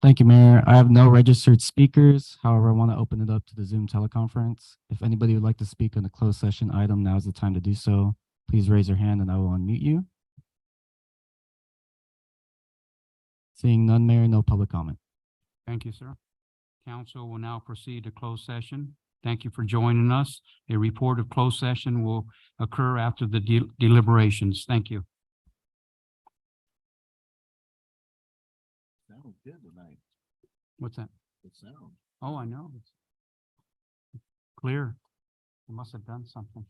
Thank you, Mayor. I have no registered speakers. However, I want to open it up to the Zoom teleconference. If anybody would like to speak on the closed session item, now is the time to do so. Please raise your hand and I will unmute you. Seeing none, Mayor, no public comment. Thank you, sir. Council will now proceed to closed session. Thank you for joining us. A report of closed session will occur after the deliberations. Thank you. Sounds good tonight. What's that? Good sound. Oh, I know. It's clear. I must have done something.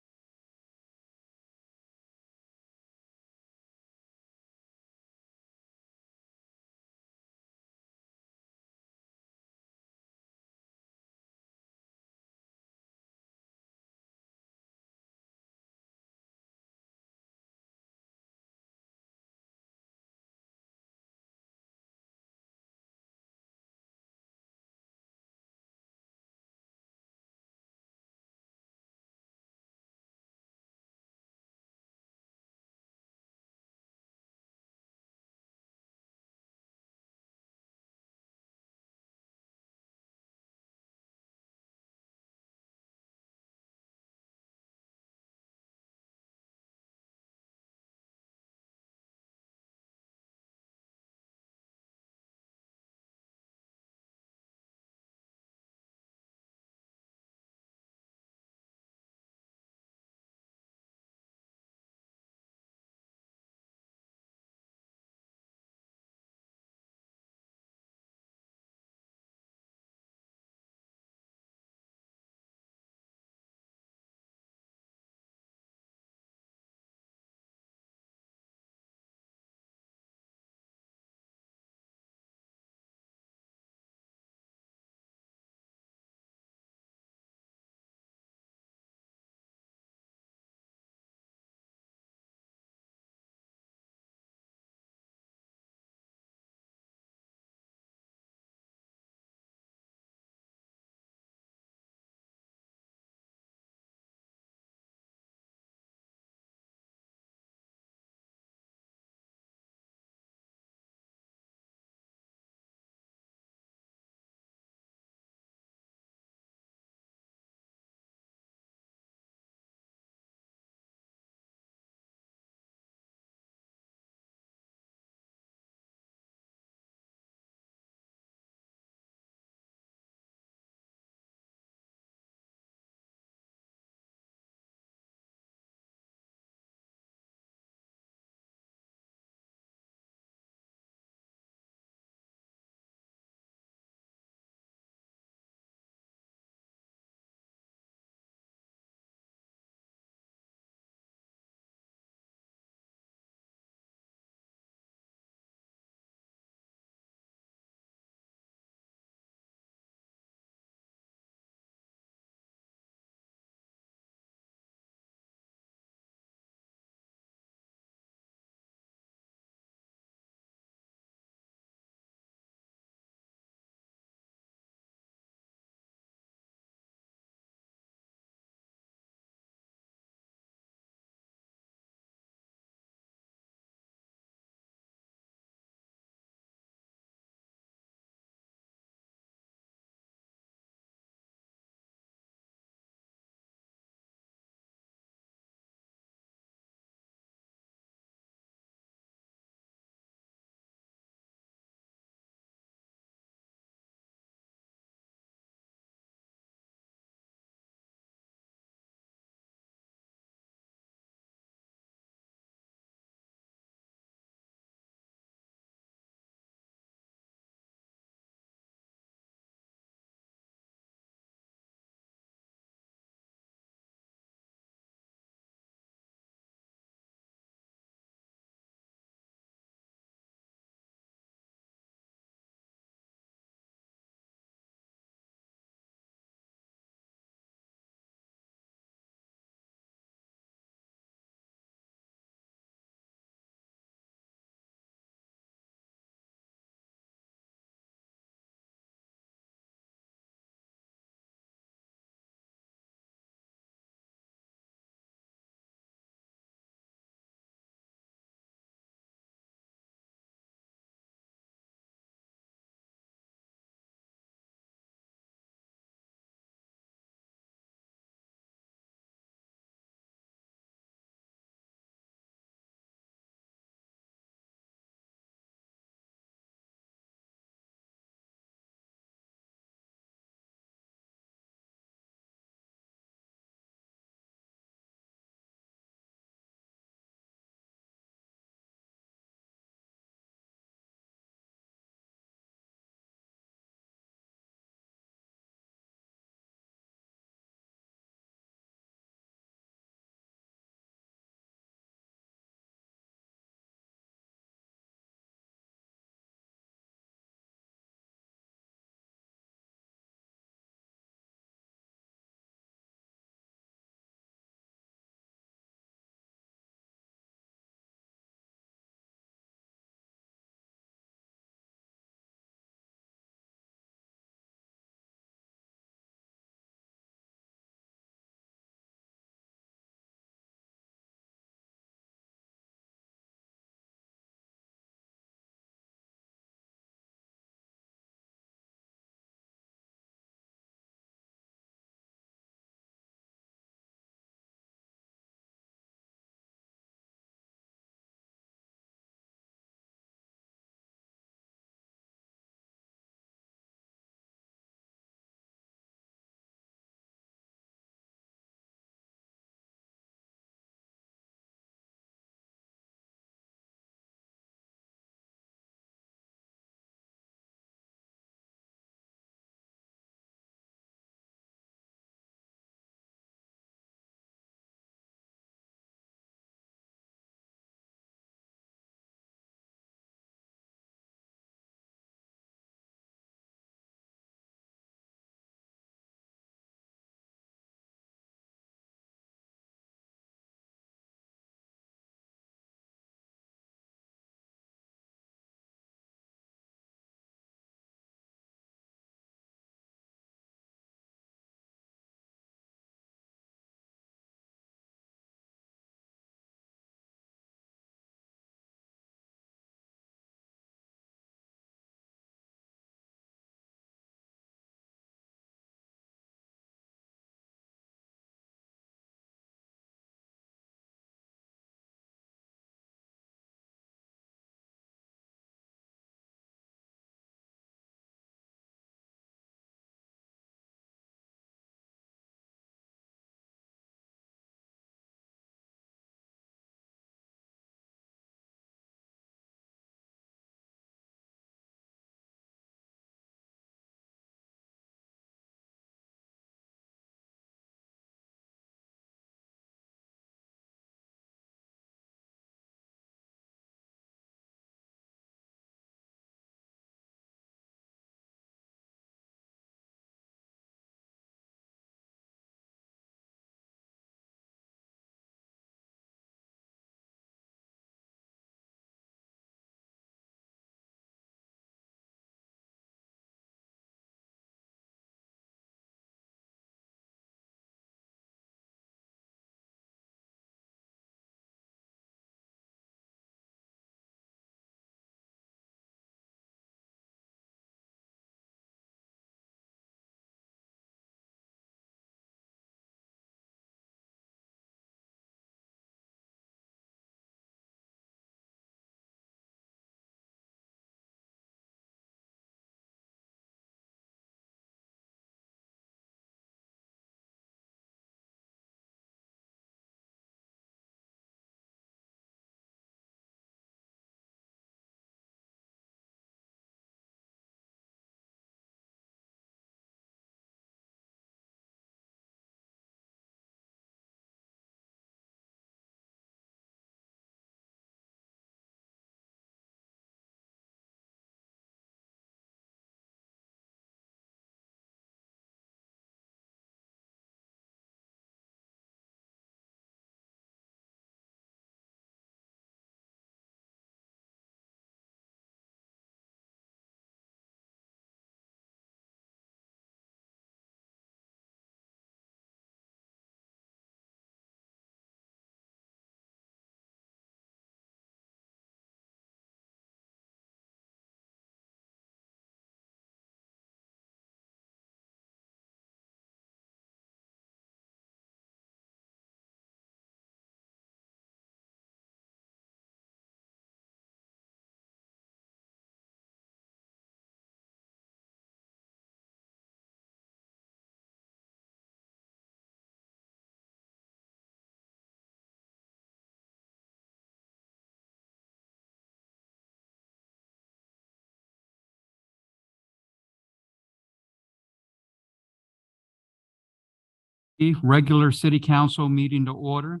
Regular City Council meeting to order.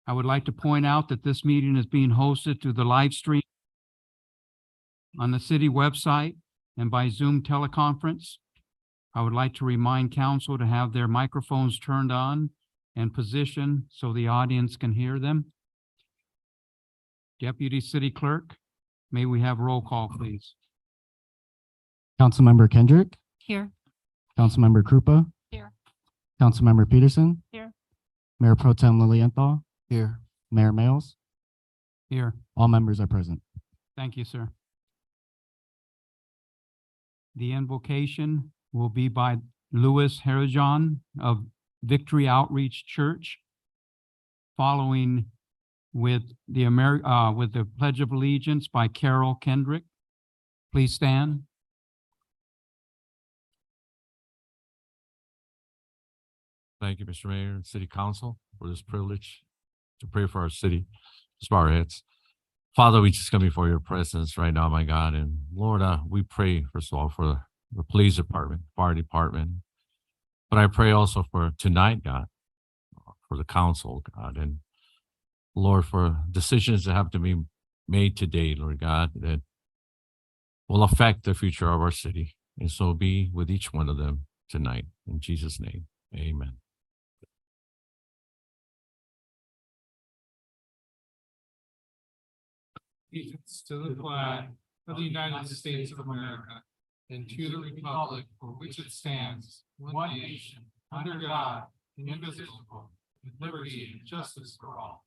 I would like to point out that this meeting is being hosted through the live stream on the city website and by Zoom teleconference. I would like to remind council to have their microphones turned on and positioned so the audience can hear them. Deputy City Clerk, may we have roll call, please? Councilmember Kendrick, Here. Councilmember Krupa. Here. Councilmember Peterson. Here. Mayor Pro Tem Lilienthal. Here. Mayor Males. Here. All members are present. Thank you, sir. The invocation will be by Louis Harajan of Victory Outreach Church, following with the Pledge of Allegiance by Carol Kendrick. Please stand. Thank you, Mr. Mayor and City Council, for this privilege to pray for our city. Just bow our heads. Father, we just come before your presence right now, my God. And Lord, we pray, first of all, for the police department, fire department. But I pray also for tonight, God, for the council, God. And Lord, for decisions that have to be made today, Lord God, that will affect the future of our city. And so be with each one of them tonight. In Jesus' name, amen. Allegiance to the flag of the United States of America and to the republic for which it stands, one nation, under God, indivisible, with liberty and justice for all.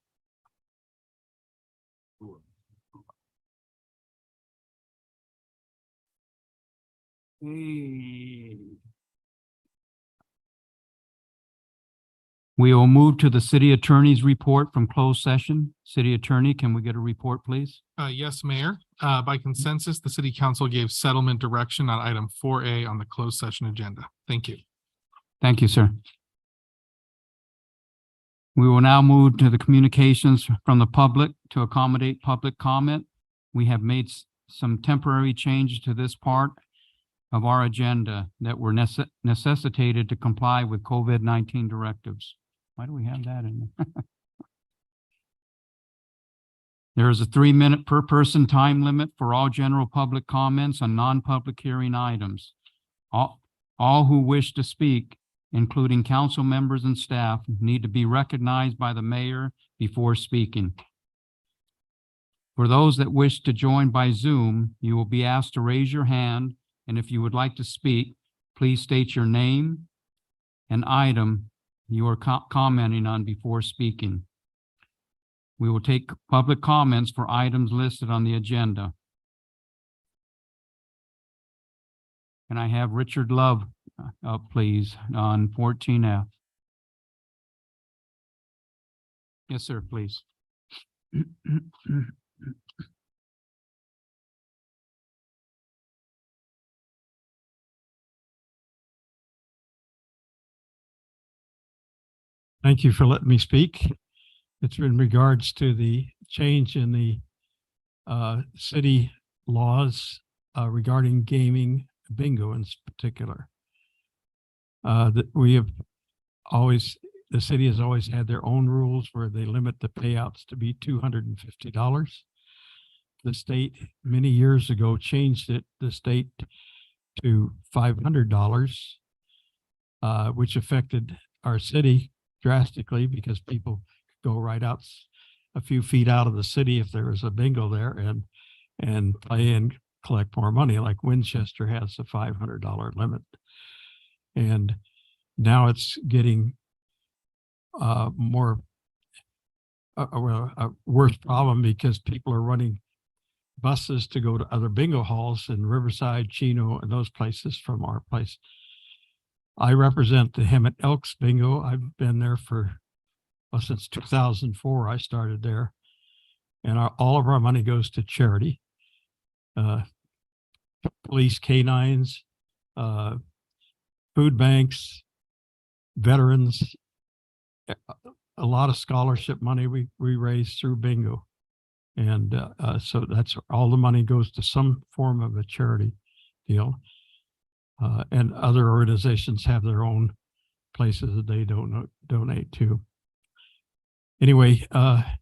We will move to the city attorney's report from closed session. City attorney, can we get a report, please? Yes, Mayor. By consensus, the city council gave settlement direction on item 4A on the closed session agenda. Thank you. Thank you, sir. We will now move to the communications from the public to accommodate public comment. We have made some temporary changes to this part of our agenda that were necessitated to comply with COVID-19 directives. Why do we have that in there? There is a 3-minute per person time limit for all general public comments on non-public hearing items. All who wish to speak, including council members and staff, need to be recognized by the mayor before speaking. For those that wish to join by Zoom, you will be asked to raise your hand, and if you would like to speak, please state your name and item you are commenting on before speaking. We will take public comments for items listed on the agenda. Can I have Richard Love up, please, on 14F? Yes, sir, please. Thank you for letting me speak. It's in regards to the change in the city laws regarding gaming, bingo in particular. That we have always, the city has always had their own rules where they limit the payouts to be $250. The state many years ago changed it, the state, to $500, which affected our city drastically because people could go right out a few feet out of the city if there was a bingo there and play and collect more money, like Winchester has a $500 limit. And now it's getting a worse problem because people are running buses to go to other bingo halls in Riverside, Chino, and those places from our place. I represent the Hemet Elks Bingo. I've been there since 2004. I started there, and all of our money goes to charity, police canines, food banks, veterans, a lot of scholarship money we raise through bingo. And so that's all the money goes to some form of a charity deal. And other organizations have their own places that they don't donate to. Anyway, I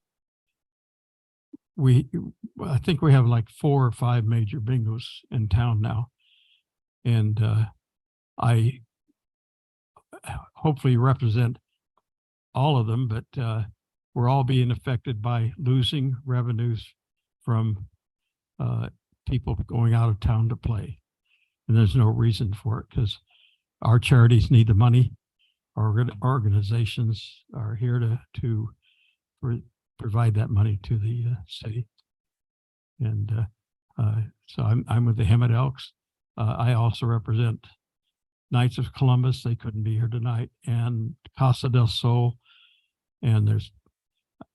think we have like 4 or 5 major bingos in town now. And I hopefully represent all of them, but we're all being affected by losing revenues from people going out of town to play. And there's no reason for it because our charities need the money. Our organizations are here to provide that money to the city. And so I'm with the Hemet Elks. I also represent Knights of Columbus. They couldn't be here tonight, and Casa del Sol. And there's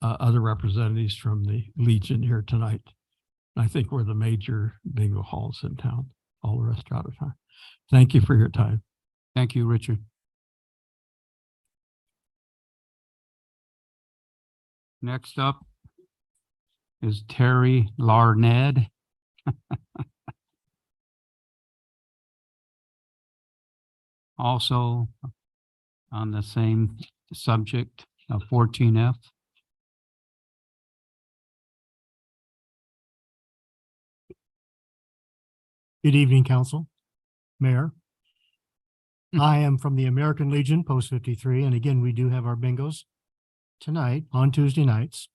other representatives from the Legion here tonight. I think we're the major bingo halls in town. All the rest are out of time. Thank you for your time. Thank you, Richard. Next up is Terry Larned. Also on the same subject of 14F. Good evening, Council, Mayor. I am from the American Legion, Post 53, and again, we do have our bingos tonight on Tuesday nights.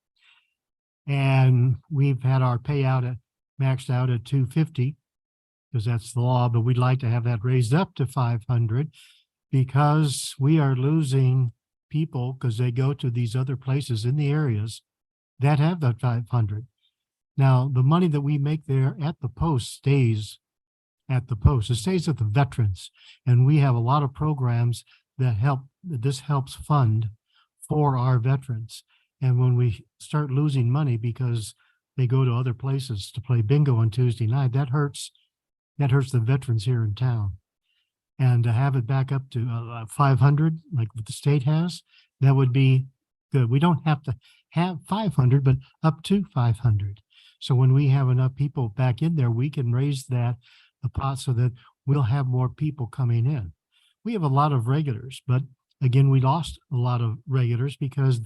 And we've had our payout maxed out at $250 because that's the law, but we'd like to have that raised up to $500 because we are losing people because they go to these other places in the areas that have that $500. Now, the money that we make there at the post stays at the post. It stays at the veterans. And we have a lot of programs that this helps fund for our veterans. And when we start losing money because they go to other places to play bingo on Tuesday night, that hurts the veterans here in town. And to have it back up to 500, like what the state has, that would be good. We don't have to have 500, but up to 500. So when we have enough people back in there, we can raise the pot so that we'll have more people coming in. We have a lot of regulars, but again, we lost a lot of regulars because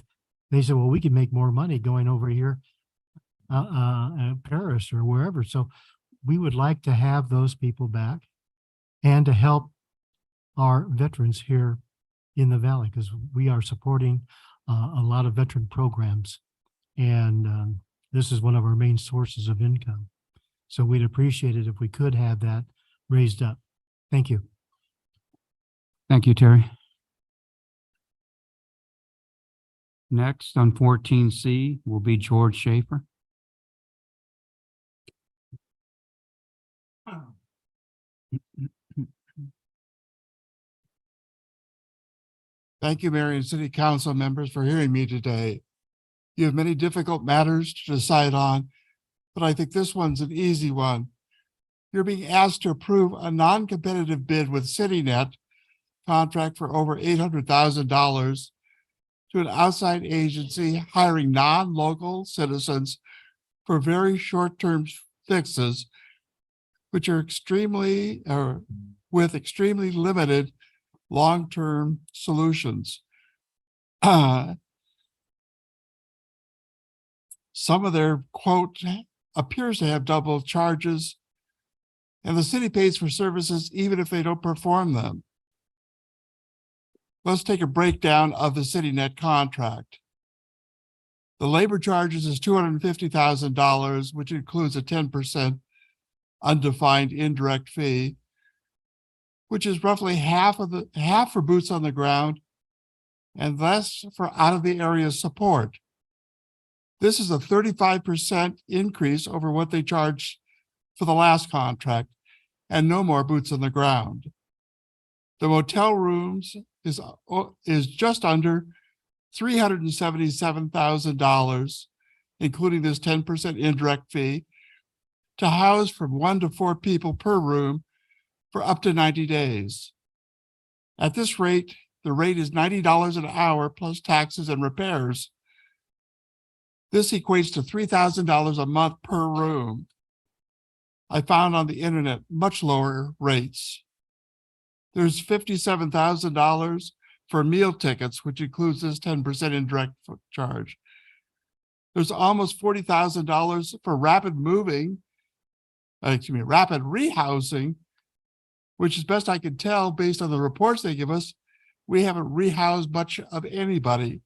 they said, well, we can make more money going over here Paris or wherever. So we would like to have those people back and to help our veterans here in the Valley because we are supporting a lot of veteran programs. And this is one of our main sources of income. So we'd appreciate it if we could have that raised up. Thank you. Thank you, Terry. Next on 14C will be George Schaefer. Thank you, Mayor and City Council members, for hearing me today. You have many difficult matters to decide on, but I think this one's an easy one. You're being asked to approve a non-competitive bid with CityNet contract for over $800,000 to an outside agency hiring non-local citizens for very short-term fixes, which are with extremely limited long-term solutions. Some of their quote appears to have double charges, and the city pays for services even if they don't perform them. Let's take a breakdown of the CityNet contract. The labor charges is $250,000, which includes a 10% undefined indirect fee, which is roughly half for boots on the ground and less for out of the area support. This is a 35% increase over what they charged for the last contract and no more boots on the ground. The motel rooms is just under $377,000, including this 10% indirect fee, to house from 1 to 4 people per room for up to 90 days. At this rate, the rate is $90 an hour plus taxes and repairs. This equates to $3,000 a month per room. I found on the internet much lower rates. There's $57,000 for meal tickets, which includes this 10% indirect charge. There's almost $40,000 for rapid rehousing, which, as best I can tell, based on the reports they give us, we haven't rehoused much of anybody.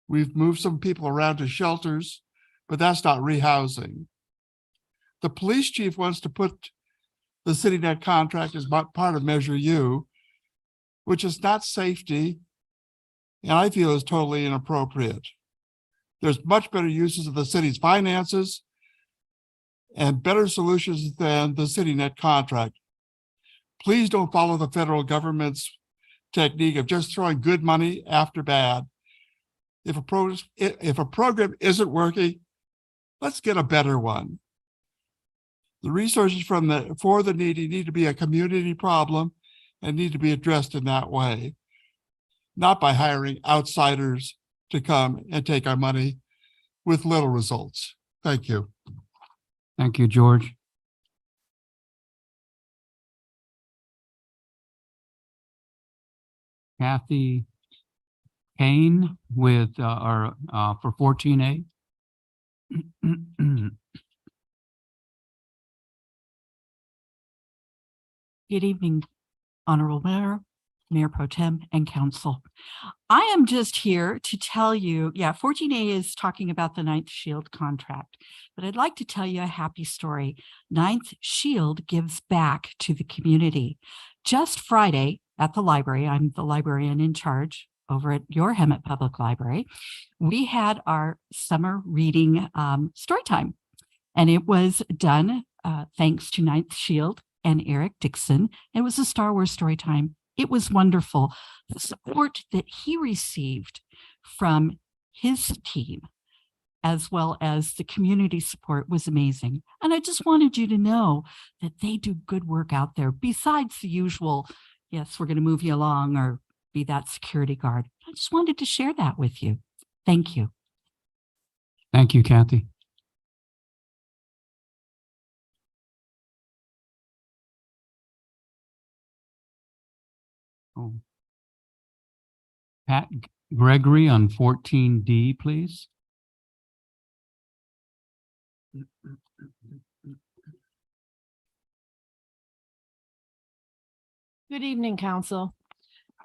We've moved some people around to shelters, but that's not rehousing. The police chief wants to put the CityNet contract as part of Measure U, which is not safety, and I feel is totally inappropriate. There's much better uses of the city's finances and better solutions than the CityNet contract. Please don't follow the federal government's technique of just throwing good money after bad. If a program isn't working, let's get a better one. The resources for the needy need to be a community problem and need to be addressed in that way, not by hiring outsiders to come and take our money with little results. Thank you. Thank you, George. Kathy Kane with for 14A. Good evening, Honorable Mayor, Mayor Pro Tem, and Council. I am just here to tell you, 14A is talking about the Ninth Shield contract, but I'd like to tell you a happy story. Ninth Shield gives back to the community. Just Friday at the library, I'm the librarian in charge over at your Hemet Public Library, we had our summer reading story time, and it was done thanks to Ninth Shield and Eric Dixon. It was a Star Wars story time. It was wonderful. The support that he received from his team, as well as the community support, was amazing. And I just wanted you to know that they do good work out there besides the usual, yes, we're going to move you along, or be that security guard. I just wanted to share that with you. Thank you. Thank you, Kathy. Oh. Pat Gregory on 14D, please. Good evening, Council.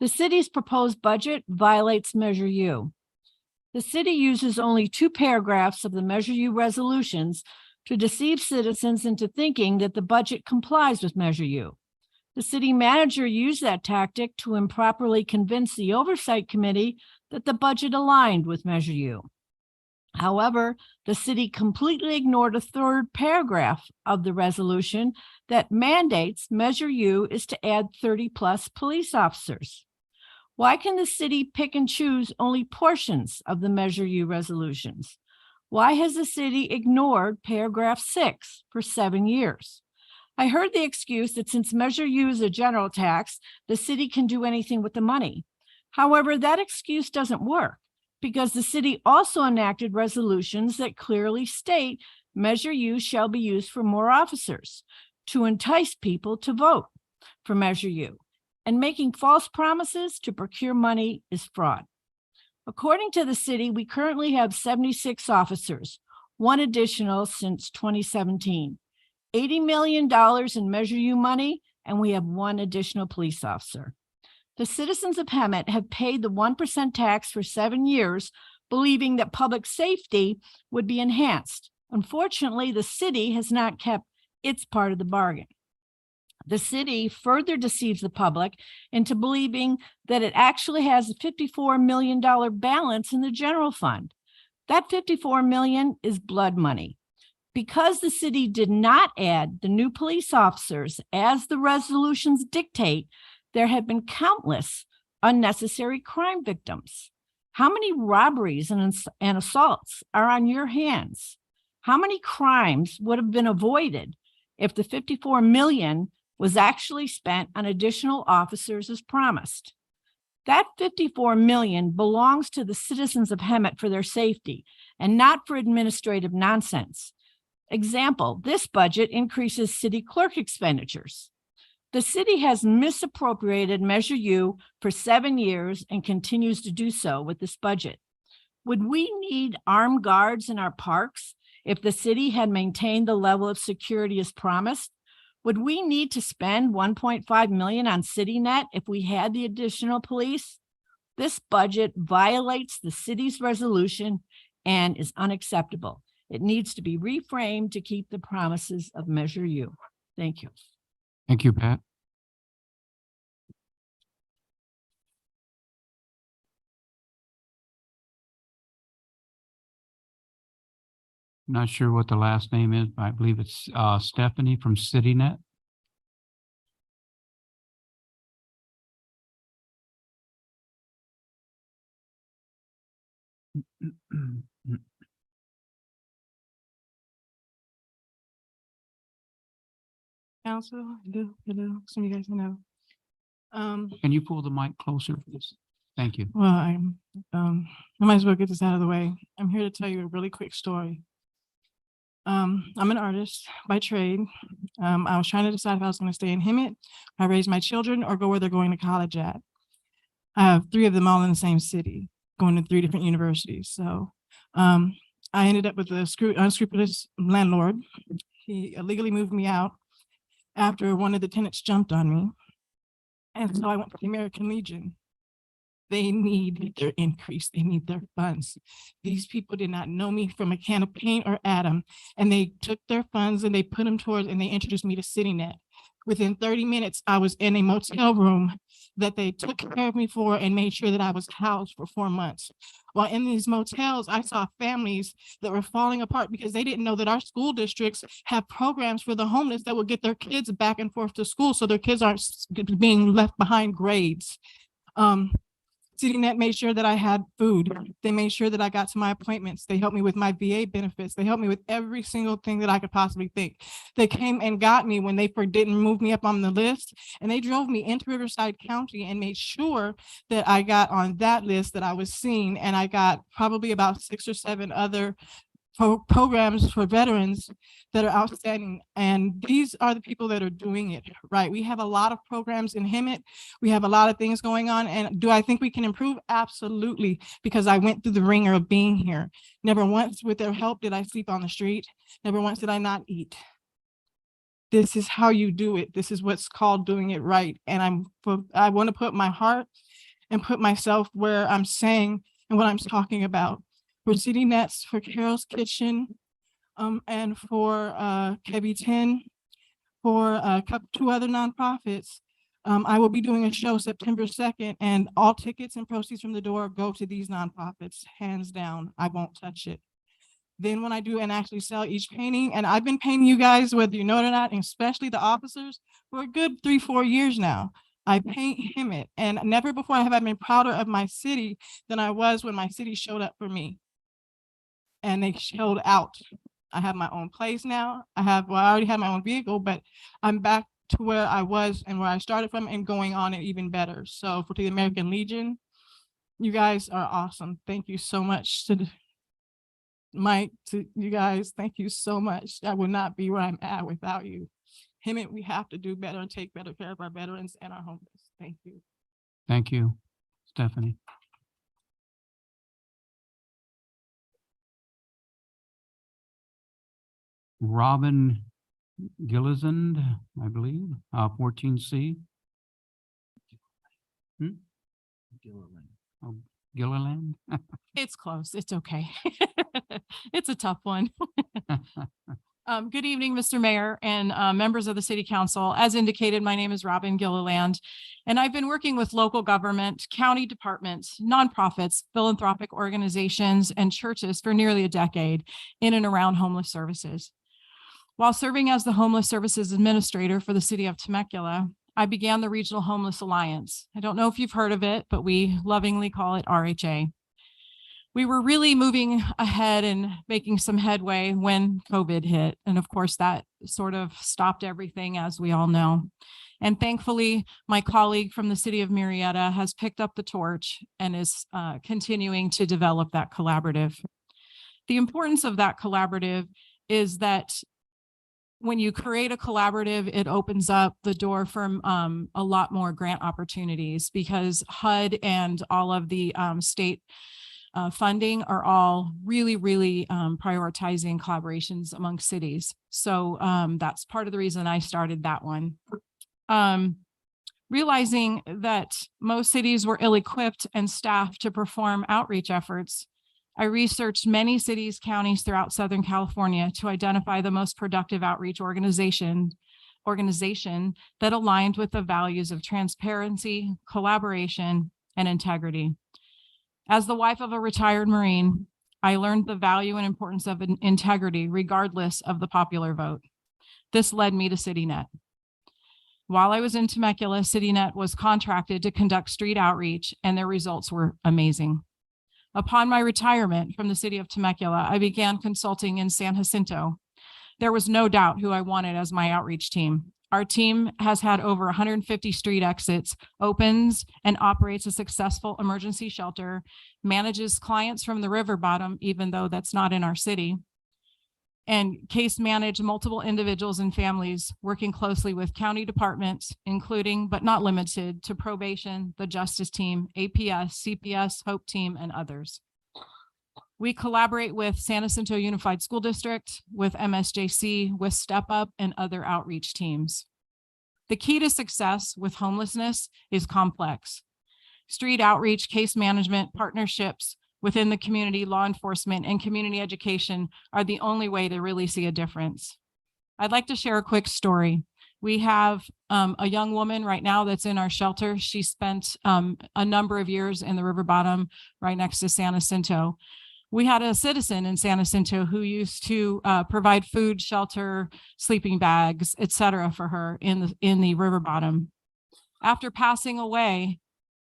The city's proposed budget violates Measure U. The city uses only 2 paragraphs of the Measure U resolutions to deceive citizens into thinking that the budget complies with Measure U. The city manager used that tactic to improperly convince the Oversight Committee that the budget aligned with Measure U. However, the city completely ignored a 3rd paragraph of the resolution that mandates Measure U is to add 30+ police officers. Why can the city pick and choose only portions of the Measure U resolutions? Why has the city ignored paragraph 6 for 7 years? I heard the excuse that since Measure U is a general tax, the city can do anything with the money. However, that excuse doesn't work, because the city also enacted resolutions that clearly state Measure U shall be used for more officers to entice people to vote for Measure U. And making false promises to procure money is fraud. According to the city, we currently have 76 officers, 1 additional since 2017. $80 million in Measure U money, and we have 1 additional police officer. The citizens of Hemet have paid the 1% tax for 7 years, believing that public safety would be enhanced. Unfortunately, the city has not kept its part of the bargain. The city further deceives the public into believing that it actually has a $54 million balance in the general fund. That $54 million is blood money. Because the city did not add the new police officers as the resolutions dictate, there have been countless unnecessary crime victims. How many robberies and assaults are on your hands? How many crimes would have been avoided if the $54 million was actually spent on additional officers as promised? That $54 million belongs to the citizens of Hemet for their safety and not for administrative nonsense. Example, this budget increases city clerk expenditures. The city has misappropriated Measure U for 7 years and continues to do so with this budget. Would we need armed guards in our parks if the city had maintained the level of security as promised? Would we need to spend 1.5 million on CityNet if we had the additional police? This budget violates the city's resolution and is unacceptable. It needs to be reframed to keep the promises of Measure U. Thank you. Thank you, Pat. Not sure what the last name is, but I believe it's Stephanie from CityNet. Council, hello, some of you guys know. Can you pull the mic closer, please? Thank you. Well, I might as well get this out of the way. I'm here to tell you a really quick story. I'm an artist by trade. I was trying to decide if I was going to stay in Hemet, I raise my children, or go where they're going to college at. I have 3 of them all in the same city, going to 3 different universities. So I ended up with a unscrupulous landlord. He illegally moved me out after one of the tenants jumped on me. And so I went to the American Legion. They need their increase. They need their funds. These people did not know me from a can of paint or Adam, and they took their funds and they put them towards, and they introduced me to CityNet. Within 30 minutes, I was in a motel room that they took care of me for and made sure that I was housed for 4 months. While in these motels, I saw families that were falling apart because they didn't know that our school districts have programs for the homeless that will get their kids back and forth to school so their kids aren't being left behind grades. CityNet made sure that I had food. They made sure that I got to my appointments. They helped me with my VA benefits. They helped me with every single thing that I could possibly think. They came and got me when they didn't move me up on the list, and they drove me into Riverside County and made sure that I got on that list, that I was seen, and I got probably about 6 or 7 other programs for veterans that are outstanding. And these are the people that are doing it right. We have a lot of programs in Hemet. We have a lot of things going on. And do I think we can improve? Absolutely. Because I went through the ringer of being here. Never once with their help did I sleep on the street. Never once did I not eat. This is how you do it. This is what's called doing it right. And I want to put my heart and put myself where I'm saying and what I'm talking about. For CityNets, for Carol's Kitchen, and for Kebby 10, for 2 other nonprofits. I will be doing a show September 2nd, and all tickets and proceeds from the door go to these nonprofits, hands down. I won't touch it. Then when I do and actually sell each painting, and I've been painting you guys, whether you know it or not, and especially the officers, for a good 3-4 years now. I paint Hemet, and never before have I been prouder of my city than I was when my city showed up for me. And they showed out. I have my own place now. I already have my own vehicle, but I'm back to where I was and where I started from and going on it even better. So for the American Legion, you guys are awesome. Thank you so much to Mike, to you guys. Thank you so much. I would not be where I'm at without you. Hemet, we have to do better and take better care of our veterans and our homeless. Thank you. Thank you, Stephanie. Robin Gillisand, I believe, 14C. Oh, Gilliland? It's close. It's okay. It's a tough one. Good evening, Mr. Mayor and members of the City Council. As indicated, my name is Robin Gilliland, and I've been working with local government, county departments, nonprofits, philanthropic organizations, and churches for nearly a decade in and around homeless services. While serving as the Homeless Services Administrator for the City of Temecula, I began the Regional Homeless Alliance. I don't know if you've heard of it, but we lovingly call it RHA. We were really moving ahead and making some headway when COVID hit. And of course, that sort of stopped everything, as we all know. And thankfully, my colleague from the City of Murrieta has picked up the torch and is continuing to develop that collaborative. The importance of that collaborative is that when you create a collaborative, it opens up the door for a lot more grant opportunities because HUD and all of the state funding are all really prioritizing collaborations among cities. So that's part of the reason I started that one. Realizing that most cities were ill-equipped and staffed to perform outreach efforts, I researched many cities, counties throughout Southern California to identify the most productive outreach organization that aligned with the values of transparency, collaboration, and integrity. As the wife of a retired Marine, I learned the value and importance of integrity regardless of the popular vote. This led me to CityNet. While I was in Temecula, CityNet was contracted to conduct street outreach, and their results were amazing. Upon my retirement from the city of Temecula, I began consulting in San Jacinto. There was no doubt who I wanted as my outreach team. Our team has had over 150 street exits, opens and operates a successful emergency shelter, manages clients from the river bottom, even though that's not in our city, and case manage multiple individuals and families, working closely with county departments, including but not limited to probation, the justice team, APS, CPS, HOPE team, and others. We collaborate with San Jacinto Unified School District, with MSJC, with Step Up, and other outreach teams. The key to success with homelessness is complex. Street outreach, case management, partnerships within the community, law enforcement, and community education are the only way to really see a difference. I'd like to share a quick story. We have a young woman right now that's in our shelter. She spent a number of years in the river bottom right next to San Jacinto. We had a citizen in San Jacinto who used to provide food, shelter, sleeping bags, etc. for her in the river bottom. After passing away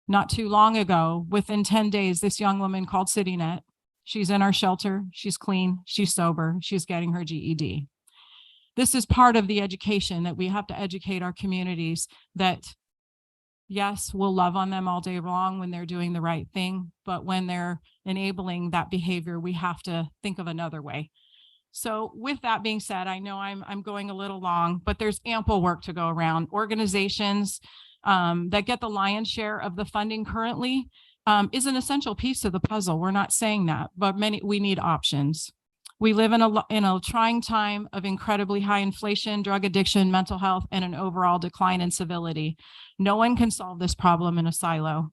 not too long ago, within 10 days, this young woman called CityNet. She's in our shelter. She's clean. She's sober. She's getting her GED. This is part of the education that we have to educate our communities that, yes, we'll love on them all day long when they're doing the right thing, but when they're enabling that behavior, we have to think of another way. So with that being said, I know I'm going a little long, but there's ample work to go around. Organizations that get the lion's share of the funding currently is an essential piece of the puzzle. We're not saying that, but we need options. We live in a trying time of incredibly high inflation, drug addiction, mental health, and an overall decline in civility. No one can solve this problem in a silo.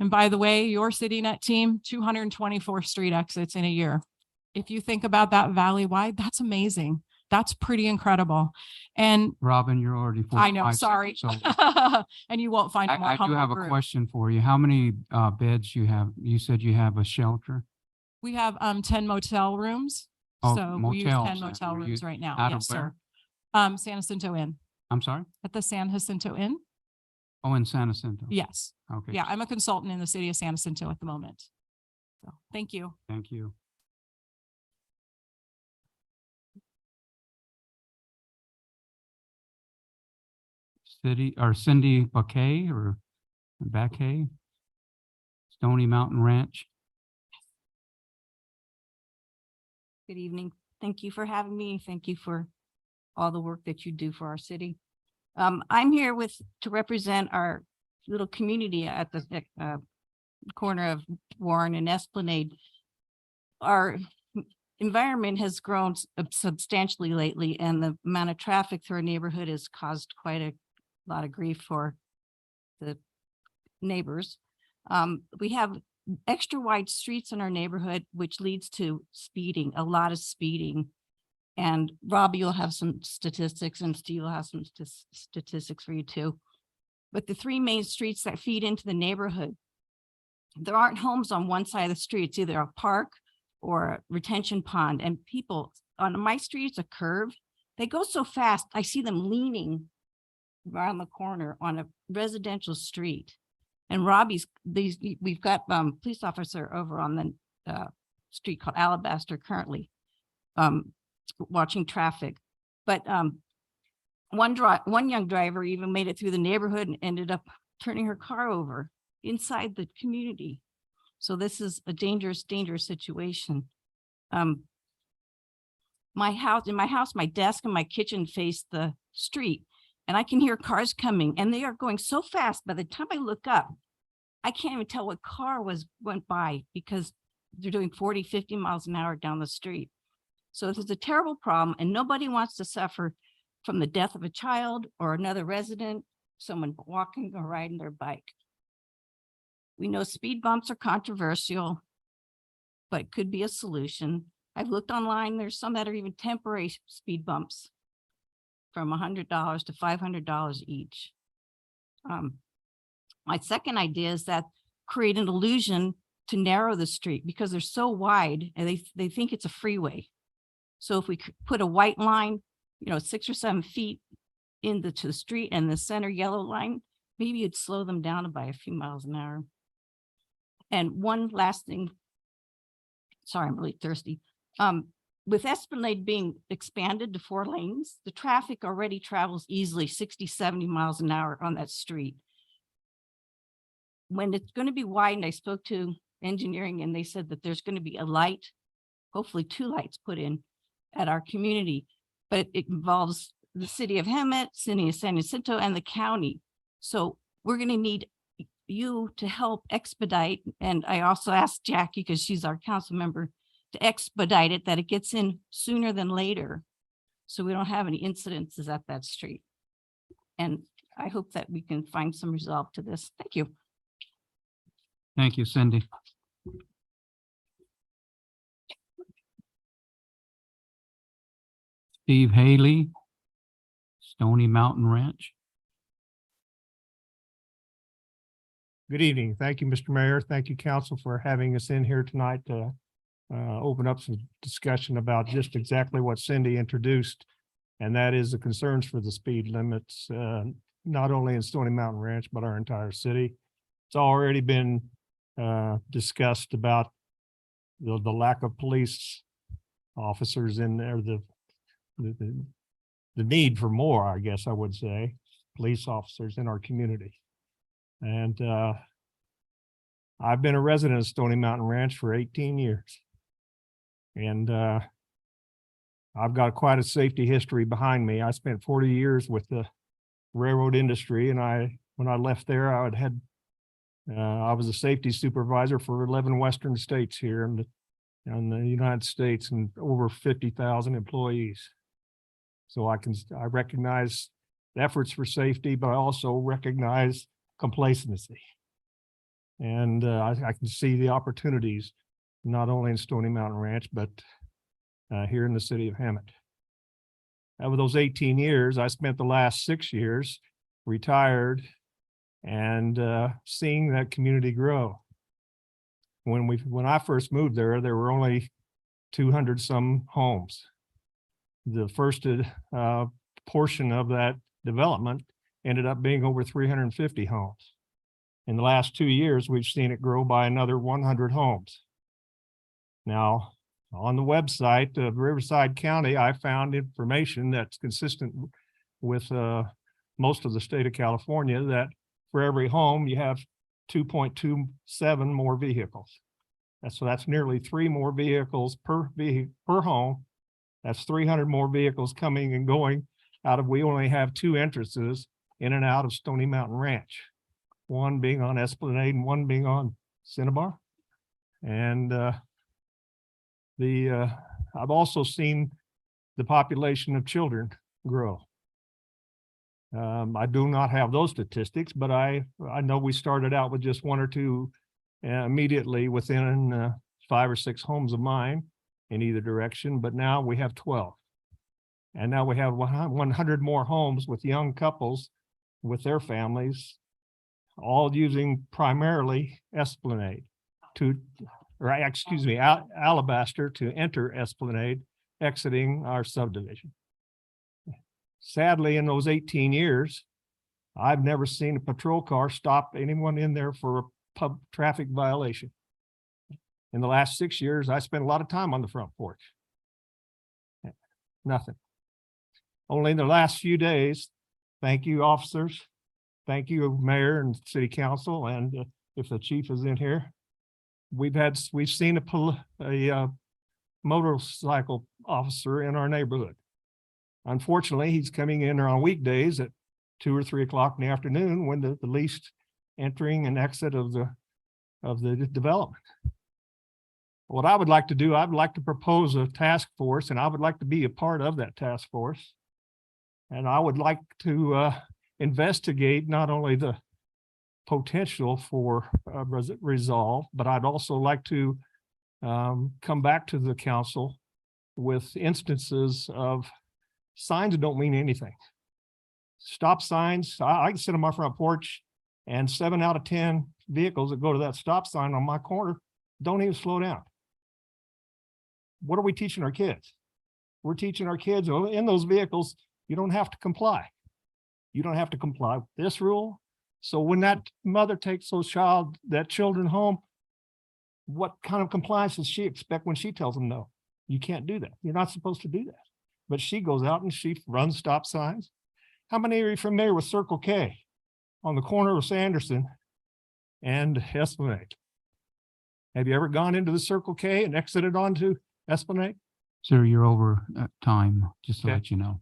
And by the way, your CityNet team, 224 street exits in a year. If you think about that valley-wide, that's amazing. That's pretty incredible. And Robin, you're already. I know, 45 sorry. seconds And you won't find a more I do humble have a group. question for you. How many beds you have? You said you have a shelter? We have 10 motel rooms. Oh, So we use 10 motels. motel You- rooms right now. out of Yes, sir. where? San Jacinto Inn, I'm sorry? at the San Jacinto Inn. Oh, in San Jacinto? Yes. Okay. Yeah, I'm a consultant in the city of San Jacinto at the moment. So thank you. Thank you. Cindy Baquet or Baquet, Stony Mountain Ranch. Good evening. Thank you for having me. Thank you for all the work that you do for our city. I'm here to represent our little community at the corner of Warren and Esplanade. Our environment has grown substantially lately, and the amount of traffic through our neighborhood has caused quite a lot of grief for the neighbors. We have extra wide streets in our neighborhood, which leads to speeding, a lot of speeding. And Robbie, you'll have some statistics, and Steve will have some statistics for you too. But the three main streets that feed into the neighborhood, there aren't homes on one side of the street. It's either a park or a retention pond. And people on my street, it's a curve. They go so fast, I see them leaning around the corner on a residential street. And we've got police officer over on the street called Alabaster currently watching traffic. But one young driver even made it through the neighborhood and ended up turning her car over inside the community. So this is a dangerous, dangerous situation. in my house, my desk and my kitchen face the street, and I can hear cars coming, and they are going so fast. By the time I look up, I can't even tell what car went by because they're doing 40, 50 miles an hour down the street. So this is a terrible problem, and nobody wants to suffer from the death of a child or another resident, someone walking or riding their bike. We know speed bumps are controversial, but could be a solution. I've looked online, there's some that are even temporary speed bumps from $100 to $500 each. My second idea is that create an illusion to narrow the street because they're so wide and they think it's a freeway. So if we put a white line, 6 or 7 feet to the street and the center yellow line, maybe you'd slow them down by a few miles an hour. And one last thing, sorry, I'm really thirsty. With Esplanade being expanded to 4 lanes, the traffic already travels easily 60, 70 miles an hour on that street. When it's going to be widened, I spoke to engineering and they said that there's going to be a light, hopefully 2 lights put in at our community, but it involves the city of Hemet, city of San Jacinto, and the county. So we're going to need you to help expedite. And I also asked Jackie, because she's our council member, to expedite it, that it gets in sooner than later, so we don't have any incidences at that street. And I hope that we can find some resolve to this. Thank you. Thank you, Cindy. Steve Haley, Stony Mountain Ranch. Good evening. Thank you, Mr. Mayor. Thank you, council, for having us in here tonight to open up some discussion about just exactly what Cindy introduced, and that is the concerns for the speed limits, not only in Stony Mountain Ranch, but our entire city. It's already been discussed about the lack of police officers in there, the need for more, I guess I would say, police officers in our community. And I've been a resident of Stony Mountain Ranch for 18 years. And I've got quite a safety history behind me. I spent 40 years with the railroad industry, and when I left there, I was a safety supervisor for 11 Western states here in the United States, and over 50,000 employees. So I recognize the efforts for safety, but I also recognize complacency. And I can see the opportunities, not only in Stony Mountain Ranch, but here in the city of Hemet. Over those 18 years, I spent the last 6 years retired and seeing that community grow. When I first moved there were only 200 some homes. The first portion of that development ended up being over 350 homes. In the last 2 years, we've seen it grow by another 100 homes. Now, on the website of Riverside County, I found information that's consistent with most of the state of California, that for every home, you have 2.27 more vehicles. So that's nearly 3 more vehicles per home. That's 300 more vehicles coming and going we only have 2 entrances in and out of Stony Mountain Ranch, one being on Esplanade and one being on Cinnabar. And I've also seen the population of children grow. I do not have those statistics, but I know we started out with just 1 or 2 immediately within 5 or 6 homes of mine in either direction, but now we have 12. And now we have 100 more homes with young couples with their families, all using primarily Esplanade Alabaster to enter Esplanade, exiting our subdivision. Sadly, in those 18 years, I've never seen a patrol car stop anyone in there for a traffic violation. In the last 6 years, I spent a lot of time on the front porch. Nothing. Only in the last few days, thank you, officers. Thank you, Mayor and City Council, and if the chief is in here, we've seen a motorcycle officer in our neighborhood. Unfortunately, he's coming in on weekdays at 2 or 3 o'clock in the afternoon when the least entering and exit of the development. What I would like to do, I would like to propose a task force, and I would like to be a part of that task force. And I would like to investigate not only the potential for resolve, but I'd also like to come back to the council with instances of signs that don't mean anything. Stop signs, I can sit on my front porch and 7 out of 10 vehicles that go to that stop sign on my corner don't even slow down. What are we teaching our kids? We're teaching our kids, well, in those vehicles, you don't have to comply. You don't have to comply with this rule. So when that mother takes that children home, what kind of compliance does she expect when she tells them no? You can't do that. You're not supposed to do that. But she goes out and she runs stop signs. How many are you familiar with Circle K on the corner of Sanderson and Esplanade? Have you ever gone into the Circle K and exited onto Esplanade? Sir, you're over time, just to Okay. let you know.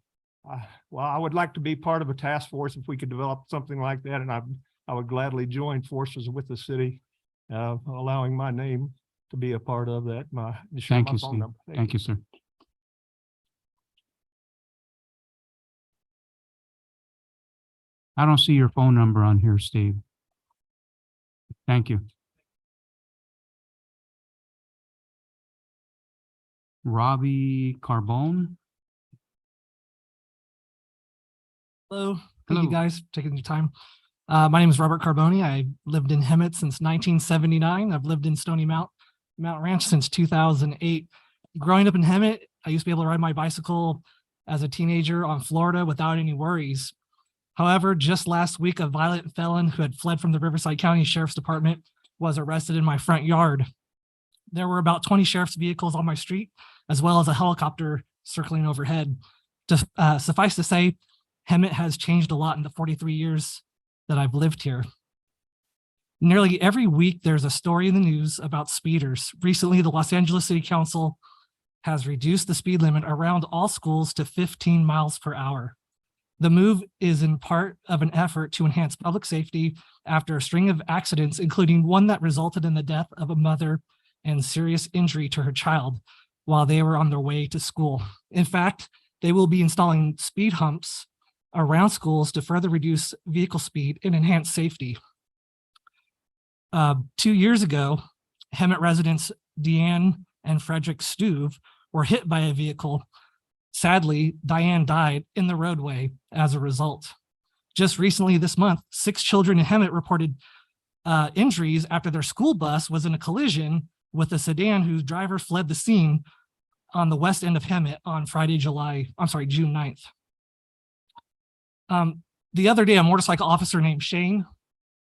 Well, I would like to be part of a task force if we could develop something like that, and I would gladly join forces with the city, allowing my name to be a part of that. Thank you, Steve. Thank you, sir. I don't see your phone number on here, Steve. Thank you. Robbie Carbone. Hello, thank Hello. you guys for taking the time. My name is Robert Carboni. I lived in Hemet since 1979. I've lived in Stony Mount Ranch since 2008. Growing up in Hemet, I used to be able to ride my bicycle as a teenager on Florida without any worries. However, just last week, a violent felon who had fled from the Riverside County Sheriff's Department was arrested in my front yard. There were about 20 sheriff's vehicles on my street, as well as a helicopter circling overhead. Suffice to say, Hemet has changed a lot in the 43 years that I've lived here. Nearly every week, there's a story in the news about speeders. Recently, the Los Angeles City Council has reduced the speed limit around all schools to 15 miles per hour. The move is in part of an effort to enhance public safety after a string of accidents, including one that resulted in the death of a mother and serious injury to her child while they were on their way to school. In fact, they will be installing speed humps around schools to further reduce vehicle speed and enhance safety. 2 years ago, Hemet residents Deanne and Frederick Stuve were hit by a vehicle. Sadly, Diane died in the roadway as a result. Just recently this month, 6 children in Hemet reported injuries after their school bus was in a collision with a sedan whose driver fled the scene on the west end of Hemet on June 9th. The other day, a motorcycle officer named Shane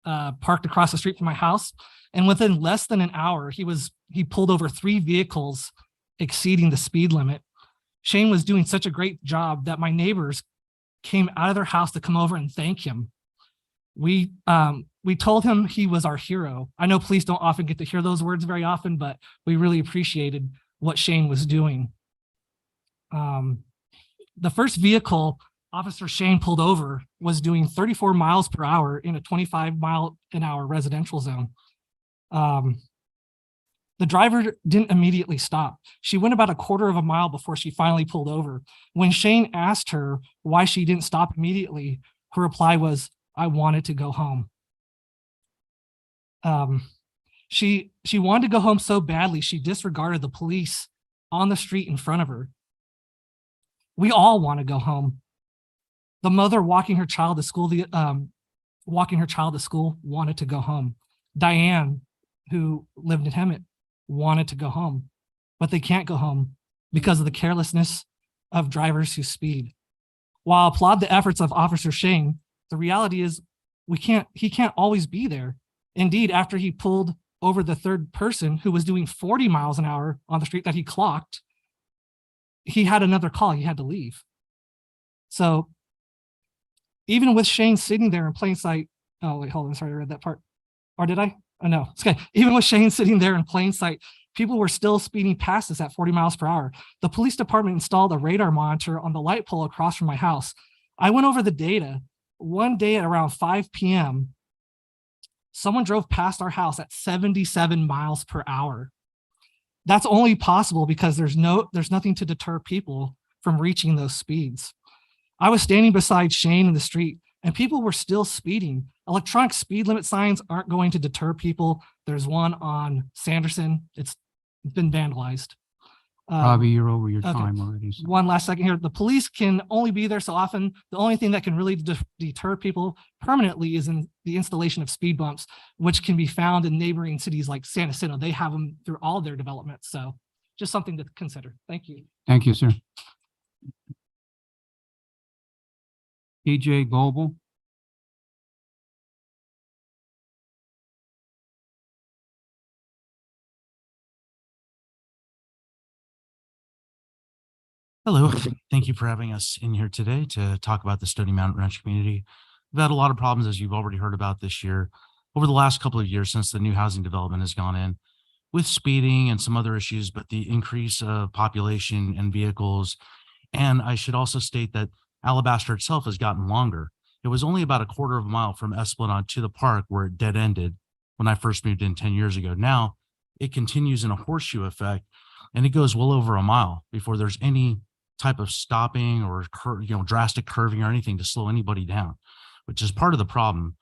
parked across the street from my house, and within less than an hour, he pulled over 3 vehicles exceeding the speed limit. Shane was doing such a great job that my neighbors came out of their house to come over and thank him. We told him he was our hero. I know police don't often get to hear those words very often, but we really appreciated what Shane was doing. The first vehicle Officer Shane pulled over was doing 34 miles per hour in a 25-mile-an-hour residential zone. The driver didn't immediately stop. She went about a quarter of a mile before she finally pulled over. When Shane asked her why she didn't stop immediately, her reply was, "I wanted to go home." She wanted to go home so badly, she disregarded the police on the street in front of her. We all want to go home. The mother walking her child to school, wanted to go home. Diane, who lived in Hemet, wanted to go home, but they can't go home because of the carelessness of drivers who speed. While I applaud the efforts of Officer Shane, the reality is he can't always be there. Indeed, after he pulled over the third person who was doing 40 miles an hour on the street that he clocked, he had another call. He had to leave. So even with Shane sitting there in plain sight, oh wait, hold on, sorry, I read that part. Or did I? Oh no, it's okay. Even with Shane sitting there in plain sight, people were still speeding past us at 40 miles per hour. The police department installed a radar monitor on the light pole across from my house. I went over the data. One day at around 5 p.m., someone drove past our house at 77 miles per hour. That's only possible because there's nothing to deter people from reaching those speeds. I was standing beside Shane in the street and people were still speeding. Electronic speed limit signs aren't going to deter people. There's one on Sanderson. It's been vandalized. Robbie, you're over your okay. time already. so- One last second here. The police can only be there so often. The only thing that can really deter people permanently is in the installation of speed bumps, which can be found in neighboring cities like San Jacinto. They have them through all their developments. So just something to consider. Thank you. Thank you, sir. TJ Goebel. Hello, thank you for having us in here today to talk about the Stony Mountain Ranch community. We've had a lot of problems, as you've already heard about this year, over the last couple of years since the new housing development has gone in, with speeding and some other issues, but the increase of population and vehicles. And I should also state that Alabaster itself has gotten longer. It was only about a quarter of a mile from Esplanade to the park where it dead ended when I first moved in 10 years ago. Now it continues in a horseshoe effect and it goes well over a mile before there's any type of stopping or drastic curving or anything to slow anybody down, which is part of the problem.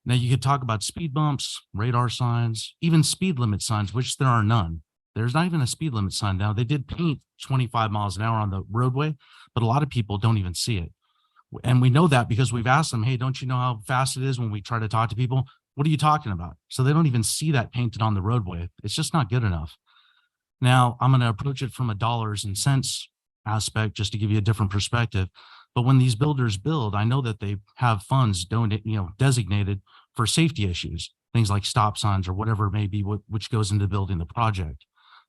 Now you could talk about speed bumps, radar signs, even speed limit signs, which there are none. There's not even a speed limit sign now. They did paint 25 miles an hour on the roadway, but a lot of people don't even see it. And we know that because we've asked them, hey, don't you know how fast it is when we try to talk to people? What are you talking about? So they don't even see that painted on the roadway. It's just not good enough. Now I'm going to approach it from a dollars and cents aspect just to give you a different perspective. But when these builders build, I know that they have funds designated for safety issues, things like stop signs or whatever it may be, which goes into building the project.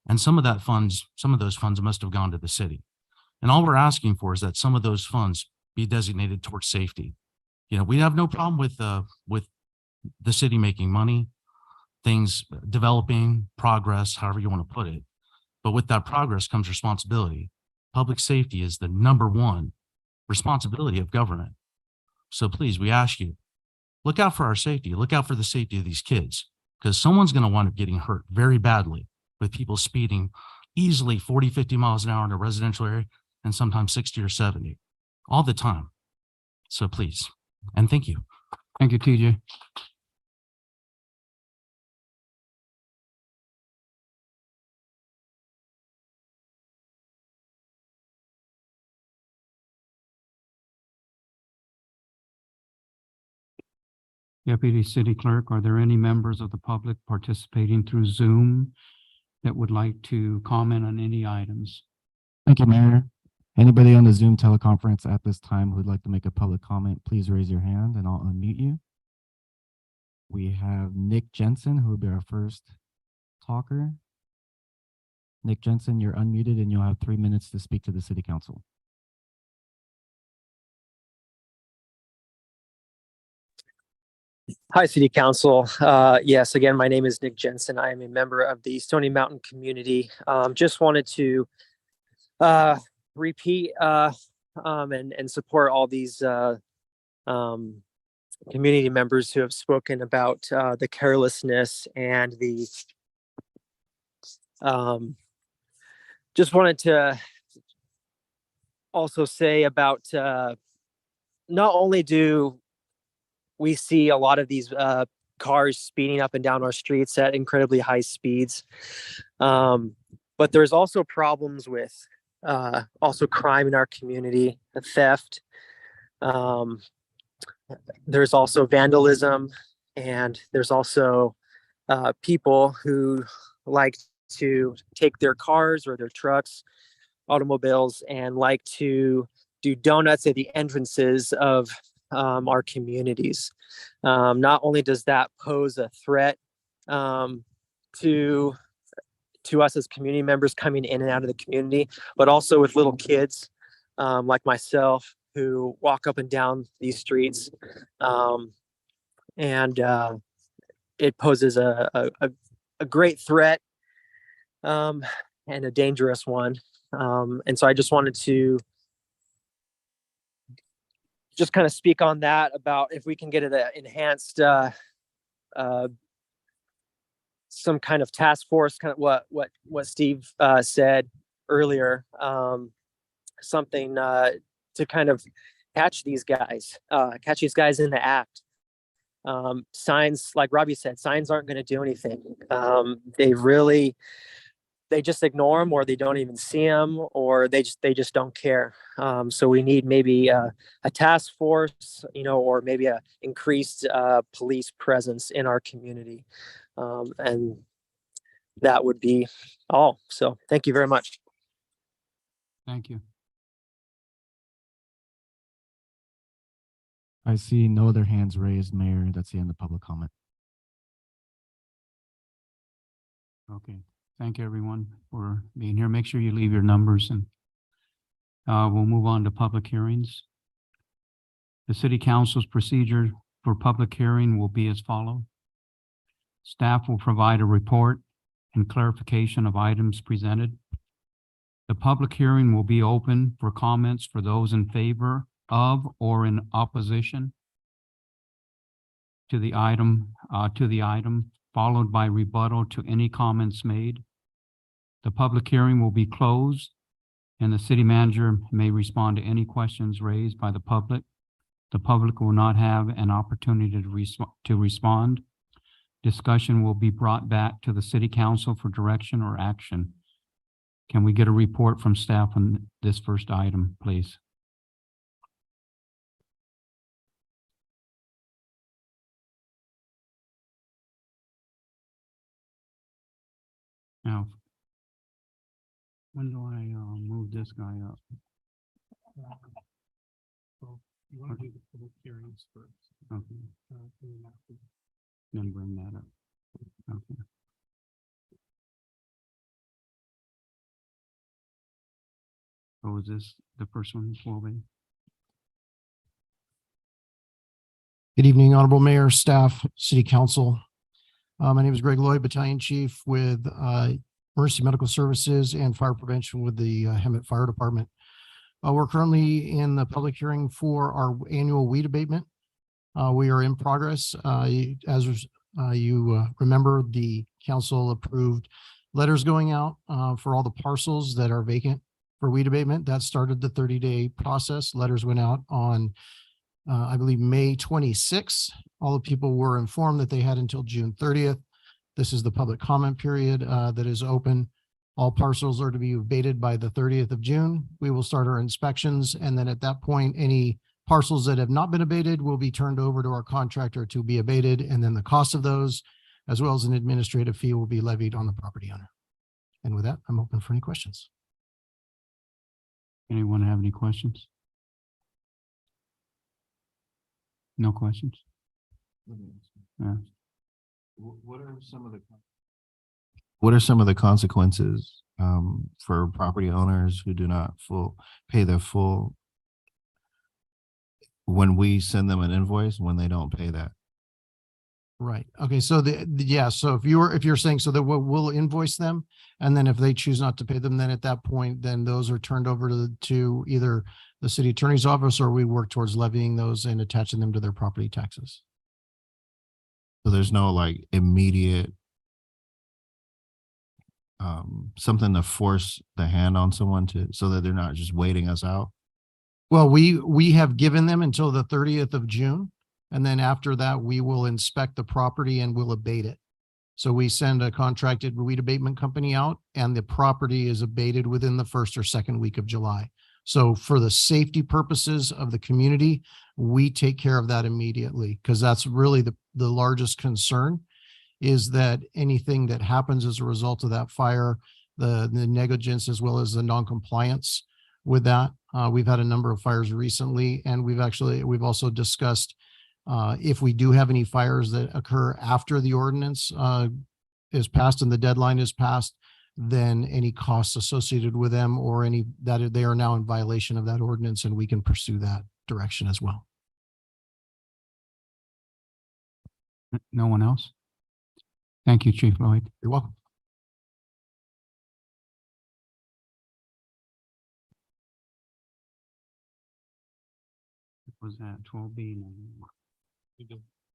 And some of those funds must have gone to the city. And all we're asking for is that some of those funds be designated towards safety. We have no problem with the city making money, things developing, progress, however you want to put it. But with that progress comes responsibility. Public safety is the number one responsibility of government. So please, we ask you, look out for our safety. Look out for the safety of these kids, because someone's going to wind up getting hurt very badly with people speeding easily 40, 50 miles an hour in a residential area and sometimes 60 or 70 all the time. So please, and thank you. Thank you, TJ. Deputy City Clerk, are there any members of the public participating through Zoom that would like to comment on any items? Thank you, Mayor. Anybody on the Zoom teleconference at this time who'd like to make a public comment, please raise your hand and I'll unmute you. We have Nick Jensen, who will be our first talker. Nick Jensen, you're unmuted and you'll have 3 minutes to speak to the City Council. Hi, City Council. Yes, again, my name is Nick Jensen. I am a member of the Stony Mountain community. Just wanted to repeat and support all these community members who have spoken about the carelessness and the just wanted to also say about not only do we see a lot of these cars speeding up and down our streets at incredibly high speeds, but there's also problems with also crime in our community, theft. There's also vandalism, and there's also people who like to take their cars or their trucks, automobiles, and like to do donuts at the entrances of our communities. Not only does that pose a threat to us as community members coming in and out of the community, but also with little kids like myself who walk up and down these streets, and it poses a great threat and a dangerous one. And so I just wanted to just kind of speak on that about if we can get it enhanced, some kind of task force, kind of what Steve said earlier, something to kind of catch these guys in the act. Signs, like Robbie said, signs aren't going to do anything. They just ignore them, or they don't even see them, or they just don't care. So we need maybe a task force, or maybe a increased police presence in our community. And that would be all. So thank you very much. Thank you. I see no other hands raised, Mayor. That's the end of public comment. Okay. Thank you, everyone, for being here. Make sure you leave your numbers, and we'll move on to public hearings. The city council's procedure for public hearing will be as follows. Staff will provide a report and clarification of items presented. The public hearing will be open for comments for those in favor of or in opposition to the item, followed by rebuttal to any comments made. The public hearing will be closed, and the city manager may respond to any questions raised by the public. The public will not have an opportunity to respond. Discussion will be brought back to the city council for direction or action. Can we get a report from staff on this first item, please? Now, when do I move this guy up? So you want to do the public hearings first. Okay. Then bring that up. Okay. So is this the first one, Wolby? Good evening, Honorable Mayor, staff, City Council. My name is Greg Lloyd, Battalion Chief with Emergency Medical Services and Fire Prevention with the Hemet Fire Department. We're currently in the public hearing for our annual weed abatement. We are in progress. As you remember, the council approved letters going out for all the parcels that are vacant for weed abatement. That started the 30-day process. Letters went out on I believe May 26th. All the people were informed that they had until June 30th. This is the public comment period that is open. All parcels are to be abated by the 30th of June. We will start our inspections, and then at that point, any parcels that have not been abated will be turned over to our contractor to be abated, and then the cost of those, as well as an administrative fee, will be levied on the property owner. And with that, I'm open for any questions. Anyone have any questions? No questions? Yeah. What are some of the consequences for property owners who do not pay their full when we send them an invoice when they don't pay that? Right. Okay. So so if you're saying so that we'll invoice them, and then if they choose not to pay them, then at that point, then those are turned over to either the city attorney's office, or we work towards levying those and attaching them to their property taxes. So there's no like immediate something to force the hand on someone so that they're not just waiting us out. Well, we have given them until the 30th of June. And then after that, we will inspect the property and we'll abate it. So we send a contracted weed abatement company out, and the property is abated within the first or second week of July. So for the safety purposes of the community, we take care of that immediately, because that's really the largest concern, is that anything that happens as a result of that fire, the negligence as well as the non-compliance with that. We've had a number of fires recently, and we've also discussed if we do have any fires that occur after the ordinance is passed and the deadline is passed, then any costs associated with them or any that they are now in violation of that ordinance, and we can pursue that direction as well. No one else? Thank you, Chief Lloyd. You're welcome. Was that 12B?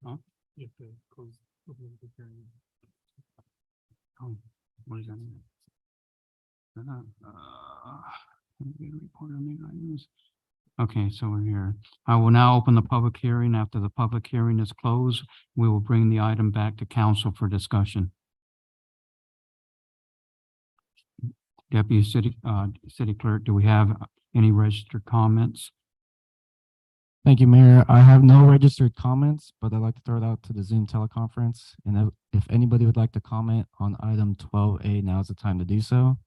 Huh? You have to close the public hearing. Oh, what is that? Report on the items. Okay, so we're here. I will now open the public hearing. After the public hearing is closed, we will bring the item back to council for discussion. Deputy City Clerk, do we have any registered comments? Thank you, Mayor. I have no registered comments, but I'd like to throw it out to the Zoom teleconference. And if anybody would like to comment on item 12A, now is the time to do so.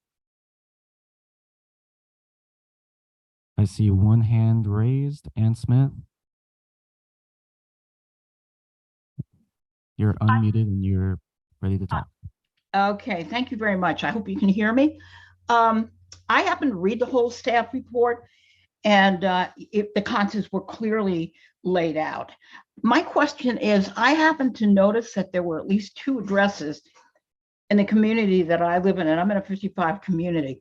I see one hand raised. Ann Smith. You're unmuted and you're ready to talk. Okay, thank you very much. I hope you can hear me. I happened to read the whole staff report, and the concepts were clearly laid out. My question is, I happened to notice that there were at least 2 addresses in the community that I live in, and I'm in a 55 community.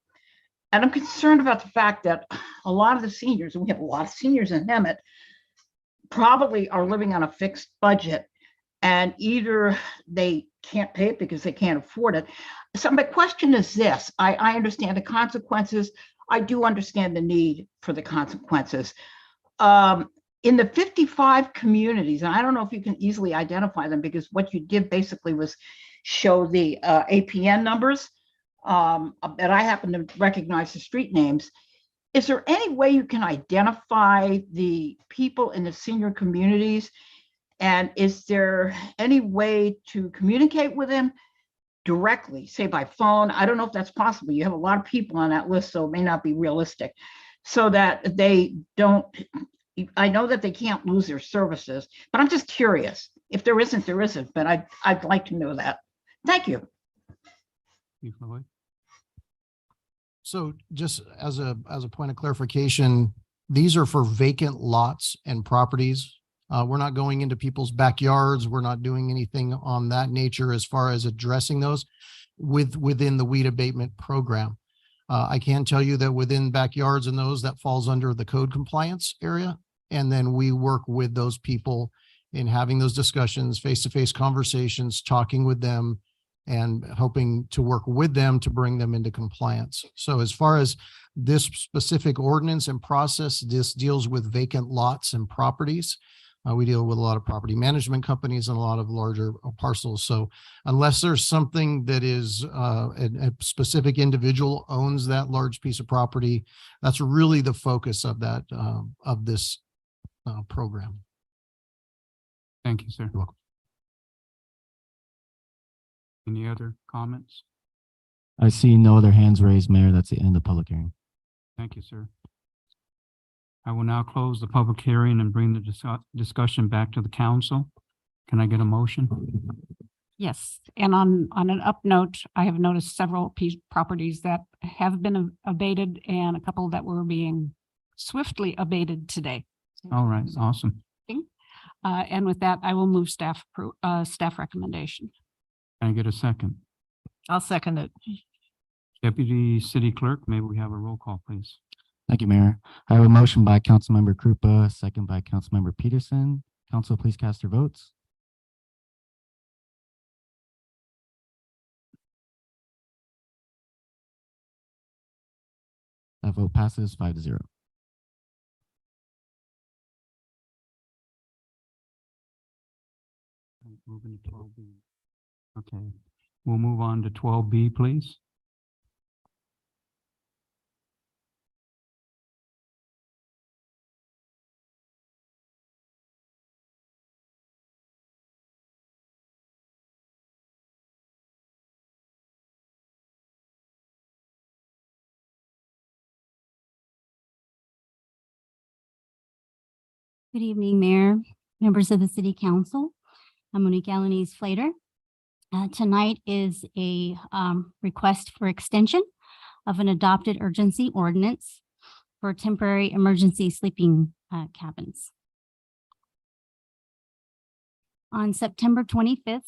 And I'm concerned about the fact that a lot of the seniors, and we have a lot of seniors in Hemet, probably are living on a fixed budget, and either they can't pay it because they can't afford it. So my question is this: I understand the consequences. I do understand the need for the consequences. In the 55 communities, and I don't know if you can easily identify them, because what you did basically was show the APN numbers, that I happen to recognize the street names. Is there any way you can identify the people in the senior communities? And is there any way to communicate with them directly, say by phone? I don't know if that's possible. You have a lot of people on that list, so it may not be realistic, so that they don't, I know that they can't lose their services, but I'm just curious. If there isn't, there isn't, but I'd like to know that. Thank you. So just as a point of clarification, these are for vacant lots and properties. We're not going into people's backyards. We're not doing anything on that nature as far as addressing those within the weed abatement program. I can tell you that within backyards and those, that falls under the code compliance area. And then we work with those people in having those discussions, face-to-face conversations, talking with them, and hoping to work with them to bring them into compliance. So as far as this specific ordinance and process, this deals with vacant lots and properties. We deal with a lot of property management companies and a lot of larger parcels. So unless there's something that is a specific individual owns that large piece of property, that's really the focus of that of this program. Thank you, sir. You're welcome. Any other comments? I see no other hands raised, Mayor. That's the end of the public hearing. Thank you, sir. I will now close the public hearing and bring the discussion back to the council. Can I get a motion? Yes, and on an up note, I have noticed several properties that have been abated and a couple that were being swiftly abated today. All right, awesome. And with that, I will move staff recommendation. Can I get a second? I'll second it. Deputy City Clerk, may we have a roll call, please? Thank you, Mayor. I have a motion by Councilmember Krupa, second by Councilmember Peterson. Council, please cast your votes. That vote passes 5-0. Moving to 12B. Okay, we'll move on to 12B, please. Good evening, Mayor, members of the City Council. I'm Monique Alanis Flater. Tonight is a request for extension of an adopted urgency ordinance for temporary emergency sleeping cabins. On September 25th,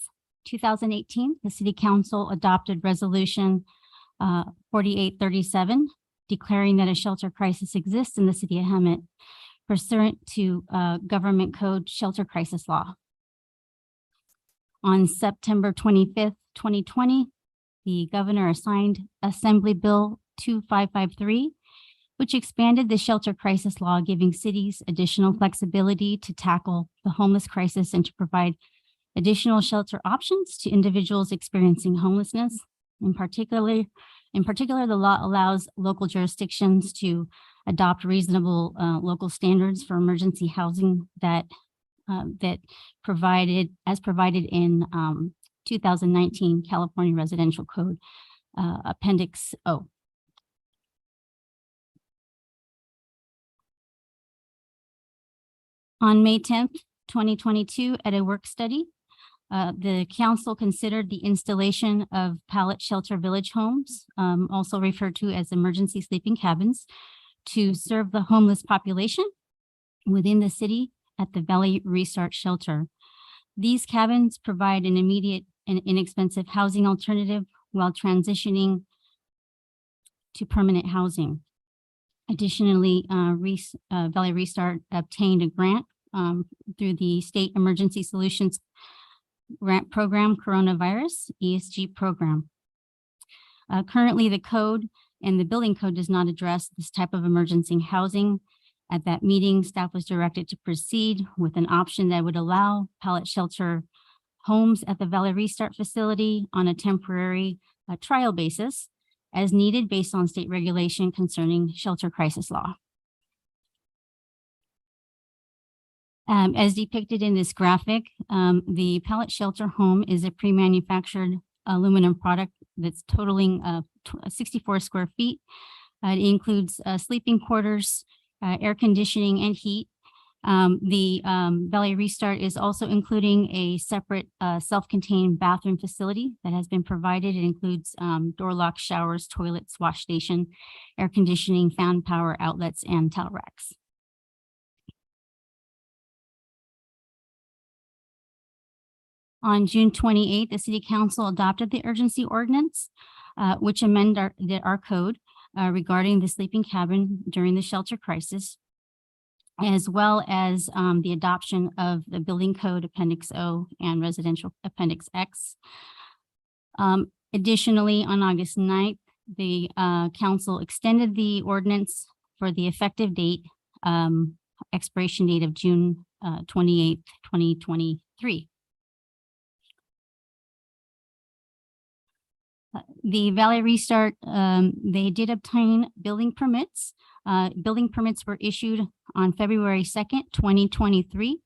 2018, the City Council adopted Resolution 4837, declaring that a shelter crisis exists in the city of Hemet, pursuant to Government Code Shelter Crisis Law. On September 25th, 2020, the governor assigned Assembly Bill 2553, which expanded the shelter crisis law, giving cities additional flexibility to tackle the homeless crisis and to provide additional shelter options to individuals experiencing homelessness. In particular, the law allows local jurisdictions to adopt reasonable local standards for emergency housing that provided in 2019 California Residential Code, Appendix O. On May 10th, 2022, at a work study, the council considered the installation of pallet shelter village homes, also referred to as emergency sleeping cabins, to serve the homeless population within the city at the Valley Restart Shelter. These cabins provide an immediate and inexpensive housing alternative while transitioning to permanent housing. Additionally, Valley Restart obtained a grant through the State Emergency Solutions Grant Program Coronavirus ESG program. Currently, the code and the building code does not address this type of emergency housing. At that meeting, staff was directed to proceed with an option that would allow pallet shelter homes at the Valley Restart facility on a temporary trial basis as needed based on state regulation concerning shelter crisis law. As depicted in this graphic, the pallet shelter home is a pre-manufactured aluminum product that's totaling 64 square feet. It includes sleeping quarters, air conditioning, and heat. The Valley Restart is also including a separate self-contained bathroom facility that has been provided. It includes door locks, showers, toilets, wash station, air conditioning, fan power outlets, and towel racks. On June 28th, the City Council adopted the urgency ordinance, which amended our code regarding the sleeping cabin during the shelter crisis, as well as the adoption of the Building Code Appendix O and Residential Appendix X. Additionally, on August 9th, the council extended the ordinance for the effective date, expiration date of June 28th, 2023. The Valley Restart, they did obtain building permits. Building permits were issued on February 2nd, 2023,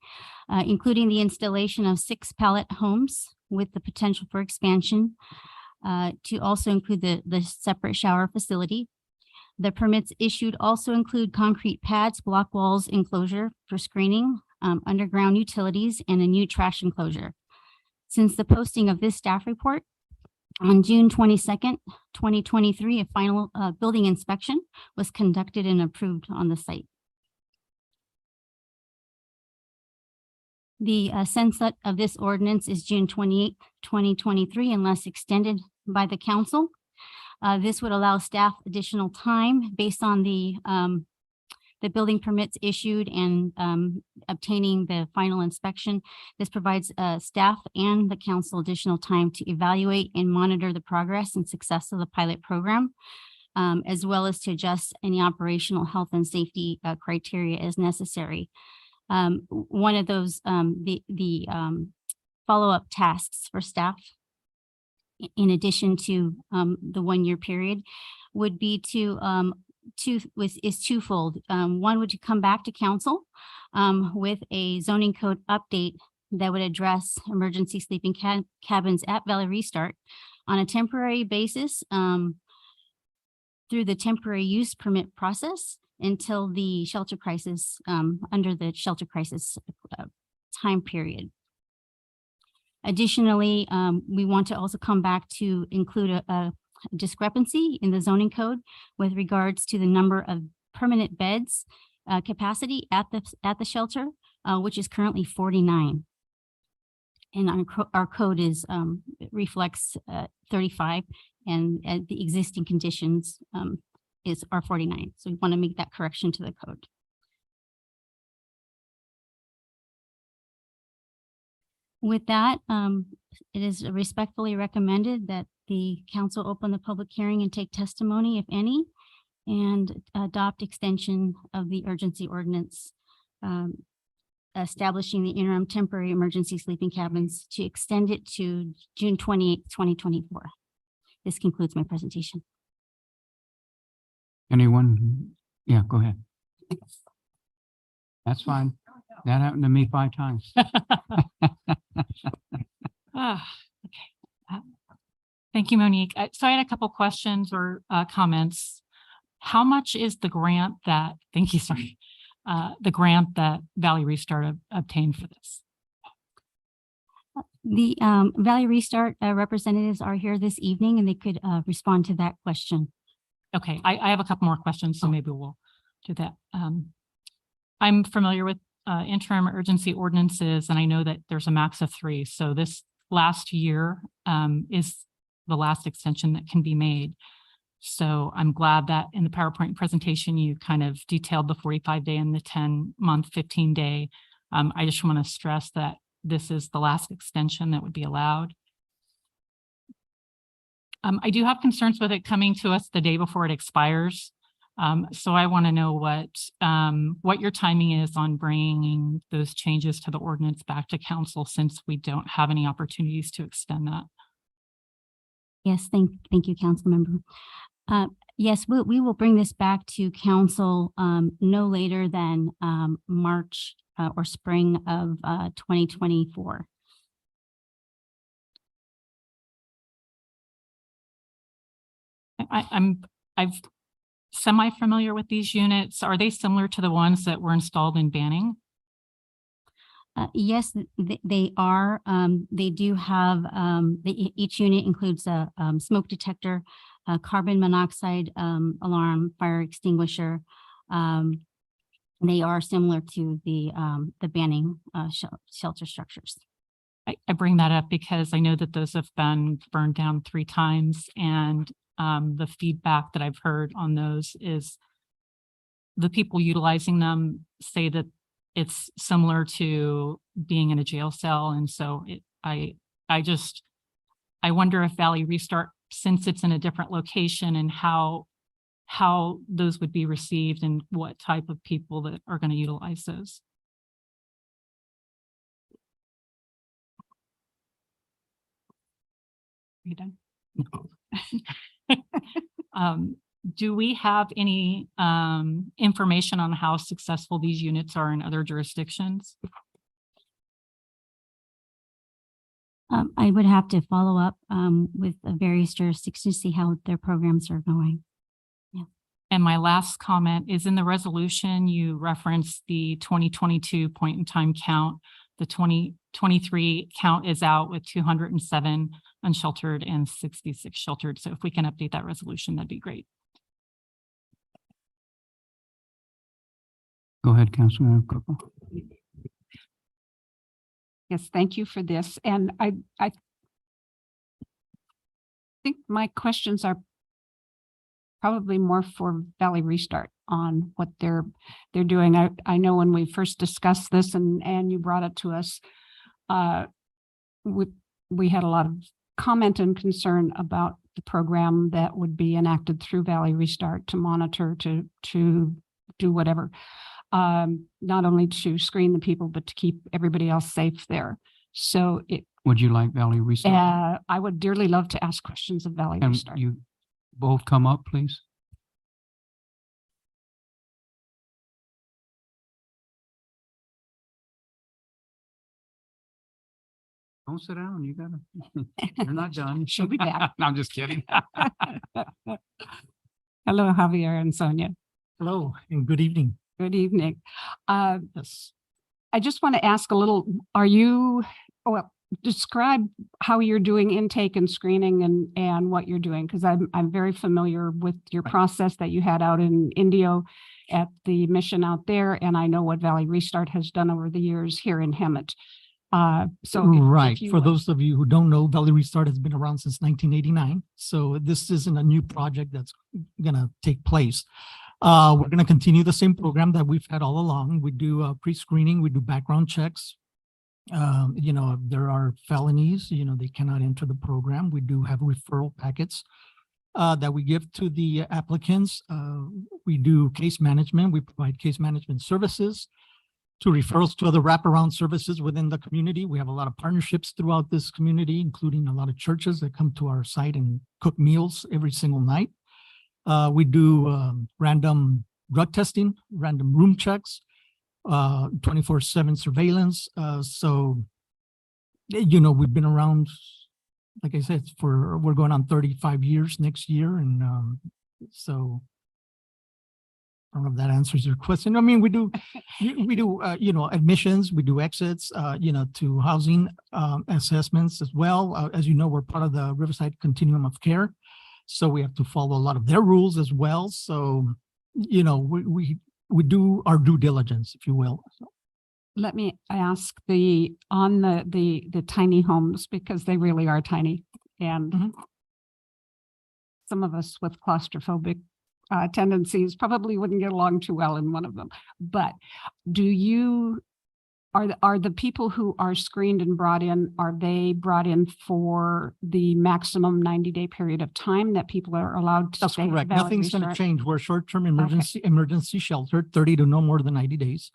including the installation of 6 pallet homes with the potential for expansion to also include the separate shower facility. The permits issued also include concrete pads, block walls, enclosure for screening, underground utilities, and a new trash enclosure. Since the posting of this staff report, on June 22nd, 2023, a final building inspection was conducted and approved on the site. The sunset of this ordinance is June 28th, 2023, unless extended by the council. This would allow staff additional time based on the building permits issued and obtaining the final inspection. This provides staff and the council additional time to evaluate and monitor the progress and success of the pilot program, as well as to adjust any operational health and safety criteria as necessary. One of those, the follow-up tasks for staff, in addition to the 1-year period, would be is twofold. One would come back to council with a zoning code update that would address emergency sleeping cabins at Valley Restart on a temporary basis through the temporary use permit process until the shelter crisis, under the shelter crisis time period. Additionally, we want to also come back to include a discrepancy in the zoning code with regards to the number of permanent beds capacity at the shelter, which is currently 49. And our code is reflects 35, and the existing conditions are 49. So we want to make that correction to the code. With that, it is respectfully recommended that the council open the public hearing and take testimony, if any, and adopt extension of the urgency ordinance establishing the interim temporary emergency sleeping cabins to extend it to June 28th, 2024. This concludes my presentation. Anyone? Yeah, go ahead. That's fine. That happened to me 5 times. Thank you, Monique. So I had a couple questions or comments. How much is the grant that, thank you, sorry, the grant that Valley Restart obtained for this? The Valley Restart representatives are here this evening and they could respond to that question. Okay, I have a couple more questions, so maybe we'll do that. I'm familiar with interim urgency ordinances, and I know that there's a max of 3. So this last year is the last extension that can be made. So I'm glad that in the PowerPoint presentation, you kind of detailed the 45-day and the 10-month, 15-day. I just want to stress that this is the last extension that would be allowed. I do have concerns with it coming to us the day before it expires. So I want to know what your timing is on bringing those changes to the ordinance back to council, since we don't have any opportunities to extend that. Yes, thank you, council member. Yes, we will bring this back to council no later than March or spring of 2024. I'm semi-familiar with these units. Are they similar to the ones that were installed in Banning? Yes, they are. They do have, each unit includes a smoke detector, a carbon monoxide alarm, fire extinguisher. They are similar to the Banning shelter structures. I bring that up because I know that those have been burned down 3 times, and the feedback that I've heard on those is the people utilizing them say that it's similar to being in a jail cell. And so I wonder if Valley Restart, since it's in a different location, and how those would be received and what type of people that are going to utilize those. Are you done? Do we have any information on how successful these units are in other jurisdictions? I would have to follow up with various jurisdictions to see how their programs are going. Yeah. And my last comment is, in the resolution, you referenced the 2022 point in time count. The 2023 count is out with 207 unsheltered and 66 sheltered. So if we can update that resolution, that'd be great. Go ahead, Councilmember Coco. Yes, thank you for this. And I think my questions are probably more for Valley Restart on what they're doing. I know when we first discussed this and you brought it to us, we had a lot of comment and concern about the program that would be enacted through Valley Restart to monitor, to do whatever. Not only to screen the people, but to keep everybody else safe there. So would you like Valley Restart? I would dearly love to ask questions of Valley Can Restart. you both come up, please? Don't sit down. You gotta. You're not done. She'll be back. No, I'm just kidding. Hello, Javier and Sonia. Hello and good evening. Good evening. Yes. I just want to ask a little, describe how you're doing intake and screening and what you're doing, because I'm very familiar with your process that you had out in Indio at the mission out there, and I know what Valley Restart has done over the years here in Hemet. For those of you who don't know, Valley Restart has been around since 1989. So this isn't a new project that's going to take place. We're going to continue the same program that we've had all along. We do pre-screening, we do background checks. You know, if there are felonies, you know, they cannot enter the program. We do have referral packets that we give to the applicants. We do case management. We provide case management services to referrals to other wraparound services within the community. We have a lot of partnerships throughout this community, including a lot of churches that come to our site and cook meals every single night. We do random drug testing, random room checks, 24/7 surveillance. So, you know, we've been around, like I said, we're going on 35 years next year. And so I don't know if that answers your question. I mean, we do, you know, admissions, we do exits, you know, to housing assessments as well. As you know, we're part of the Riverside Continuum of Care. So we have to follow a lot of their rules as well. So, you know, we do our due diligence, if you will. Let me ask on the tiny homes, because they really are tiny. And some of us with claustrophobic tendencies probably wouldn't get along too well in one of them. But are the people who are screened and brought in, are they brought in for the maximum 90-day period of time that people are allowed to That's stay? correct. Valley Nothing's going to Resort? change. We're short-term emergency shelter, 30 to no more than 90 days.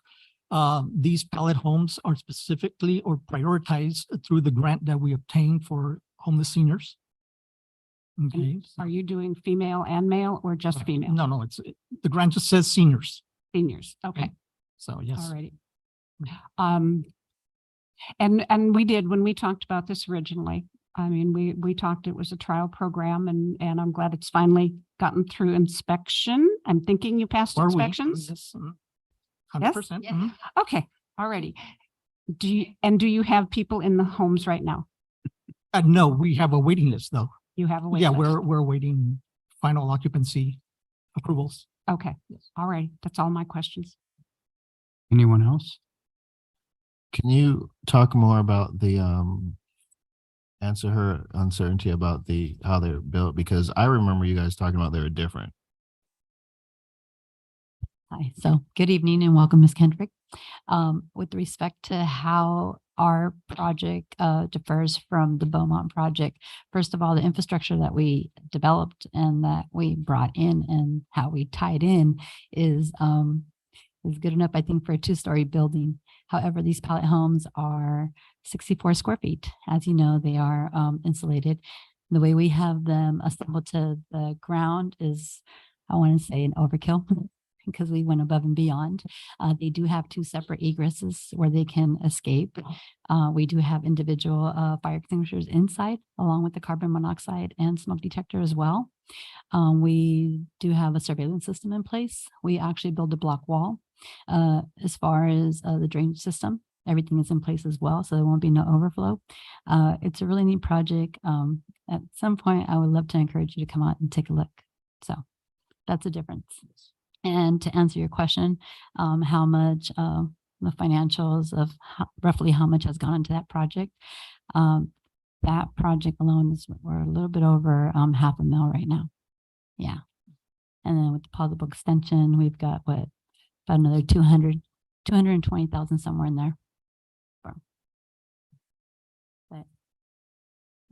These pallet homes are specifically or prioritized through the grant that we obtained for homeless seniors. Okay. Are you doing female and male or just female? No, the grant just says seniors. Seniors. Okay. So yes. Alrighty. And we did, when we talked about this originally, I mean, we talked, it was a trial program, and I'm glad it's finally gotten through inspection. I'm thinking you passed inspections. Yes, 100%. Yes? Okay. Alrighty. Do you have people in the homes right now? No, we have a waiting list though. You have a wait Yeah, list? we're waiting final occupancy approvals. Okay. All right. That's all my questions. Anyone else? Can you talk more about the answer her uncertainty about how they're built? Because I remember you guys talking about they were different. Hi, so good evening and welcome, Ms. Kendrick. With respect to how our project differs from the Beaumont project, first of all, the infrastructure that we developed and that we brought in and how we tied in is good enough, I think, for a two-story building. However, these pallet homes are 64 square feet. As you know, they are insulated. The way we have them assembled to the ground is, I want to say, an overkill. Because we went above and beyond. They do have two separate egresses where they can escape. We do have individual fire extinguishers inside, along with the carbon monoxide and smoke detector as well. We do have a surveillance system in place. We actually build a block wall. As far as the drainage system, everything is in place as well, so there won't be no overflow. It's a really neat project. At some point, I would love to encourage you to come out and take a look. So that's a difference. And to answer your question, how much the financials of roughly how much has gone into that project. That project alone we're a little bit over $500,000 right now. Yeah. And then with the possible extension, we've got about another 220,000 somewhere in there. But,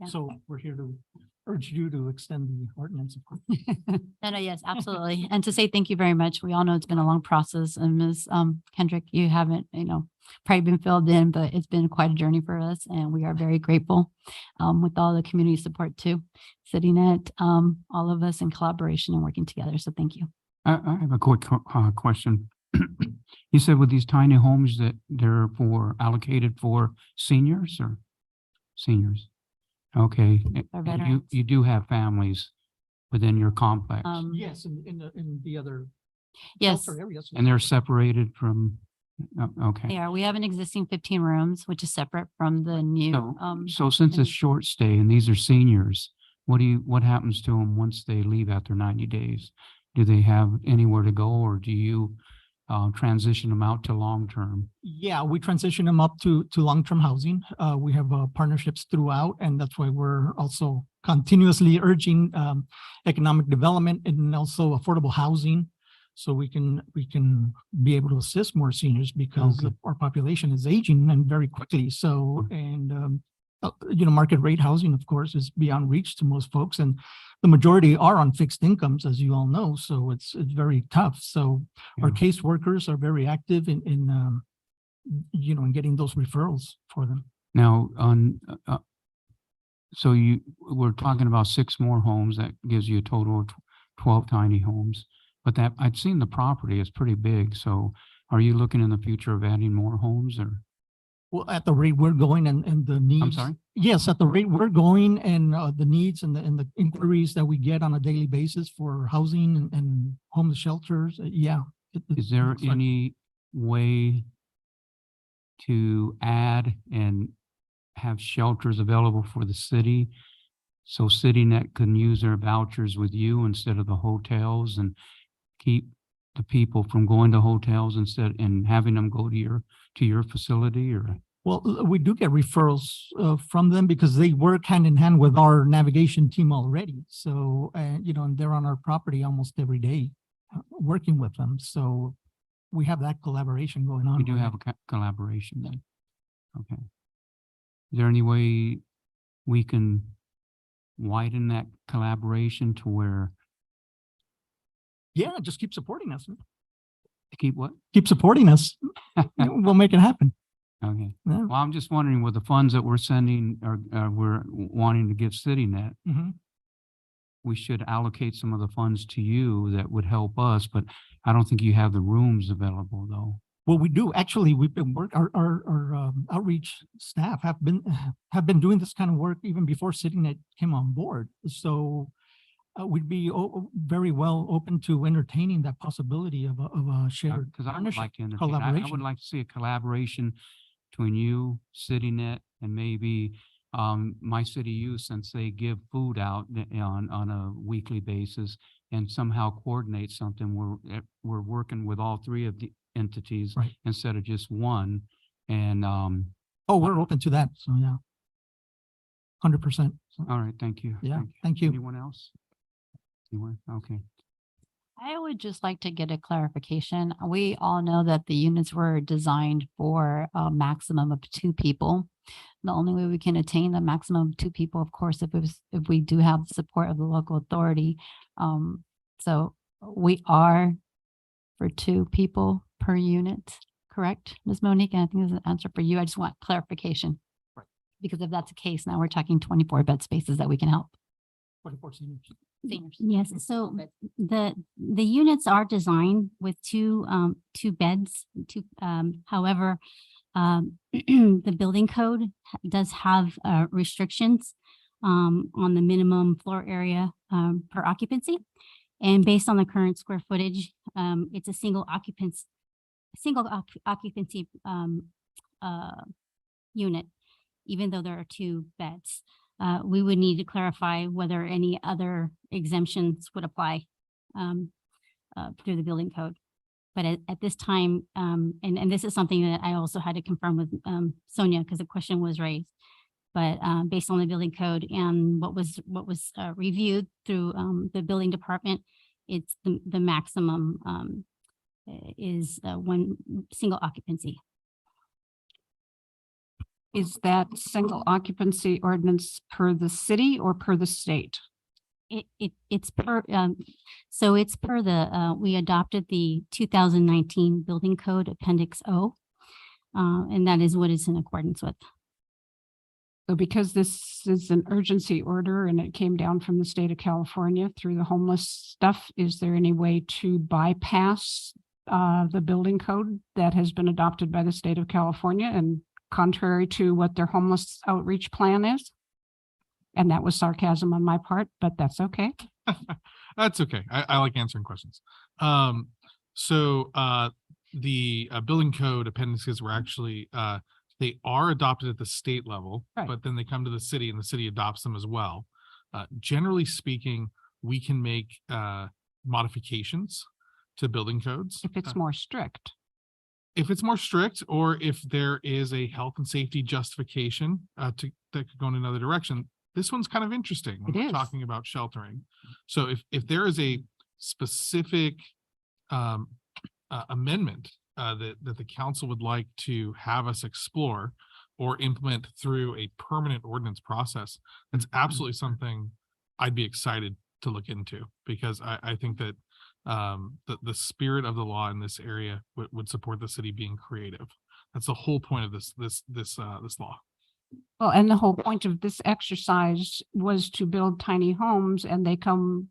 yeah. So we're here to urge you to extend the ordinance. Of course. No, yes, absolutely. And to say thank you very much. We all know it's been a long process, and Ms. Kendrick, you haven't, probably been filled in, but it's been quite a journey for us, and we are very grateful with all the community support too, sitting at all of us in collaboration and working together. So thank you. I have a quick question. You said with these tiny homes that they're allocated for seniors or seniors? Okay. They're And veterans. you do have families within your complex, Yes, in the other. Yes. shelter areas. and they're separated from, okay. Yeah, we have an existing 15 rooms, which is separate from the new. So since it's short stay and these are seniors, what happens to them once they leave after 90 days? Do they have anywhere to go, or do you transition them out to long-term? Yeah, we transition them up to long-term housing. We have partnerships throughout, and that's why we're also continuously urging economic development and also affordable housing so we can be able to assist more seniors because Okay. our population is aging and very quickly. So, and, market rate housing, of course, is beyond reach to most folks, and the majority are on fixed incomes, as you all know. So it's very tough. So our Yeah. caseworkers are very active in getting those referrals for them. Now, so we're talking about 6 more homes. That gives you a total of 12 tiny homes. But that, I've seen the property, it's pretty big. So are you looking in the future of adding more homes or? Well, at the rate we're going and the needs. sorry? Yes, at the rate we're going and the needs and the inquiries that we get on a daily basis for housing and homeless shelters, yeah. Is there looks like- any way to add and have shelters available for the city? So CityNet can use their vouchers with you instead of the hotels and keep the people from going to hotels instead and having them go to your facility or? Well, we do get referrals from them because they work hand in hand with our navigation team already. So, and they're on our property almost every day, working with them. So we have that collaboration going on. We do have a collaboration then. Okay. Is there any way we can widen that collaboration to where? Yeah, just keep supporting us. Keep what? Keep supporting us. We'll make it happen. Okay. Yeah. Well, I'm just wondering with the funds that we're sending or we're wanting to give CityNet, Mhm. we should allocate some of the funds to you that would help us, but I don't think you have the rooms available though. Well, we do. Actually, we've been our outreach staff have been doing this kind of work even before CityNet came on board. So we'd be very well open to entertaining that possibility of a shared Because I would partnership, like to entertain, I would collaboration. like to see a collaboration between you, CityNet, and maybe My City Youth, since they give food out on a weekly basis, and somehow coordinate something where we're working with all 3 of the entities Right. instead of just one. And Oh, we're open to that. So yeah, 100%. all right, thank you. Yeah, thank you. Anyone else? Anyone? Okay. I would just like to get a clarification. We all know that the units were designed for a maximum of 2 people. The only way we can attain the maximum of 2 people, of course, if we do have the support of the local authority. So we are for 2 people per unit, correct, Ms. Monique? And I think there's an answer for you. I just want clarification. Right. Because if that's the case, now we're talking 24 bed spaces that we can help 24 seniors. seniors. Yes, so the units are designed with two beds, however, the building code does have restrictions on the minimum floor area per occupancy. And based on the current square footage, it's a single occupancy unit, even though there are 2 beds. We would need to clarify whether any other exemptions would apply through the building code. But at this time, and this is something that I also had to confirm with Sonia because the question was raised. But based on the building code and what was reviewed through the building department, it's the maximum is 1 single occupancy. Is that single occupancy ordinance per the city or per the state? It's per, so it's per the, we adopted the 2019 Building Code Appendix O. And that is what it's in accordance with. So because this is an urgency order and it came down from the state of California through the homeless stuff, is there any way to bypass the building code that has been adopted by the state of California and contrary to what their homeless outreach plan is? And that was sarcasm on my part, but that's okay. That's okay. I like answering questions. So the building code appendices were actually, they are adopted at the state level, Right. but then they come to the city and the city adopts them as well. Generally speaking, we can make modifications to building codes. If it's more strict. If it's more strict, or if there is a health and safety justification that could go in another direction. This one's kind of interesting when It we're is. talking about sheltering. So if there is a specific amendment that the council would like to have us explore or implement through a permanent ordinance process, that's absolutely something I'd be excited to look into, because I think that the spirit of the law in this area would support the city being creative. That's the whole point of this law. Well, and the whole point of this exercise was to build tiny homes, and they come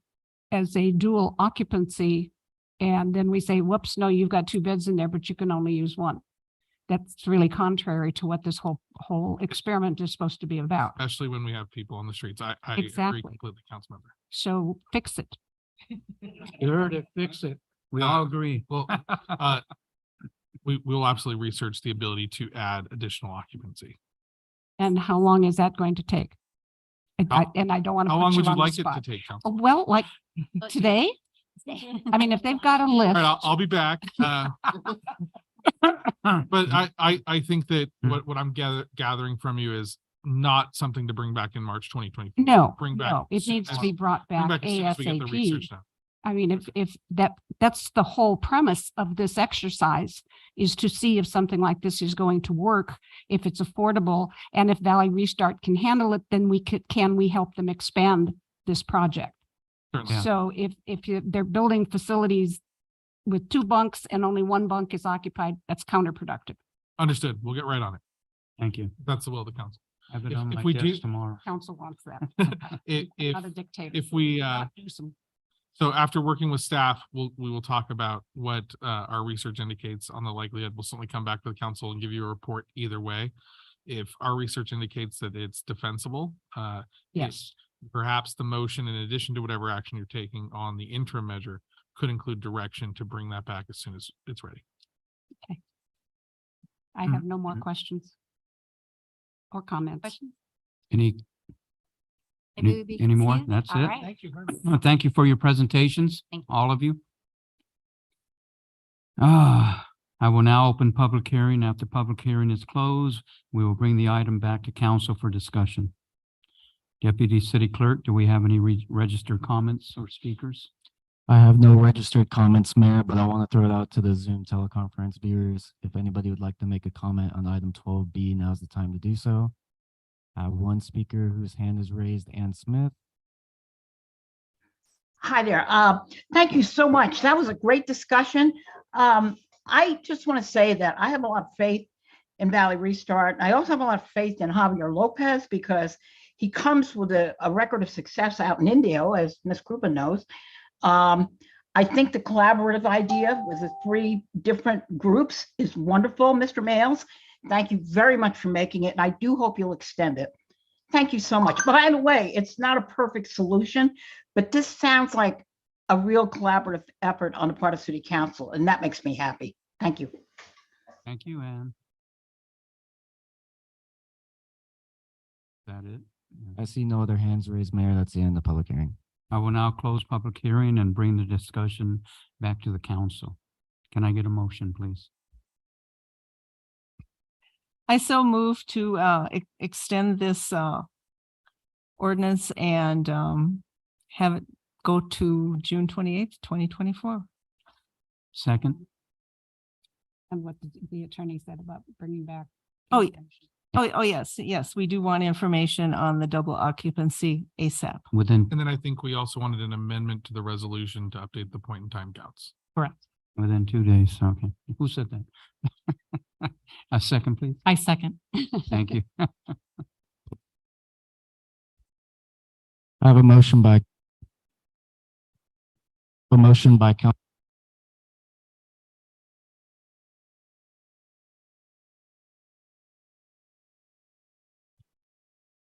as a dual occupancy. And then we say, whoops, no, you've got 2 beds in there, but you can only use 1. That's really contrary to what this whole experiment is supposed to be about. Especially when we have people on the streets. I agree Exactly. completely, Councilmember. So fix it. Sure to fix it. We all agree. Well, we will absolutely research the ability to add additional occupancy. And how long is that going to take? And I don't want to. How long would you like it to take, Council? Well, like today? I mean, if they've got a All list. right, I'll be back. But I think that what I'm gathering from you is not something to bring back in March 2020. No, Bring back. no, it needs to be brought bring back as soon as we get the ASAP. research done. I mean, if that's the whole premise of this exercise, is to see if something like this is going to work, if it's affordable, and if Valley Restart can handle it, then can we help them expand this project? Certainly. So they're building facilities with 2 bunks and only 1 bunk is occupied, that's counterproductive. Understood. We'll get right on it. Thank you. That's the will of the council. Have it If- on if my we do- desk tomorrow. Council wants that. If Not a dictator. if we Not Newsom. So after working with staff, we will talk about what our research indicates on the likelihood. We'll certainly come back to the council and give you a report either way. If our research indicates that it's defensible, Yes. perhaps the motion, in addition to whatever action you're taking on the interim measure, could include direction to bring that back as soon as it's ready. I have no more questions or comments. Any Maybe we can any more? see it? That's All it? right. Thank you very much. Well, thank you for your presentations, Thank you. all of you. I will now open public hearing. After public hearing is closed, we will bring the item back to council for discussion. Deputy City Clerk, do we have any registered comments or speakers? I have no registered comments, Mayor, but I want to throw it out to the Zoom teleconference viewers. If anybody would like to make a comment on item 12B, now's the time to do so. I have 1 speaker whose hand is raised, Ann Smith. Hi there. Thank you so much. That was a great discussion. I just want to say that I have a lot of faith in Valley Restart. I also have a lot of faith in Javier Lopez, because he comes with a record of success out in Indio, as Ms. Krupa knows. I think the collaborative idea with the 3 different groups is wonderful, Mr. Males. Thank you very much for making it, and I do hope you'll extend it. Thank you so much. By the way, it's not a perfect solution, but this sounds like a real collaborative effort on the part of City Council, and that makes me happy. Thank you. Thank you, Ann. Is that it? I see no other hands raised, Mayor. That's the end of the public hearing. I will now close public hearing and bring the discussion back to the council. Can I get a motion, please? I so move to extend this ordinance and have it go to June 28th, 2024. Second? And what the attorney said about bringing back. Oh, yes, we do want information on the double occupancy ASAP. Within, And then I think we also wanted an amendment to the resolution to update the point in time counts. Correct. within 2 days. Okay. Who said that? A second, please. I second. Thank you. I have a motion by Council.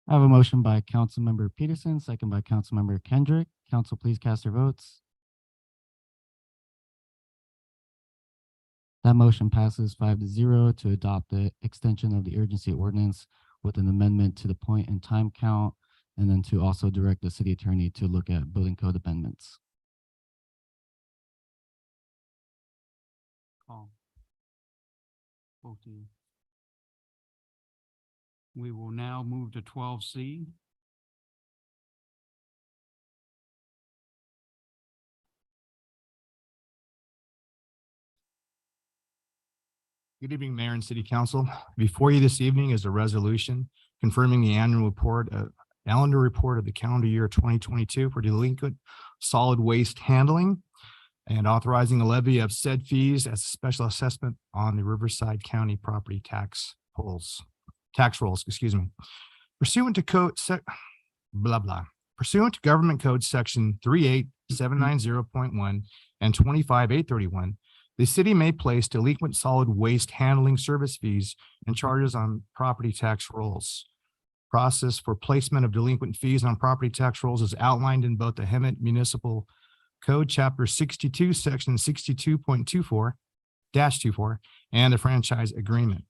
I have a motion by Councilmember Peterson, second by Councilmember Kendrick. Council, please cast your votes. That motion passes 5-0 to adopt the extension of the urgency ordinance with an amendment to the point and time count, and then to also direct the city attorney to look at building code amendments. Call. Both of you. We will now move to 12C. Good evening, Mayor and City Council. Before you this evening is a resolution confirming the annual report, calendar report of the calendar year 2022 for delinquent solid waste handling and authorizing a levy of said fees as a special assessment on the Riverside County property tax rolls, excuse me. Pursuant to Pursuant to Government Code Section 38790.1 and 25831, the city may place delinquent solid waste handling service fees and charges on property tax rolls. Process for placement of delinquent fees on property tax rolls is outlined in both the Hemet Municipal Code, Chapter 62, Section 62.24-24, and the franchise agreement.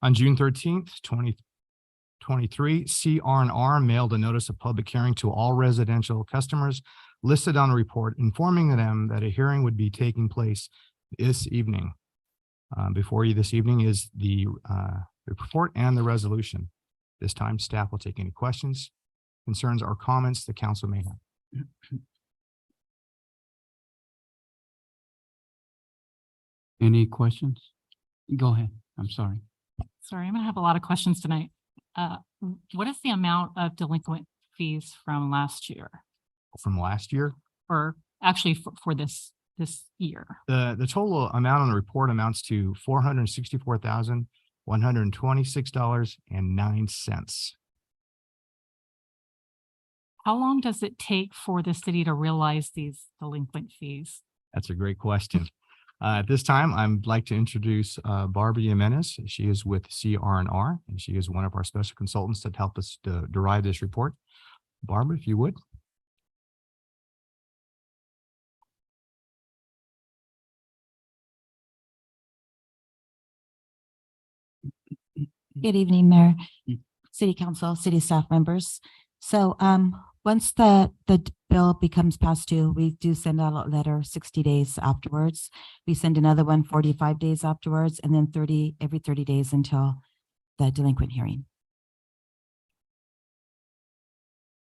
On June 13th, 2023, CR&R mailed a notice of public hearing to all residential customers listed on a report, informing them that a hearing would be taking place this evening. Before you this evening is the report and the resolution. This time, staff will take any questions, concerns, or comments the council may have. Any questions? Go ahead. I'm sorry. Sorry, I'm gonna have a lot of questions tonight. What is the amount of delinquent fees from last year? From last year? Or actually for this year? The total amount on the report amounts to $464,126.09. How long does it take for the city to realize these delinquent fees? That's a great question. At this time, I'd like to introduce Barbara Jimenez. She is with CR&R, and she is one of our special consultants that helped us to derive this report. Barbara, if you would. Good evening, Mayor, City Council, City staff members. So once the bill becomes past due, we do send out a letter 60 days afterwards. We send another one 45 days afterwards, and then every 30 days until the delinquent hearing.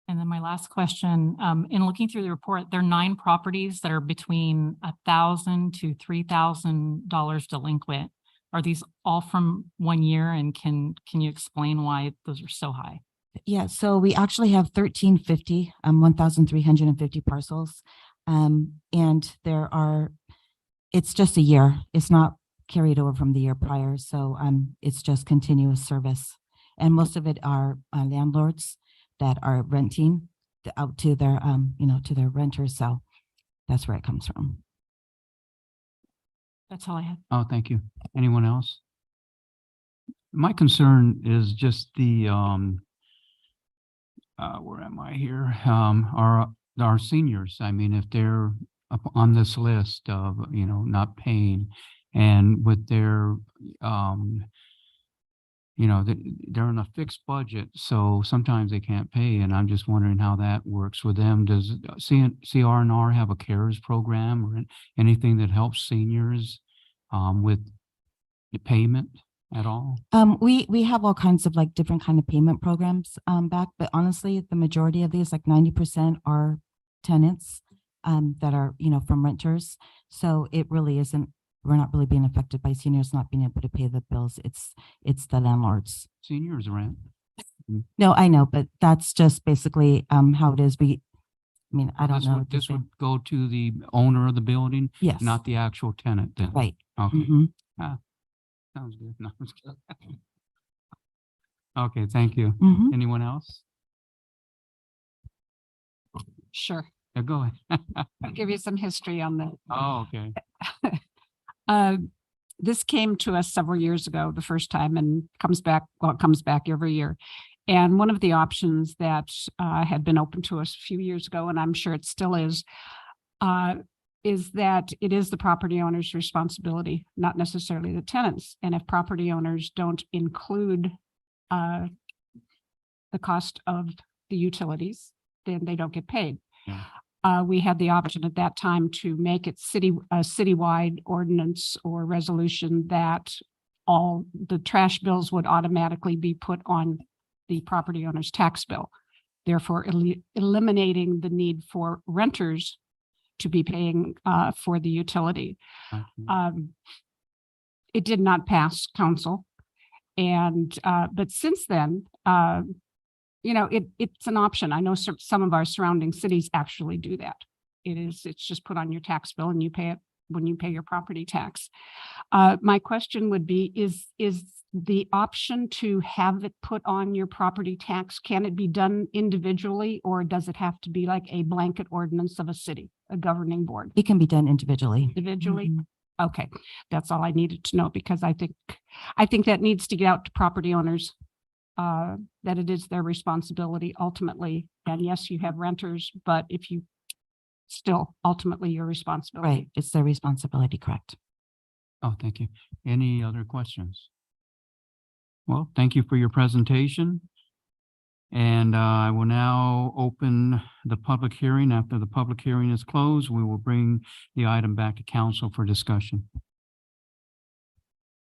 And then my last question, in looking through the report, there are 9 properties that are between $1,000 to $3,000 delinquent. Are these all from 1 year? And can you explain why those are so high? Yeah, so we actually have 1,350 parcels. And it's just a year. It's not carried over from the year prior. So it's just continuous service. And most of it are landlords that are renting out to their, to their renters. So that's where it comes from. That's all I had. Oh, thank you. Anyone else? My concern is just the, where am I here? Our seniors. I mean, if they're up on this list of, not paying, and with their, they're in a fixed budget, so sometimes they can't pay, and I'm just wondering how that works with them. Does CR&R have a CARES program or anything that helps seniors with the payment at all? We have all kinds of like different kind of payment programs back, but honestly, the majority of these, like 90%, are tenants that are, from renters. So it really isn't, we're not really being affected by seniors not being able to pay the bills. It's the landlords. Seniors rent. No, I know, but that's just basically how it is. I don't know. This would go to the owner of the building? Yes. Not the actual tenant then? Right. Okay. Mhm. Sounds good. No, I'm just kidding. Okay, thank you. Mhm. Anyone else? Sure. Yeah, go ahead. I'll give you some history on that. Oh, okay. This came to us several years ago, the first time, and it comes back every year. And one of the options that had been open to us a few years ago, and I'm sure it still is that it is the property owner's responsibility, not necessarily the tenants. And if property owners don't include the cost of the utilities, then they don't get paid. Yeah. We had the option at that time to make it a citywide ordinance or resolution that all the trash bills would automatically be put on the property owner's tax bill, therefore eliminating the need for renters to be paying for the utility. it did not pass council. And, but since then, it's an option. I know some of our surrounding cities actually do that. It's just put on your tax bill and you pay it when you pay your property tax. My question would be, is the option to have it put on your property tax, can it be done individually, or does it have to be like a blanket ordinance of a city, a governing board? It can be done individually. Individually? Okay, that's all I needed to know, because I think that needs to get out to property owners, that it is their responsibility ultimately. And yes, you have renters, but if you still ultimately your responsibility. Right, it's their responsibility, correct. Oh, thank you. Any other questions? Well, thank you for your presentation. And I will now open the public hearing. After the public hearing is closed, we will bring the item back to council for discussion.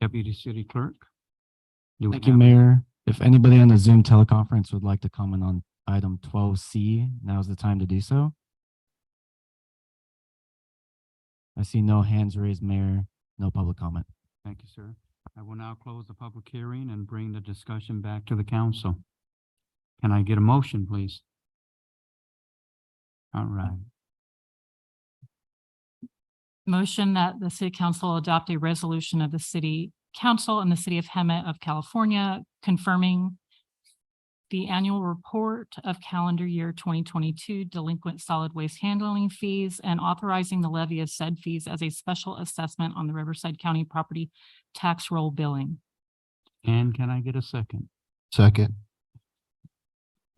Deputy City Clerk. Thank you, Mayor. If anybody on the Zoom teleconference would like to comment on item 12C, now's the time to do so. I see no hands raised, Mayor, no public comment. Thank you, sir. I will now close the public hearing and bring the discussion back to the council. Can I get a motion, please? All right. Motion that the city council adopt a resolution of the city council in the city of Hemet of California, confirming the annual report of calendar year 2022 delinquent solid waste handling fees and authorizing the levy of said fees as a special assessment on the Riverside County property tax roll billing. And can I get a second? Second.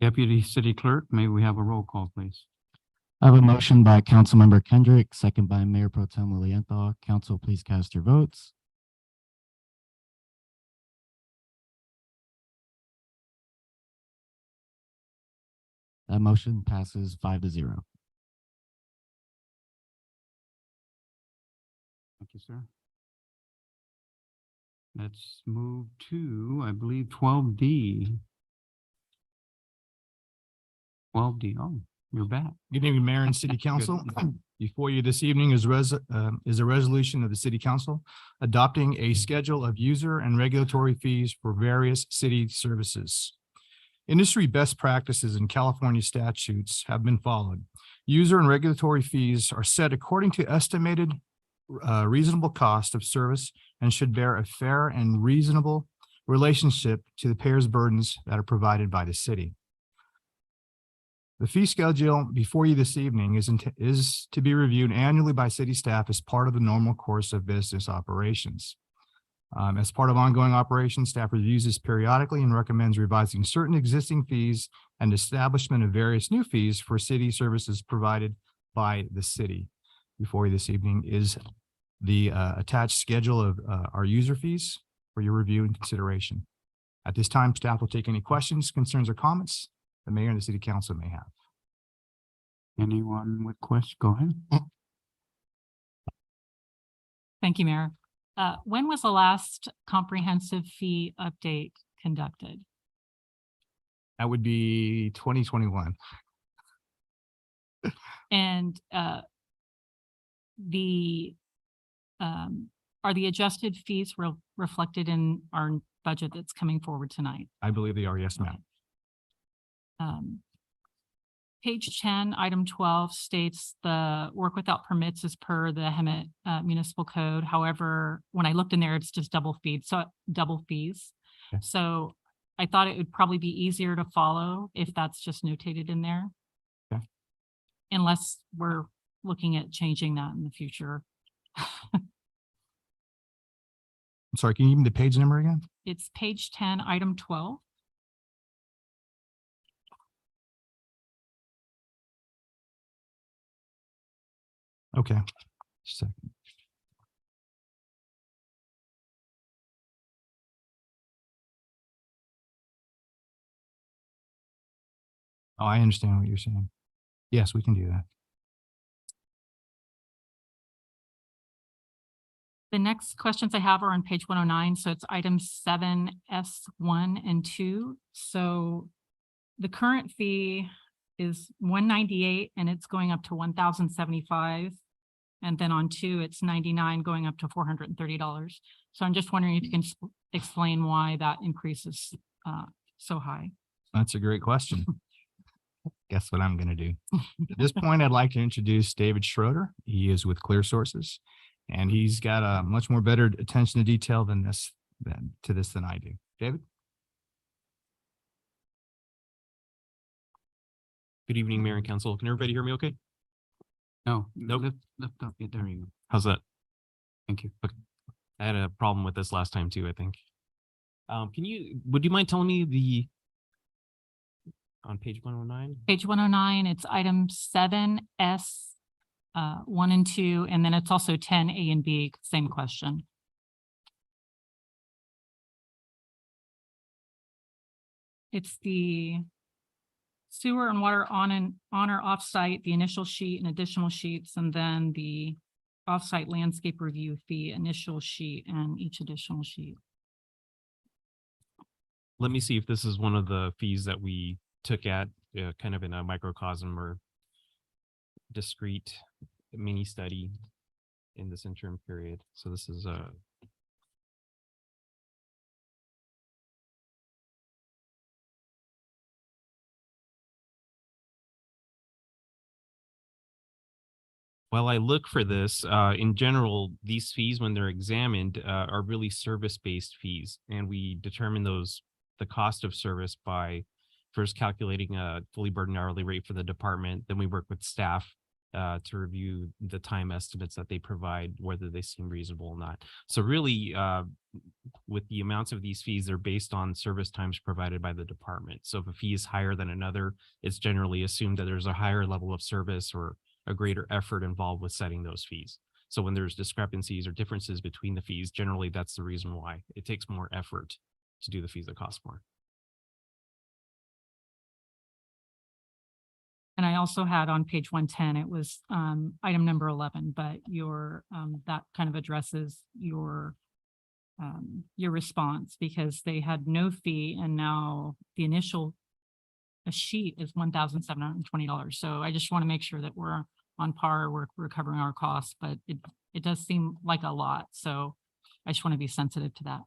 Deputy City Clerk, may we have a roll call, please? I have a motion by Councilmember Kendrick, second by Mayor Pro Tem Lilienthal. Council, please cast your votes. That motion passes 5-0. Thank you, sir. Let's move to, I believe, 12D. 12D, oh, you're back. Good evening, Mayor and City Council. Before you this evening is a resolution of the City Council adopting a schedule of user and regulatory fees for various city services. Industry best practices and California statutes have been followed. User and regulatory fees are set according to estimated reasonable cost of service and should bear a fair and reasonable relationship to the payer's burdens that are provided by the city. The fee schedule before you this evening is to be reviewed annually by city staff as part of the normal course of business operations. As part of ongoing operations, staff reviews this periodically and recommends revising certain existing fees and establishment of various new fees for city services provided by the city. Before you this evening is the attached schedule of our user fees for your review and consideration. At this time, staff will take any questions, concerns, or comments the mayor and the city council may have. Anyone with questions? Go ahead. Thank you, Mayor. When was the last comprehensive fee update conducted? That would be 2021. And are the adjusted fees reflected in our budget that's coming forward tonight? I believe they are, yes, ma'am. Page 10, item 12 states the work without permits is per the Hemet municipal code. However, when I looked in there, it's just double fees. Okay. So I thought it would probably be easier to follow if that's just notated in there. Okay. Unless we're looking at changing that in the future. I'm sorry, can you give me the page number again? It's page 10, item 12. Okay. Just a second. Oh, I understand what you're saying. Yes, we can do that. The next questions I have are on page 109. So it's items 7S1 and 2. So the current fee is $198 and it's going up to $1,075. And then on 2, it's $99 going up to $430. So I'm just wondering if you can explain why that increase is so high. That's a great question. Guess what I'm going to do? At this point, I'd like to introduce David Schroeder. He is with Clear Sources, and he's got a much more better attention to detail than I do. David? Good evening, Mayor and Council. Can everybody hear me okay? No. Nope. Yeah, there you go. How's that? Thank you. Okay. I had a problem with this last time too, I think. Would you mind telling me on page 109? Page 109, it's item 7S, 1 and 2, and then it's also 10A and B, same question. It's the sewer and water on or off site, the initial sheet and additional sheets, and then the off-site landscape review fee, initial sheet and each additional sheet. Let me see if this is one of the fees that we took at kind of in a microcosm or discrete mini study in this interim period. So this is while I look for this, in general, these fees, when they're examined, are really service-based fees. And we determine the cost of service by first calculating a fully burdened hourly rate for the department. Then we work with staff to review the time estimates that they provide, whether they seem reasonable or not. So really, with the amounts of these fees, they're based on service times provided by the department. So if a fee is higher than another, it's generally assumed that there's a higher level of service or a greater effort involved with setting those fees. So when there's discrepancies or differences between the fees, generally that's the reason why it takes more effort to do the fees that cost more. And I also had on page 110, it was item number 11, but your that kind of addresses your response, because they had no fee and now the initial sheet is $1,720. So I just want to make sure that we're on par, we're recovering our costs, but it does seem like a lot. So I just want to be sensitive to that.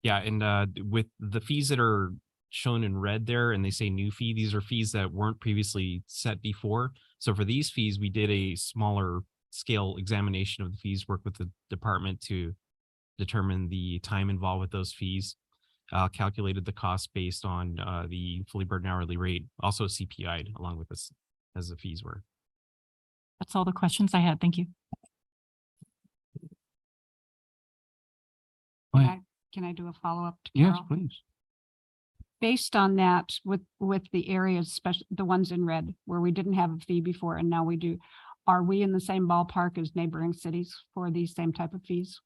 Yeah, and with the fees that are shown in red there, and they say new fee, these are fees that weren't previously set before. So for these fees, we did a smaller scale examination of the fees, work with the department to determine the time involved with those fees, calculated the cost based on the fully burdened hourly rate, also CPI'd along with this as the fees were. That's all the questions I had. Thank you. Can I do a follow-up? Yes, please. Based on that, with the areas, especially the ones in red, where we didn't have a fee before and now we do, are we in the same ballpark as neighboring cities for these same type of fees?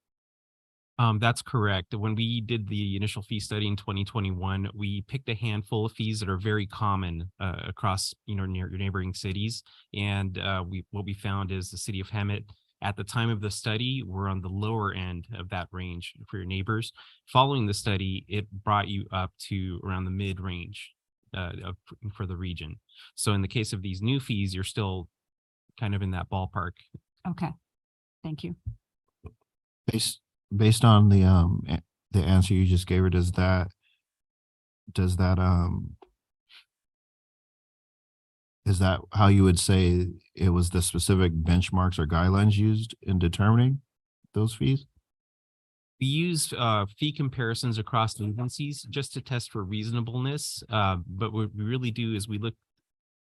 That's correct. When we did the initial fee study in 2021, we picked a handful of fees that are very common across, near your neighboring cities. And what we found is the city of Hemet, at the time of the study, we're on the lower end of that range for your neighbors. Following the study, it brought you up to around the mid range for the region. So in the case of these new fees, you're still kind of in that ballpark. Okay, thank you. Based on the answer you just gave her, does that is that how you would say it was the specific benchmarks or guidelines used in determining those fees? We use fee comparisons across agencies just to test for reasonableness. But what we really do is we look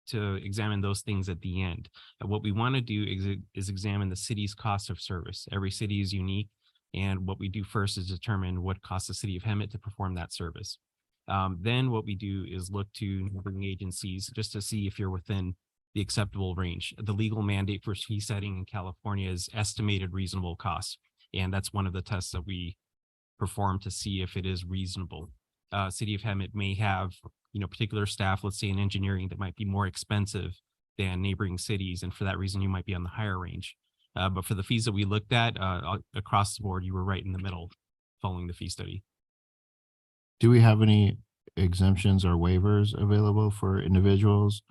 to examine those things at the end. What we want to do is examine the city's cost of service. Every city is unique. And what we do first is determine what costs the city of Hemet to perform that service. Then what we do is look to neighboring agencies just to see if you're within the acceptable range. The legal mandate for fee setting in California is estimated reasonable costs. And that's one of the tests that we perform to see if it is reasonable. City of Hemet may have, particular staff, let's say in engineering, that might be more expensive than neighboring cities. And for that reason, you might be on the higher range. But for the fees that we looked at across the board, you were right in the middle following the fee study. Do we have any exemptions or waivers available for individuals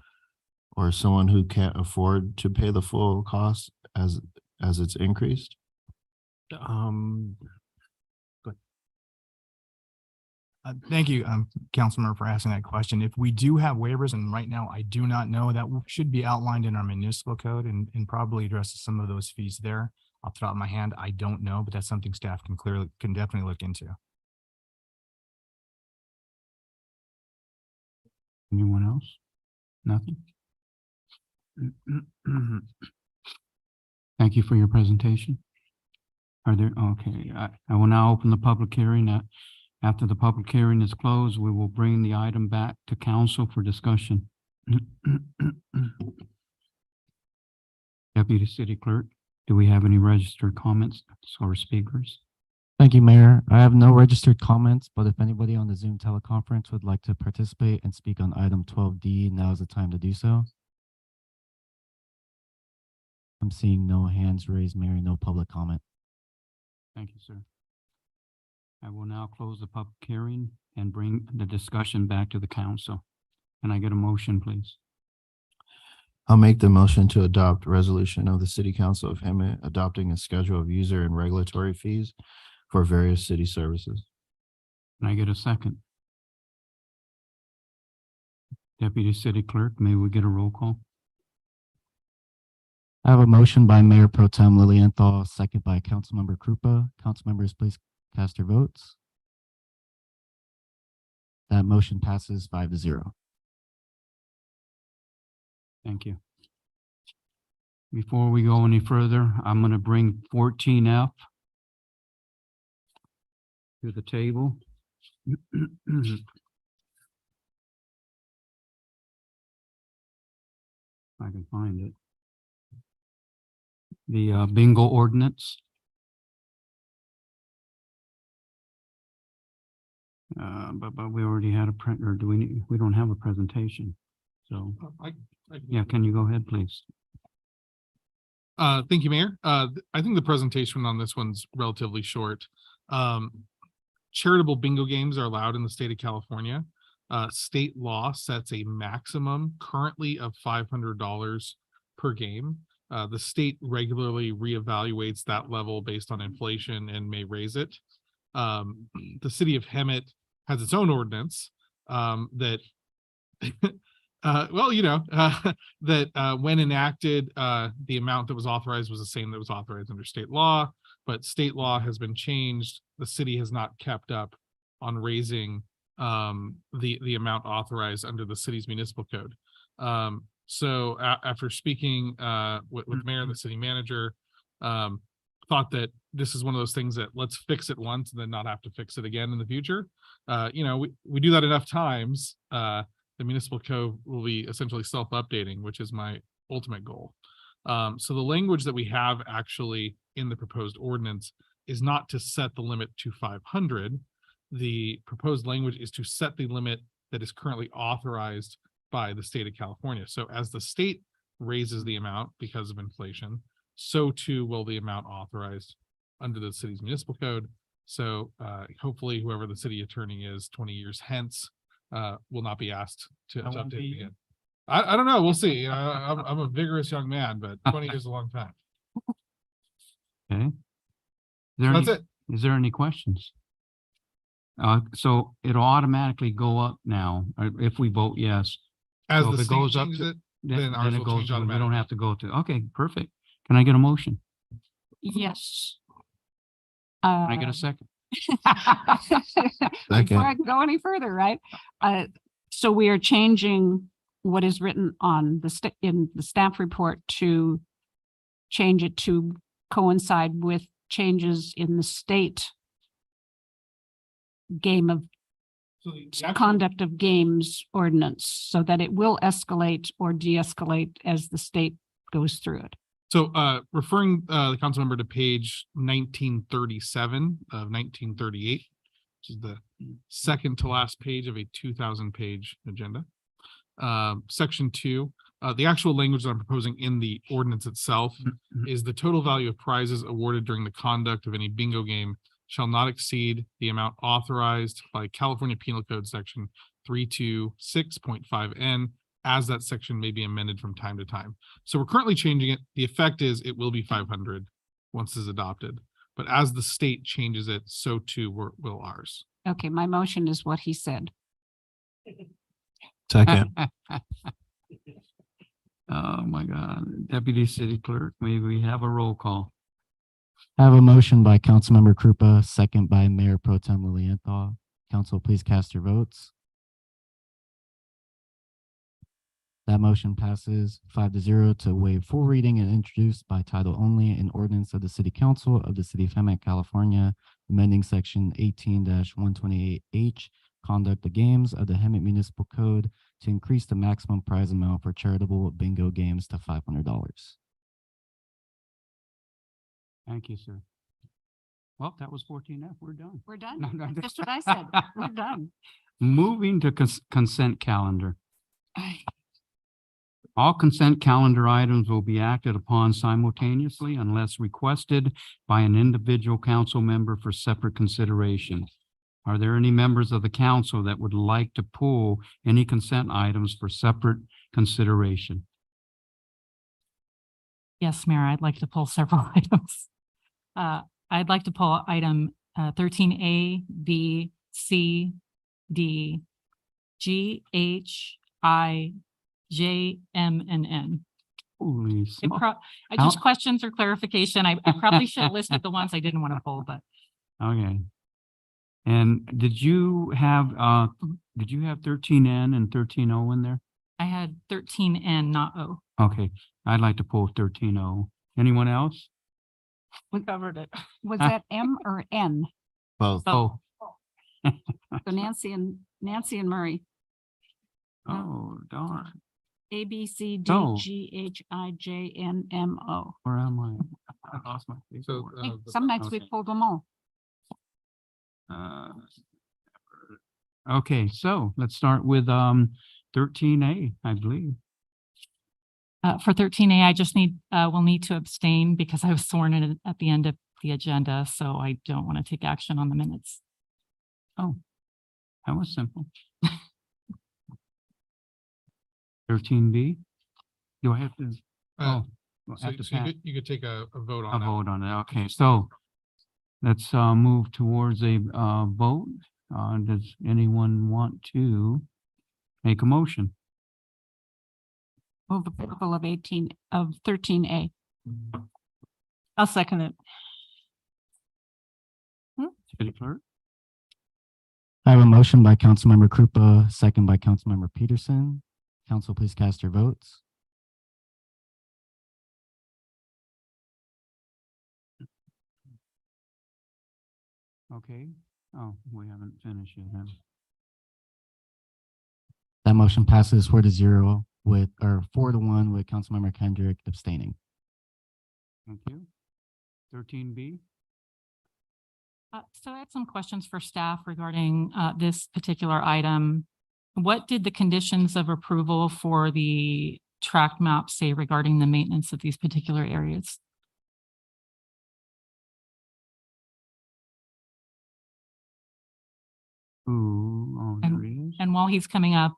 or someone who can't afford to pay the full cost as it's increased? Good. Thank you, Councilmember, for asking that question. If we do have waivers, and right now I do not know, that should be outlined in our municipal code and probably addresses some of those fees there. Off the top of my hand, I don't know, but that's something staff can definitely look into. Anyone else? Nothing? Thank you for your presentation. Are there, okay, I will now open the public hearing. After the public hearing is closed, we will bring the item back to council for discussion. Deputy City Clerk, do we have any registered comments or speakers? Thank you, Mayor. I have no registered comments, but if anybody on the Zoom teleconference would like to participate and speak on item 12D, now is the time to do so. I'm seeing no hands raised, Mayor, no public comment. Thank you, sir. I will now close the public hearing and bring the discussion back to the council. Can I get a motion, please? I'll make the motion to adopt resolution of the City Council of Hemet adopting a schedule of user and regulatory fees for various city services. Can I get a second? Deputy City Clerk, may we get a roll call? I have a motion by Mayor Pro Tem Lilienthal, second by Councilmember Krupa. Council members, please cast your votes. That motion passes 5-0. Thank you. Before we go any further, I'm going to bring 14F to the table. If I can find it. The bingo ordinance. But we already had a print, or do we don't have a presentation. So, yeah, can you go ahead, please? Thank you, Mayor. I think the presentation on this one's relatively short. Charitable bingo games are allowed in the state of California. State law sets a maximum currently of $500 per game. The state regularly reevaluates that level based on inflation and may raise it. The city of Hemet has its own ordinance that well, you know, that when enacted, the amount that was authorized was the same that was authorized under state law, but state law has been changed. The city has not kept up on raising the amount authorized under the city's municipal code. So after speaking with the mayor and the city manager, thought that this is one of those things that let's fix it once and then not have to fix it again in the future. You know, we do that enough times. The municipal code will be essentially self-updating, which is my ultimate goal. So the language that we have actually in the proposed ordinance is not to set the limit to 500. The proposed language is to set the limit that is currently authorized by the state of California. So as the state raises the amount because of inflation, so too will the amount authorized under the city's municipal code. So hopefully whoever the city attorney is 20 years hence will not be asked to update it again. I don't know. We'll see. You know, I'm a vigorous young man, but 20 years is a long time. Okay. That's it. Is there any questions? So it'll automatically go up now if we vote yes. As So the if it state goes up changes to, it, then ours it will goes, change we don't automatically. have to go to, okay, perfect. Can I get a motion? Yes. Can I get a second? Before I can go any further, right? So we are changing what is written on in the staff report to change it to coincide with changes in the state game of So the actual- conduct of games ordinance, so that it will escalate or de-escalate as the state goes through it. So referring the council member to page 1937 of 1938, which is the second to last page of a 2,000-page agenda. Section 2, the actual language that I'm proposing in the ordinance itself is the total value of prizes awarded during the conduct of any bingo game shall not exceed the amount authorized by California Penal Code section 326.5N, as that section may be amended from time to time. So we're currently changing it. The effect is it will be 500 once it's adopted. But as the state changes it, so too will ours. Okay, my motion is what he said. Second. Oh, my God. Deputy City Clerk, may we have a roll call? I have a motion by Councilmember Krupa, second by Mayor Pro Tem Lilienthal. Council, please cast your votes. That motion passes 5-0 to waive full reading and introduce by title only an ordinance of the City Council of the City of Hemet, California, amending section 18-128H, conduct of games of the Hemet Municipal Code to increase the maximum prize amount for charitable bingo games to $500. Thank you, sir. Well, that was 14F. We're done. We're done. No, no, That's just what I said. We're done. Moving to consent calendar. All consent calendar items will be acted upon simultaneously unless requested by an individual council member for separate consideration. Are there any members of the council that would like to pull any consent items for separate consideration? Yes, Mayor, I'd like to pull several items. I'd like to pull item 13A, B, C, D, G, H, I, J, M, and N. Holy It smoke. I just questions or clarification. I probably should have listed the ones I didn't want to pull, but Okay. And did you have 13N and 13O in there? I had 13N, not O. Okay, I'd like to pull 13O. Anyone else? We covered it. Was that M or N? Both. Oh, So Nancy and Murray, oh, darn. A, B, C, D, Oh. G, H, I, J, N, M, O. Where am I? I lost my So, paperwork. Hey, some nights we Okay. pulled them all. Okay, so let's start with 13A, I believe. For 13A, I just will need to abstain because I was sworn in at the end of the agenda, so I don't want to take action on the minutes. Oh, that was simple. 13B? Do I have to? Oh, I So have to so pass you could take a vote a on that. vote on it. Okay, so let's move towards a vote. Does anyone want to make a motion? Move approval of 13A. I'll second it. City Clerk? I have a motion by Councilmember Krupa, second by Councilmember Peterson. Council, please cast your votes. Okay. Oh, we haven't finished yet. Huh? That motion passes 4-0 with, or 4-1 with Councilmember Kendrick abstaining. Thank you. 13B? So I had some questions for staff regarding this particular item. What did the conditions of approval for the tract map say regarding the maintenance of these particular areas? Ooh, oh, there he is. And while he's coming up,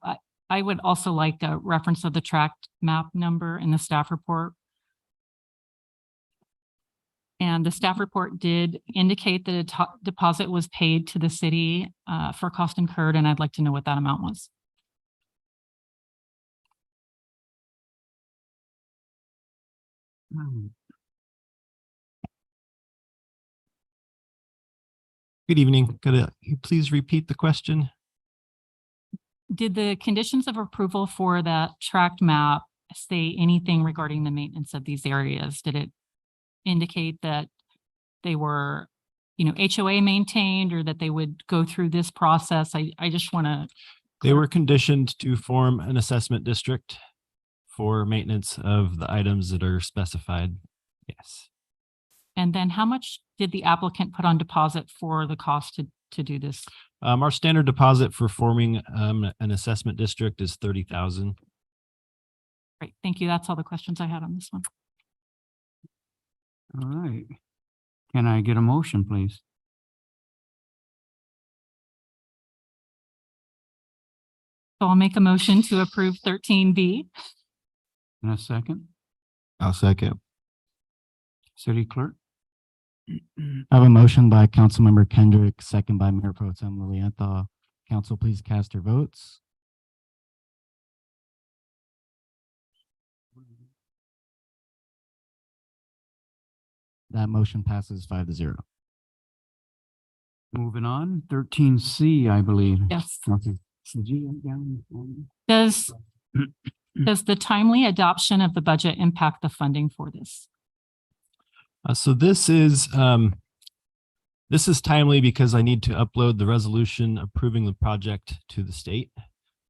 I would also like a reference of the tract map number in the staff report. And the staff report did indicate that a deposit was paid to the city for cost incurred, and I'd like to know what that amount was. Good evening. Could you please repeat the question? Did the conditions of approval for that tract map say anything regarding the maintenance of these areas? Did it indicate that they were, HOA maintained, or that they would go through this process? I just want to. They were conditioned to form an assessment district for maintenance of the items that are specified. Yes. And then how much did the applicant put on deposit for the cost to do this? Our standard deposit for forming an assessment district is $30,000. Great, thank you. That's all the questions I had on this one. All right. Can I get a motion, please? So I'll make a motion to approve 13B. In a second, I'll second. City Clerk? I have a motion by Councilmember Kendrick, second by Mayor Pro Tem Lilienthal. Council, please cast your votes. That motion passes 5-0. Moving on, 13C, I believe. Yes. Okay. Did you write down the phone? Does the timely adoption of the budget impact the funding for this? So this is timely because I need to upload the resolution approving the project to the state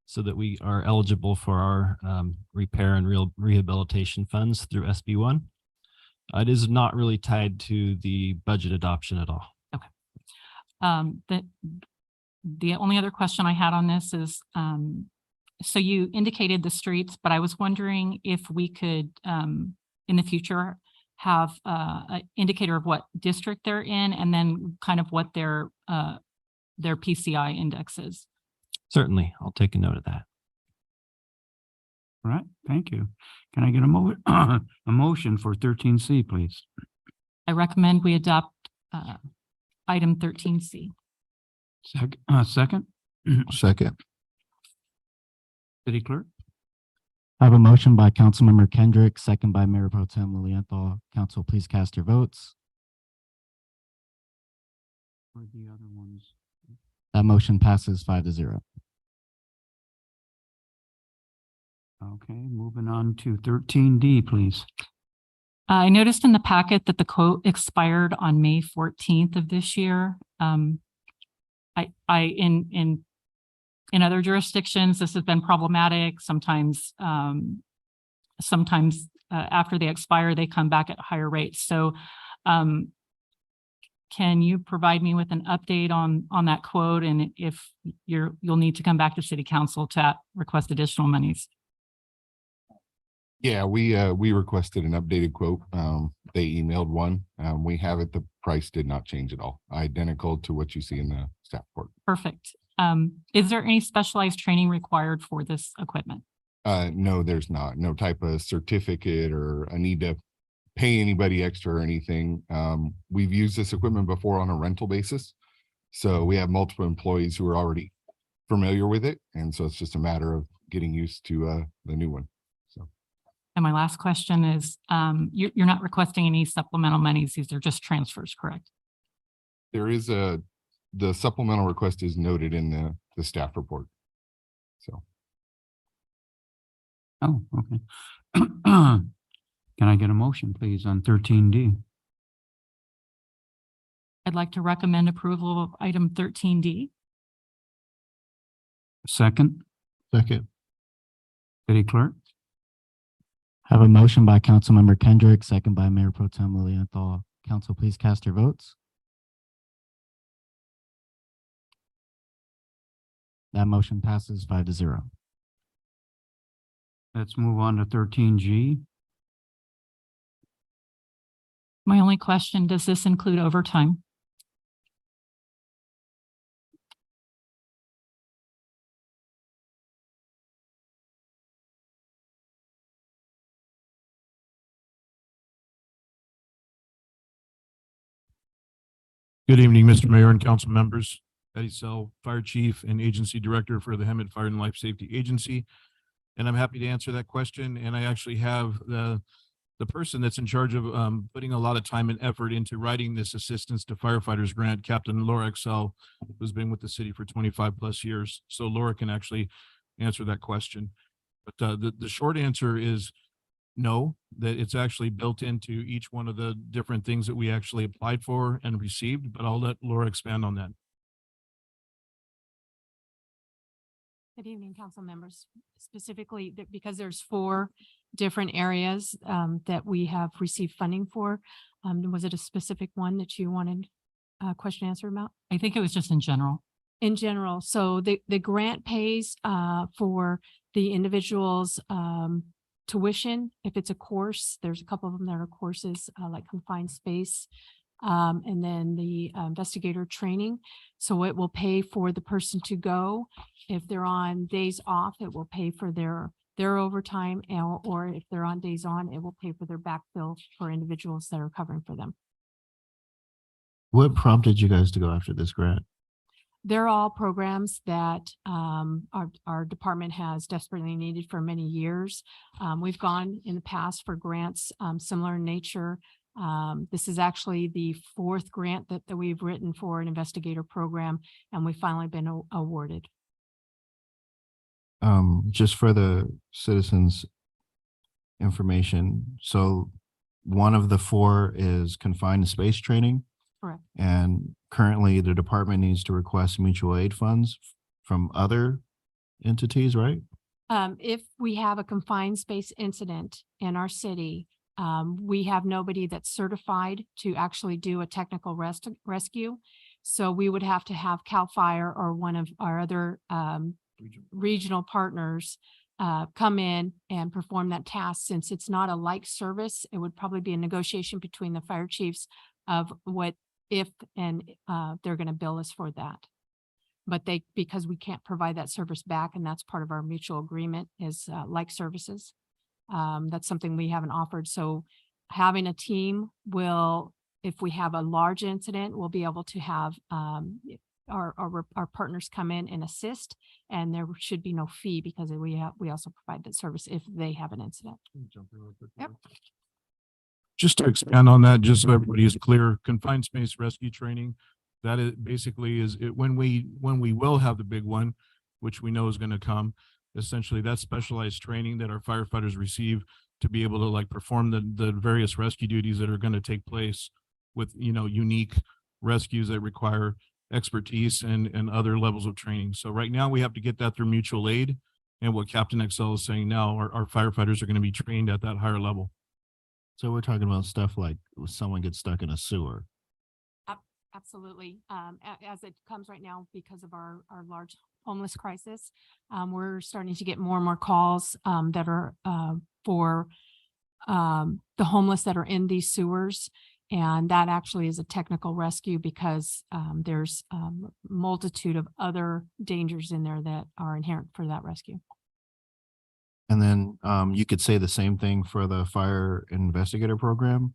so that we are eligible for our repair and rehabilitation funds through SB1. It is not really tied to the budget adoption at all. The only other question I had on this is, so you indicated the streets, but I was wondering if we could, in the future, have an indicator of what district they're in and then kind of what their PCI index is. Certainly, I'll take a note of that. All right, thank you. Can I get a motion for 13C, please? I recommend we adopt item 13C. Second? Second. City Clerk? I have a motion by Councilmember Kendrick, second by Mayor Pro Tem Lilienthal. Council, please cast your votes. Or the other ones? That motion passes 5-0. Okay, moving on to 13D, please. I noticed in the packet that the quote expired on May 14th of this year. In other jurisdictions, this has been problematic. Sometimes after they expire, they come back at higher rates. So can you provide me with an update on that quote, and if you'll need to come back to City Council to request additional monies? Yeah, we requested an updated quote. They emailed one. We have it. The price did not change at all. Identical to what you see in the staff report. Perfect. Is there any specialized training required for this equipment? No, there's not. No type of certificate or a need to pay anybody extra or anything. We've used this equipment before on a rental basis. So we have multiple employees who are already familiar with it. And so it's just a matter of getting used to the new one. And my last question is, you're not requesting any supplemental monies. These are just transfers, correct? There is the supplemental request is noted in the staff report. So. Oh, okay. Can I get a motion, please, on 13D? I'd like to recommend approval of item 13D. Second? Second. City Clerk? I have a motion by Councilmember Kendrick, second by Mayor Pro Tem Lilienthal. Council, please cast your votes. That motion passes 5-0. Let's move on to 13G. My only question, does this include overtime? Good evening, Mr. Mayor and council members. Eddie Sell, Fire Chief and Agency Director for the Hemet Fire and Life Safety Agency. And I'm happy to answer that question. And I actually have the person that's in charge of putting a lot of time and effort into writing this Assistance to Firefighters grant, Captain Laura Excel, who's been with the city for 25 plus years. So Laura can actually answer that question. But the short answer is no, that it's actually built into each one of the different things that we actually applied for and received, but I'll let Laura expand on that. Good evening, council members. Specifically, because there's 4 different areas that we have received funding for. Was it a specific one that you wanted a question answered about? I think it was just in general. In general, so the grant pays for the individual's tuition. If it's a course, there's a couple of them that are courses like confined space. And then the investigator training. So it will pay for the person to go. If they're on days off, it will pay for their overtime, or if they're on days on, it will pay for their backfill for individuals that are covering for them. What prompted you guys to go after this grant? They're all programs that our department has desperately needed for many years. We've gone in the past for grants similar in nature. This is actually the fourth grant that we've written for an investigator program, and we've finally been awarded. Just for the citizens' information, so one of the four is confined space training. Correct. And currently the department needs to request mutual aid funds from other entities, right? If we have a confined space incident in our city, we have nobody that's certified to actually do a technical rescue. So we would have to have CAL FIRE or one of our other regional partners come in and perform that task. Since it's not a like service, it would probably be a negotiation between the fire chiefs of what if and they're going to bill us for that. But because we can't provide that service back, and that's part of our mutual agreement is like services. That's something we haven't offered. So having a team will, if we have a large incident, we'll be able to have our partners come in and assist, and there should be no fee because we also provide that service if they have an incident. Yep. Just to expand on that, just so everybody is clear, confined space rescue training, that is basically when we will have the big one, which we know is going to come, essentially that's specialized training that our firefighters receive to be able to like perform the various rescue duties that are going to take place with, unique rescues that require expertise and other levels of training. So right now we have to get that through mutual aid. And what Captain Excel is saying now, our firefighters are going to be trained at that higher level. So we're talking about stuff like someone gets stuck in a sewer. Absolutely. As it comes right now, because of our large homeless crisis, we're starting to get more and more calls that are for the homeless that are in these sewers. And that actually is a technical rescue because there's a multitude of other dangers in there that are inherent for that rescue. And then you could say the same thing for the fire investigator program,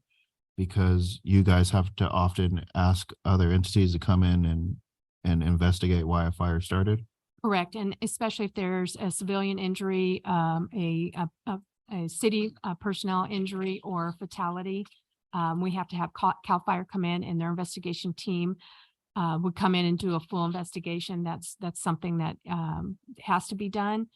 because you guys have to often ask other entities to come in and investigate why a fire started. Correct. And especially if there's a civilian injury, a city personnel injury or fatality, we have to have CAL FIRE come in, and their investigation team would come in and do a full investigation. That's something that has to be done.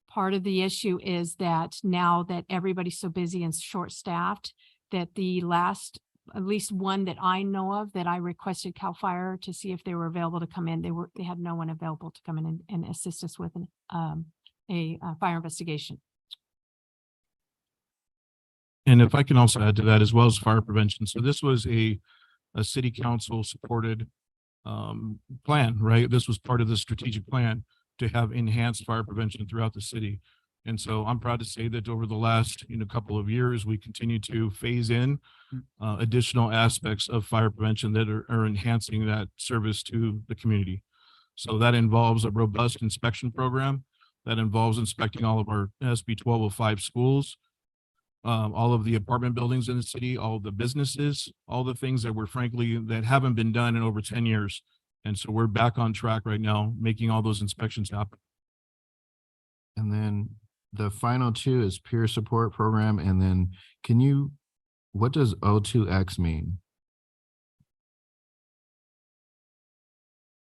Part of the issue is that now that everybody's so busy and short-staffed, that the last, at least one that I know of, that I requested CAL FIRE to see if they were available to come in, they had no one available to come in and assist us with a fire investigation. And if I can also add to that, as well as fire prevention. So this was a city council supported plan, right? This was part of the strategic plan to have enhanced fire prevention throughout the city. And so I'm proud to say that over the last couple of years, we continue to phase in additional aspects of fire prevention that are enhancing that service to the community. So that involves a robust inspection program that involves inspecting all of our SB 1205 schools, all of the apartment buildings in the city, all of the businesses, all the things that were that haven't been done in over 10 years. And so we're back on track right now, making all those inspections happen. And then the final two is peer support program. And then what does O2X mean?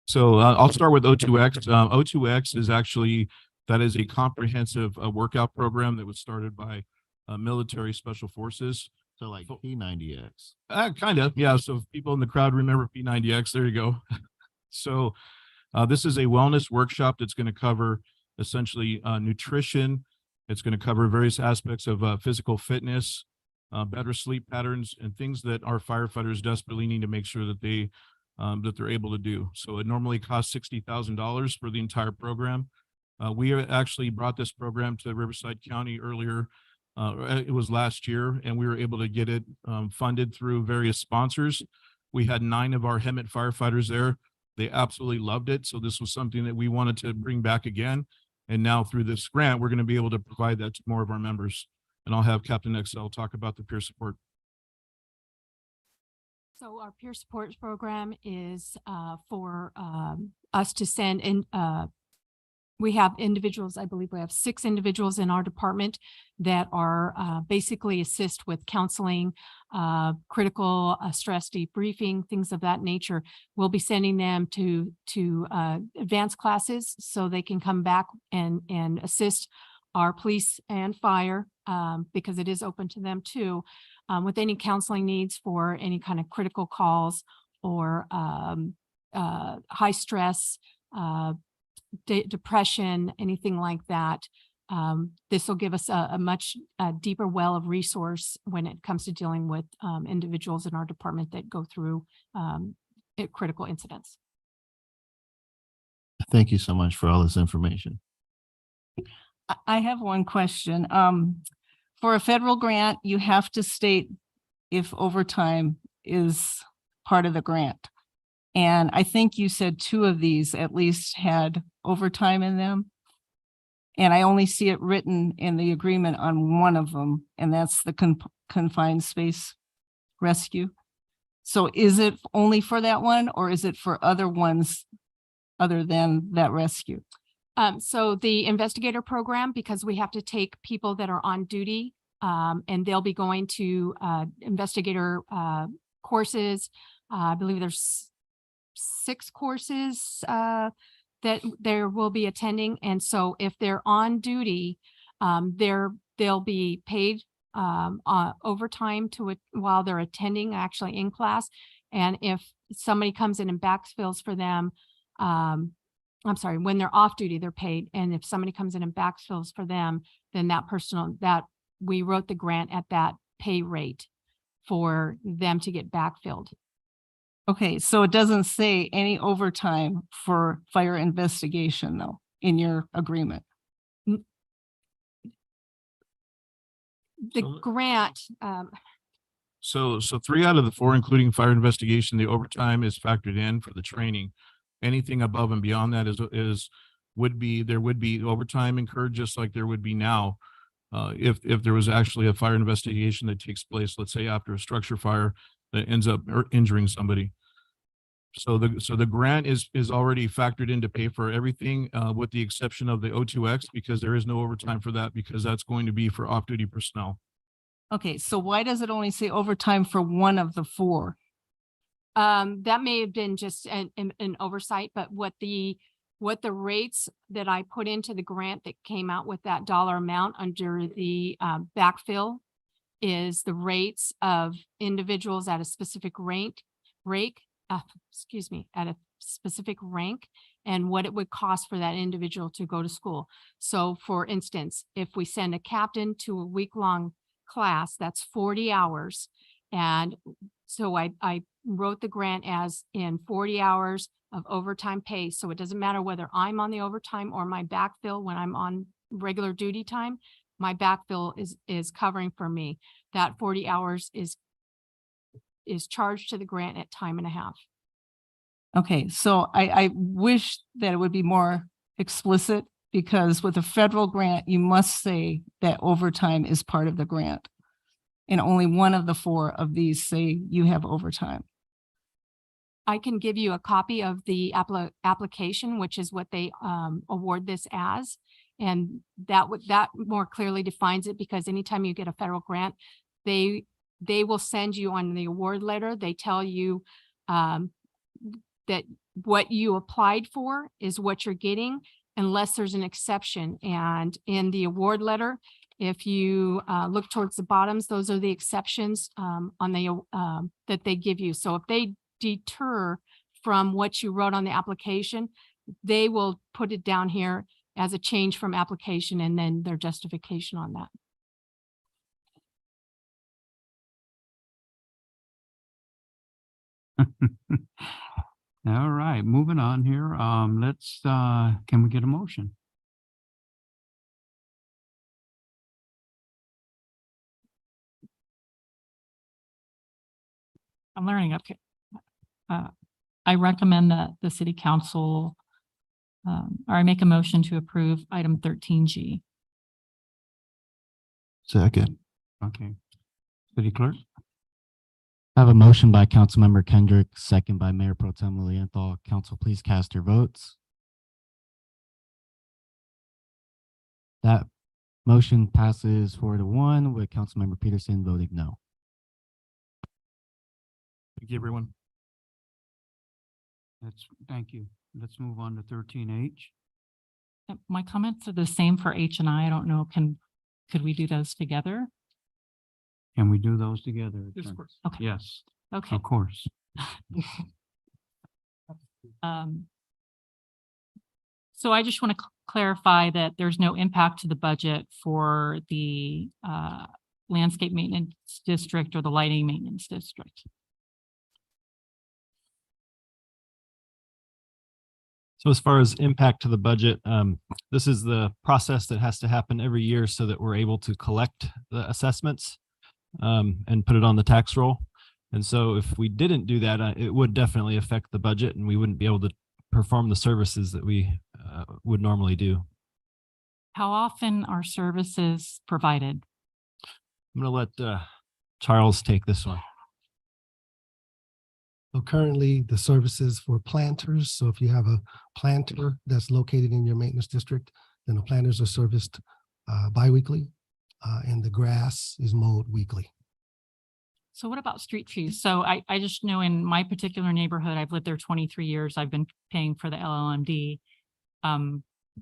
So I'll start with O2X. O2X is actually, that is a comprehensive workout program that was started by military special forces. So like P90X. Kind of, yeah. So if people in the crowd remember P90X, there you go. So this is a wellness workshop that's going to cover essentially nutrition. It's going to cover various aspects of physical fitness, better sleep patterns, and things that our firefighters desperately need to make sure that they're able to do. So it normally costs $60,000 for the entire program. We actually brought this program to Riverside County earlier. It was last year, and we were able to get it funded through various sponsors. We had 9 of our Hemet firefighters there. They absolutely loved it. So this was something that we wanted to bring back again. And now through this grant, we're going to be able to provide that to more of our members. And I'll have Captain Excel talk about the peer support. So our peer support program is for us to send in, we have individuals, I believe we have 6 individuals in our department that are basically assist with counseling, critical stress debriefing, things of that nature. We'll be sending them to advanced classes so they can come back and assist our police and fire, because it is open to them too, with any counseling needs for any kind of critical calls or high stress, depression, anything like that. This will give us a much deeper well of resource when it comes to dealing with individuals in our department that go through critical incidents. Thank you so much for all this information. I have one question. For a federal grant, you have to state if overtime is part of the grant. And I think you said 2 of these at least had overtime in them. And I only see it written in the agreement on one of them, and that's the confined space rescue. So is it only for that one, or is it for other ones other than that rescue? So the investigator program, because we have to take people that are on duty, and they'll be going to investigator courses. I believe there's 6 courses that there will be attending. And so if they're on duty, they'll be paid overtime while they're attending, actually in class. And if somebody comes in and backfills for them, I'm sorry, when they're off duty, they're paid. And if somebody comes in and backfills for them, then that we wrote the grant at that pay rate for them to get backfilled. Okay, so it doesn't say any overtime for fire investigation though, in your agreement. The grant, So 3 out of the 4, including fire investigation, the overtime is factored in for the training. Anything above and beyond that there would be overtime incurred, just like there would be now. If there was actually a fire investigation that takes place, let's say after a structure fire that ends up injuring somebody. So the grant is already factored in to pay for everything, with the exception of the O2X, because there is no overtime for that, because that's going to be for off-duty personnel. Okay, so why does it only say overtime for one of the 4? that may have been just an oversight, but what the rates that I put into the grant that came out with that dollar amount under the backfill is the rates of individuals at a specific at a specific rank and what it would cost for that individual to go to school. So for instance, if we send a captain to a week-long class, that's 40 hours. And so I wrote the grant as in 40 hours of overtime pay. So it doesn't matter whether I'm on the overtime or my backfill when I'm on regular duty time, my backfill is covering for me. That 40 hours is charged to the grant at time and a half. Okay, so I wish that it would be more explicit, because with a federal grant, you must say that overtime is part of the grant. And only one of the 4 of these say you have overtime. I can give you a copy of the application, which is what they award this as. And that more clearly defines it, because anytime you get a federal grant, they will send you on the award letter. They tell you that what you applied for is what you're getting, unless there's an exception. And in the award letter, if you look towards the bottoms, those are the exceptions on the that they give you. So if they deter from what you wrote on the application, they will put it down here as a change from application and then their justification on that. All right, moving on here. Let's, can we get a motion? I'm learning up here. I recommend that the city council, or I make a motion to approve item 13G. Second. Okay. City clerk? I have a motion by Councilmember Kendrick, second by Mayor Pro Tem Lilienthal. Council, please cast your votes. That motion passes 4-1 with Councilmember Peterson voting no. Thank you, everyone. Thank you. Let's move on to 13H. My comments are the same for H and I. I don't know, could we do those together? Can we do those together? Yes, of course. Okay. Yes, Okay. of course. So I just want to clarify that there's no impact to the budget for the landscape maintenance district or the lighting maintenance district. So as far as impact to the budget, this is the process that has to happen every year so that we're able to collect the assessments and put it on the tax roll. And so if we didn't do that, it would definitely affect the budget and we wouldn't be able to perform the services that we would normally do. How often are services provided? I'm going to let Charles take this one. So currently, the services for planters, so if you have a planter that's located in your maintenance district, then the planters are serviced biweekly, and the grass is mowed weekly. So what about street trees? So I just know in my particular neighborhood, I've lived there 23 years. I've been paying for the LLMD.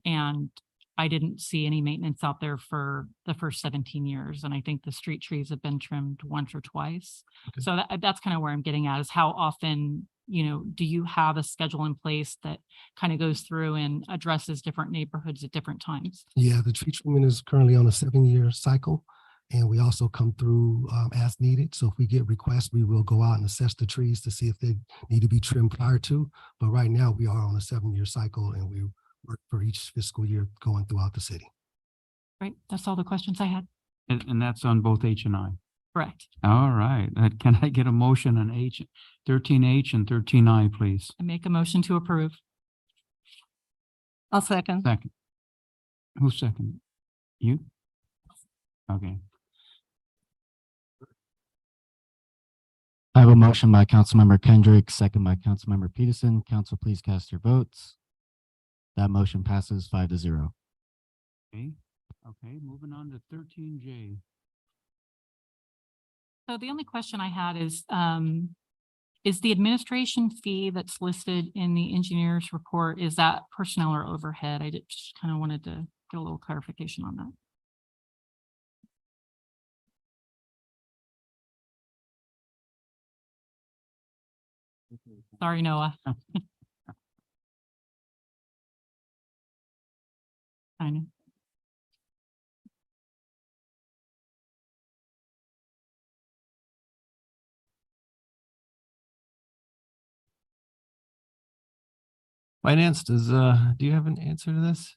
And I didn't see any maintenance out there for the first 17 years. And I think the street trees have been trimmed once or twice. Okay. So that's kind of where I'm getting at, is how often, do you have a schedule in place that kind of goes through and addresses different neighborhoods at different times? Yeah, the tree treatment is currently on a 7-year cycle. And we also come through as needed. So if we get requests, we will go out and assess the trees to see if they need to be trimmed prior to. But right now we are on a 7-year cycle and we work for each fiscal year going throughout the city. Right. That's all the questions I had. And that's on both H and I. Correct. All right. Can I get a motion on 13H and 13I, please? I make a motion to approve. I'll second. Second. Who's second? You? Okay. I have a motion by Councilmember Kendrick, second by Councilmember Peterson. Council, please cast your votes. That motion passes 5-0. Okay. Okay. Moving on to 13J. So the only question I had is the administration fee that's listed in the engineer's report, is that personnel or overhead? I just kind of wanted to get a little clarification on that. Sorry, Noah. I know. Finance, do you have an answer to this?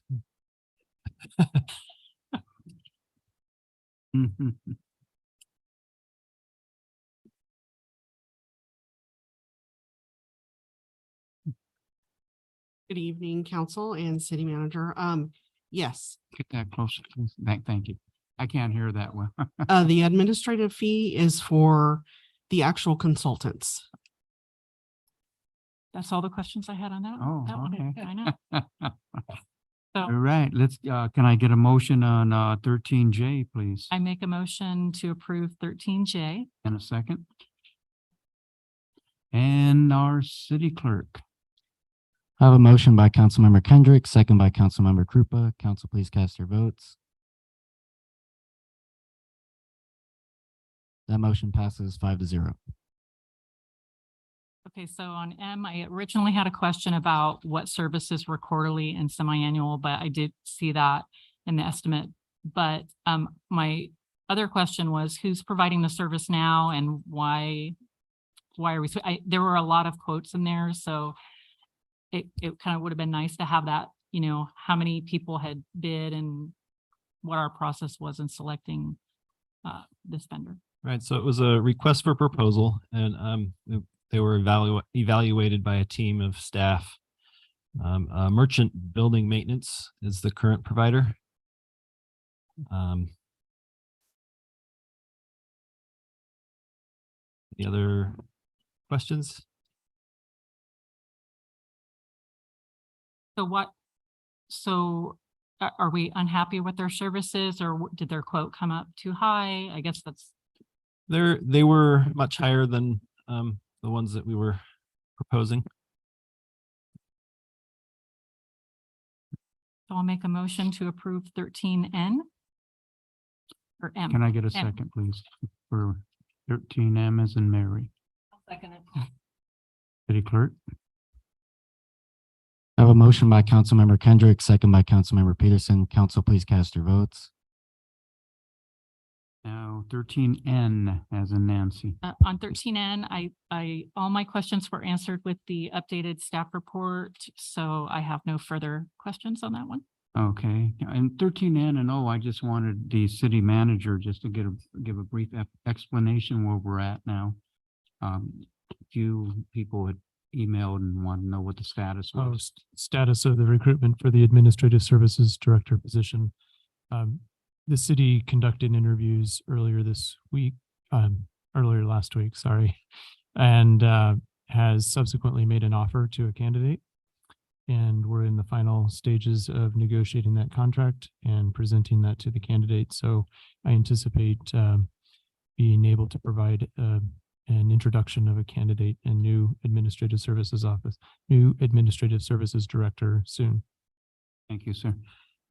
Good evening, council and city manager. Yes, Get that closer, please. Thank you. I can't hear that well. the administrative fee is for the actual consultants. That's all the questions I had on that. Oh, that one. okay. I know. All right, let's, can I get a motion on 13J, please? I make a motion to approve 13J. And a second. And our city clerk. I have a motion by Councilmember Kendrick, second by Councilmember Krupa. Council, please cast your votes. That motion passes 5-0. Okay, so on M, I originally had a question about what services were quarterly and semi-annual, but I did see that in the estimate. But my other question was, who's providing the service now and why are we, there were a lot of quotes in there, so it kind of would have been nice to have that, how many people had bid and what our process was in selecting this vendor. Right, so it was a request for proposal and they were evaluated by a team of staff. Merchant Building Maintenance is the current provider. Any other questions? So what, so are we unhappy with their services or did their quote come up too high? I guess that's, They were much higher than the ones that we were proposing. so I'll make a motion to approve 13N. Or M. Can I get a M. second, please, for 13M as in Mary? Second it. City Clerk? I have a motion by Councilmember Kendrick, second by Councilmember Peterson. Council, please cast your votes. Now 13N as in Nancy. On 13N, all my questions were answered with the updated staff report, so I have no further questions on that one. Okay, and 13N and O, I just wanted the city manager just to give a brief explanation where we're at now. A few people had emailed and wanted to know what the status was. Status of the recruitment for the Administrative Services Director position. The city conducted interviews earlier last week, sorry, and has subsequently made an offer to a candidate. And we're in the final stages of negotiating that contract and presenting that to the candidate. So I anticipate being able to provide an introduction of a candidate and new administrative services director soon. Thank you, sir.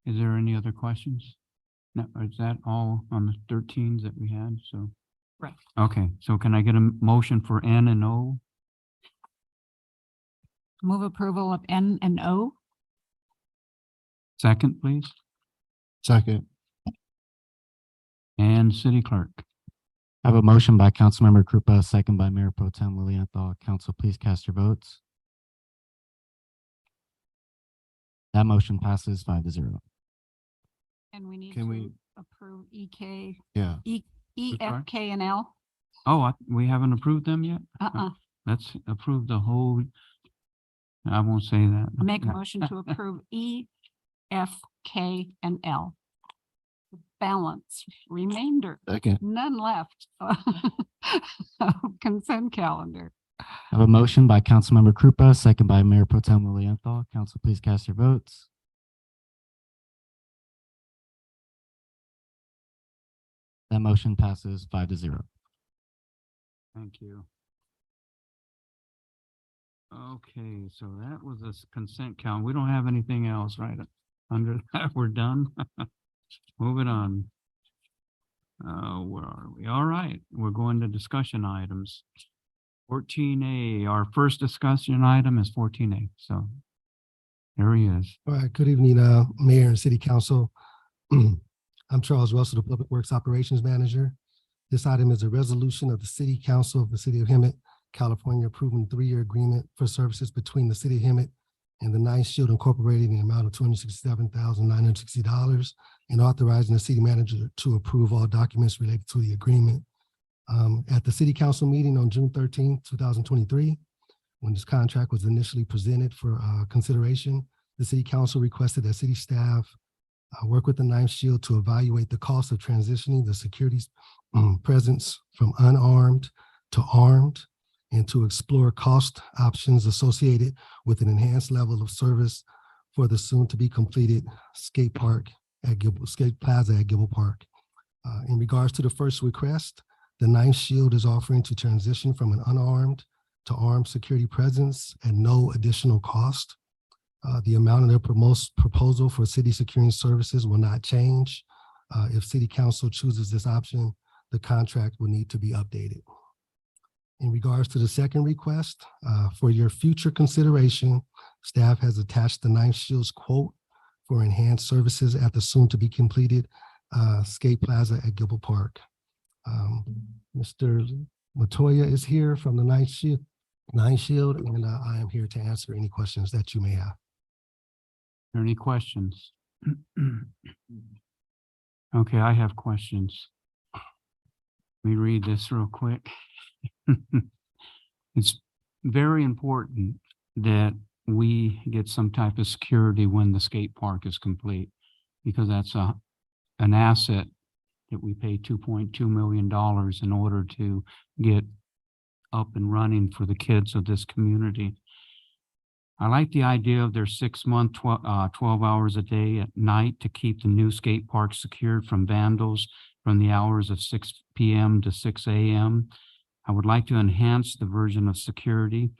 Is there any other questions? No, is that all on the 13s that we had? So, right. Okay, so can I get a motion for N and O? Move approval of N and O. Second, please. Second. And City Clerk? I have a motion by Councilmember Krupa, second by Mayor Pro Tem Lilienthal. Council, please cast your votes. That motion passes 5-0. And we need Can to we- approve EK, Yeah. E, sorry? F, K, and L. Oh, we haven't approved them yet? Uh-uh. Let's approve the whole. I won't say that. Make a motion to approve E, F, K, and L. Balance, remainder, Second. none left. Consent calendar. I have a motion by Councilmember Krupa, second by Mayor Pro Tem Lilienthal. Council, please cast your votes. That motion passes 5-0. Thank you. Okay, so that was a consent count. We don't have anything else, right? Under that, we're done. Moving on. Where are we? All right, we're going to discussion items. 14A, our first discussion item is 14A, so there he is. All right, good evening, Mayor and City Council. I'm Charles Russell, the Public Works Operations Manager. This item is a resolution of the City Council of the City of Hemet, California, approving a 3-year agreement for services between the City of Hemet and the Ninth Shield Incorporated in the amount of $267,960 and authorizing the city manager to approve all documents related to the agreement. At the City Council meeting on June 13, 2023, when this contract was initially presented for consideration, the City Council requested that city staff work with the Ninth Shield to evaluate the cost of transitioning the security presence from unarmed to armed and to explore cost options associated with an enhanced level of service for the soon-to-be completed skate plaza at Gilbert Park. In regards to the first request, the Ninth Shield is offering to transition from an unarmed to armed security presence at no additional cost. The amount of their proposal for city security services will not change. If City Council chooses this option, the contract will need to be updated. In regards to the second request, for your future consideration, staff has attached the Ninth Shield's quote for enhanced services at the soon-to-be completed skate plaza at Gilbert Park. Mr. Latoya is here from the Ninth Shield, and I am here to answer any questions that you may have. Are there any questions? Okay, I have questions. Let me read this real quick. It's very important that we get some type of security when the skate park is complete, because that's an asset that we pay $2.2 million in order to get up and running for the kids of this community. I like the idea of their 6-month, 12 hours a day at night to keep the new skate park secured from vandals from the hours of 6 p.m. to 6 a.m. I would like to enhance the version of security.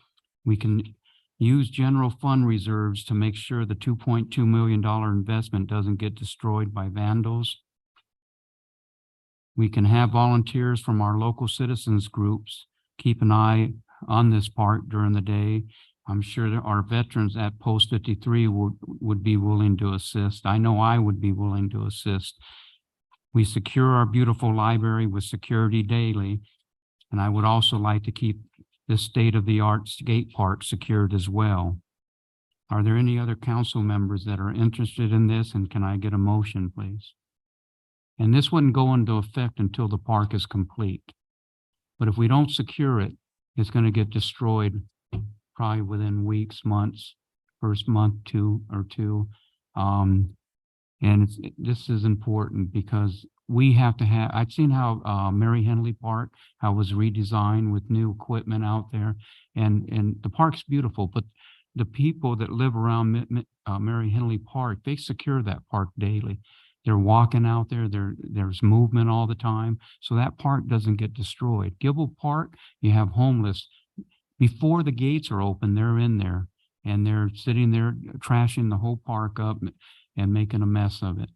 We can use general fund reserves to make sure the $2.2 million investment doesn't get destroyed by vandals. We can have volunteers from our local citizens groups keep an eye on this park during the day. I'm sure that our veterans at Post 53 would be willing to assist. I know I would be willing to assist. We secure our beautiful library with security daily, and I would also like to keep this state-of-the-art skate park secured as well. Are there any other council members that are interested in this, and can I get a motion, please? And this wouldn't go into effect until the park is complete. But if we don't secure it, it's going to get destroyed probably within weeks, months, first month, two. And this is important because we have to have, I've seen how Mary Henley Park, how it was redesigned with new equipment out there. And the park's beautiful, but the people that live around Mary Henley Park, they secure that park daily. They're walking out there, there's movement all the time. So that park doesn't get destroyed. Gibble Park, you have homeless. Before the gates are open, they're in there and they're sitting there trashing the whole park up and making a mess of it.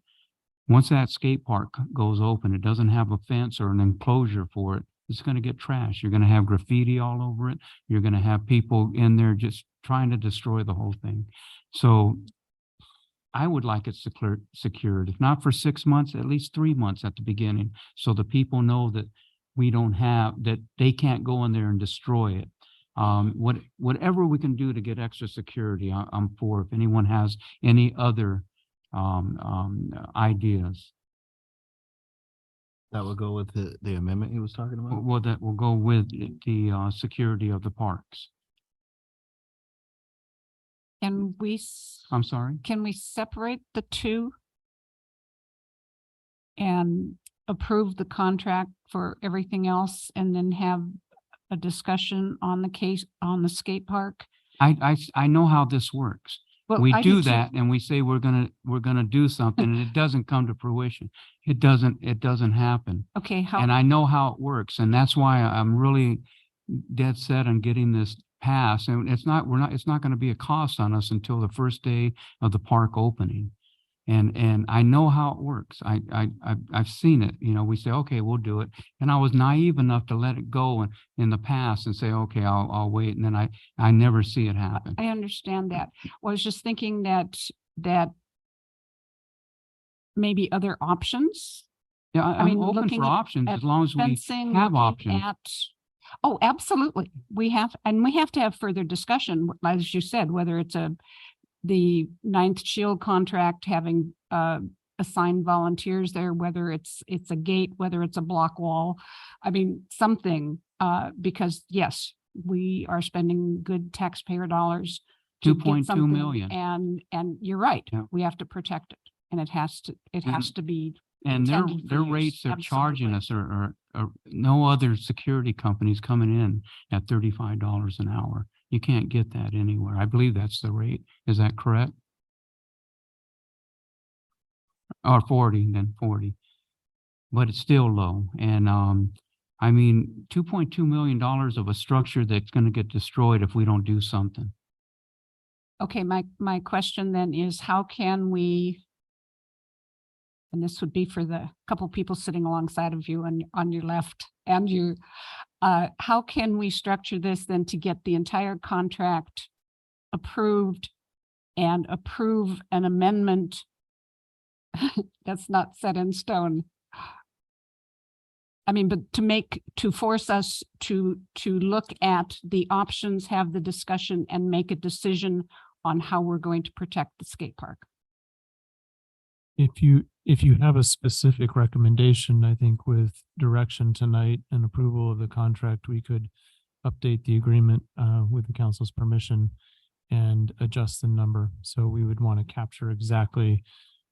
Once that skate park goes open, it doesn't have a fence or an enclosure for it. It's going to get trashed. You're going to have graffiti all over it. You're going to have people in there just trying to destroy the whole thing. So I would like it secured, if not for 6 months, at least 3 months at the beginning. So the people know that that they can't go in there and destroy it. Whatever we can do to get extra security, I'm for. If anyone has any other ideas. That will go with the amendment he was talking about? Well, that will go with the security of the parks. Can we? I'm sorry? Can we separate the two and approve the contract for everything else and then have a discussion on the case on the skate park? I know how this works. Well, We I do do too. that and we say we're gonna do something and it doesn't come to fruition. It doesn't happen. Okay, And I know how it works, and that's why I'm really dead set on getting this passed. And it's not going to be a cost on us until the first day of the park opening. And I know how it works. I've seen it. You know, we say, okay, we'll do it. And I was naive enough to let it go in the past and say, okay, I'll wait. And then I never see it happen. I understand that. I was just thinking that maybe other options. Yeah, I'm open looking for at- options at as long as we fencing, have looking options. Oh, absolutely. We have to have further discussion, as you said, whether it's the Ninth Shield contract, having assigned volunteers there, whether it's a gate, whether it's a block wall. I mean, something, because yes, we are spending good taxpayer dollars. to get 2.2 something, million. And you're right, Yeah. we have to protect it, and it has to be. And their intended for use. rates they're charging Absolutely. us are no other security companies coming in at $35 an hour. You can't get that anywhere. I believe that's the rate. Is that correct? Or 40, then 40. But it's still low. And I mean, $2.2 million of a structure that's going to get destroyed if we don't do something. Okay, my question then is, how can we, and this would be for the couple people sitting alongside of you and on your left and you, how can we structure this then to get the entire contract approved and approve an amendment that's not set in stone? I mean, but to force us to look at the options, have the discussion and make a decision on how we're going to protect the skate park. If you have a specific recommendation, I think with direction tonight and approval of the contract, we could update the agreement with the council's permission and adjust the number. So we would want to capture exactly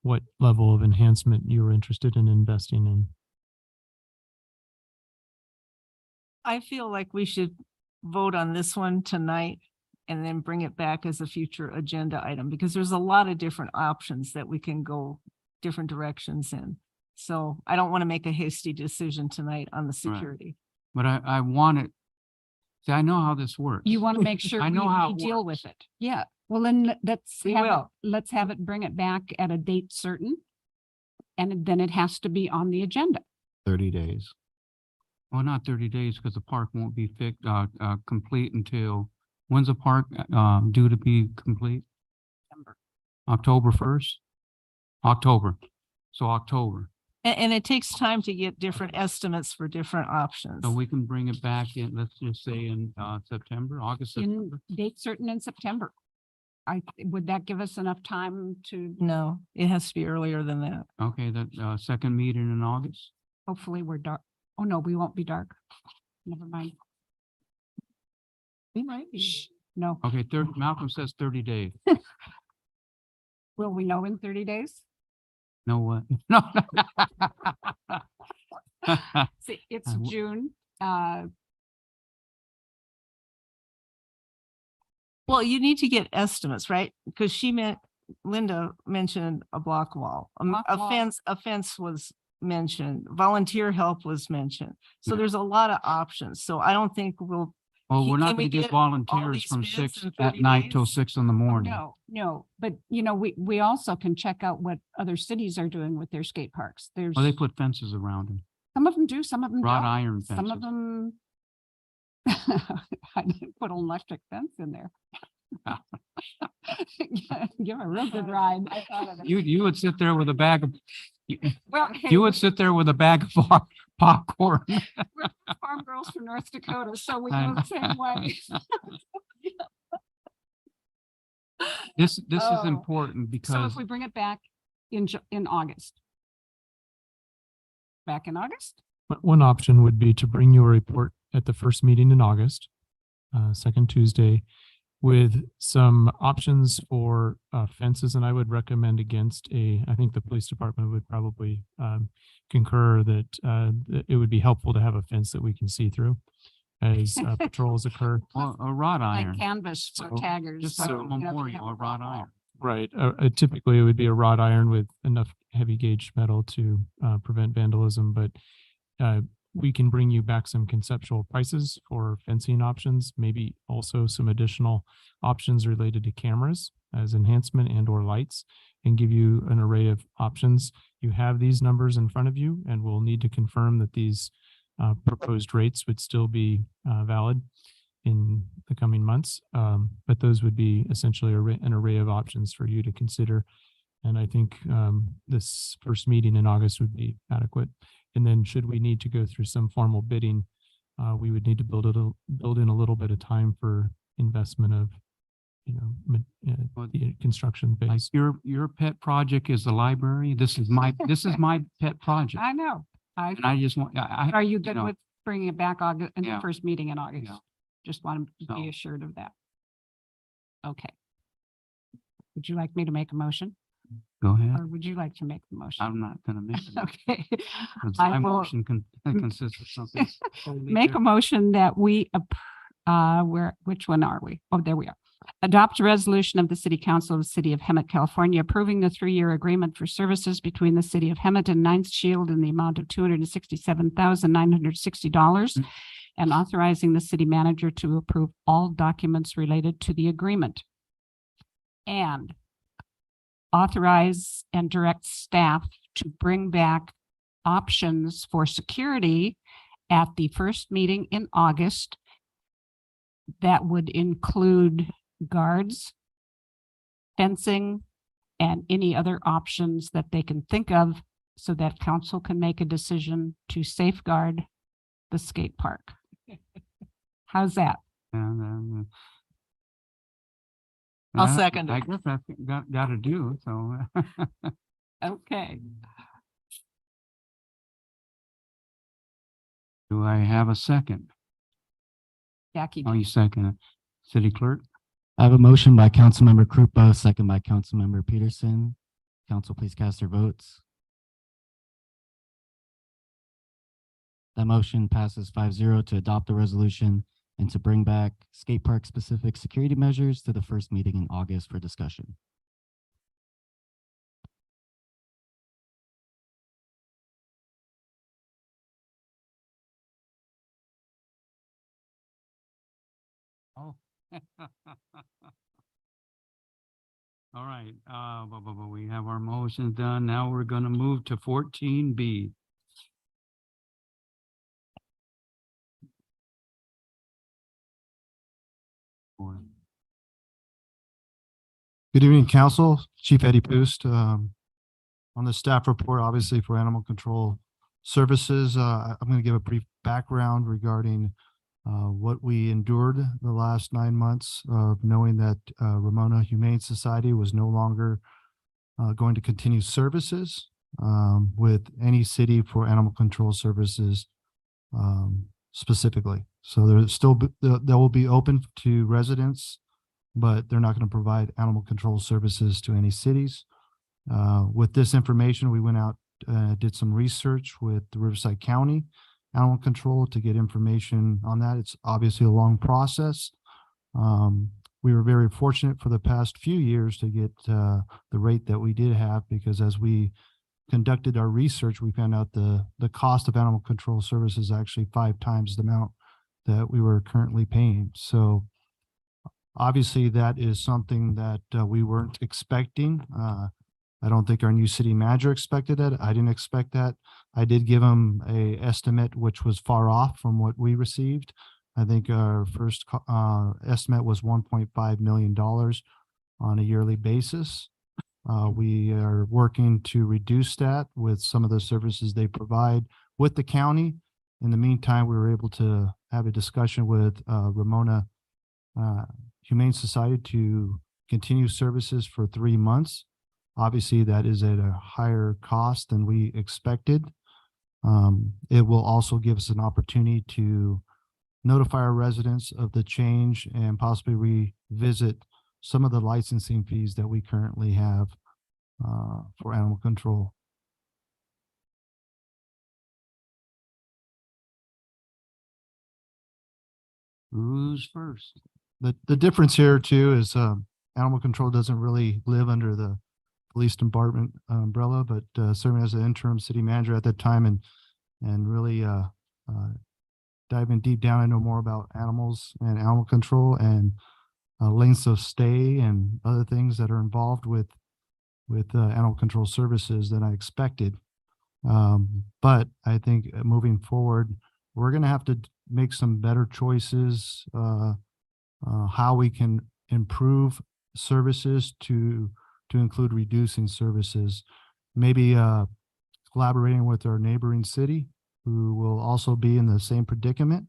what level of enhancement you were interested in investing in. I feel like we should vote on this one tonight and then bring it back as a future agenda item, because there's a lot of different options that we can go different directions in. So I don't want to make a hasty decision tonight on the security. But I want it. See, I know how this works. You want to make sure I know how we it deal works. with it. Yeah, well, then We will. let's have it, bring it back at a date certain. And then it has to be on the agenda. 30 days. Well, not 30 days because the park won't be fixed, complete until, when's the park, due to be complete? October 1st? October. So October. And it takes time to get different estimates for different options. So we can bring it back in, let's just say in, September, August, In September. date certain in September. Would that give us enough time to, No, it has to be earlier than that. Okay, that, second meeting in August. hopefully we're dark. Oh, no, we won't be dark. Never mind. We might be. No, Okay, Malcolm says 30 days. will we know in 30 days? No what? No. See, it's I w- June. Well, you need to get estimates, right? Because Linda mentioned a block wall. Block wall. A fence was mentioned, volunteer help was mentioned. So Yeah. there's a lot of options. So I don't think we'll. Well, we're Can not we gonna get get all volunteers these from bids 6 in at 30 night till days? 6 in the morning. No, but we also can check out what other cities are doing with their skate parks. There's, Well, they put fences around them, some of them do, some of them wrought don't. iron Some of fences. them. I didn't put an electric fence in there. Give a real good ride. You would sit there with a bag of, Well, hey, you would sit there with a bag of popcorn. we're farm girls from North Dakota, so we I go the know. same way. This is Oh. important So because if we bring it back in August. Back in August? One option would be to bring your report at the first meeting in August, second Tuesday, with some options for fences, and I would recommend against I think the police department would probably concur that it would be helpful to have a fence that we can see through as patrols occur. well, a wrought iron. Like canvas for So, taggers. Just like a so you don't have to have memorial, a wrought iron. Right. Typically, it would be a wrought iron with enough heavy gauge metal to prevent vandalism, but we can bring you back some conceptual prices for fencing options, maybe also some additional options related to cameras as enhancement and or lights, and give you an array of options. You have these numbers in front of you, and we'll need to confirm that these proposed rates would still be valid in the coming months. But those would be essentially an array of options for you to consider. And I think this first meeting in August would be adequate. And then should we need to go through some formal bidding, we would need to build in a little bit of time for investment of, the construction Like phase. your pet project is the library. This is my pet project. I know. And I just want, Are you good know, with bringing it back August, in the Yeah. first meeting in August? Yeah. Just want to So- be assured of that. Okay. Would you like me to make a motion, go ahead. or would you like to make the motion? I'm not gonna make it. Okay. 'Cause I my will motion consists of something. totally make a different. motion that we, which one are we? Oh, there we are. Adopt a resolution of the City Council of the City of Hemet, California, approving the 3-year agreement for services between the City of Hemet and Ninth Shield in the amount of $267,960 and authorizing the city manager to approve all documents related to the agreement. And authorize and direct staff to bring back options for security at the first meeting in August. That would include guards, fencing, and any other options that they can think of so that council can make a decision to safeguard the skate park. How's that? And, I'll second it. I guess I've got to do, so. Okay. Do I have a second? Jackie, Oh, you second it. City clerk? I have a motion by Councilmember Krupa, second by Councilmember Peterson. Council, please cast your votes. That motion passes 5-0 to adopt the resolution and to bring back skate park specific security measures to the first meeting in August for discussion. Oh. All right, we have our motions done. Now we're gonna move to 14B. Good evening, Council. Chief Eddie Poost. On the staff report, obviously for Animal Control Services, I'm going to give a brief background regarding what we endured the last 9 months of knowing that Ramona Humane Society was no longer going to continue services with any city for animal control services specifically. So there's still, they will be open to residents, but they're not going to provide animal control services to any cities. With this information, we went out, did some research with the Riverside County Animal Control to get information on that. It's obviously a long process. We were very fortunate for the past few years to get the rate that we did have, because as we conducted our research, we found out the cost of animal control services is actually 5 times the amount that we were currently paying. So obviously that is something that we weren't expecting. I don't think our new city manager expected it. I didn't expect that. I did give him a estimate which was far off from what we received. I think our first estimate was $1.5 million on a yearly basis. We are working to reduce that with some of the services they provide with the county. In the meantime, we were able to have a discussion with Ramona Humane Society to continue services for 3 months. Obviously, that is at a higher cost than we expected. It will also give us an opportunity to notify our residents of the change and possibly revisit some of the licensing fees that we currently have for animal control. Who's first? The difference here too is animal control doesn't really live under the police department umbrella, but serving as an interim city manager at that time and really diving deep down, I know more about animals and animal control and lengths of stay and other things that are involved with animal control services than I expected. But I think moving forward, we're going to have to make some better choices, how we can improve services to include reducing services, maybe collaborating with our neighboring city, who will also be in the same predicament.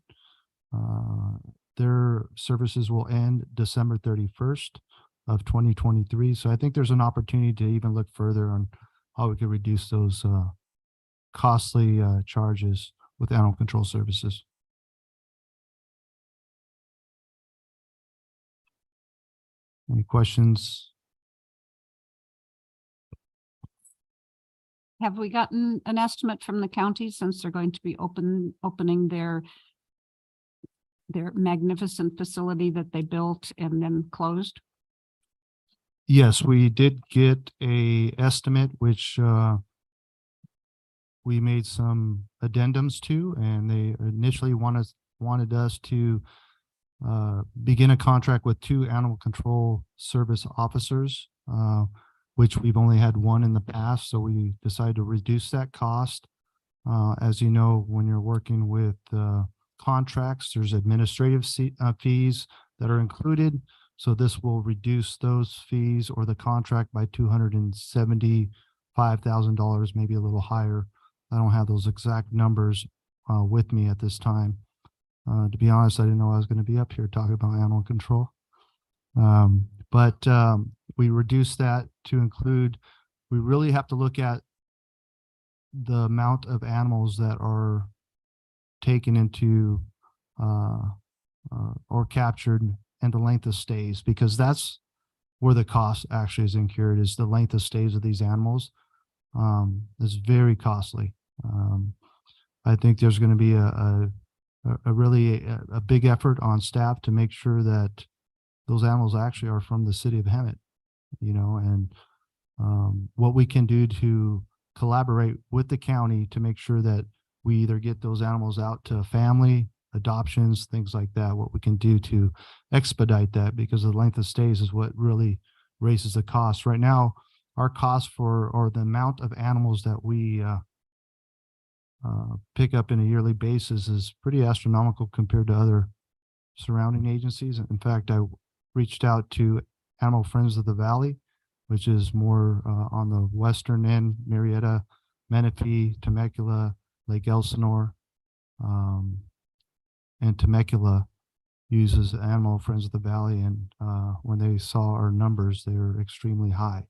Their services will end December 31st of 2023. So I think there's an opportunity to even look further on how we could reduce those costly charges with animal control services. Any questions? Have we gotten an estimate from the county, since they're going to be opening their magnificent facility that they built and then closed? Yes, we did get a estimate, which we made some addendums to, and they initially wanted us to begin a contract with 2 animal control service officers, which we've only had 1 in the past. So we decided to reduce that cost. As you know, when you're working with contracts, there's administrative fees that are included. So this will reduce those fees or the contract by $275,000, maybe a little higher. I don't have those exact numbers with me at this time. To be honest, I didn't know I was going to be up here talking about animal control. But we reduced that to include, we really have to look at the amount of animals that are taken into or captured and the length of stays, because that's where the cost actually is incurred, is the length of stays of these animals. Is very costly. I think there's going to be a a really a big effort on staff to make sure that those animals actually are from the city of Hemet, you know, and what we can do to collaborate with the county to make sure that we either get those animals out to family, adoptions, things like that, what we can do to expedite that, because the length of stays is what really raises the cost. Right now, our cost or the amount of animals that we pick up in a yearly basis is pretty astronomical compared to other surrounding agencies. In fact, I reached out to Animal Friends of the Valley, which is more on the western end, Marietta, Menifee, Temecula, Lake Elsinore, and Temecula uses Animal Friends of the Valley. And when they saw our numbers, they were extremely high.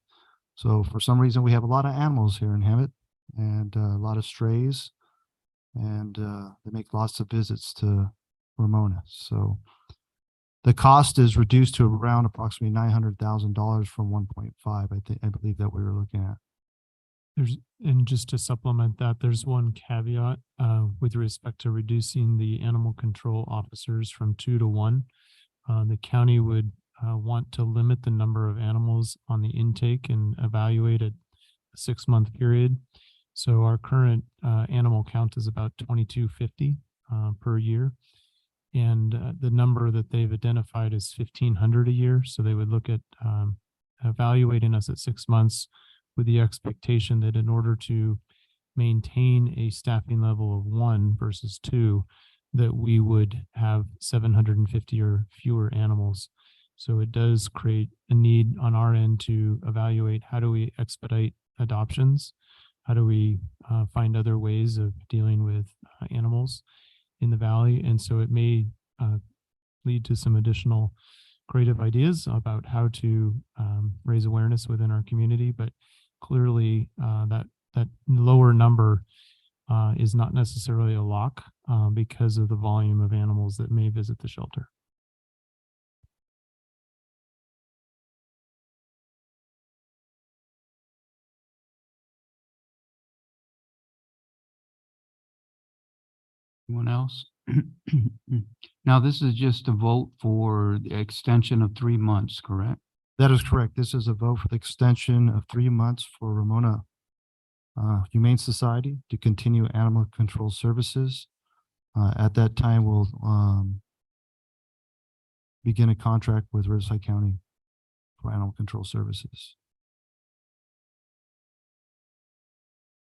So for some reason, we have a lot of animals here in Hemet and a lot of strays, and they make lots of visits to Ramona. So the cost is reduced to around approximately $900,000 from 1.5. I believe that we were looking at. And just to supplement that, there's one caveat with respect to reducing the animal control officers from 2 to 1. The county would want to limit the number of animals on the intake and evaluate a 6-month period. So our current animal count is about 2,250 per year. And the number that they've identified is 1,500 a year. So they would look at evaluating us at 6 months with the expectation that in order to maintain a staffing level of 1 versus 2, that we would have 750 or fewer animals. So it does create a need on our end to evaluate how do we expedite adoptions? How do we find other ways of dealing with animals in the valley? And so it may lead to some additional creative ideas about how to raise awareness within our community. But clearly that lower number is not necessarily a lock because of the volume of animals that may visit the shelter. Anyone else? Now, this is just a vote for the extension of 3 months, correct? That is correct. This is a vote for the extension of 3 months for Ramona Humane Society to continue animal control services. At that time, we'll begin a contract with Riverside County for animal control services.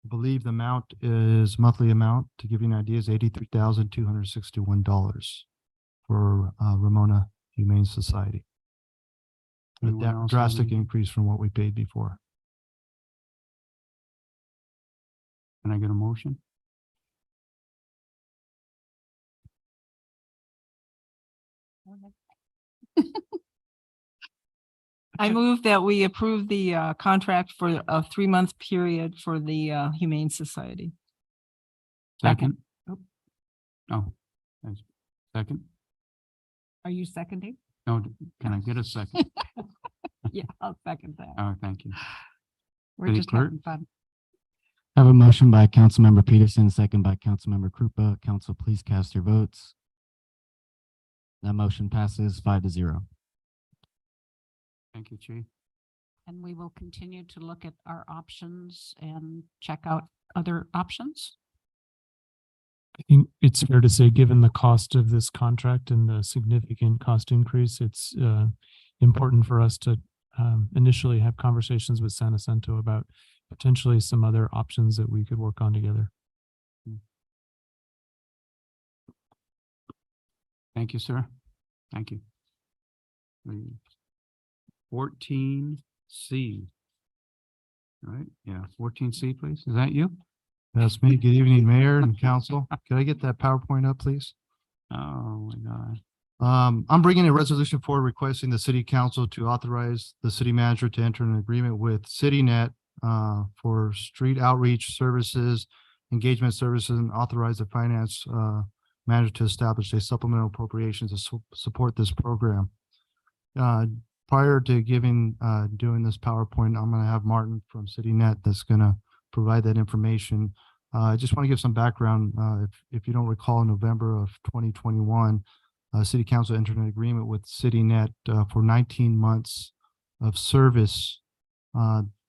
I believe the amount is monthly amount, to give you an idea, is $83,261 for Ramona Humane Society. Anyone That else have drastic any- increase from what we paid before. Can I get a motion? I move that we approve the contract for a 3-month period for the Humane Society. Second? Nope. No. Thanks. Second? Are you seconding? No, can I get a second? Yeah, I'll second that. Oh, thank you. We're City just Clerk? having fun. I have a motion by Councilmember Peterson, second by Councilmember Krupa. Council, please cast your votes. That motion passes 5-0. Thank you, Chief. And we will continue to look at our options and check out other options. I think it's fair to say, given the cost of this contract and the significant cost increase, it's important for us to initially have conversations with San Jacinto about potentially some other options that we could work on together. Thank you, sir. Thank you. 14C. Right, yeah, 14C, please. Is that you? That's me. Good evening, Mayor and Council. Could I get that PowerPoint up, please? Oh, my God. I'm bringing a resolution forward requesting the city council to authorize the city manager to enter an agreement with CityNet for street outreach services, engagement services, and authorize the finance manager to establish a supplemental appropriations to support this program. Prior to doing this PowerPoint, I'm going to have Martin from CityNet that's going to provide that information. I just want to give some background. If you don't recall, in November of 2021, City Council entered an agreement with CityNet for 19 months of service.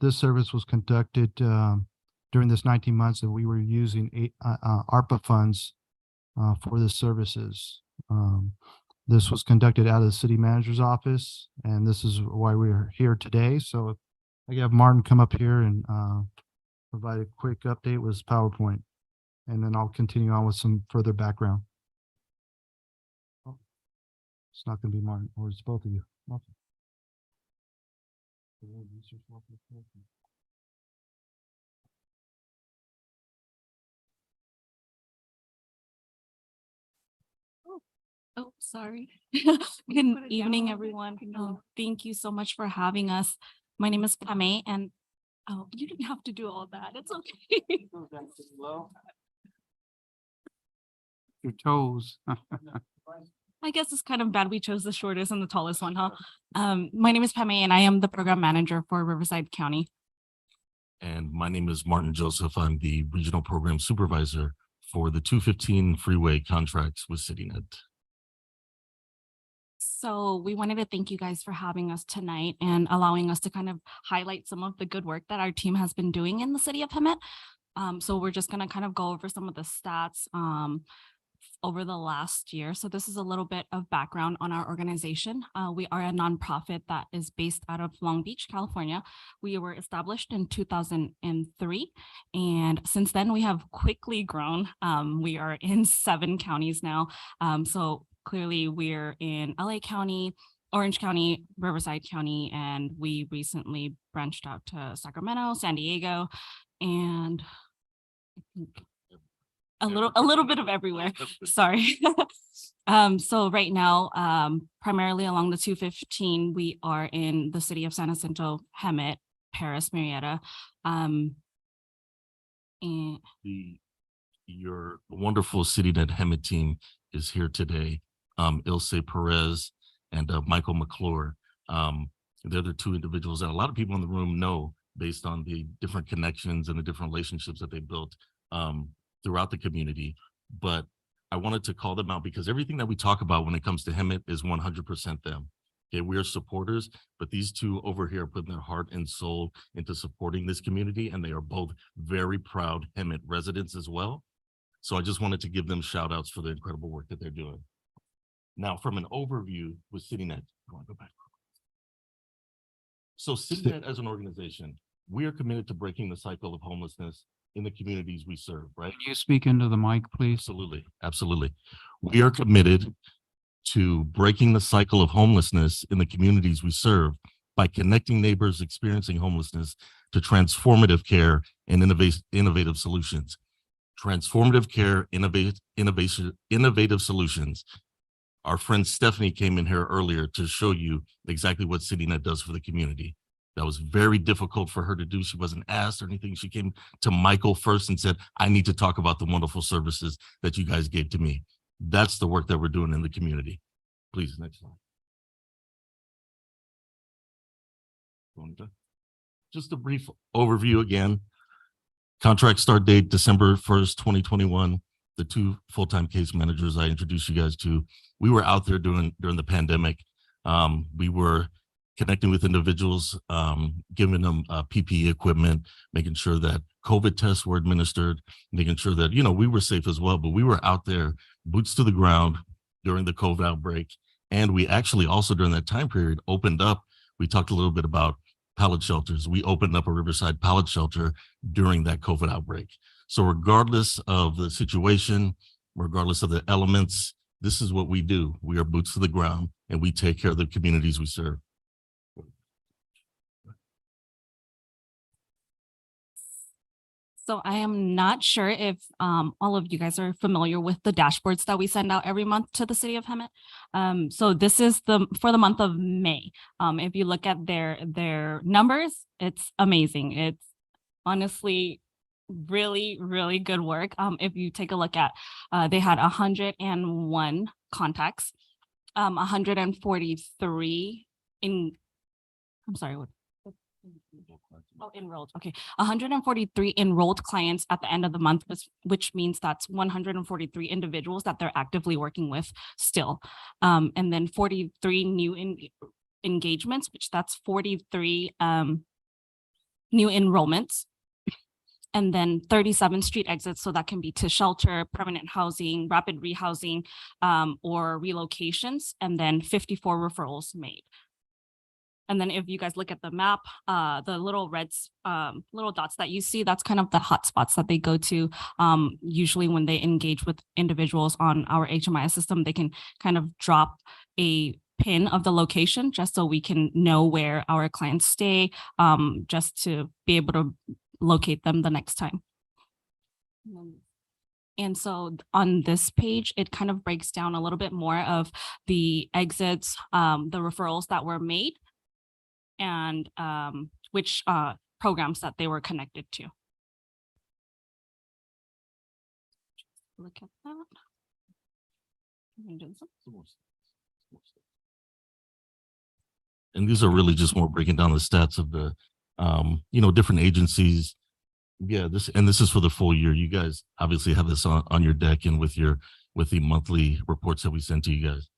This service was conducted during this 19 months, and we were using ARPA funds for the services. This was conducted out of the city manager's office, and this is why we're here today. So I have Martin come up here and provide a quick update with his PowerPoint, and then I'll continue on with some further background. Oh, it's not going to be Martin, or it's both of you. Okay. Oh, sorry. Good evening, everyone. Thank you so much for having us. My name is Pame, and oh, you didn't have to do all that. It's okay. Your toes. I guess it's kind of bad we chose the shortest and the tallest one, huh? My name is Pame, and I am the program manager for Riverside County. And my name is Martin Joseph. I'm the regional program supervisor for the 215 freeway contracts with CityNet. So we wanted to thank you guys for having us tonight and allowing us to kind of highlight some of the good work that our team has been doing in the city of Hemet. So we're just going to kind of go over some of the stats over the last year. So this is a little bit of background on our organization. We are a nonprofit that is based out of Long Beach, California. We were established in 2003, and since then we have quickly grown. We are in 7 counties now. So clearly we're in LA County, Orange County, Riverside County, and we recently branched out to Sacramento, San Diego, and I think a little bit of everywhere. Sorry. So right now, primarily along the 215, we are in the city of San Jacinto, Hemet, Paris, Murrieta. And Your wonderful CityNet Hemet team is here today. Ilse Perez and Michael McClure. They're the 2 individuals that a lot of people in the room know based on the different connections and the different relationships that they built throughout the community. But I wanted to call them out because everything that we talk about when it comes to Hemet is 100% them. Okay, we are supporters, but these 2 over here are putting their heart and soul into supporting this community, and they are both very proud Hemet residents as well. So I just wanted to give them shout outs for the incredible work that they're doing. Now, from an overview with CityNet, I want to go back. So CityNet as an organization, we are committed to breaking the cycle of homelessness in the communities we serve, right? Can you speak into the mic, please? Absolutely, absolutely. We are committed to breaking the cycle of homelessness in the communities we serve by connecting neighbors experiencing homelessness to transformative care and innovative solutions. Transformative care, innovative solutions. Our friend Stephanie came in here earlier to show you exactly what CityNet does for the community. That was very difficult for her to do. She wasn't asked or anything. She came to Michael first and said, I need to talk about the wonderful services that you guys gave to me. That's the work that we're doing in the community. Please, next slide. Just a brief overview again. Contract start date, December 1st, 2021. The 2 full-time case managers I introduced you guys to, we were out there during the pandemic. We were connecting with individuals, giving them PPE equipment, making sure that COVID tests were administered, making sure that, we were safe as well. But we were out there, boots to the ground during the COVID outbreak. And we actually also during that time period opened up, we talked a little bit about pallet shelters. We opened up a Riverside pallet shelter during that COVID outbreak. So regardless of the situation, regardless of the elements, this is what we do. We are boots to the ground and we take care of the communities we serve. So I am not sure if all of you guys are familiar with the dashboards that we send out every month to the city of Hemet. So this is for the month of May. If you look at their numbers, it's amazing. It's honestly really, really good work. If you take a look at, they had 101 contacts, 143 in, I'm sorry, what? Oh, enrolled. Okay. 143 enrolled clients at the end of the month, which means that's 143 individuals that they're actively working with still. And then 43 new engagements, which that's 43 new enrollments. And then 37 street exits. So that can be to shelter, permanent housing, rapid rehousing, or relocations, and then 54 referrals made. And then if you guys look at the map, the little reds, little dots that you see, that's kind of the hotspots that they go to. Usually when they engage with individuals on our HMIS system, they can kind of drop a pin of the location just so we can know where our clients stay, just to be able to locate them the next time. And so on this page, it kind of breaks down a little bit more of the exits, the referrals that were made, and which programs that they were connected to. Look at that. And these are really just more breaking down the stats of the, different agencies. Yeah, this is for the full year. You guys obviously have this on your deck and with the monthly reports that we send to you guys.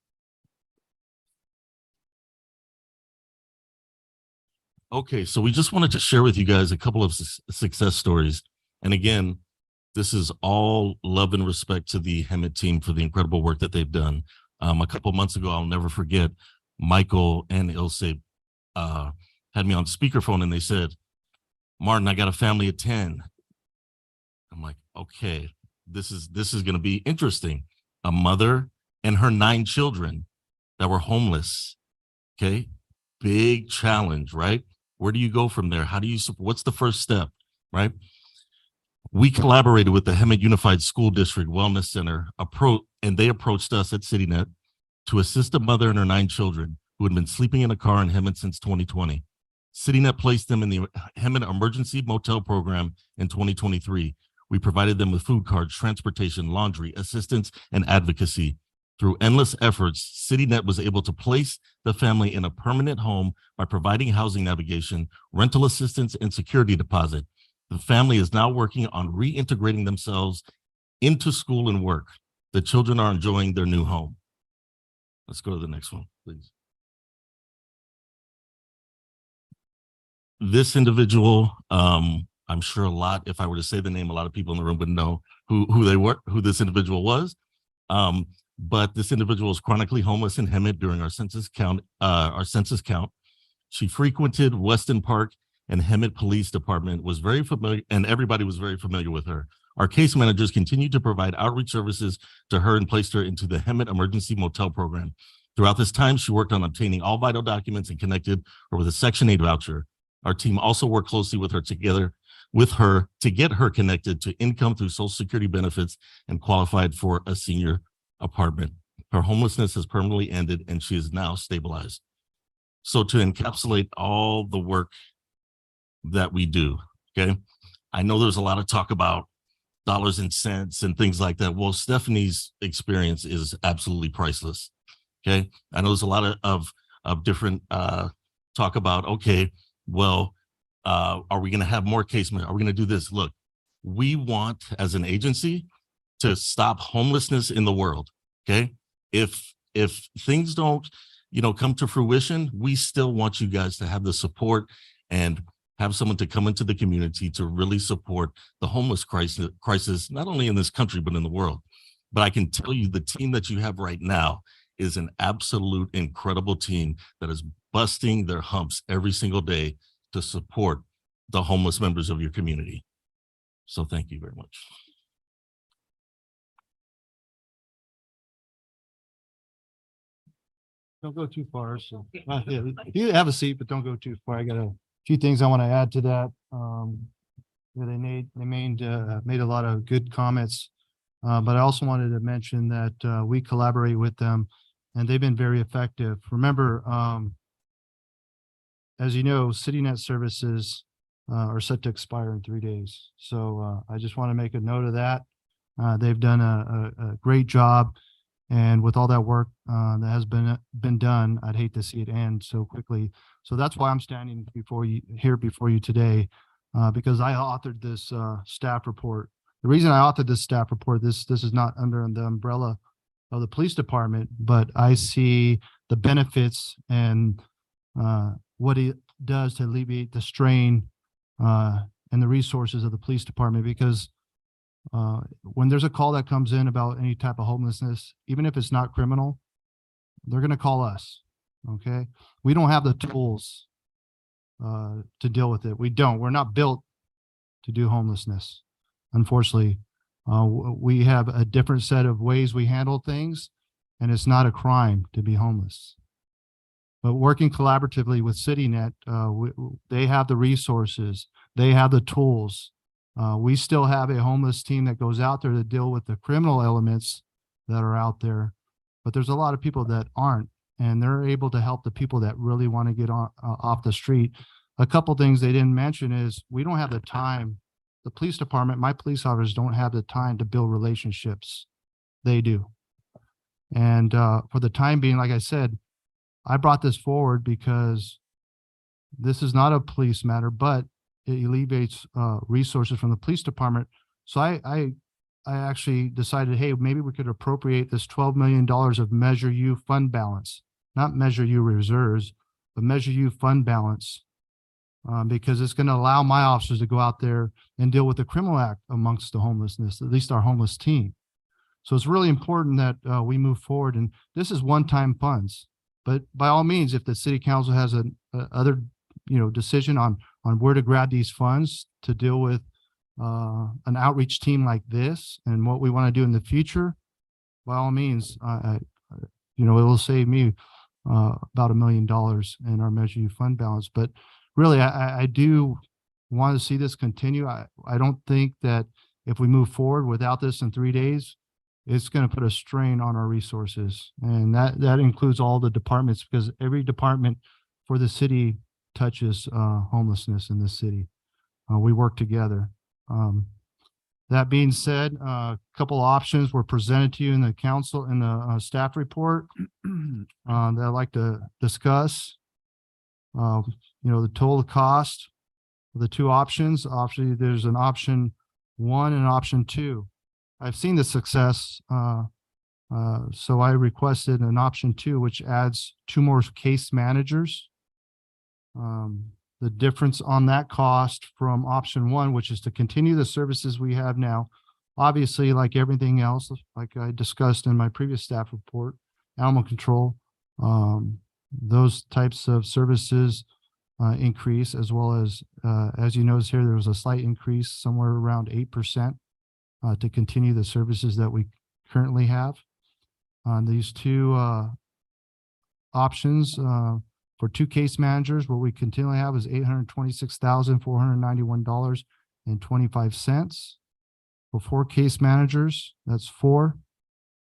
Okay, so we just wanted to share with you guys a couple of success stories. And again, this is all love and respect to the Hemet team for the incredible work that they've done. A couple of months ago, I'll never forget, Michael and Ilse had me on speakerphone and they said, "Martin, I got a family of 10. I'm like, okay, this is going to be interesting. A mother and her 9 children that were homeless. Okay, big challenge, right? Where do you go from there? How do you, what's the first step, right? We collaborated with the Hemet Unified School District Wellness Center, and they approached us at CityNet to assist a mother and her 9 children who had been sleeping in a car in Hemet since 2020. CityNet placed them in the Hemet Emergency Motel Program in 2023. We provided them with food cards, transportation, laundry, assistance, and advocacy. Through endless efforts, CityNet was able to place the family in a permanent home by providing housing navigation, rental assistance, and security deposit. The family is now working on reintegrating themselves into school and work. The children are enjoying their new home. Let's go to the next one, please. This individual, I'm sure if I were to say the name, a lot of people in the room would know who this individual was. But this individual is chronically homeless in Hemet during our census count. She frequented Weston Park, and Hemet Police Department was very familiar, and everybody was very familiar with her. Our case managers continued to provide outreach services to her and placed her into the Hemet Emergency Motel Program. Throughout this time, she worked on obtaining all vital documents and connected her with a Section 8 voucher. Our team also worked closely with her to get her connected to income through Social Security benefits and qualified for a senior apartment. Her homelessness has permanently ended and she is now stabilized. So to encapsulate all the work that we do, okay, I know there's a lot of talk about dollars and cents and things like that. Well, Stephanie's experience is absolutely priceless. Okay, I know there's a lot of different talk about, okay, well, are we going to have more case management? Are we going to do this? Look, we want as an agency to stop homelessness in the world. Okay, if things don't come to fruition, we still want you guys to have the support and have someone to come into the community to really support the homeless crisis, not only in this country, but in the world. But I can tell you the team that you have right now is an absolute incredible team that is busting their humps every single day to support the homeless members of your community. So thank you very much. Don't go too far. So you have a seat, but don't go too far. I got a few things I want to add to that. They made a lot of good comments, but I also wanted to mention that we collaborate with them, and they've been very effective. Remember, as you know, CityNet services are set to expire in 3 days. So I just want to make a note of that. They've done a great job. And with all that work that has been done, I'd hate to see it end so quickly. So that's why I'm standing before you today, because I authored this staff report. The reason I authored this staff report, this is not under the umbrella of the police department, but I see the benefits and what it does to alleviate the strain and the resources of the police department. Because when there's a call that comes in about any type of homelessness, even if it's not criminal, they're going to call us. Okay. We don't have the tools to deal with it. We're not built to do homelessness. Unfortunately, we have a different set of ways we handle things, and it's not a crime to be homeless. But working collaboratively with CityNet, they have the resources, they have the tools. We still have a homeless team that goes out there to deal with the criminal elements that are out there, but there's a lot of people that aren't, and they're able to help the people that really want to get off the street. A couple things they didn't mention is we don't have the time. The police department, my police officers don't have the time to build relationships. They do. And for the time being, like I said, I brought this forward because this is not a police matter, but it alleviates resources from the police department. So I actually decided, hey, maybe we could appropriate this $12 million of Measure U fund balance, not Measure U reserves, but Measure U fund balance, because it's going to allow my officers to go out there and deal with the criminal act amongst the homelessness, at least our homeless team. So it's really important that we move forward, and this is one-time funds. But by all means, if the city council has other decision on where to grab these funds to deal with an outreach team like this and what we want to do in the future, by all means, it will save me about $1 million in our Measure U fund balance. But really, I do want to see this continue. I don't think that if we move forward without this in 3 days, it's going to put a strain on our resources. And that includes all the departments, because every department for the city touches homelessness in this city. We work together. That being said, a couple options were presented to you in the council in the staff report that I'd like to discuss. The total cost of the two options. Obviously, there's an option 1 and option 2. I've seen the success, so I requested an option 2, which adds 2 more case managers. The difference on that cost from option 1, which is to continue the services we have now, obviously, like everything else, like I discussed in my previous staff report, animal control, those types of services increase, as well as you notice here, there was a slight increase somewhere around 8% to continue the services that we currently have. These 2 options for 2 case managers, what we continually have is $826,491.25. For 4 case managers, that's 4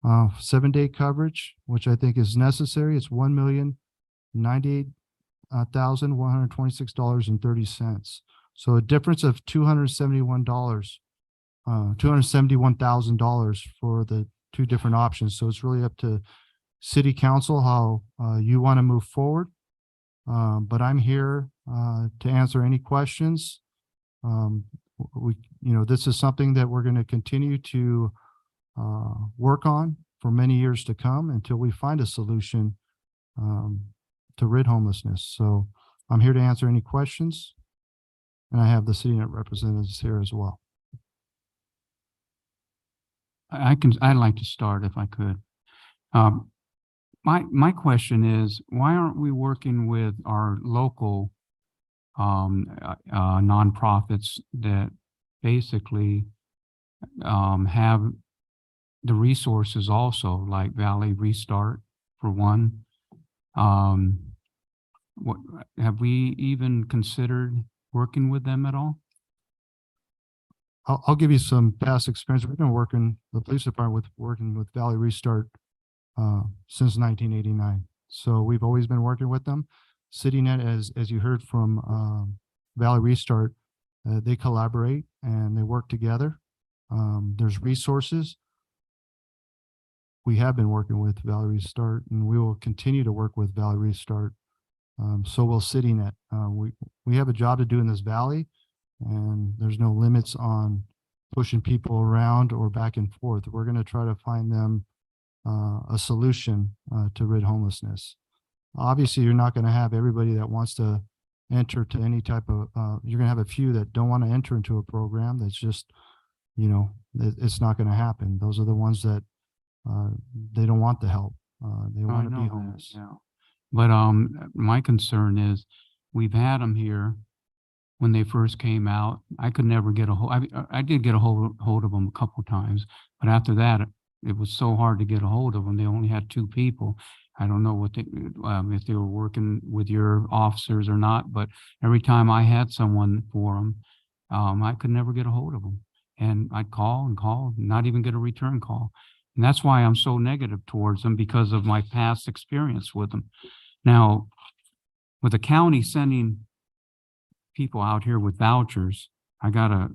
7-day coverage, which I think is necessary. It's $1,098,126.30. So a difference of $271,000 for the 2 different options. So it's really up to city council how you want to move forward. But I'm here to answer any questions. This is something that we're going to continue to work on for many years to come until we find a solution to rid homelessness. So I'm here to answer any questions, and I have the CityNet representatives here as well. I'd like to start if I could. My question is, why aren't we working with our local nonprofits that basically have the resources also, like Valley Restart for one? What have we even considered working with them at all? I'll give you some past experience. We've been working, the police department, working with Valley Restart since 1989. So we've always been working with them. CityNet, as you heard from Valley Restart, they collaborate and they work together. There's resources. we have been working with Valley Restart, and we will continue to work with Valley Restart. So will CityNet. We have a job to do in this valley, and there's no limits on pushing people around or back and forth. We're going to try to find them a solution to rid homelessness. Obviously, you're not going to have everybody that wants to enter to any type of, you're going to have a few that don't want to enter into a program. That's just, it's not going to happen. Those are the ones that they don't want the help. They want to be homeless. Yeah. But my concern is we've had them here when they first came out. I could never get a hold. I did get a hold of them a couple times, but after that, it was so hard to get a hold of them. They only had 2 people. I don't know what they, if they were working with your officers or not, but every time I had someone for them, I could never get a hold of them. And I'd call and call, not even get a return call. And that's why I'm so negative towards them, because of my past experience with them. Now, with the county sending people out here with vouchers, I got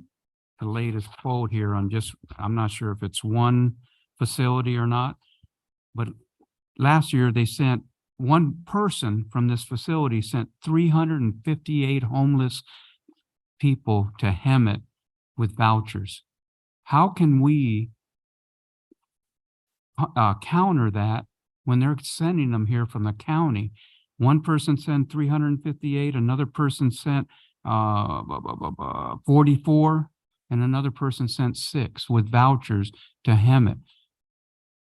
the latest quote here on just, I'm not sure if it's one facility or not, but last year they sent, one person from this facility sent 358 homeless people to Hemet with vouchers. How can we counter that when they're sending them here from the county? One person sent 358, another person sent 44, and another person sent 6 with vouchers to Hemet.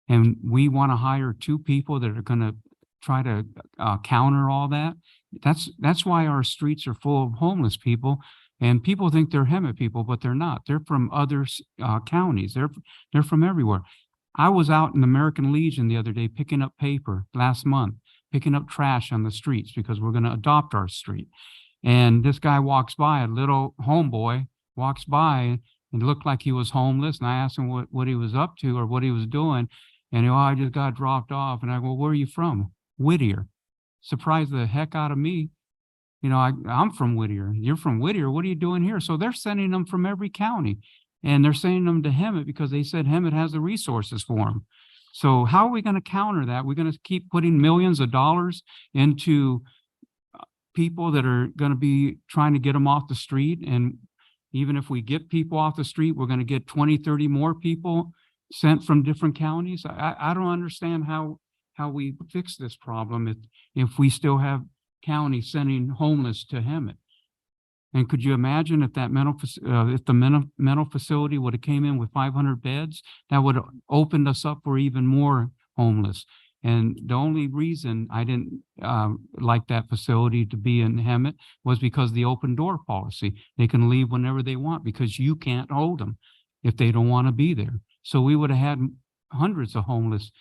And we want to hire 2 people that are going to try to counter all that. That's why our streets are full of homeless people. And people think they're Hemet people, but they're not. They're from other counties. They're from everywhere. I was out in American Legion the other day picking up paper last month, picking up trash on the streets because we're going to adopt our street. And this guy walks by, a little homeboy walks by, and it looked like he was homeless. And I asked him what he was up to or what he was doing. And I just got dropped off. And I go, where are you from? Whittier. Surprised the heck out of me. I'm from Whittier. You're from Whittier. What are you doing here? So they're sending them from every county. And they're sending them to Hemet because they said Hemet has the resources for them. So how are we going to counter that? We're going to keep putting millions of dollars into people that are going to be trying to get them off the street. And even if we get people off the street, we're going to get 20, 30 more people sent from different counties. I don't understand how we fix this problem if we still have counties sending homeless to Hemet. And could you imagine if that the mental facility would have came in with 500 beds, that would have opened us up for even more homeless. And the only reason I didn't like that facility to be in Hemet was because of the open door policy. They can leave whenever they want because you can't hold them if they don't want to be there. So we would have had hundreds of homeless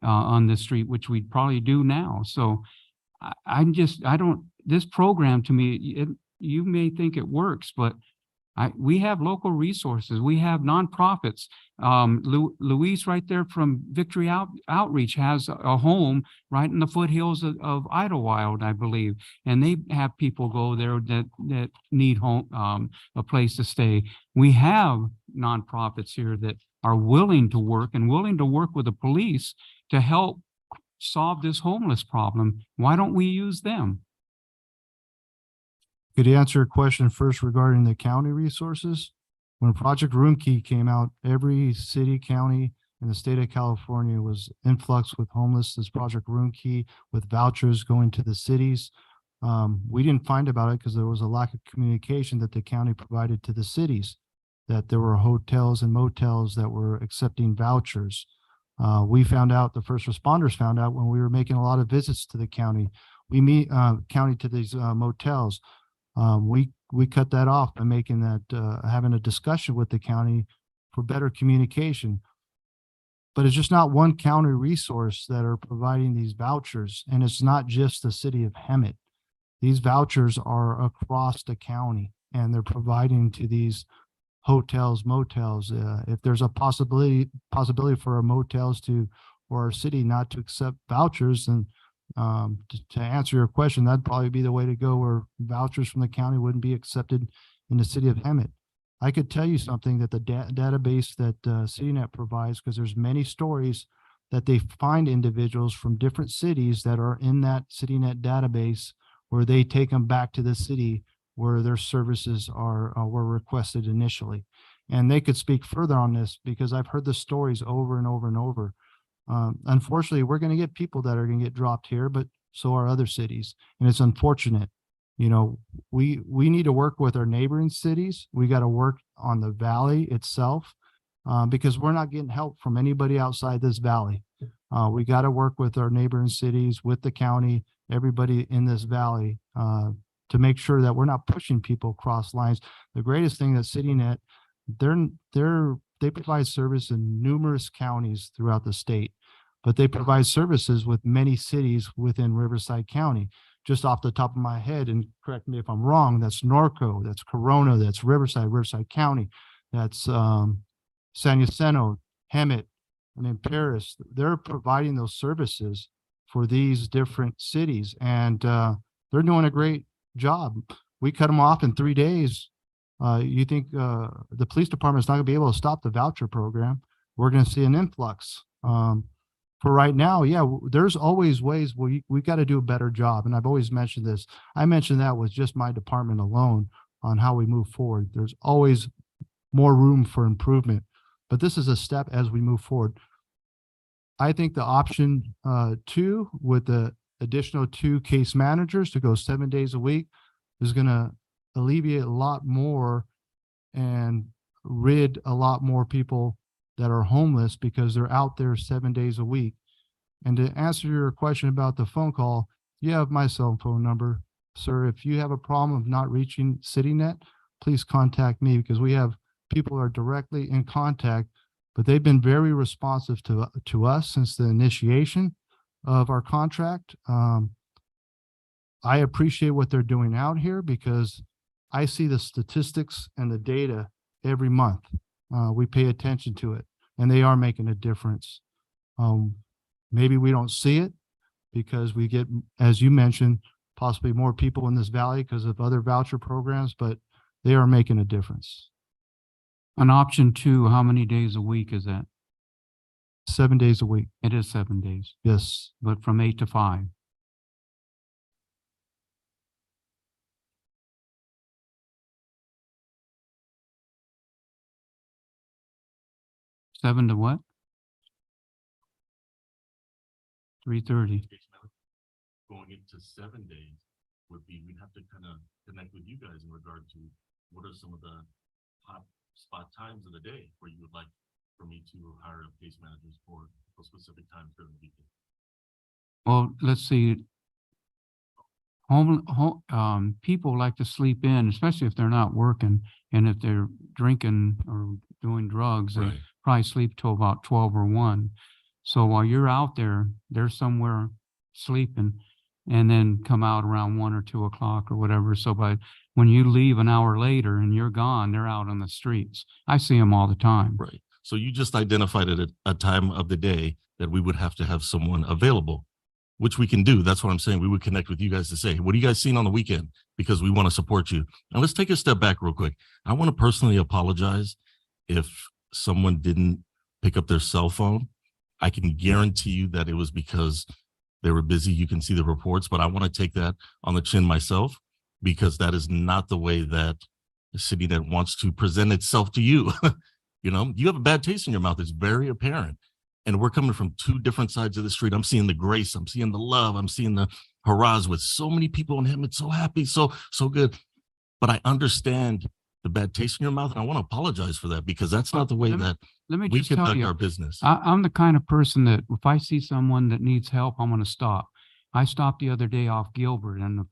on the street, which we probably do now. So this program to me, you may think it works, but we have local resources. We have nonprofits. Luis right there from Victory Outreach has a home right in the foothills of Idlewild, I believe. And they have people go there that need home, a place to stay. We have nonprofits here that are willing to work and willing to work with the police to help solve this homeless problem. Why don't we use them? Could you answer a question first regarding the county resources? When Project Room Key came out, every city, county in the state of California was influx with homeless. This Project Room Key with vouchers going to the cities. We didn't find about it because there was a lack of communication that the county provided to the cities, that there were hotels and motels that were accepting vouchers. We found out, the first responders found out when we were making a lot of visits to the county. We meet county to these motels. We cut that off by making that, having a discussion with the county for better communication. But it's just not one county resource that are providing these vouchers. And it's not just the city of Hemet. These vouchers are across the county and they're providing to these hotels, motels. If there's a possibility for our motels or our city not to accept vouchers, then to answer your question, that'd probably be the way to go, where vouchers from the county wouldn't be accepted in the city of Hemet. I could tell you something that the database that CityNet provides, because there's many stories that they find individuals from different cities that are in that CityNet database, where they take them back to the city where their services were requested initially. And they could speak further on this because I've heard the stories over and over and over. Unfortunately, we're going to get people that are going to get dropped here, but so are other cities. And it's unfortunate. You know, we need to work with our neighboring cities. We got to work on the valley itself because we're not getting help from anybody outside this valley. We got to work with our neighboring cities, with the county, everybody in this valley to make sure that we're not pushing people across lines. The greatest thing that CityNet, they provide service in numerous counties throughout the state, but they provide services with many cities within Riverside County. Just off the top of my head, and correct me if I'm wrong, that's Norco, that's Corona, that's Riverside County, that's San Jacinto, Hemet, and then Paris. They're providing those services for these different cities, and they're doing a great job. We cut them off in 3 days. You think the police department is not going to be able to stop the voucher program? We're going to see an influx. For right now, yeah, there's always ways we got to do a better job. And I've always mentioned this. I mentioned that with just my department alone on how we move forward. There's always more room for improvement, but this is a step as we move forward. I think the option 2 with the additional 2 case managers to go 7 days a week is going to alleviate a lot more and rid a lot more people that are homeless because they're out there 7 days a week. And to answer your question about the phone call, you have my cell phone number, sir. If you have a problem of not reaching CityNet, please contact me because we have people who are directly in contact, but they've been very responsive to us since the initiation of our contract. I appreciate what they're doing out here because I see the statistics and the data every month. We pay attention to it, and they are making a difference. Maybe we don't see it because we get, as you mentioned, possibly more people in this valley because of other voucher programs, but they are making a difference. On option 2, how many days a week is that? 7 days a week. It is 7 days, Yes. but from 8 to 5. Seven to what? 3:30. Going into 7 days would be, we'd have to kind of connect with you guys in regard to what are some of the hot spot times of the day where you would like for me to hire case managers for those specific times during the weekend. Well, let's see. People like to sleep in, especially if they're not working, and if they're drinking or doing drugs, they probably sleep till about 12 or 1. So while you're out there, they're somewhere sleeping and then come out around 1 or 2 o'clock or whatever. So when you leave an hour later and you're gone, they're out on the streets. I see them all the time. Right. So you just identified it at a time of the day that we would have to have someone available, which we can do. That's what I'm saying. We would connect with you guys to say, what are you guys seeing on the weekend? Because we want to support you. Now let's take a step back real quick. I want to personally apologize if someone didn't pick up their cell phone. I can guarantee you that it was because they were busy. You can see the reports, but I want to take that on the chin myself because that is not the way that the CityNet wants to present itself to you. You know, you have a bad taste in your mouth. It's very apparent. And we're coming from 2 different sides of the street. I'm seeing the grace. I'm seeing the love. I'm seeing the hurrahs with so many people in him. It's so happy, so good. But I understand the bad taste in your mouth, and I want to apologize for that because that's not the way that we conduct our business. I'm the kind of person that if I see someone that needs help, I'm going to stop. I stopped the other day off Gilbert and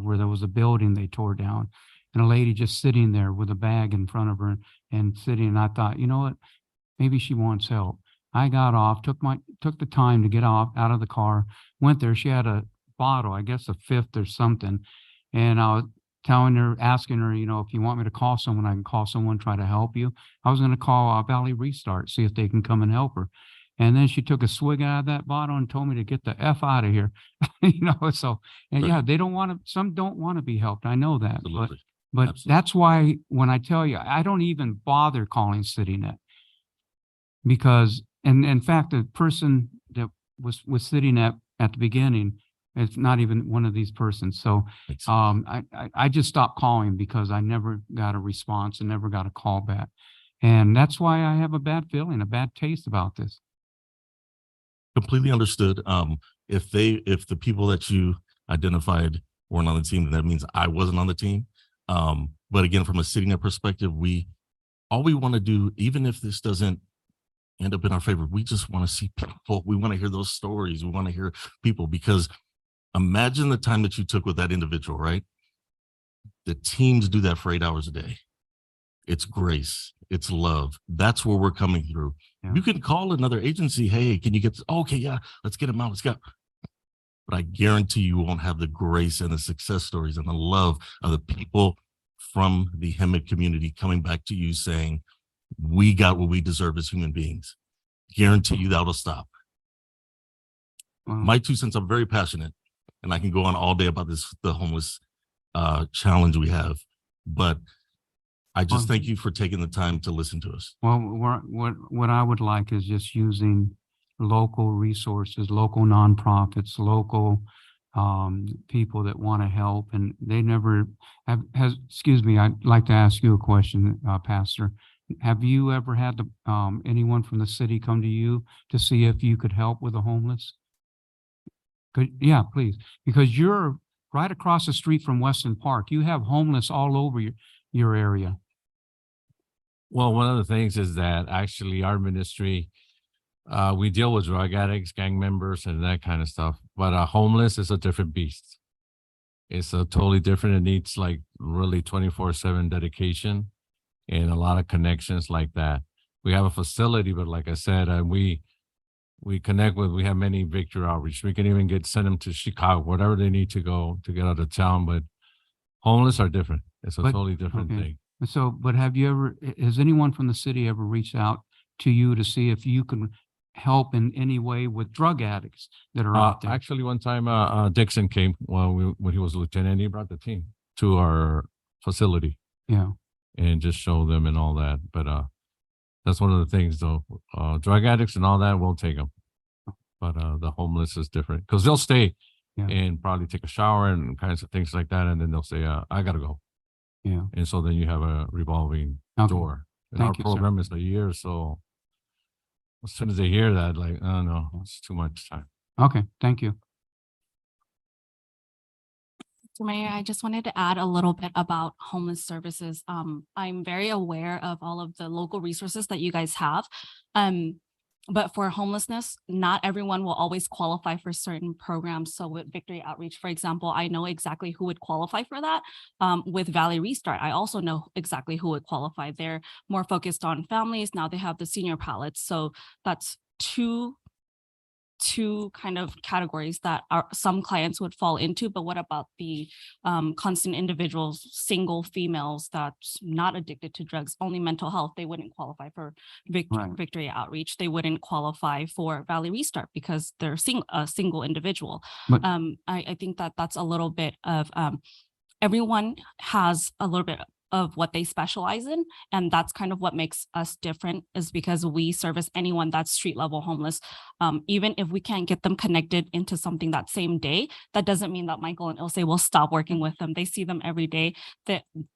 where there was a building they tore down, and a lady just sitting there with a bag in front of her and sitting. And I thought, you know what? Maybe she wants help. I got off, took the time to get out of the car, went there. She had a bottle, I guess a fifth or something. And I was telling her, asking her, you know, if you want me to call someone, I can call someone, try to help you. I was going to call Valley Restart, see if they can come and help her. And then she took a swig out of that bottle and told me to get the F out of here. You know, so, and yeah, they don't want to, some don't want to be helped. I know that, but that's why when I tell you, I don't even bother calling CityNet because, and in fact, the person was sitting at the beginning. It's not even one of these persons. So I just stopped calling because I never got a response and never got a call back. And that's why I have a bad feeling, a bad taste about this. Completely understood. If the people that you identified weren't on the team, then that means I wasn't on the team. But again, from a CityNet perspective, all we want to do, even if this doesn't end up in our favor, we just want to see people. We want to hear those stories. We want to hear people, because imagine the time that you took with that individual, right? The teams do that for 8 hours a day. It's grace. It's love. That's where we're coming through. Yeah. You can call another agency. Hey, can you get this? Okay, yeah, let's get them out. Let's go. But I guarantee you won't have the grace and the success stories and the love of the people from the Hemet community coming back to you saying, we got what we deserve as human beings. Guarantee you that'll stop. My 2 cents, I'm very passionate, and I can go on all day about the homeless challenge we have, but I just thank you for taking the time to listen to us. Well, what I would like is just using local resources, local nonprofits, local people that want to help, and they never excuse me, I'd like to ask you a question, Pastor. Have you ever had anyone from the city come to you to see if you could help with the homeless? Yeah, please, because you're right across the street from Weston Park. You have homeless all over your area. Well, one of the things is that actually our ministry, we deal with drug addicts, gang members, and that kind of stuff. But homeless is a different beast. It's a totally different. It needs like really 24/7 dedication and a lot of connections like that. We have a facility, but like I said, we connect with, we have many Victory Outreach. We can even send them to Chicago, whatever they need to go to get out of town. But homeless are different. It's a totally different thing. So, but has anyone from the city ever reached out to you to see if you can help in any way with drug addicts that are out there? Actually, one time Dixon came when he was lieutenant. He brought the team to our facility. Yeah. And just show them and all that. But that's one of the things, though. Drug addicts and all that, we'll take them. But the homeless is different because they'll stay and probably take a shower and kinds of things like that. And then they'll say, I got to go. Yeah. And so then you have a revolving door. And Thank our you, program is a year. So as soon as they hear that, like, oh, no, it's too much time. Okay. Thank you. So Mayor, I just wanted to add a little bit about homeless services. I'm very aware of all of the local resources that you guys have. But for homelessness, not everyone will always qualify for certain programs. So with Victory Outreach, for example, I know exactly who would qualify for that. With Valley Restart, I also know exactly who would qualify. They're more focused on families. Now they have the senior pallets. So that's two kind of categories that some clients would fall into. But what about the constant individuals, single females that's not addicted to drugs, only mental health? They wouldn't qualify for Victory Outreach. They wouldn't qualify for Valley Restart because they're a single individual. But I think that that's a little bit of everyone has a little bit of what they specialize in. And that's kind of what makes us different, is because we service anyone that's street level homeless. Even if we can't get them connected into something that same day, that doesn't mean that Michael and Ilse will stop working with them. They see them every day.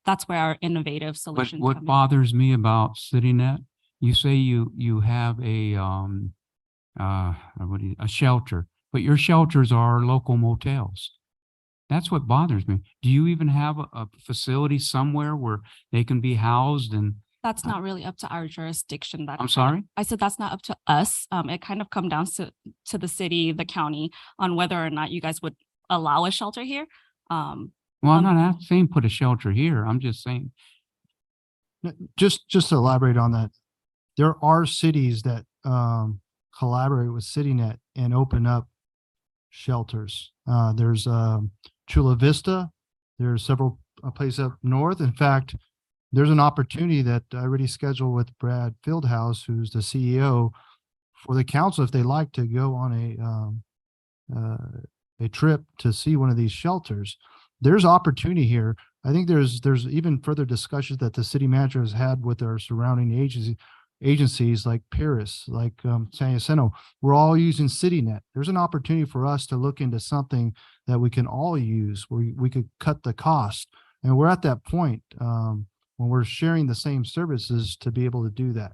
That's where our innovative solutions what come in. bothers me about CityNet, you say you have a shelter, but your shelters are local motels. That's what bothers me. Do you even have a facility somewhere where they can be housed? And that's not really up to our jurisdiction. I'm sorry? I said that's not up to us. It kind of comes down to the city, the county, on whether or not you guys would allow a shelter here. Well, I'm not saying put a shelter here. I'm just saying. Just to elaborate on that, there are cities that collaborate with CityNet and open up shelters. There's Chula Vista. There's several places up north. In fact, there's an opportunity that I already scheduled with Brad Fieldhouse, who's the CEO, for the council, if they like to go on a trip to see one of these shelters. There's opportunity here. I think there's even further discussions that the city manager has had with our surrounding agencies agencies like Paris, like San Jacinto, we're all using CityNet. There's an opportunity for us to look into something that we can all use where we could cut the cost. And we're at that point when we're sharing the same services to be able to do that.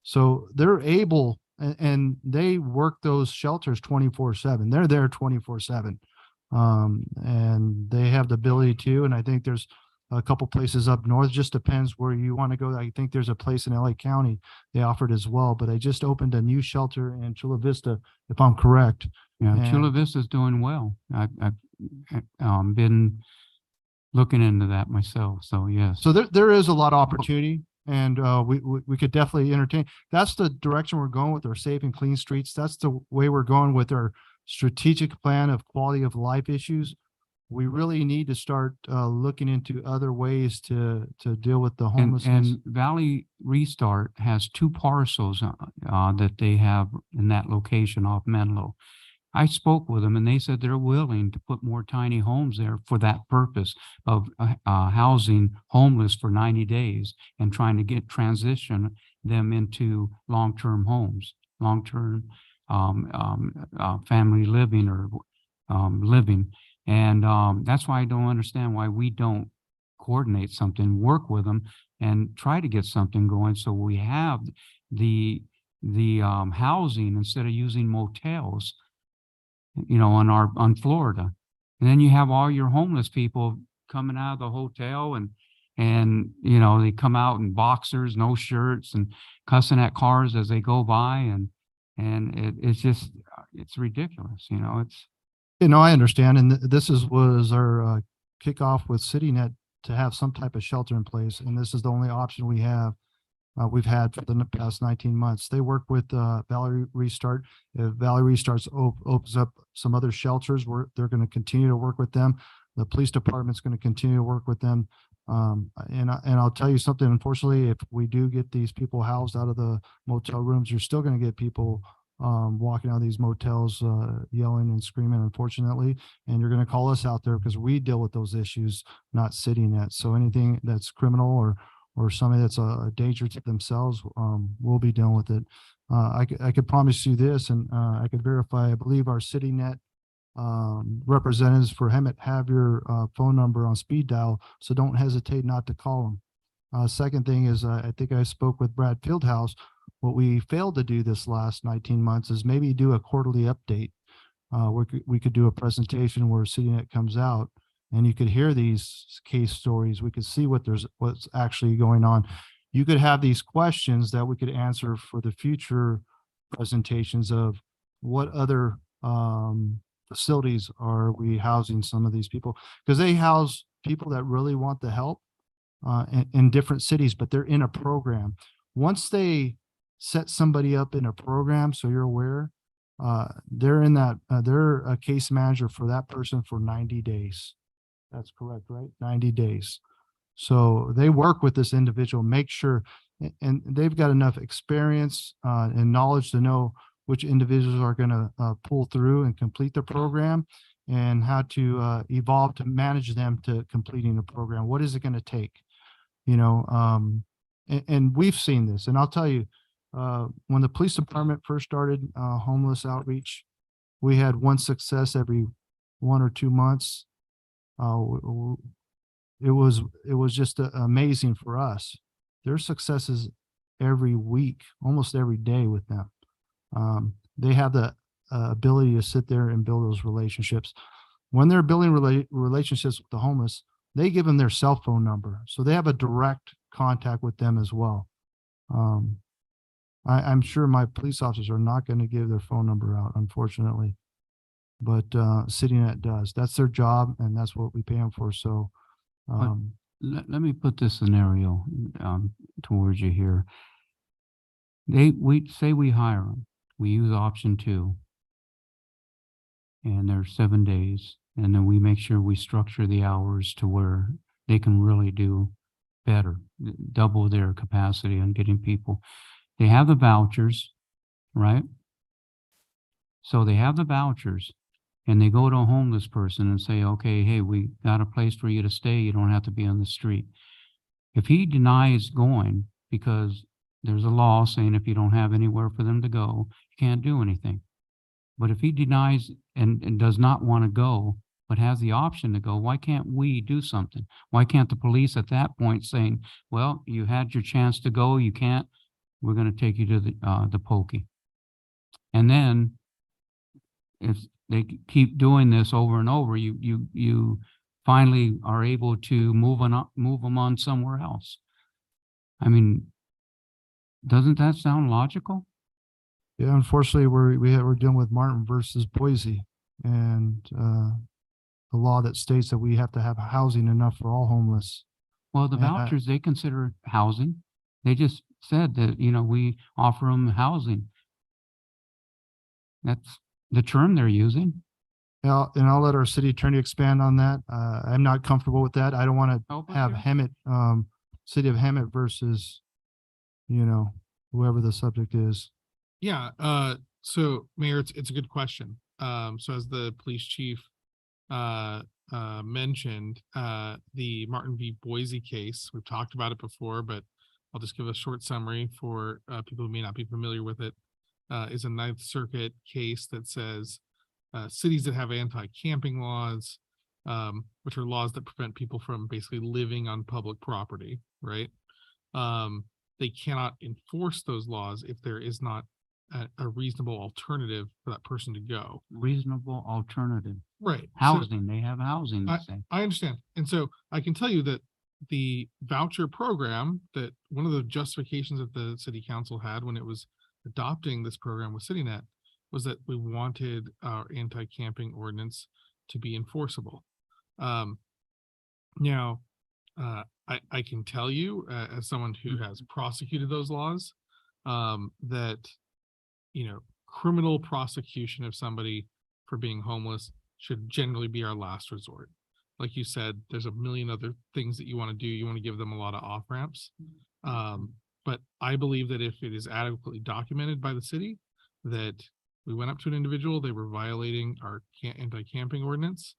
So they're able, and they work those shelters 24/7. They're there 24/7. And they have the ability to, and I think there's a couple places up north, just depends where you want to go. I think there's a place in LA County they offered as well, but I just opened a new shelter in Chula Vista, if I'm correct. Yeah, Chula And- Vista's doing well. I've been looking into that myself, so yes. So there is a lot of opportunity, and we could definitely entertain. That's the direction we're going with our safe and clean streets. That's the way we're going with our strategic plan of quality of life issues. We really need to start looking into other ways to deal with the And, homelessness. and Valley Restart has 2 parcels that they have in that location off Menlo. I spoke with them and they said they're willing to put more tiny homes there for that purpose of housing homeless for 90 days and trying to transition them into long-term homes, long-term family living or living. And that's why I don't understand why we don't coordinate something, work with them and try to get something going. So we have the housing instead of using motels, you know, on Florida. And then you have all your homeless people coming out of the hotel and, you know, they come out in boxers, no shirts and cussing at cars as they go by. And it's just, it's ridiculous, you know, it's. You know, I understand, and this was our kickoff with CityNet to have some type of shelter in place, and this is the only option we have. We've had for the past 19 months. They work with Valley Restart. If Valley Restarts opens up some other shelters, they're going to continue to work with them. The police department's going to continue to work with them. And I'll tell you something. Unfortunately, if we do get these people housed out of the motel rooms, you're still going to get people walking out of these motels, yelling and screaming, unfortunately, and you're going to call us out there because we deal with those issues, not CityNet. So anything that's criminal or somebody that's a danger to themselves, we'll be dealing with it. I could promise you this, and I could verify, I believe our CityNet representatives for Hemet have your phone number on speed dial, so don't hesitate not to call them. Second thing is, I think I spoke with Brad Fieldhouse. What we failed to do this last 19 months is maybe do a quarterly update. We could do a presentation where CityNet comes out and you could hear these case stories. We could see what's actually going on. You could have these questions that we could answer for the future presentations of what other facilities are we housing some of these people, because they house people that really want the help in different cities, but they're in a program. Once they set somebody up in a program, so you're aware, they're in that, they're a case manager for that person for 90 days. That's correct, right? 90 days. So they work with this individual, make sure, and they've got enough experience and knowledge to know which individuals are going to pull through and complete the program and how to evolve to manage them to completing the program. What is it going to take? You know, and we've seen this, and I'll tell you, when the police department first started homeless outreach, we had one success every 1 or 2 months. It was just amazing for us. Their successes every week, almost every day with them. They have the ability to sit there and build those relationships. When they're building relationships with the homeless, they give them their cell phone number, so they have a direct contact with them as well. I'm sure my police officers are not going to give their phone number out, unfortunately, but CityNet does. That's their job, and that's what we pay them for. So let me put this scenario towards you here. We say we hire them. We use option 2, and there's 7 days, and then we make sure we structure the hours to where they can really do better, double their capacity on getting people. They have the vouchers, right? So they have the vouchers, and they go to a homeless person and say, okay, hey, we got a place for you to stay. You don't have to be on the street. If he denies going because there's a law saying if you don't have anywhere for them to go, you can't do anything. But if he denies and does not want to go, but has the option to go, why can't we do something? Why can't the police at that point saying, well, you had your chance to go, you can't, we're gonna take you to the pokey. And then if they keep doing this over and over, you finally are able to move them on somewhere else. I mean, doesn't that sound logical? Yeah, unfortunately, we're dealing with Martin versus Boise, and the law that states that we have to have housing enough for all homeless. Well, the And vouchers, they consider housing. They just said that, we offer them housing. That's the term they're using. Yeah, and I'll let our city attorney expand on that. I'm not comfortable with that. I don't want Oh, to but have you're- Hemet, city of Hemet versus, whoever the subject is. Yeah, so Mayor, it's a good question. So as the police chief mentioned, the Martin v. Boise case, we've talked about it before, but I'll just give a short summary for people who may not be familiar with it. Is a Ninth Circuit case that says cities that have anti-camping laws, which are laws that prevent people from basically living on public property, right? They cannot enforce those laws if there is not a reasonable alternative for that person to go. Reasonable alternative. Right. Housing, they have housing, they say. I understand. And so I can tell you that the voucher program, that one of the justifications that the city council had when it was adopting this program with CityNet was that we wanted our anti-camping ordinance to be enforceable. Now, I can tell you, as someone who has prosecuted those laws, that, criminal prosecution of somebody for being homeless should generally be our last resort. Like you said, there's a million other things that you want to do. You want to give them a lot of off-ramps. But I believe that if it is adequately documented by the city that we went up to an individual, they were violating our anti-camping ordinance.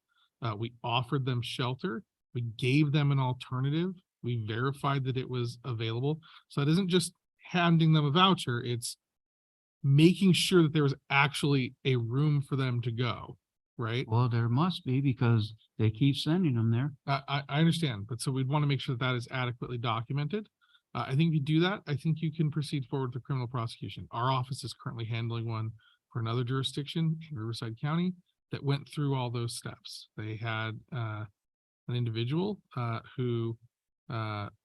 We offered them shelter. We gave them an alternative. We verified that it was available. So it isn't just handing them a voucher. It's making sure that there was actually a room for them to go, right? Well, there must be because they keep sending them there. I understand, but so we'd want to make sure that that is adequately documented. I think if you do that, I think you can proceed forward with criminal prosecution. Our office is currently handling one for another jurisdiction in Riverside County that went through all those steps. They had an individual who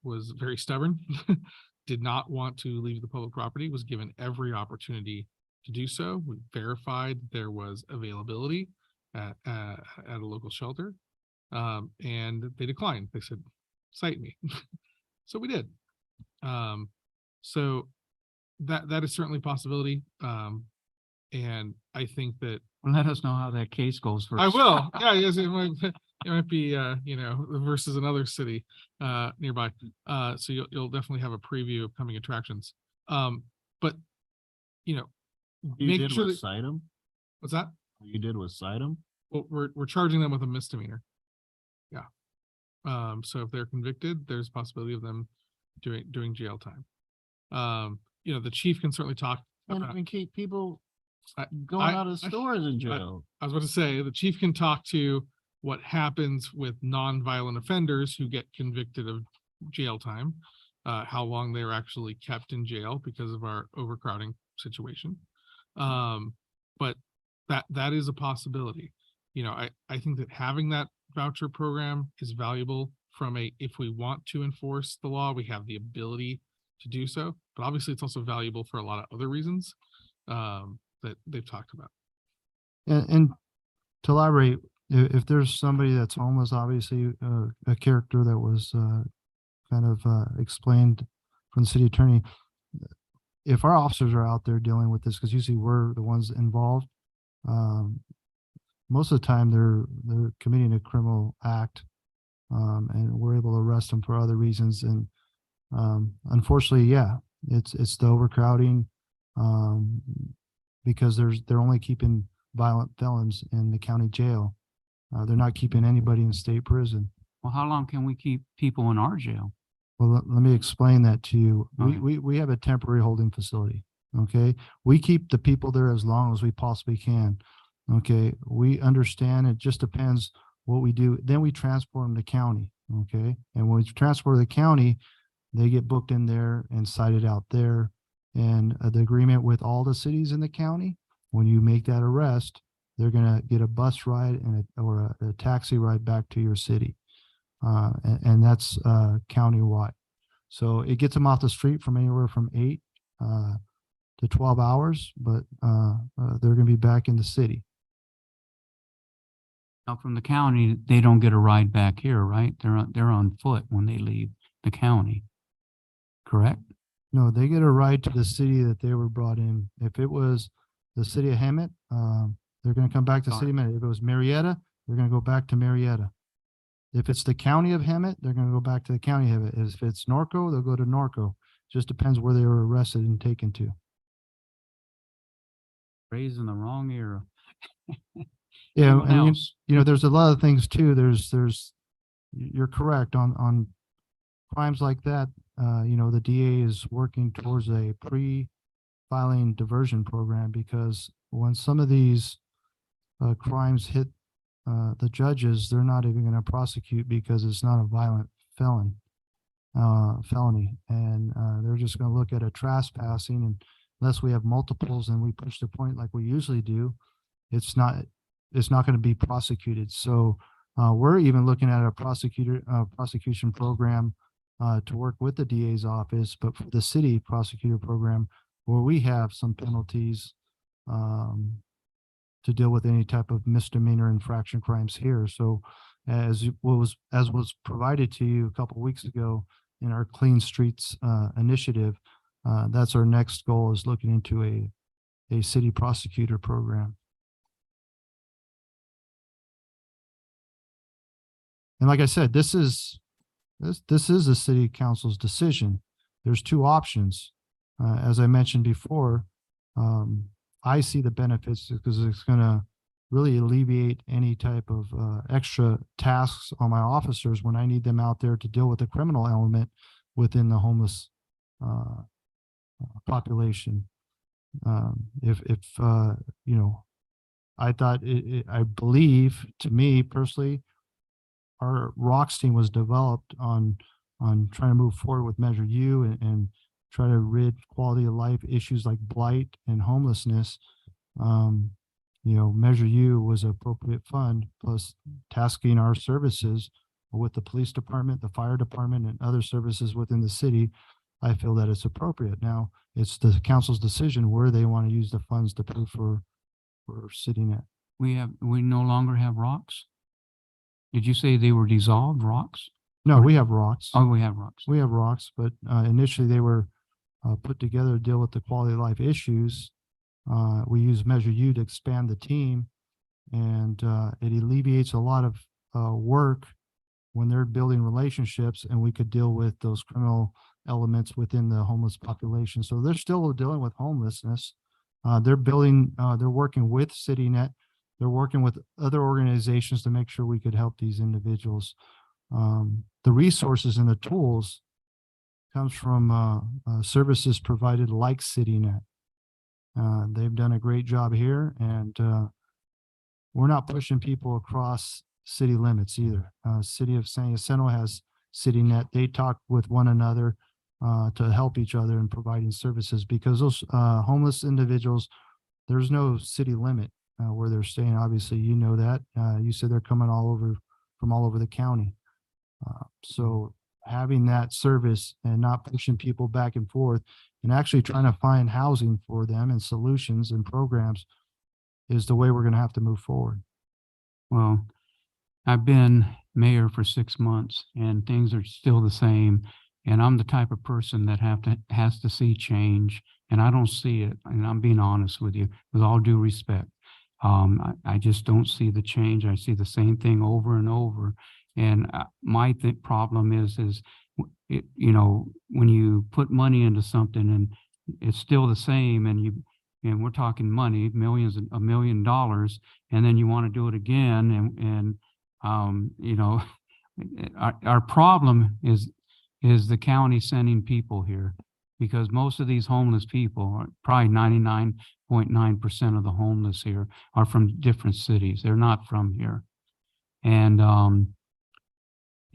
was very stubborn, did not want to leave the public property, was given every opportunity to do so. We verified there was availability at a local shelter, and they declined. They said, cite me. So we did. So that is certainly a possibility. And I think that Let us know how that case goes first. I will. Yeah, yes, it might be versus another city nearby. So you'll definitely have a preview of coming attractions. But make sure that cite them? what's that? You did was cite them? Well, we're charging them with a misdemeanor. Yeah. So if they're convicted, there's a possibility of them doing jail time. The chief can certainly talk And about. we keep people I- going out of stores in I- jail. I was about to say, the chief can talk to what happens with non-violent offenders who get convicted of jail time, how long they're actually kept in jail because of our overcrowding situation. But that is a possibility. I think that having that voucher program is valuable from if we want to enforce the law, we have the ability to do so. But obviously, it's also valuable for a lot of other reasons that they've talked about. And to elaborate, if there's somebody that's homeless, obviously a character that was kind of explained from the city attorney, if our officers are out there dealing with this, because usually we're the ones involved, most of the time they're committing a criminal act, and we're able to arrest them for other reasons. And unfortunately, yeah, it's the overcrowding, because they're only keeping violent felons in the county jail. They're not keeping anybody in state prison. Well, how long can we keep people in our jail? Well, let me explain that to you. Go ahead. We have a temporary holding facility. Okay. We keep the people there as long as we possibly can. Okay. We understand it just depends what we do. Then we transport them to county. Okay. And when we transport to the county, they get booked in there and cited out there. And the agreement with all the cities in the county, when you make that arrest, they're going to get a bus ride or a taxi ride back to your city. And that's countywide. So it gets them off the street from anywhere from 8 to 12 hours, but they're going to be back in the city. Now, from the county, they don't get a ride back here, right? They're on foot when they leave the county, correct? No, they get a ride to the city that they were brought in. If it was the city of Hemet, they're going to come back to city of Hemet. If it was Marietta, they're going to go back to Marietta. If it's the county of Hemet, they're going to go back to the county of Hemet. If it's Norco, they'll go to Norco. Just depends where they were arrested and taken to. Raised in the wrong era. Yeah, Anyone and else? you know, there's a lot of things too. You're correct on crimes like that. You know, the DA is working towards a pre-filing diversion program because when some of these crimes hit the judges, they're not even going to prosecute because it's not a violent felony, and they're just going to look at a trespassing, and unless we have multiples and we push the point like we usually do, it's not going to be prosecuted. So we're even looking at a prosecution program to work with the DA's office, but for the city prosecutor program where we have some penalties to deal with any type of misdemeanor infraction crimes here. So as was provided to you a couple of weeks ago in our Clean Streets initiative, that's our next goal, is looking into a city prosecutor program. And like I said, this is the city council's decision. There's two options. As I mentioned before, I see the benefits because it's going to really alleviate any type of extra tasks on my officers when I need them out there to deal with the criminal element within the homeless population. If you know, I believe, to me personally, our ROCKS team was developed on trying to move forward with Measure U and try to rid quality of life issues like blight and homelessness. You know, Measure U was an appropriate fund, plus tasking our services with the police department, the fire department, and other services within the city. I feel that it's appropriate. Now, it's the council's decision where they want to use the funds to pay for CityNet. We no longer have rocks? Did you say they were dissolved rocks? No, we have ROCKS. Oh, we have rocks. We have ROCKS, but initially they were put together to deal with the quality of life issues. We use Measure U to expand the team, and it alleviates a lot of work when they're building relationships, and we could deal with those criminal elements within the homeless population. So they're still dealing with homelessness. They're working with CityNet. They're working with other organizations to make sure we could help these individuals. The resources and the tools comes from services provided like CityNet. They've done a great job here, and we're not pushing people across city limits either. City of San Jacinto has CityNet. They talk with one another to help each other in providing services, because those homeless individuals, there's no city limit where they're staying. Obviously, you know that. You said they're coming from all over the county. So having that service and not pushing people back and forth, and actually trying to find housing for them and solutions and programs, is the way we're going to have to move forward. Well, I've been mayor for 6 months and things are still the same. And I'm the type of person that has to see change, and I don't see it. And I'm being honest with you, with all due respect. I just don't see the change. I see the same thing over and over. And my problem is you know, when you put money into something and it's still the same, and we're talking money, $1 million, and then you want to do it again, and you know, our problem is is the county sending people here. Because most of these homeless people, probably 99.9% of the homeless here are from different cities. They're not from here. And,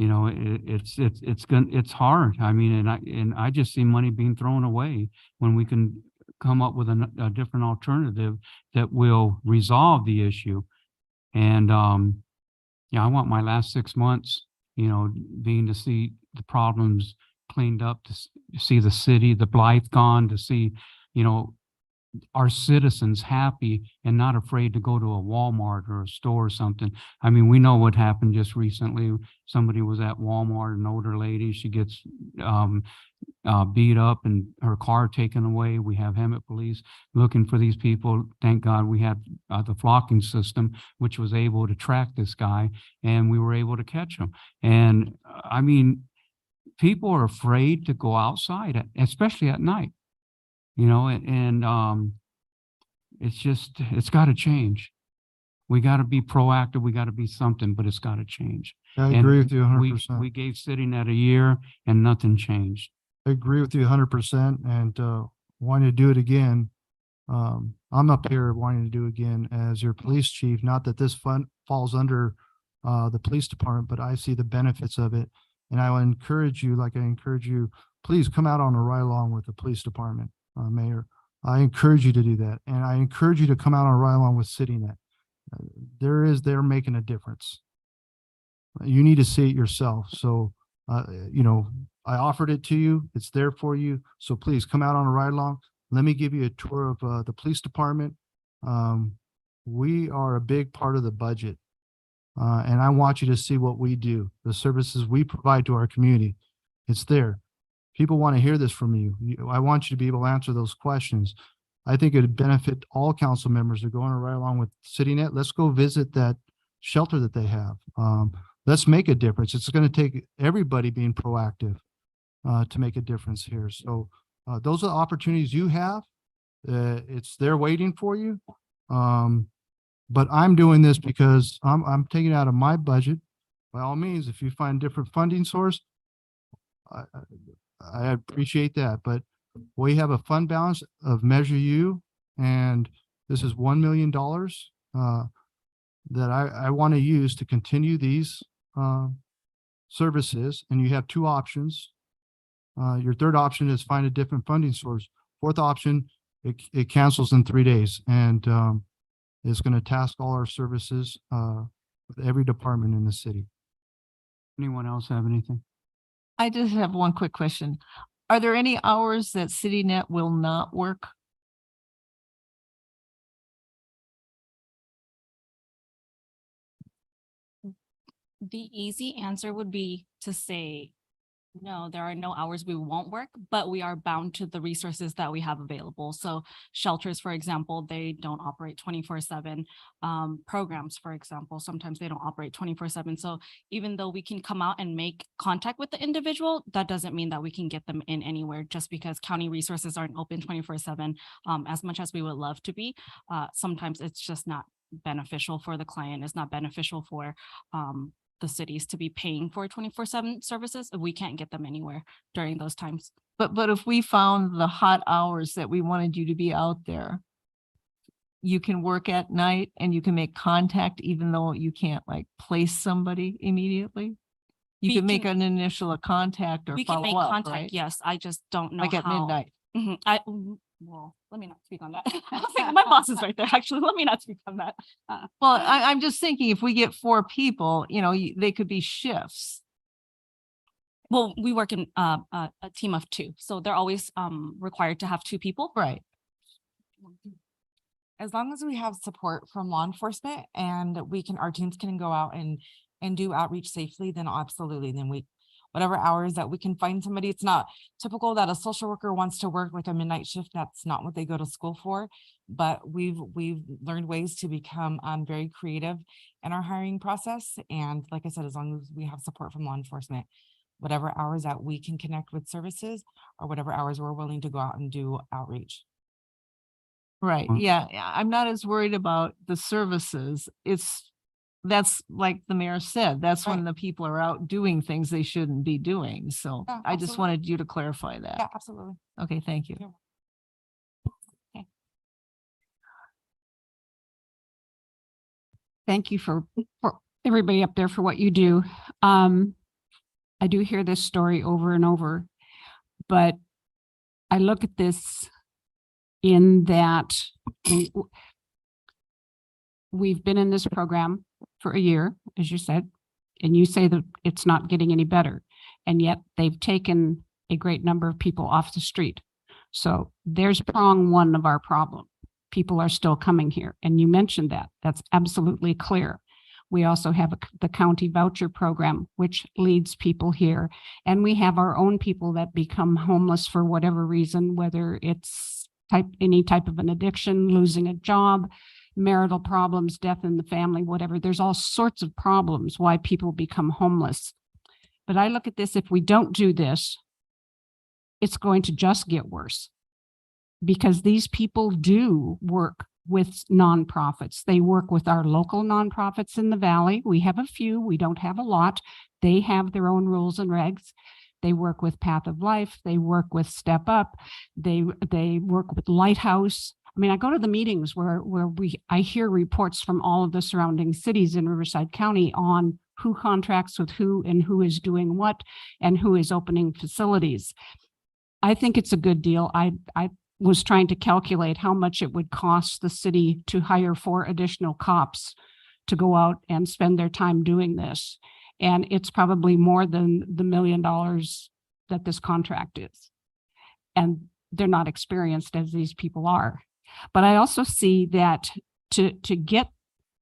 it's hard. I mean, and I just see money being thrown away when we can come up with a different alternative that will resolve the issue. And, I want my last 6 months, being to see the problems cleaned up, to see the city, the blight gone, to see, our citizens happy and not afraid to go to a Walmart or a store or something. I mean, we know what happened just recently. Somebody was at Walmart, an older lady, she gets beat up and her car taken away. We have Hemet police looking for these people. Thank God we had the flocking system, which was able to track this guy, and we were able to catch him. And I mean, people are afraid to go outside, especially at night. It's got to change. We got to be proactive. We got to be something, but it's got to change. I And agree with you 100%. We gave CityNet a year and nothing changed. I agree with you 100% and wanting to do it again. I'm up here wanting to do it again as your police chief, not that this fund falls under the police department, but I see the benefits of it. And I will encourage you, like I encourage you, please come out on a ride along with the police department, Mayor. I encourage you to do that. And I encourage you to come out on a ride along with CityNet. They're making a difference. You need to see it yourself. So, I offered it to you. It's there for you. So please come out on a ride along. Let me give you a tour of the police department. We are a big part of the budget. And I want you to see what we do, the services we provide to our community. It's there. People want to hear this from you. I want you to be able to answer those questions. I think it'd benefit all council members to go on a ride along with CityNet. Let's go visit that shelter that they have. Let's make a difference. It's going to take everybody being proactive to make a difference here. So those are the opportunities you have. It's there waiting for you. But I'm doing this because I'm taking it out of my budget. By all means, if you find different funding source, I appreciate that. But we have a fund balance of Measure U, and this is $1 million that I want to use to continue these services. And you have two options. Your third option is find a different funding source. Fourth option, it cancels in 3 days, and it's going to task all our services with every department in the city. Anyone else have anything? I just have one quick question. Are there any hours that CityNet will not work? The easy answer would be to say, no, there are no hours we won't work, but we are bound to the resources that we have available. So shelters, for example, they don't operate 24/7. Programs, for example, sometimes they don't operate 24/7. So even though we can come out and make contact with the individual, that doesn't mean that we can get them in anywhere just because county resources aren't open 24/7 as much as we would love to be. Sometimes it's just not beneficial for the client. It's not beneficial for the cities to be paying for 24/7 services. We can't get them anywhere during those times. But if we found the hot hours that we wanted you to be out there, you can work at night and you can make contact even though you can't like place somebody immediately. You We can make can- an initial contact or We can make follow up, contact, right? yes. I just don't know Like at how. midnight. Well, let me not speak on that. My boss is right there, actually. Let me not speak on that. Well, I'm just thinking if we get 4 people, they could be shifts. Well, we work in a team of 2, so they're always required to have 2 people. Right. As long as we have support from law enforcement and our teams can go out and do outreach safely, then absolutely, then whatever hours that we can find somebody. It's not typical that a social worker wants to work like a midnight shift. That's not what they go to school for. But we've learned ways to become very creative in our hiring process. And like I said, as long as we have support from law enforcement, whatever hours that we can connect with services or whatever hours we're willing to go out and do outreach. Right. Yeah. I'm not as worried about the services. It's that's like the mayor said, that's when Right. the people are out doing things they shouldn't be doing. So Yeah, I just absolutely. wanted you to clarify that. Yeah, absolutely. Okay, thank you. Thank you for everybody up there for what you do. I do hear this story over and over, but I look at this in that we've been in this program for a year, as you said, and you say that it's not getting any better. And yet they've taken a great number of people off the street. So there's prong one of our problem. People are still coming here. And you mentioned that. That's absolutely clear. We also have the county voucher program, which leads people here. And we have our own people that become homeless for whatever reason, whether it's any type of an addiction, losing a job, marital problems, death in the family, whatever. There's all sorts of problems why people become homeless. But I look at this, if we don't do this, it's going to just get worse. Because these people do work with nonprofits. They work with our local nonprofits in the Valley. We have a few, we don't have a lot. They have their own rules and regs. They work with Path of Life. They work with Step Up. They work with Lighthouse. I mean, I go to the meetings where I hear reports from all of the surrounding cities in Riverside County on who contracts with who and who is doing what and who is opening facilities. I think it's a good deal. I was trying to calculate how much it would cost the city to hire 4 additional cops to go out and spend their time doing this. And it's probably more than the $1 million that this contract is. And they're not experienced as these people are. But I also see that to get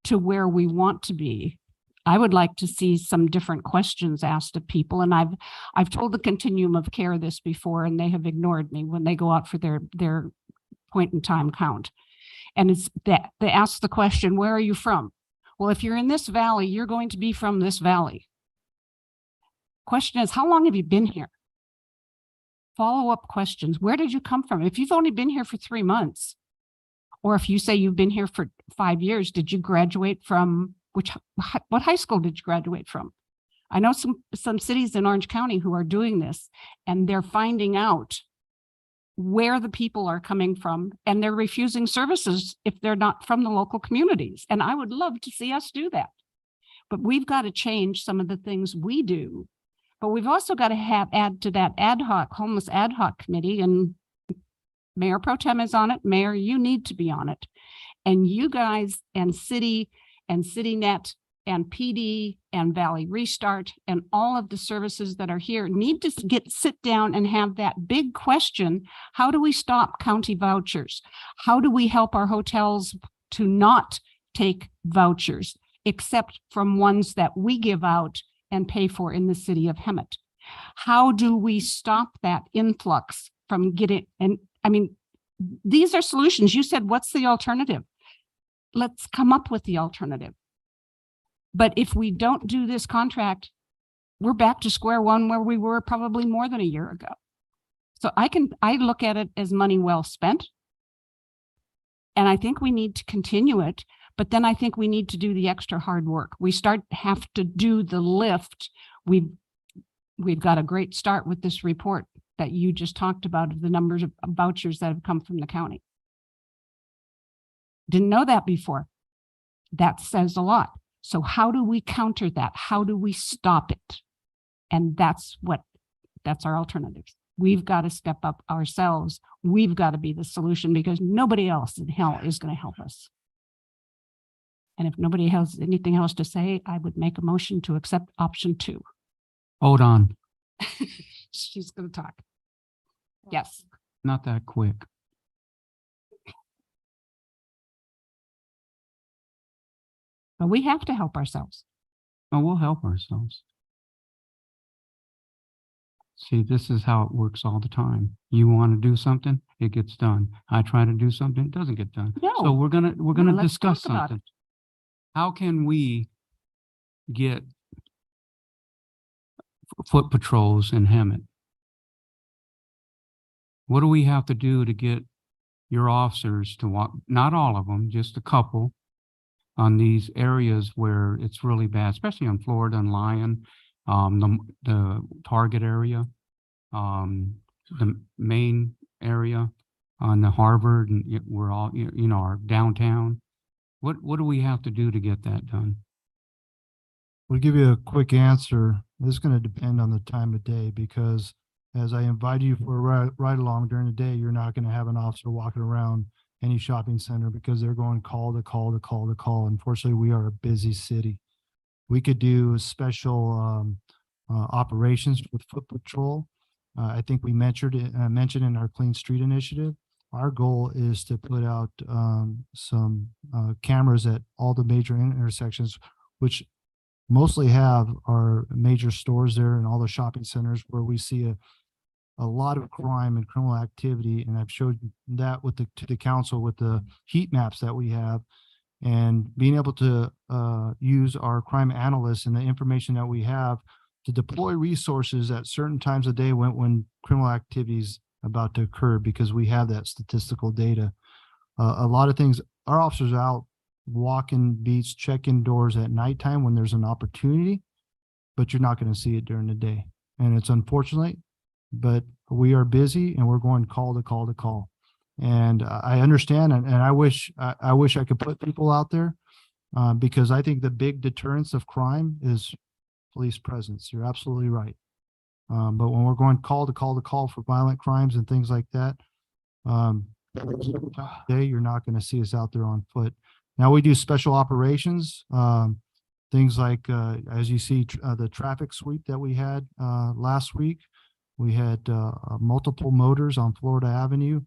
to where we want to be, I would like to see some different questions asked of people. And I've told the Continuum of Care this before, and they have ignored me when they go out for their point in time count. And it's that they ask the question, where are you from? Well, if you're in this valley, you're going to be from this valley. Question is, how long have you been here? Follow-up questions. Where did you come from? If you've only been here for 3 months, or if you say you've been here for 5 years, did you graduate from what high school did you graduate from? I know some cities in Orange County who are doing this, and they're finding out where the people are coming from, and they're refusing services if they're not from the local communities. And I would love to see us do that. But we've got to change some of the things we do. But we've also got to add to that homeless ad hoc committee, and Mayor Pro Tem is on it. Mayor, you need to be on it. And you guys and City and CityNet and PD and Valley Restart and all of the services that are here need to sit down and have that big question. How do we stop county vouchers? How do we help our hotels to not take vouchers, except from ones that we give out and pay for in the city of Hemet? How do we stop that influx from getting, and I mean, these are solutions. You said, what's the alternative? Let's come up with the alternative. But if we don't do this contract, we're back to square one where we were probably more than a year ago. So I look at it as money well spent. And I think we need to continue it, but then I think we need to do the extra hard work. We have to do the lift. We've got a great start with this report that you just talked about, of the numbers of vouchers that have come from the county. Didn't know that before. That says a lot. So how do we counter that? How do we stop it? And that's our alternatives. We've got to step up ourselves. We've got to be the solution, because nobody else in hell is going to help us. And if nobody has anything else to say, I would make a motion to accept option 2. Hold on, She's going to talk. Yes. not that quick. But we have to help ourselves. Oh, we'll help ourselves. See, this is how it works all the time. You want to do something, it gets done. I try to do something, it doesn't get done. So No. we're gonna let's discuss talk about something. How can we get foot patrols in Hemet? What do we have to do to get your officers to walk? Not all of them, just a couple, on these areas where it's really bad, especially on Florida and Lyon, the Target area, the main area on the Harvard, and we're all, our downtown. What do we have to do to get that done? We'll give you a quick answer. This is going to depend on the time of day, because as I invite you for a ride along during the day, you're not going to have an officer walking around any shopping center because they're going call to call to call to call. Unfortunately, we are a busy city. We could do special operations with foot patrol. I think we mentioned in our Clean Street Initiative. Our goal is to put out some cameras at all the major intersections, which mostly have our major stores there and all the shopping centers where we see a lot of crime and criminal activity. And I've showed that to the council with the heat maps that we have, and being able to use our crime analysts and the information that we have to deploy resources at certain times of day when criminal activity is about to occur, because we have that statistical data. A lot of things, our officers are out walking beats, checking doors at nighttime when there's an opportunity, but you're not going to see it during the day. And it's unfortunate, but we are busy and we're going call to call to call. And I understand, and I wish I could put people out there because I think the big deterrence of crime is police presence. You're absolutely right. But when we're going call to call to call for violent crimes and things like that, today you're not going to see us out there on foot. Now we do special operations, things like, as you see, the traffic sweep that we had last week. We had multiple motors on Florida Avenue,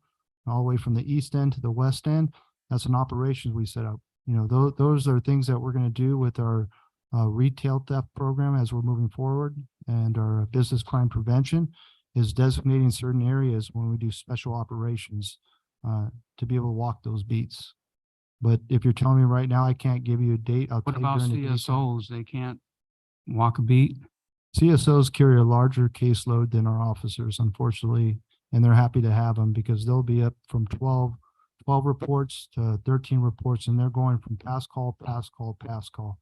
all the way from the east end to the west end. That's an operation we set up. Those are things that we're going to do with our retail theft program as we're moving forward, and our business crime prevention is designating certain areas when we do special operations to be able to walk those beats. But if you're telling me right now I can't give you a date, I'll What tell you about during the daytime. CSOs? They can't walk a beat? CSOs carry a larger caseload than our officers, unfortunately, and they're happy to have them because they'll be up from 12 reports to 13 reports, and they're going from pass call, pass call, pass call.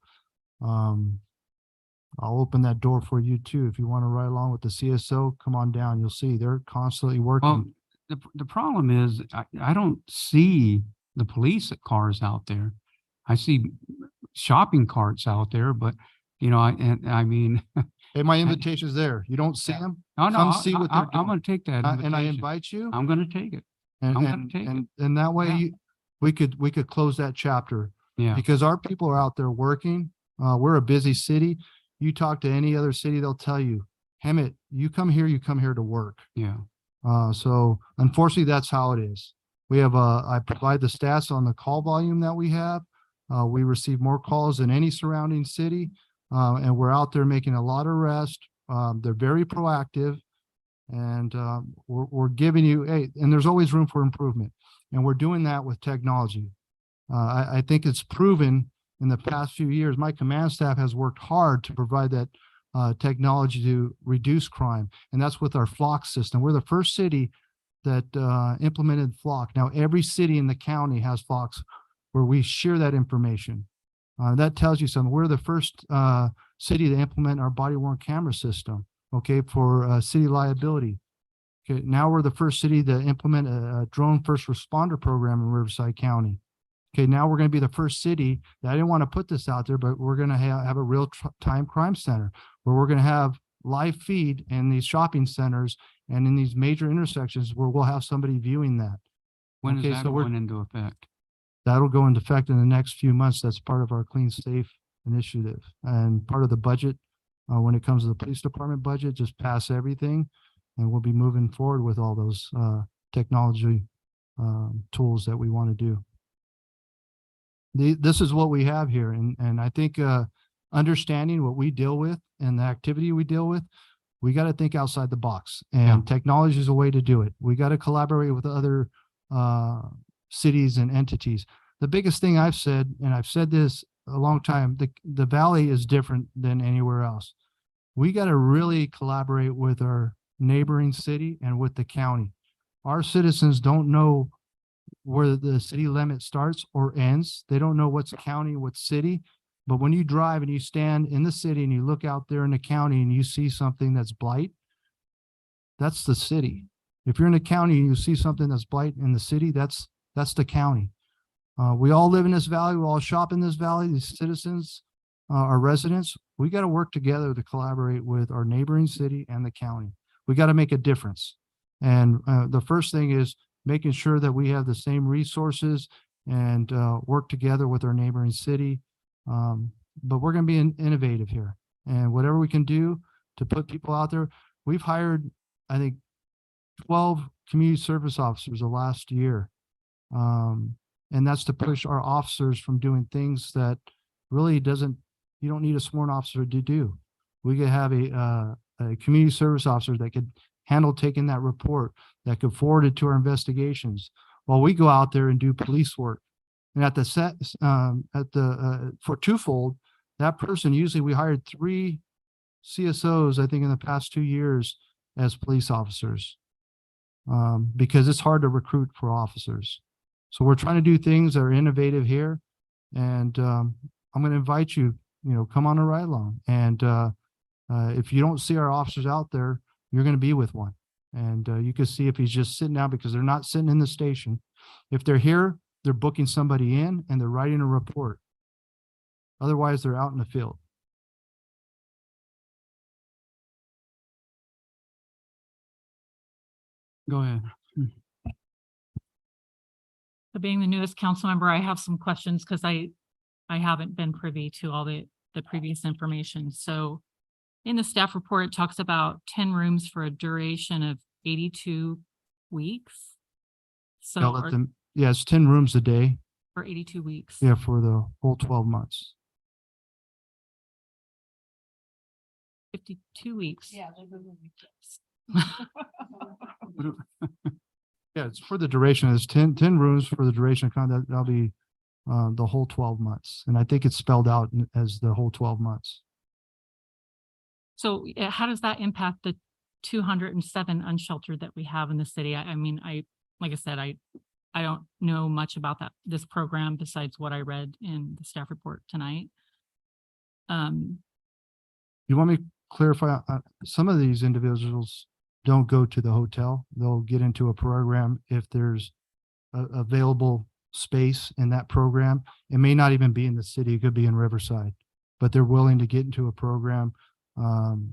I'll open that door for you too. If you want to ride along with the CSO, come on down. You'll see they're constantly working. Well, the problem is I don't see the police cars out there. I see shopping carts out there, but I mean. Hey, my invitation's there. You don't see them? No, Come see what they're doing. I'm going to take that And I invitation. invite you. I'm going to take it. I'm going to take it. And that way Yeah. we could close that chapter. Yeah. Because our people are out there working. We're a busy city. You talk to any other city, they'll tell you, Hemet, you come here to work. Yeah. So unfortunately, that's how it is. We have, I provide the stats on the call volume that we have. We receive more calls than any surrounding city. And we're out there making a lot of arrests. They're very proactive, and we're giving you, and there's always room for improvement. And we're doing that with technology. I think it's proven in the past few years, my command staff has worked hard to provide that technology to reduce crime. And that's with our Flock system. We're the first city that implemented Flock. Now, every city in the county has Flocks where we share that information. That tells you something. We're the first city to implement our body-worn camera system, okay, for city liability. Okay, now we're the first city to implement a drone first responder program in Riverside County. Okay, now we're going to be the first city that I didn't want to put this out there, but we're going to have a real-time crime center where we're going to have live feed in these shopping centers and in these major intersections where we'll have somebody viewing that. When Okay, is that so we're- going into effect? That'll go into effect in the next few months. That's part of our Clean Safe initiative and part of the budget. When it comes to the police department budget, just pass everything and we'll be moving forward with all those technology tools that we want to do. This is what we have here. And I think understanding what we deal with and the activity we deal with, we got to think outside the box, and technology is a way to do it. We got to collaborate with other cities and entities. The biggest thing I've said, and I've said this a long time, the Valley is different than anywhere else. We got to really collaborate with our neighboring city and with the county. Our citizens don't know where the city limit starts or ends. They don't know what's county, what's city. But when you drive and you stand in the city and you look out there in the county and you see something that's blight, that's the city. If you're in the county and you see something that's blight in the city, that's the county. We all live in this valley. We all shop in this valley. These citizens, our residents, we got to work together to collaborate with our neighboring city and the county. We got to make a difference. And the first thing is making sure that we have the same resources and work together with our neighboring city. But we're going to be innovative here. And whatever we can do to put people out there, we've hired, I think, 12 community service officers the last year. And that's to push our officers from doing things that really you don't need a sworn officer to do. We could have a community service officer that could handle taking that report, that could forward it to our investigations while we go out there and do police work. And at the set, for twofold, that person, usually we hired 3 CSOs, I think, in the past 2 years as police officers, because it's hard to recruit for officers. So we're trying to do things that are innovative here. And I'm going to invite you, come on a ride along. And if you don't see our officers out there, you're going to be with one. And you can see if he's just sitting down, because they're not sitting in the station. If they're here, they're booking somebody in and they're writing a report. Otherwise, they're out in the field. Go ahead. So being the newest council member, I have some questions because I haven't been privy to all the previous information. So in the staff report, it talks about 10 rooms for a duration of 82 weeks. So I'll let them, yeah, it's 10 rooms a day. for 82 weeks. Yeah, for the whole 12 months. 52 weeks. Yeah. Yeah, it's for the duration. It's 10 rooms for the duration of contract. That'll be the whole 12 months. And I think it's spelled out as the whole 12 months. So how does that impact the 207 unsheltered that we have in the city? I mean, like I said, I don't know much about this program besides what I read in the staff report tonight. You want me to clarify? Some of these individuals don't go to the hotel. They'll get into a program if there's available space in that program. It may not even be in the city. It could be in Riverside, but they're willing to get into a program.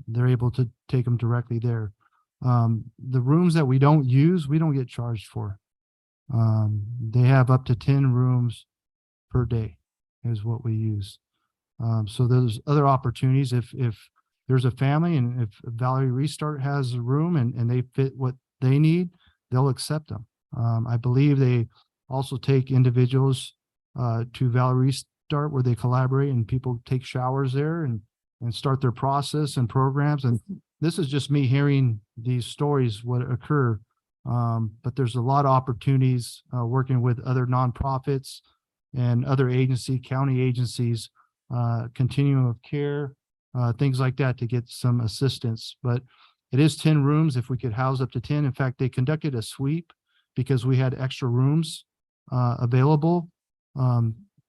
They're able to take them directly there. The rooms that we don't use, we don't get charged for. They have up to 10 rooms per day is what we use. So there's other opportunities. If there's a family and if Valerie Restart has a room and they fit what they need, they'll accept them. I believe they also take individuals to Valerie Restart where they collaborate and people take showers there and start their process and programs. And this is just me hearing these stories, what occur. But there's a lot of opportunities working with other nonprofits and other county agencies, continuum of care, things like that to get some assistance. But it is 10 rooms if we could house up to 10. In fact, they conducted a sweep because we had extra rooms available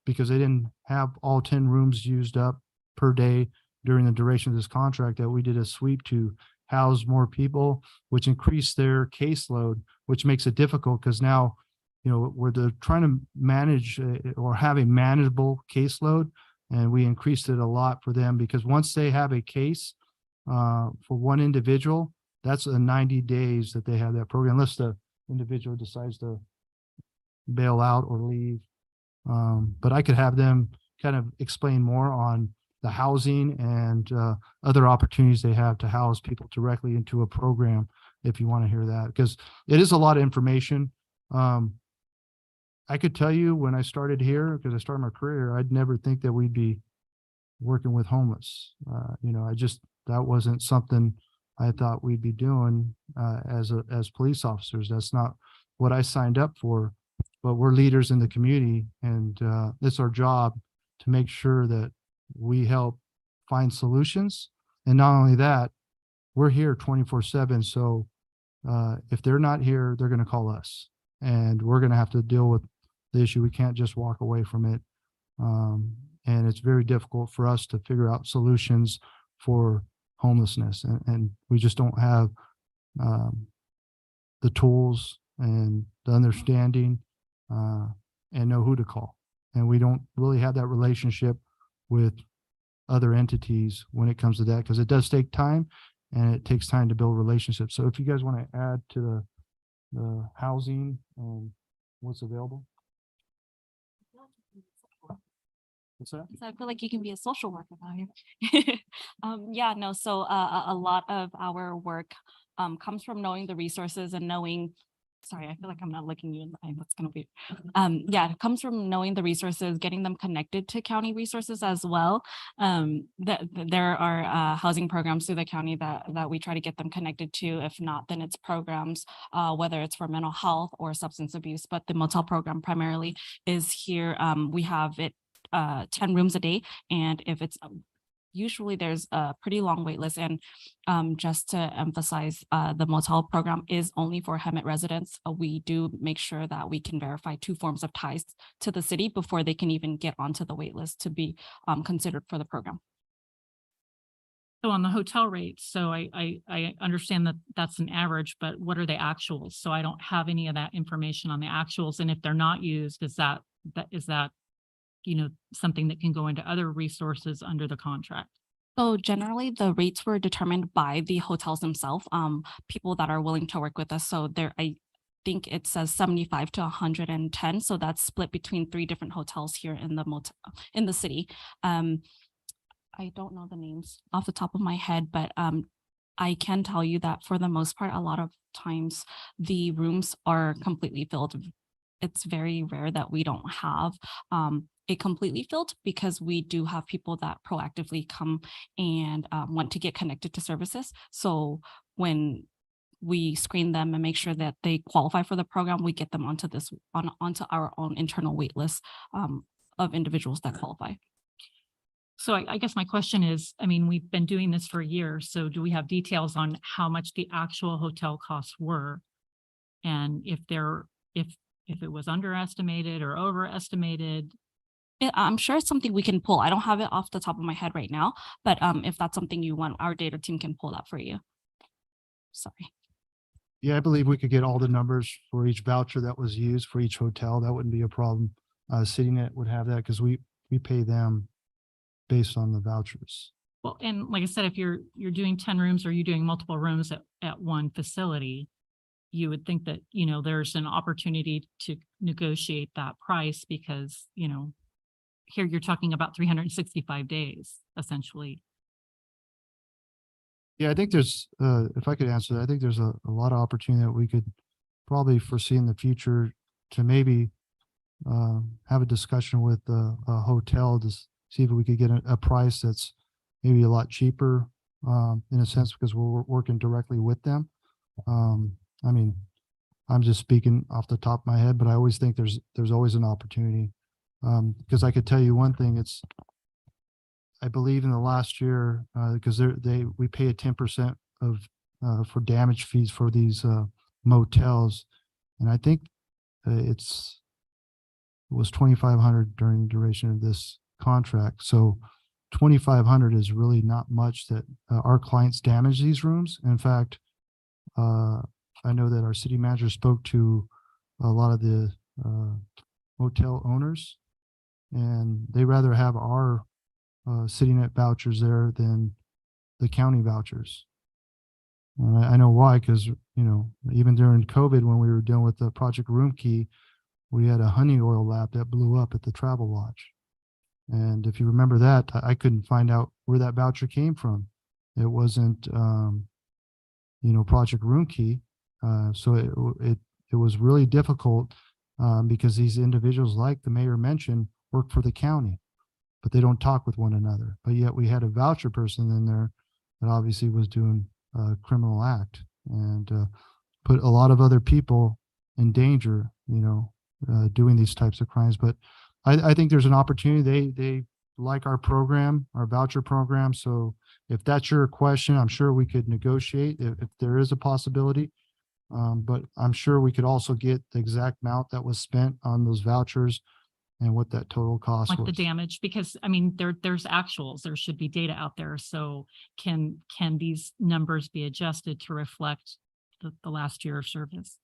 because they didn't have all 10 rooms used up per day during the duration of this contract, that we did a sweep to house more people, which increased their caseload, which makes it difficult because now, we're trying to manage or have a manageable caseload. And we increased it a lot for them because once they have a case for one individual, that's 90 days that they have that program, unless the individual decides to bail out or leave. But I could have them kind of explain more on the housing and other opportunities they have to house people directly into a program if you want to hear that, because it is a lot of information. I could tell you when I started here, because I started my career, I'd never think that we'd be working with homeless. That wasn't something I thought we'd be doing as police officers. That's not what I signed up for, but we're leaders in the community, and it's our job to make sure that we help find solutions. And not only that, we're here 24/7. So if they're not here, they're going to call us. and we're going to have to deal with the issue. We can't just walk away from it. And it's very difficult for us to figure out solutions for homelessness, and we just don't have the tools and the understanding and know who to call. And we don't really have that relationship with other entities when it comes to that, because it does take time and it takes time to build relationships. So if you guys want to add to the housing and what's available. What's that? So I feel like you can be a social worker now here. Yeah, no, so a lot of our work comes from knowing the resources and knowing, sorry, I feel like I'm not looking you in the eye. That's gonna be, yeah, it comes from knowing the resources, getting them connected to county resources as well. That there are housing programs through the county that we try to get them connected to. If not, then it's programs, whether it's for mental health or substance abuse, but the motel program primarily is here. We have it 10 rooms a day, and if it's usually there's a pretty long wait list. And just to emphasize, the motel program is only for Hemet residents. We do make sure that we can verify 2 forms of ties to the city before they can even get onto the wait list to be considered for the program. So on the hotel rates, so I understand that that's an average, but what are the actuals? So I don't have any of that information on the actuals. And if they're not used, is that you know, something that can go into other resources under the contract? So generally, the rates were determined by the hotels themselves, people that are willing to work with us. So there, I think it says 75 to 110. So that's split between 3 different hotels here in the in the city. I don't know the names off the top of my head, but I can tell you that for the most part, a lot of times the rooms are completely filled. It's very rare that we don't have it completely filled, because we do have people that proactively come and want to get connected to services. So when we screen them and make sure that they qualify for the program, we get them onto onto our own internal wait list of individuals that qualify. So I guess my question is, I mean, we've been doing this for a year. So do we have details on how much the actual hotel costs were? And if it was underestimated or overestimated? I'm sure it's something we can pull. I don't have it off the top of my head right now, but if that's something you want, our data team can pull that for you. Sorry. Yeah, I believe we could get all the numbers for each voucher that was used for each hotel. That wouldn't be a problem. CityNet would have that because we pay them based on the vouchers. Well, and like I said, if you're doing 10 rooms or you're doing multiple rooms at one facility, you would think that, you know, there's an opportunity to negotiate that price, because, you know, here you're talking about 365 days, essentially. Yeah, I think there's, if I could answer that, I think there's a lot of opportunity that we could probably foresee in the future to maybe have a discussion with a hotel to see if we could get a price that's maybe a lot cheaper in a sense, because we're working directly with them. I mean, I'm just speaking off the top of my head, but I always think there's always an opportunity. Because I could tell you one thing, I believe in the last year, because we pay a 10% for damage fees for these motels, and I think it was 2,500 during the duration of this contract. So 2,500 is really not much that our clients damage these rooms. In fact, I know that our city manager spoke to a lot of the hotel owners, and they rather have our CityNet vouchers there than the county vouchers. And I know why, because, you know, even during COVID, when we were dealing with the Project Room Key, we had a honey oil lab that blew up at the Travel Lodge. And if you remember that, I couldn't find out where that voucher came from. It wasn't, you know, Project Room Key. So it was really difficult because these individuals, like the mayor mentioned, work for the county, but they don't talk with one another. But yet we had a voucher person in there that obviously was doing a criminal act and put a lot of other people in danger, you know, doing these types of crimes. But I think there's an opportunity. They like our program, our voucher program. So if that's your question, I'm sure we could negotiate if there is a possibility. But I'm sure we could also get the exact amount that was spent on those vouchers and what that total cost Like the was. damage, because I mean, there's actuals, there should be data out there. So can these numbers be adjusted to reflect the last year of service?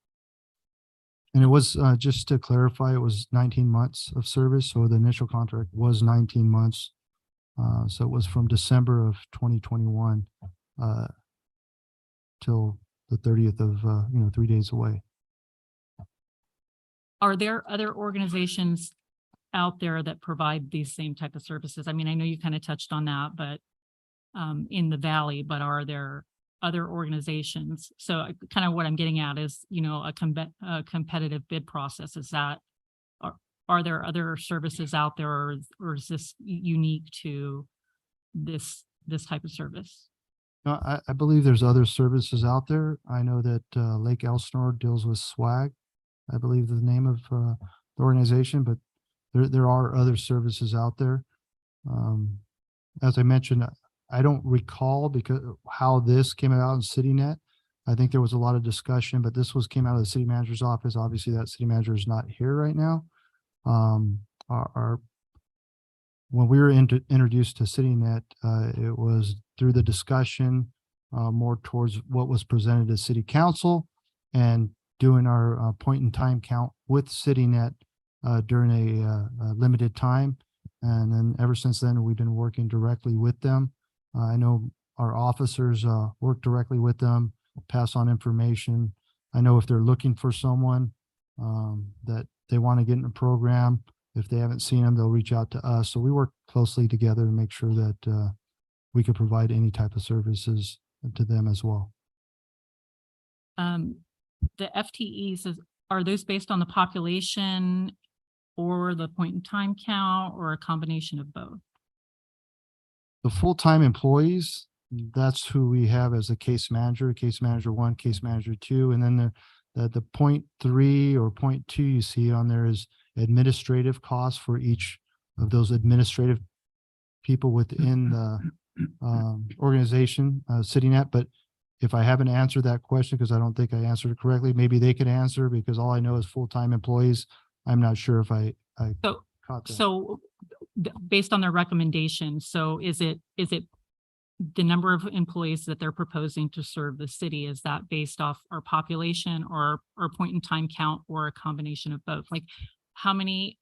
And it was, just to clarify, it was 19 months of service. So the initial contract was 19 months. So it was from December of 2021 till the 30th of, 3 days away. Are there other organizations out there that provide these same type of services? I mean, I know you kind of touched on that, but in the valley, but are there other organizations? So kind of what I'm getting at is, a competitive bid process. Is that, are there other services out there, or is this unique to this type of service? No, I believe there's other services out there. I know that Lake Elsinore deals with SWAG, I believe the name of the organization, but there are other services out there. As I mentioned, I don't recall because how this came about in CityNet. I think there was a lot of discussion, but this came out of the city manager's office. Obviously, that city manager is not here right now. When we were introduced to CityNet, it was through the discussion more towards what was presented to City Council and doing our point in time count with CityNet during a limited time. And then ever since then, we've been working directly with them. I know our officers work directly with them, pass on information. I know if they're looking for someone that they want to get in a program, if they haven't seen them, they'll reach out to us. So we work closely together to make sure that we could provide any type of services to them as well. The FTEs, are those based on the population or the point in time count, or a combination of both? The full-time employees, that's who we have as a case manager 1, case manager 2, and then the 0.3 or 0.2 you see on there is administrative costs for each of those administrative people within the organization, CityNet. But if I haven't answered that question, because I don't think I answered it correctly, maybe they could answer, because all I know is full-time employees. I'm not sure if I caught that. So based on their recommendation, so is it the number of employees that they're proposing to serve the city, is that based off our population or point in time count, or a combination of both? Like how many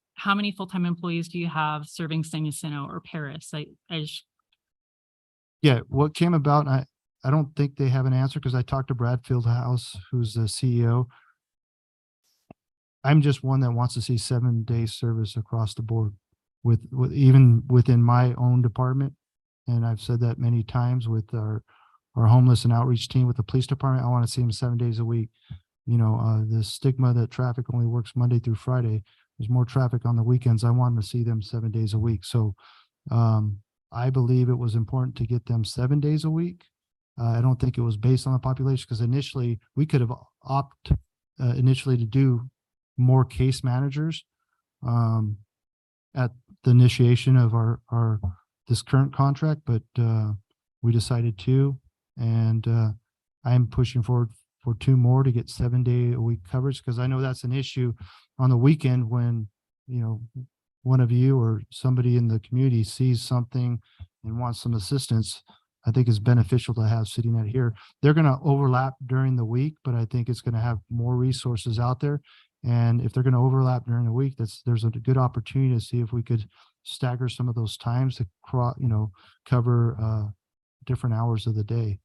full-time employees do you have serving San Jacinto or Paris? Yeah, what came about, I don't think they have an answer, because I talked to Brad Fieldhouse, who's the CEO. I'm just one that wants to see 7-day service across the board with even within my own department. And I've said that many times with our homeless and outreach team with the police department. I want to see them 7 days a week. The stigma that traffic only works Monday through Friday. There's more traffic on the weekends. I want to see them 7 days a week. So I believe it was important to get them 7 days a week. I don't think it was based on the population, because initially we could have opted initially to do more case managers at the initiation of this current contract, but we decided to, and I'm pushing forward for 2 more to get 7-day-a-week coverage, because I know that's an issue on the weekend when, one of you or somebody in the community sees something and wants some assistance. I think it's beneficial to have CityNet here. They're going to overlap during the week, but I think it's going to have more resources out there. And if they're going to overlap during the week, there's a good opportunity to see if we could stagger some of those times to cover different hours of the day.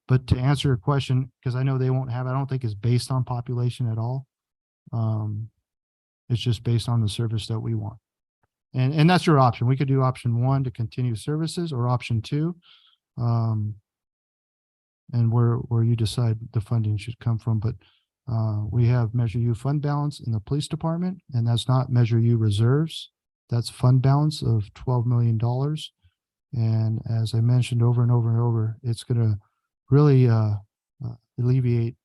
But to answer your question, because I know they won't have, I don't think it's based on population at all. It's just based on the service that we want. And that's your option. We could do option 1 to continue services, or option 2. And where you decide the funding should come from. But we have Measure U fund balance in the police department, and that's not Measure U reserves. That's fund balance of $12 million. And as I mentioned over and over and over, it's going to really alleviate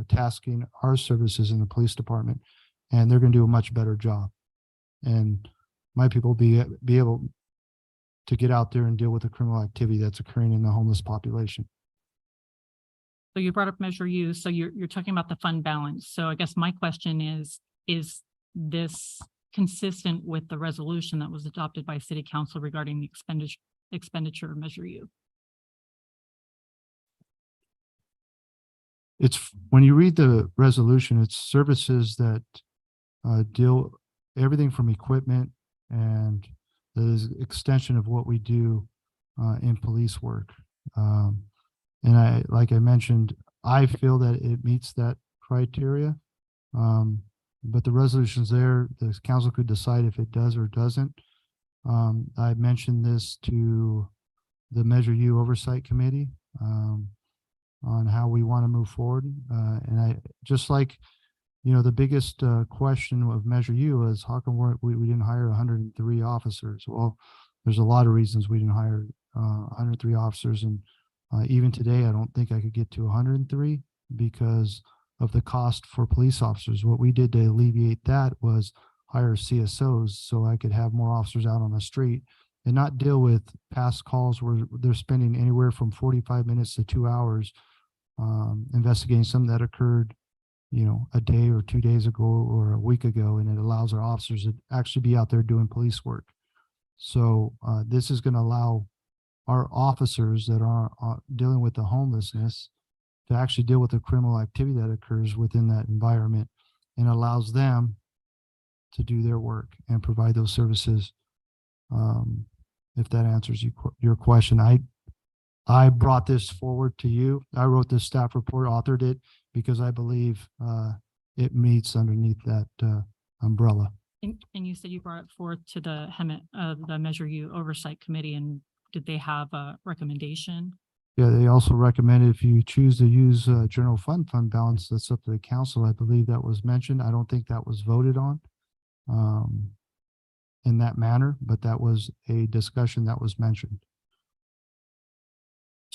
tasking our services in the police department, and they're going to do a much better job. And my people be able to get out there and deal with the criminal activity that's occurring in the homeless population. So you brought up Measure U, so you're talking about the fund balance. So I guess my question is this consistent with the resolution that was adopted by City Council regarding the expenditure of Measure U? It's, when you read the resolution, it's services that deal, everything from equipment and the extension of what we do in police work. And like I mentioned, I feel that it meets that criteria. But the resolution's there, the council could decide if it does or doesn't. I mentioned this to the Measure U Oversight Committee on how we want to move forward. And I, just like, you know, the biggest question of Measure U is how come we didn't hire 103 officers? Well, there's a lot of reasons we didn't hire 103 officers. And even today, I don't think I could get to 103 because of the cost for police officers. What we did to alleviate that was hire CSOs so I could have more officers out on the street and not deal with past calls where they're spending anywhere from 45 minutes to 2 hours investigating something that occurred, you know, a day or 2 days ago or a week ago, and it allows our officers to actually be out there doing police work. So this is going to allow our officers that are dealing with the homelessness to actually deal with the criminal activity that occurs within that environment, and allows them to do their work and provide those services. If that answers your question, I brought this forward to you. I wrote this staff report, authored it because I believe it meets underneath that umbrella. And you said you brought it forth to the HEMIT, the Measure U Oversight Committee, and did they have a recommendation? Yeah, they also recommended if you choose to use general fund balance, that's up to the council. I believe that was mentioned. I don't think that was voted on in that manner, but that was a discussion that was mentioned.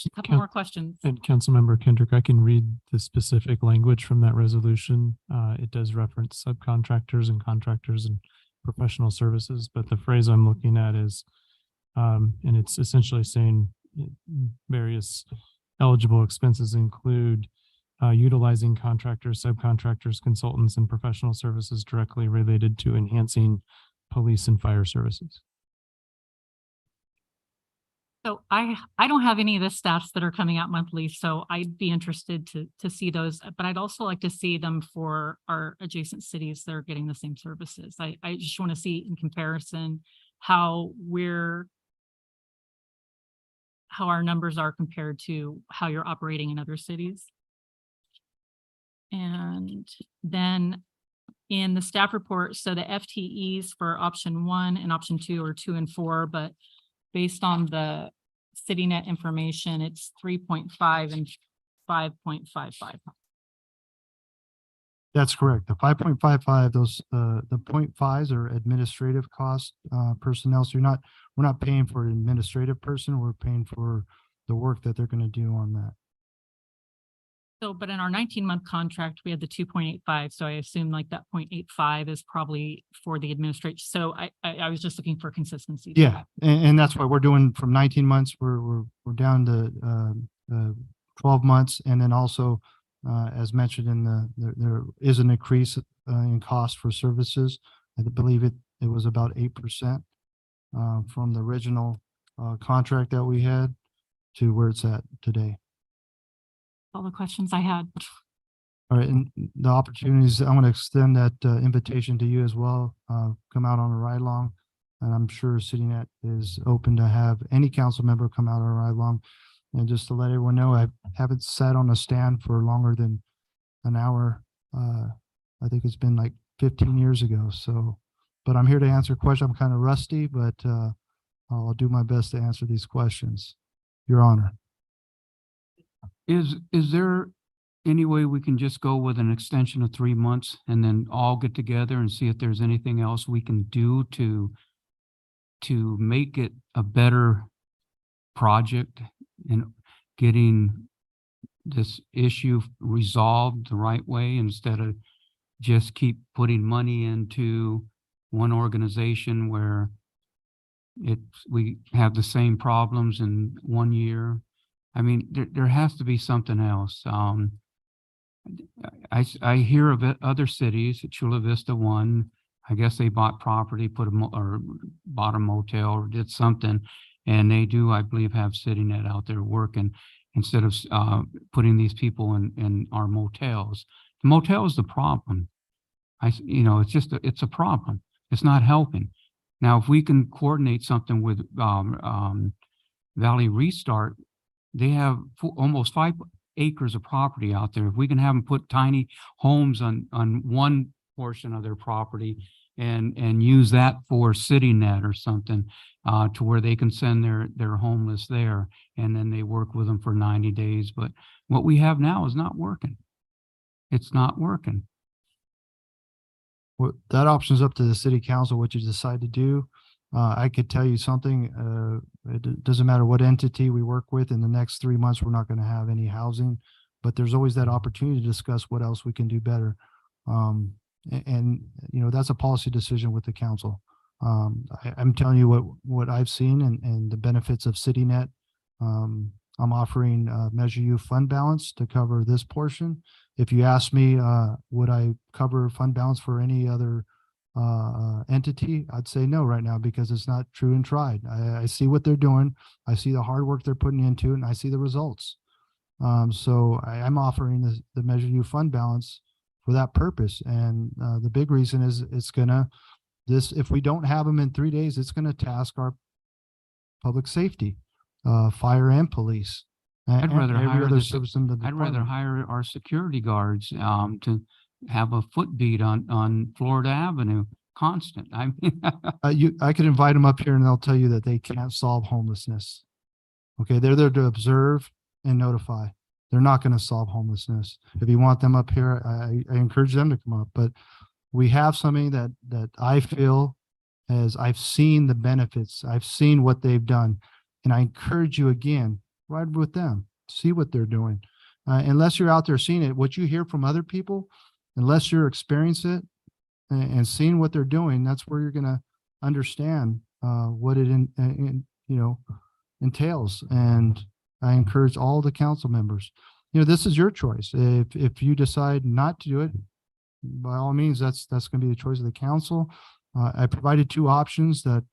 A couple more questions. And Councilmember Kendrick, I can read the specific language from that resolution. It does reference subcontractors and contractors and professional services, but the phrase I'm looking at is, and it's essentially saying various eligible expenses include utilizing contractors, subcontractors, consultants, and professional services directly related to enhancing police and fire services. So I don't have any of the stats that are coming out monthly, so I'd be interested to see those, but I'd also like to see them for our adjacent cities that are getting the same services. I just want to see in comparison how our numbers are compared to how you're operating in other cities. And then in the staff report, so the FTEs for option 1 and option 2 are 2 and 4, but based on the CityNet information, it's 3.5 and 5.55. That's correct. The 5.55, those the 0.5s are administrative costs, personnel. So we're not paying for an administrative person. We're paying for the work that they're going to do on that. So, but in our 19-month contract, we had the 2.85. So I assume like that 0.85 is probably for the administration. So I was just looking for consistency. Yeah, and that's why we're doing from 19 months. We're down to 12 months, and then also, as mentioned in there is an increase in cost for services. I believe it was about 8% from the original contract that we had to where it's at today. All the questions I had. All right, and the opportunities, I want to extend that invitation to you as well. Come out on a ride along, and I'm sure CityNet is open to have any council member come out on a ride along. And just to let everyone know, I haven't sat on a stand for longer than an hour. I think it's been like 15 years ago. So, but I'm here to answer questions. I'm kind of rusty, but I'll do my best to answer these questions. Your Honor. Is there any way we can just go with an extension of 3 months and then all get together and see if there's anything else we can do to make it a better project and getting this issue resolved the right way instead of just keep putting money into one organization where we have the same problems in 1 year I mean, there has to be something else. I hear of other cities, Chula Vista one, I guess they bought property, or bought a motel or did something. And they do, I believe, have CityNet out there working instead of putting these people in our motels. The motel is the problem. It's a problem. It's not helping. Now, if we can coordinate something with Valley Restart, they have almost 5 acres of property out there. If we can have them put tiny homes on one portion of their property and use that for CityNet or something, to where they can send their homeless there, and then they work with them for 90 days. But what we have now is not working. It's not working. Well, that option's up to the city council, what you decide to do. I could tell you something, it doesn't matter what entity we work with, in the next 3 months, we're not going to have any housing, but there's always that opportunity to discuss what else we can do better. And that's a policy decision with the council. I'm telling you what I've seen and the benefits of CityNet. I'm offering Measure U fund balance to cover this portion. If you ask me, would I cover fund balance for any other entity, I'd say no right now, because it's not true and tried. I see what they're doing. I see the hard work they're putting into it, and I see the results. So I'm offering the Measure U fund balance for that purpose. And the big reason is if we don't have them in 3 days, it's going to task our public safety, fire and police. I'd rather hire I'd rather hire our security guards to have a foot beat on Florida Avenue constant. I mean, I could invite them up here and they'll tell you that they can't solve homelessness. Okay, they're there to observe and notify. They're not going to solve homelessness. If you want them up here, I encourage them to come up. But we have something that I feel as I've seen the benefits. I've seen what they've done. And I encourage you again, ride with them, see what they're doing. Unless you're out there seeing it, what you hear from other people, unless you're experiencing it and seeing what they're doing, that's where you're going to understand what it entails. And I encourage all the council members, this is your choice. If you decide not to do it, by all means, that's going to be the choice of the council. I provided 2 options that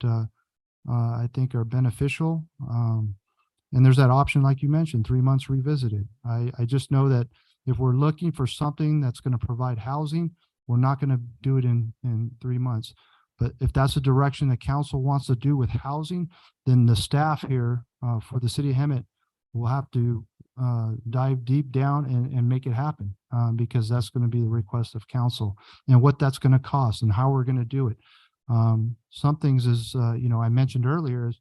I think are beneficial. And there's that option, like you mentioned, 3 months revisited. I just know that if we're looking for something that's going to provide housing, we're not going to do it in 3 months. But if that's the direction the council wants to do with housing, then the staff here for the city of Hemet will have to dive deep down and make it happen, because that's going to be the request of council and what that's going to cost and how we're going to do it. Some things is, I mentioned earlier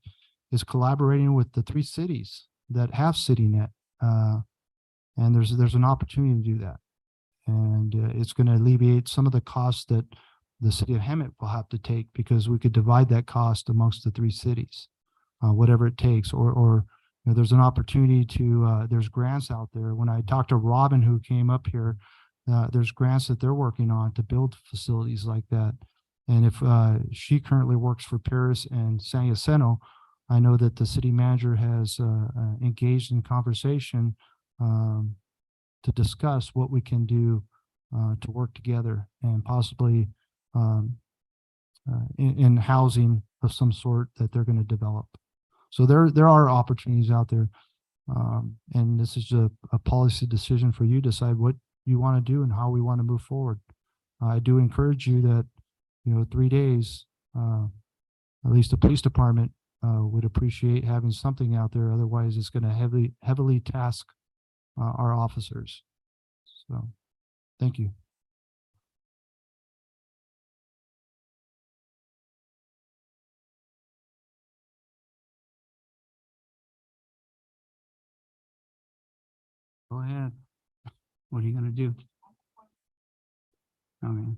is collaborating with the 3 cities that have CityNet. And there's an opportunity to do that. And it's going to alleviate some of the costs that the city of Hemet will have to take, because we could divide that cost amongst the 3 cities, whatever it takes, or there's an opportunity to, there's grants out there. When I talked to Robin, who came up here, there's grants that they're working on to build facilities like that. And if she currently works for Paris and San Jacinto, I know that the city manager has engaged in conversation to discuss what we can do to work together and possibly in housing of some sort that they're going to develop. So there are opportunities out there, and this is a policy decision for you to decide what you want to do and how we want to move forward. I do encourage you that 3 days, at least the police department would appreciate having something out there. Otherwise, it's going to heavily task our officers. So, thank you. go ahead. What are you going to do? Okay. I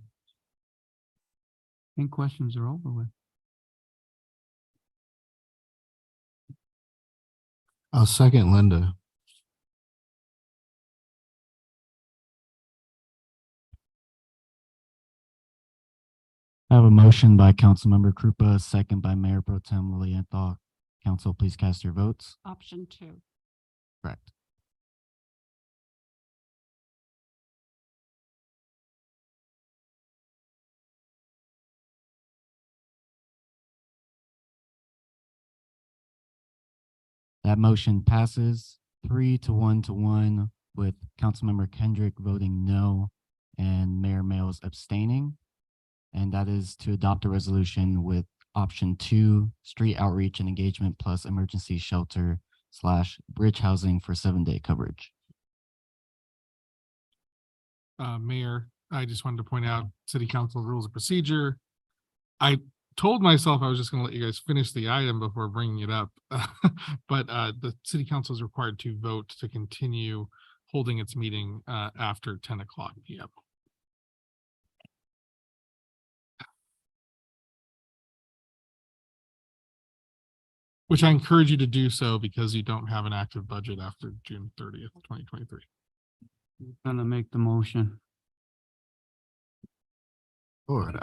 think questions are over with. I'll second Linda. I have a motion by Councilmember Krupa, second by Mayor Pro Tem Lilienthal. Council, please cast your votes. Option 2. Correct. That motion passes 3 to 1 with Councilmember Kendrick voting no and Mayor Males abstaining. And that is to adopt a resolution with option 2, street outreach and engagement plus emergency shelter / bridge housing for 7-day coverage. Mayor, I just wanted to point out city council rules of procedure. I told myself I was just gonna let you guys finish the item before bringing it up. But the city council is required to vote to continue holding its meeting after 10 o'clock p.m. Which I encourage you to do so because you don't have an active budget after June 30th, 2023. Gonna make the motion. All right,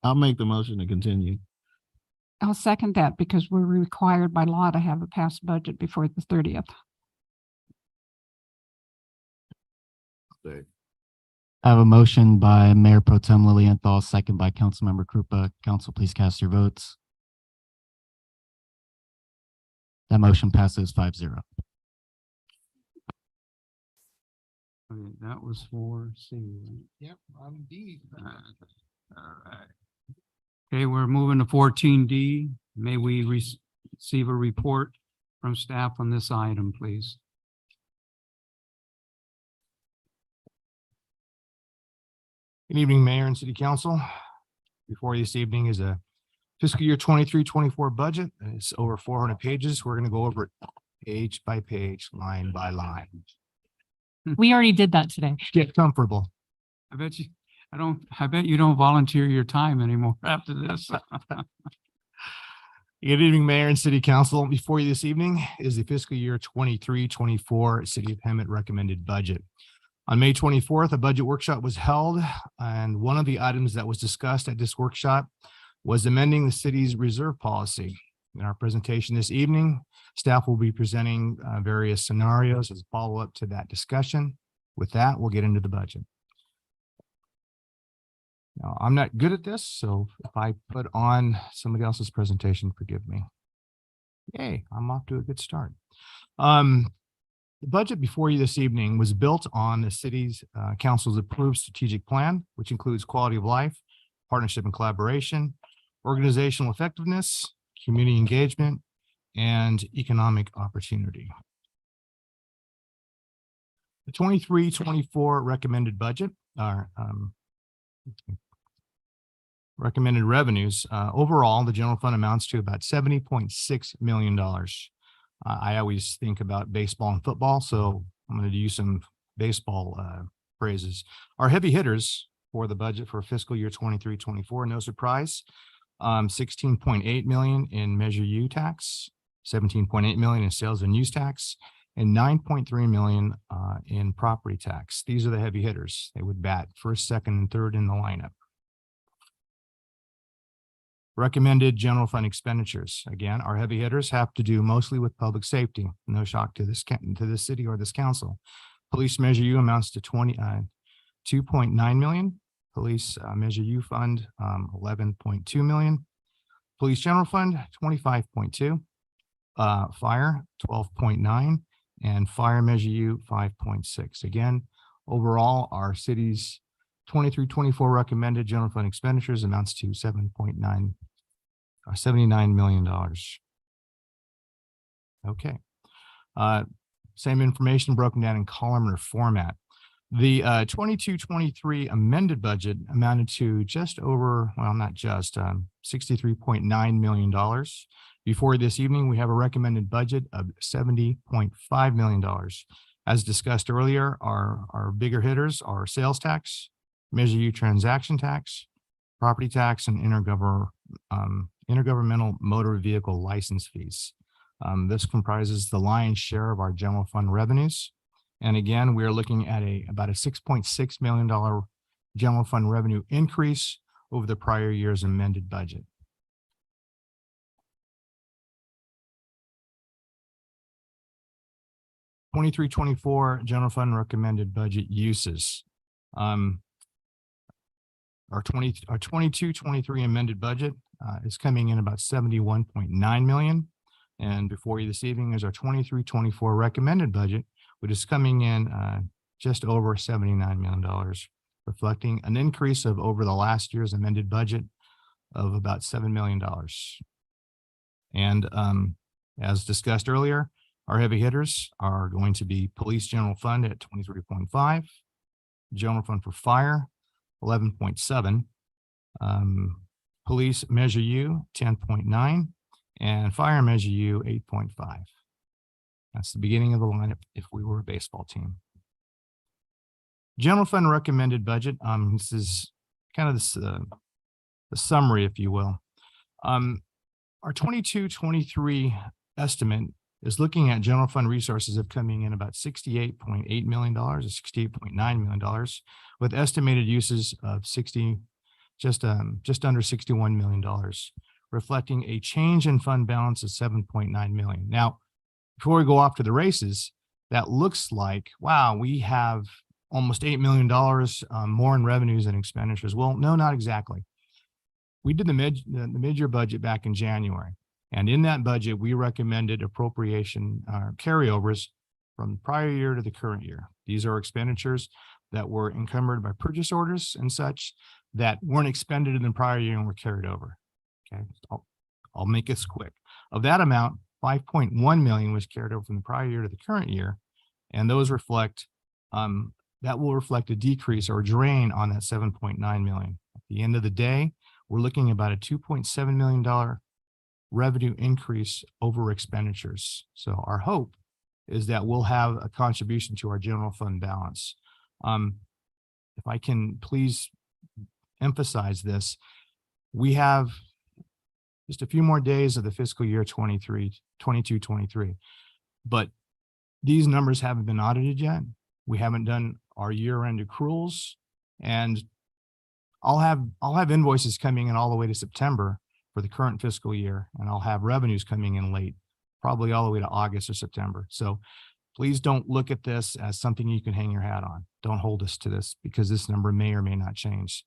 I'll make the motion to continue. I'll second that because we're required by law to have a passed budget before the 30th. I have a motion by Mayor Pro Tem Lilienthal, second by Councilmember Krupa. Council, please cast your votes. That motion passes 5-0. Okay, that was for C. Yep, on D. All right. Okay, we're moving to 14D. May we receive a report from staff on this item, please? Good evening, Mayor and City Council. Before you this evening is a fiscal year 23-24 budget. It's over 400 pages. We're going to go over it page by page, line by line. We already did that today. Get comfortable. I bet you don't volunteer your time anymore after this. Good evening, Mayor and City Council. Before you this evening is the fiscal year 23-24 City of Hemet recommended budget. On May 24th, a budget workshop was held, and one of the items that was discussed at this workshop was amending the city's reserve policy. In our presentation this evening, staff will be presenting various scenarios as a follow-up to that discussion. With that, we'll get into the budget. Now, I'm not good at this, so if I put on somebody else's presentation, forgive me. Yay, I'm off to a good start. The budget before you this evening was built on the city's council's approved strategic plan, which includes quality of life, partnership and collaboration, organizational effectiveness, community engagement, and economic opportunity. The 23-24 recommended budget are recommended revenues. Overall, the general fund amounts to about $70.6 million. I always think about baseball and football, so I'm going to use some baseball phrases. Our heavy hitters for the budget for fiscal year 23-24, no surprise, 16.8 million in Measure U tax, 17.8 million in sales and use tax, and 9.3 million in property tax. These are the heavy hitters. They would bat first, second, and third in the lineup. Recommended general fund expenditures. Again, our heavy hitters have to do mostly with public safety. No shock to this city or this council. Police Measure U amounts to 2.9 million. Police Measure U fund 11.2 million. Police General Fund 25.2. Fire 12.9, and Fire Measure U 5.6. Again, overall, our city's 23-24 recommended general fund expenditures amounts to $79 million. Okay. Same information broken down in columnar format. The 22-23 amended budget amounted to just over, well, not just, $63.9 million. Before this evening, we have a recommended budget of $70.5 million. As discussed earlier, our bigger hitters are sales tax, Measure U transaction tax, property tax, and intergovernmental motor vehicle license fees. This comprises the lion's share of our general fund revenues. And again, we are looking at about a $6.6 million general fund revenue increase over the prior year's amended budget. 23-24 general fund recommended budget uses. Our 22-23 amended budget is coming in about 71.9 million. And before you this evening is our 23-24 recommended budget, which is coming in just over $79 million, reflecting an increase of over the last year's amended budget of about $7 million. And as discussed earlier, our heavy hitters are going to be police general fund at 23.5, general fund for fire, 11.7, police measure U, 10.9, and fire measure U, 8.5. That's the beginning of the lineup if we were a baseball team. General fund recommended budget. This is kind of the summary, if you will. Our 22-23 estimate is looking at general fund resources of coming in about $68.8 million or $68.9 million, with estimated uses of just under $61 million, reflecting a change in fund balance of $7.9 million. Now, before we go off to the races, that looks like, wow, we have almost $8 million more in revenues and expenditures. Well, no, not exactly. We did the mid-year budget back in January. And in that budget, we recommended appropriation carryovers from the prior year to the current year. These are expenditures that were encumbered by purchase orders and such that weren't expended in the prior year and were carried over. Okay, I'll make this quick. Of that amount, 5.1 million was carried over from the prior year to the current year. And those reflect, that will reflect a decrease or drain on that 7.9 million. At the end of the day, we're looking at about a $2.7 million revenue increase over expenditures. So our hope is that we'll have a contribution to our general fund balance. If I can please emphasize this, we have just a few more days of the fiscal year 22-23, but these numbers haven't been audited yet. We haven't done our year-end accruals, and I'll have invoices coming in all the way to September for the current fiscal year, and I'll have revenues coming in late, probably all the way to August or September. So please don't look at this as something you can hang your hat on. Don't hold us to this, because this number may or may not change.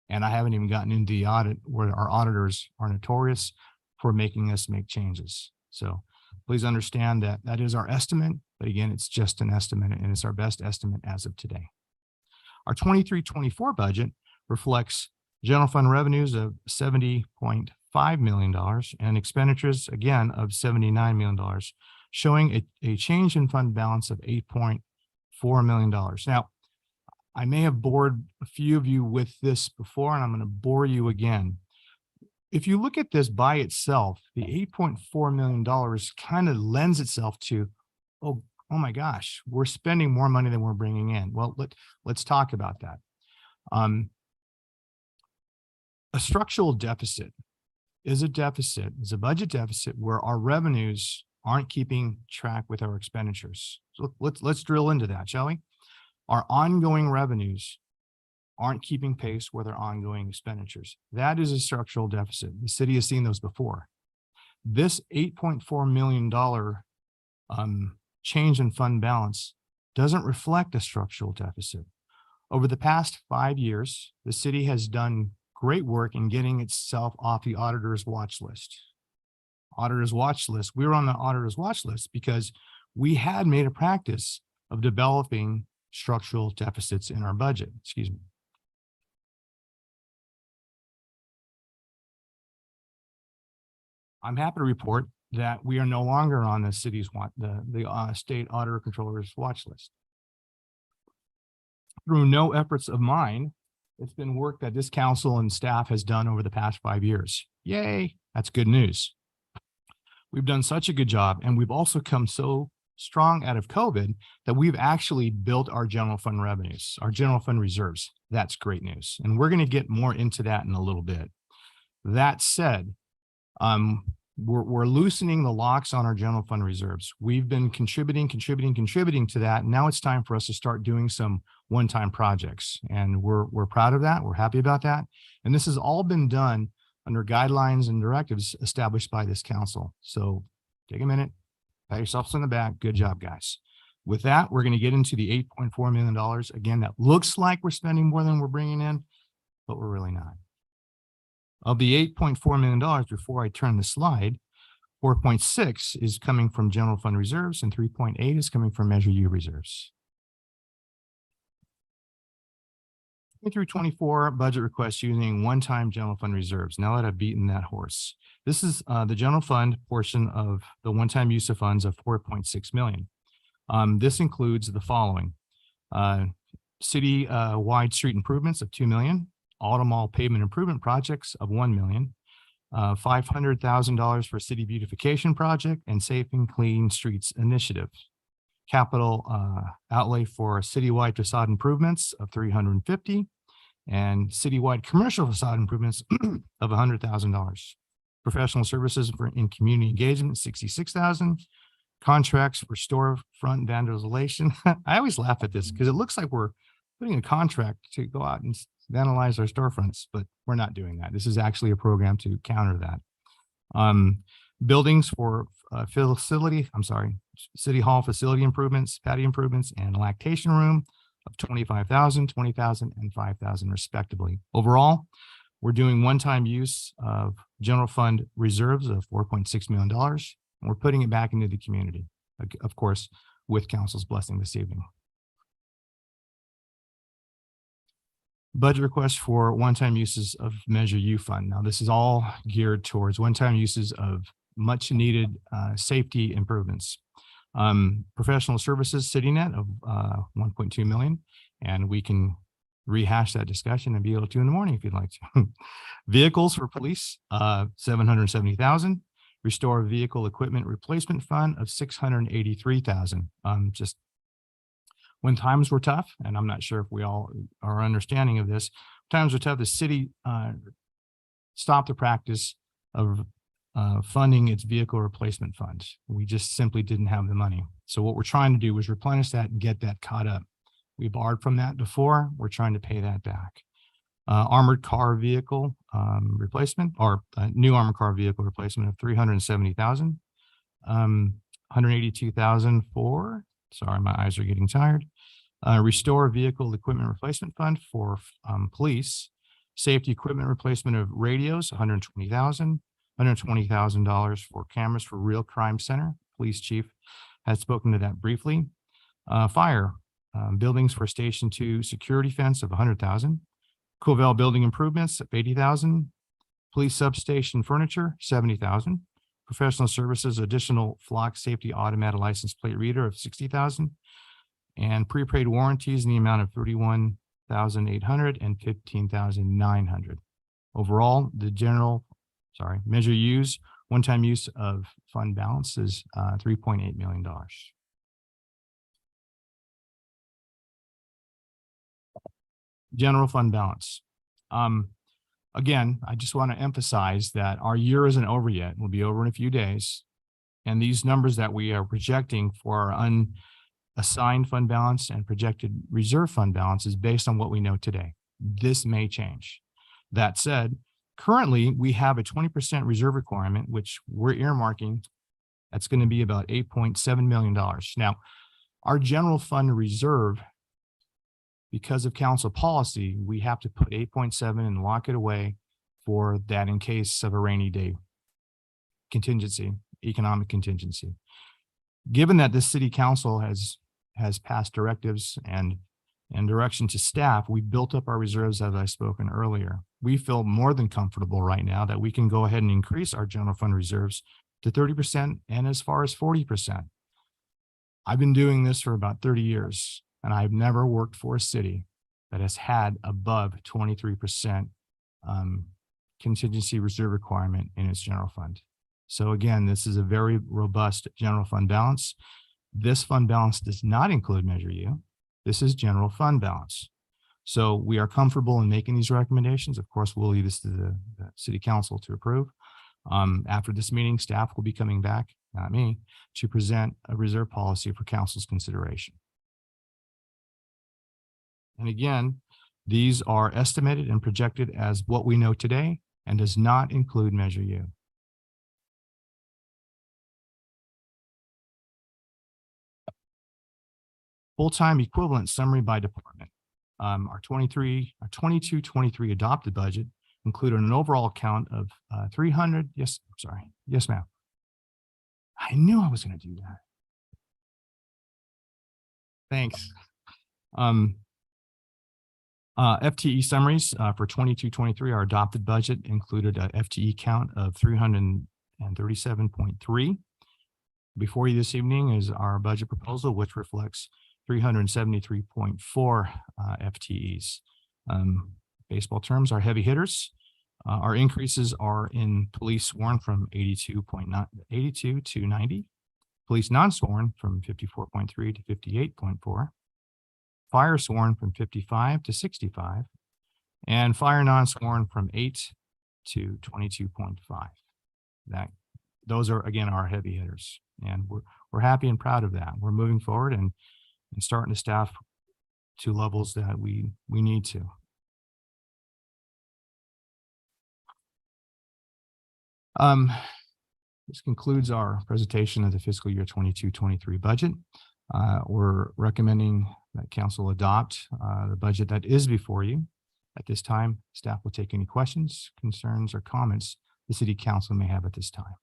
And I haven't even gotten into the audit where our auditors are notorious for making us make changes. So please understand that that is our estimate, but again, it's just an estimate, and it's our best estimate as of today. Our 23-24 budget reflects general fund revenues of $70.5 million and expenditures, again, of $79 million, showing a change in fund balance of $8.4 million. Now, I may have bored a few of you with this before, and I'm going to bore you again. If you look at this by itself, the $8.4 million kind of lends itself to, oh my gosh, we're spending more money than we're bringing in. Well, let's talk about that. A structural deficit is a budget deficit where our revenues aren't keeping track with our expenditures. So let's drill into that, shall we? Our ongoing revenues aren't keeping pace with our ongoing expenditures. That is a structural deficit. The city has seen those before. This $8.4 million change in fund balance doesn't reflect a structural deficit. Over the past 5 years, the city has done great work in getting itself off the auditor's watch list. Auditor's watch list. We were on the auditor's watch list because we had made a practice of developing structural deficits in our budget. Excuse me. I'm happy to report that we are no longer on the city's state auditor controller's watch list. Through no efforts of mine, it's been work that this council and staff has done over the past 5 years. Yay, that's good news. We've done such a good job, and we've also come so strong out of COVID that we've actually built our general fund revenues, our general fund reserves. That's great news. And we're going to get more into that in a little bit. That said, we're loosening the locks on our general fund reserves. We've been contributing to that. Now it's time for us to start doing some one-time projects. And we're proud of that. We're happy about that. And this has all been done under guidelines and directives established by this council. So take a minute, pat yourselves on the back. Good job, guys. With that, we're going to get into the $8.4 million. Again, that looks like we're spending more than we're bringing in, but we're really not. Of the $8.4 million, before I turn the slide, 4.6 is coming from general fund reserves and 3.8 is coming from Measure U reserves. Through 24 budget requests using one-time general fund reserves. Now that I've beaten that horse, this is the general fund portion of the one-time use of funds of 4.6 million. This includes the following: city-wide street improvements of 2 million, auto mall pavement improvement projects of 1 million, $500,000 for city beautification project and Safe and Clean Streets initiative. Capital outlay for citywide facade improvements of 350 and citywide commercial facade improvements of $100,000. Professional services in community engagement, 66,000. Contracts for storefront vandalization. I always laugh at this because it looks like we're putting a contract to go out and vandalize our storefronts, but we're not doing that. This is actually a program to counter that. Buildings for City Hall facility improvements, patio improvements, and lactation room of 25,000, 20,000, and 5,000 respectively. Overall, we're doing one-time use of general fund reserves of $4.6 million. And we're putting it back into the community, of course, with council's blessing this evening. Budget request for one-time uses of Measure U fund. Now, this is all geared towards one-time uses of much needed safety improvements. Professional services city net of 1.2 million, and we can rehash that discussion and be able to in the morning if you'd like to. Vehicles for police, 770,000. Restore vehicle equipment replacement fund of 683,000. Just when times were tough, and I'm not sure if we all are understanding of this, times were tough, the city stopped the practice of funding its vehicle replacement funds. We just simply didn't have the money. So what we're trying to do is replenish that and get that caught up. We borrowed from that before, we're trying to pay that back. Armored car vehicle replacement, or new armored car vehicle replacement of 370,000. 182,000 for, sorry, my eyes are getting tired. Restore vehicle equipment replacement fund for police. Safety equipment replacement of radios, 120,000. $120,000 for cameras for Real Crime Center. Police chief has spoken to that briefly. Fire, buildings for Station 2 security fence of 100,000. Covell building improvements of 80,000. Police substation furniture, 70,000. Professional services, additional flock safety automatic license plate reader of 60,000. And prepaid warranties in the amount of 31,800 and 15,900. Overall, the Measure Use, one-time use of fund balance is $3.8 million. General fund balance. Again, I just want to emphasize that our year isn't over yet. We'll be over in a few days. And these numbers that we are projecting for our unassigned fund balance and projected reserve fund balance is based on what we know today. This may change. That said, currently we have a 20% reserve requirement, which we're earmarking. That's going to be about $8.7 million. Now, our general fund reserve, because of council policy, we have to put 8.7 and lock it away for that in case of a rainy day contingency, economic contingency. Given that this city council has passed directives and direction to staff, we built up our reserves as I spoken earlier. We feel more than comfortable right now that we can go ahead and increase our general fund reserves to 30% and as far as 40%. I've been doing this for about 30 years. And I've never worked for a city that has had above 23% contingency reserve requirement in its general fund. So again, this is a very robust general fund balance. This fund balance does not include Measure U. This is general fund balance. So we are comfortable in making these recommendations. Of course, we'll leave this to the city council to approve. After this meeting, staff will be coming back, not me, to present a reserve policy for council's consideration. And again, these are estimated and projected as what we know today and does not include Measure U. Full-time equivalent summary by department. Our 22-23 adopted budget included an overall count of 300. Yes, I'm sorry. Yes, ma'am. I knew I was going to do that. Thanks. FTE summaries for 22-23, our adopted budget included a FTE count of 337.3. Before you this evening is our budget proposal, which reflects 373.4 FTEs. Baseball terms, our heavy hitters. Our increases are in police sworn from 82 to 90, police non-sworn from 54.3 to 58.4, fire sworn from 55 to 65, and fire non-sworn from 8 to 22.5. Those are, again, our heavy hitters, and we're happy and proud of that. We're moving forward and starting to staff to levels that we need to. This concludes our presentation of the fiscal year 22-23 budget. We're recommending that council adopt the budget that is before you. At this time, staff will take any questions, concerns, or comments the city council may have at this time.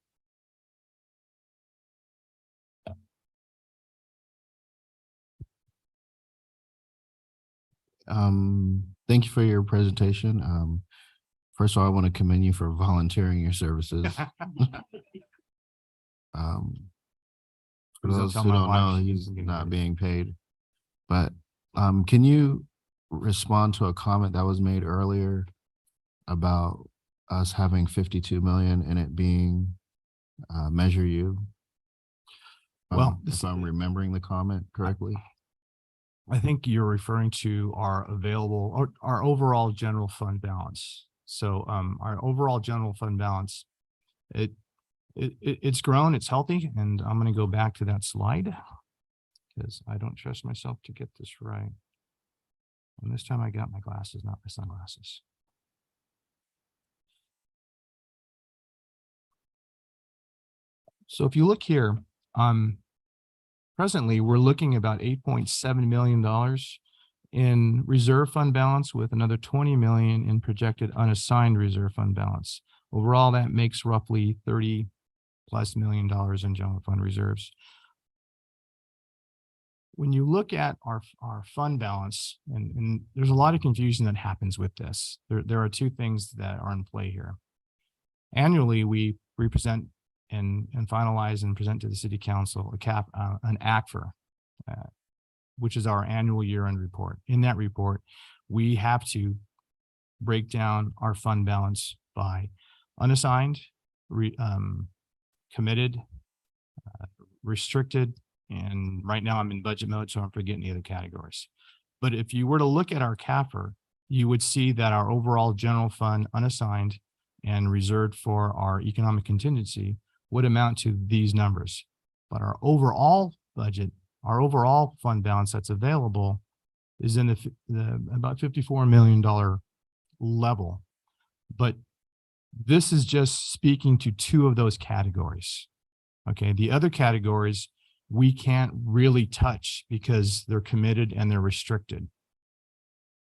Thank you for your presentation. First of all, I want to commend you for volunteering your services. For those who don't know, he's not being paid. But can you respond to a comment that was made earlier about us having 52 million and it being Measure U? Well, if I'm remembering the comment correctly. I think you're referring to our available or our overall general fund balance. So our overall general fund balance, it's grown, it's healthy, and I'm going to go back to that slide because I don't trust myself to get this right. And this time I got my glasses, not my sunglasses. So if you look here, presently we're looking about $8.7 million in reserve fund balance with another 20 million in projected unassigned reserve fund balance. Overall, that makes roughly $30+ million in general fund reserves. When you look at our fund balance, and there's a lot of confusion that happens with this. There are two things that are in play here. Annually, we represent and finalize and present to the city council an ACFR, which is our annual year-end report. In that report, we have to break down our fund balance by unassigned, committed, restricted, and right now I'm in budget mode, so I'm forgetting the other categories. But if you were to look at our CAFR, you would see that our overall general fund unassigned and reserved for our economic contingency would amount to these numbers. But our overall budget, our overall fund balance that's available is in the about $54 million level. But this is just speaking to two of those categories. Okay, the other categories we can't really touch because they're committed and they're restricted.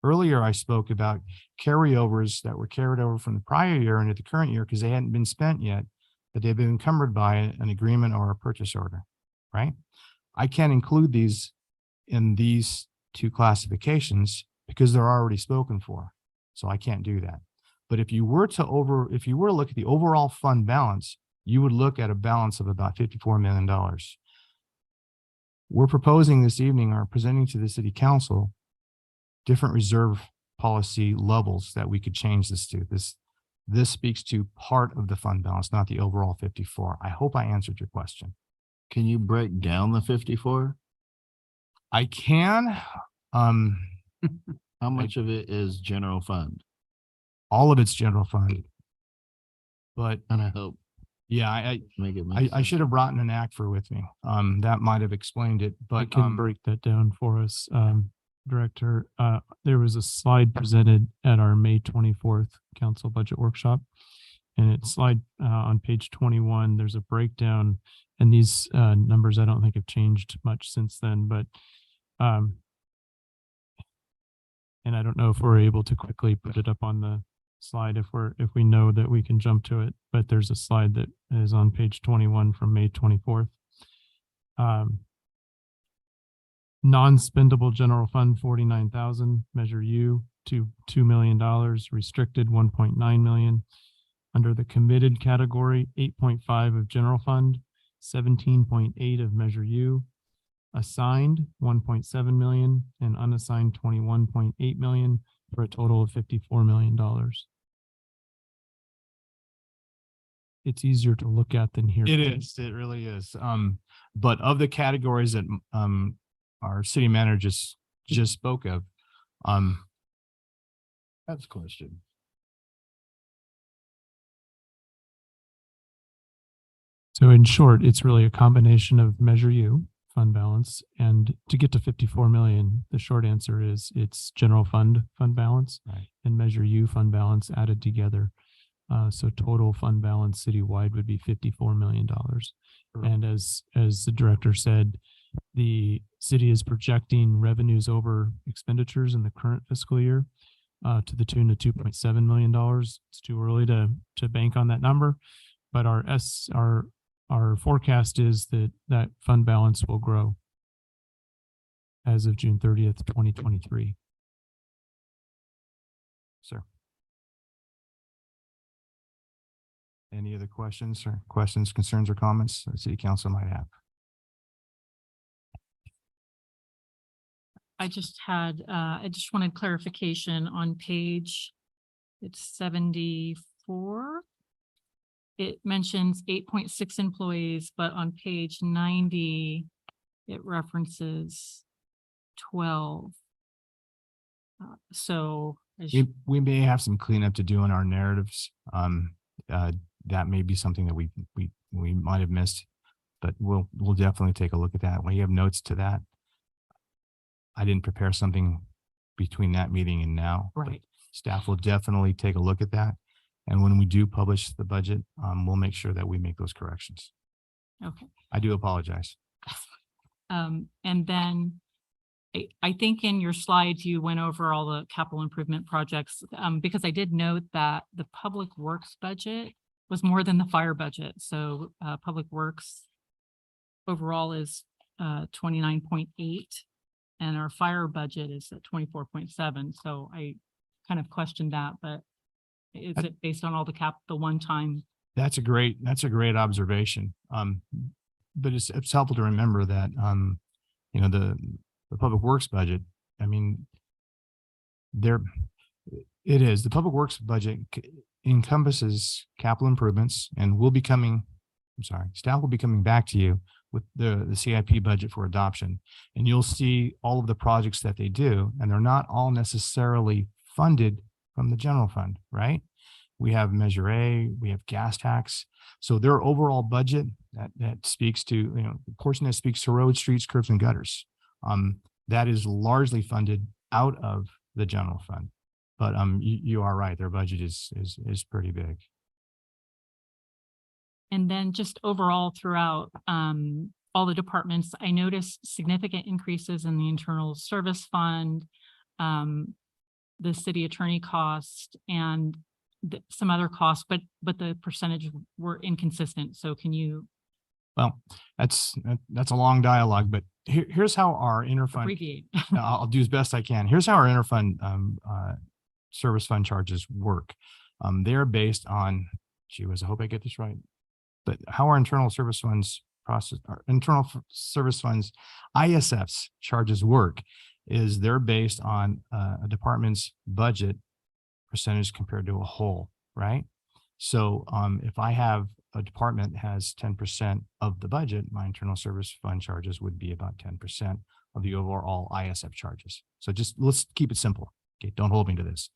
Earlier, I spoke about carryovers that were carried over from the prior year into the current year because they hadn't been spent yet, but they've been encumbered by an agreement or a purchase order, right? I can't include these in these two classifications because they're already spoken for. So I can't do that. But if you were to look at the overall fund balance, you would look at a balance of about $54 million. We're proposing this evening or presenting to the city council different reserve policy levels that we could change this to. This speaks to part of the fund balance, not the overall 54. I hope I answered your question. Can you break down the 54? I can. How much of it is general fund? All of it's general fund. But and I hope. Yeah, I should have brought an ACFR with me. That might have explained it, but I can break that down for us, Director. There was a slide presented at our May 24th council budget workshop, and it's slide on page 21. There's a breakdown, and these numbers I don't think have changed much since then, but Um, and I don't know if we're able to quickly put it up on the slide if we know that we can jump to it, but there's a slide that is on page 21 from May 24th. Non-spendable general fund, 49,000, measure U to $2 million, restricted 1.9 million. Under the committed category, 8.5 of general fund, 17.8 of measure U, assigned 1.7 million, and unassigned 21.8 million, for a total of $54 million. It's easier to look at than hear. It is, it really is. But of the categories that our city manager just spoke of, that's a question. So in short, it's really a combination of measure U, fund balance, and to get to 54 million, the short answer is it's general fund balance, right, and measure U fund balance added together. So total fund balance citywide would be $54 million. And as the director said, the city is projecting revenues over expenditures in the current fiscal year to the tune of $2.7 million. It's too early to bank on that number, but our forecast is that fund balance will grow as of June 30th, 2023. Sir. Any other questions, concerns, or comments the city council might have? I just wanted clarification on page, it's 74. It mentions 8.6 employees, but on page 90, it references 12. So we may have some cleanup to do in our narratives. That may be something that we might have missed, but we'll definitely take a look at that. When you have notes to that, I didn't prepare something between that meeting and now. Right. Staff will definitely take a look at that. And when we do publish the budget, we'll make sure that we make those corrections. Okay. I do apologize. And then I think in your slides, you went over all the capital improvement projects, because I did note that the public works budget was more than the fire budget. So public works overall is 29.8, and our fire budget is at 24.7. So I kind of questioned that, but is it based on all the one-time? That's a great observation. But it's helpful to remember that, the public works budget, I mean, the public works budget encompasses capital improvements, and staff will be coming back to you with the CIP budget for adoption, and you'll see all of the projects that they do, and they're not all necessarily funded from the general fund, right? We have Measure A, we have gas tax. So their overall budget that speaks to, the portion that speaks to roads, streets, curbs, and gutters, that is largely funded out of the general fund. But you are right, their budget is pretty big. And then just overall throughout all the departments, I noticed significant increases in the internal service fund, the city attorney cost, and some other costs, but the percentage were inconsistent. So can you? Well, that's a long dialogue, but here's how our interfund. Abbreviate. I'll do as best I can. Here's how our interfund service fund charges work. They're based on, I hope I get this right, but how our internal service funds process, our internal service funds, ISF's charges work is they're based on a department's budget percentage compared to a whole, right? So if I have a department that has 10% of the budget, my internal service fund charges would be about 10% of the overall ISF charges. So just let's keep it simple. Okay, don't hold me to this.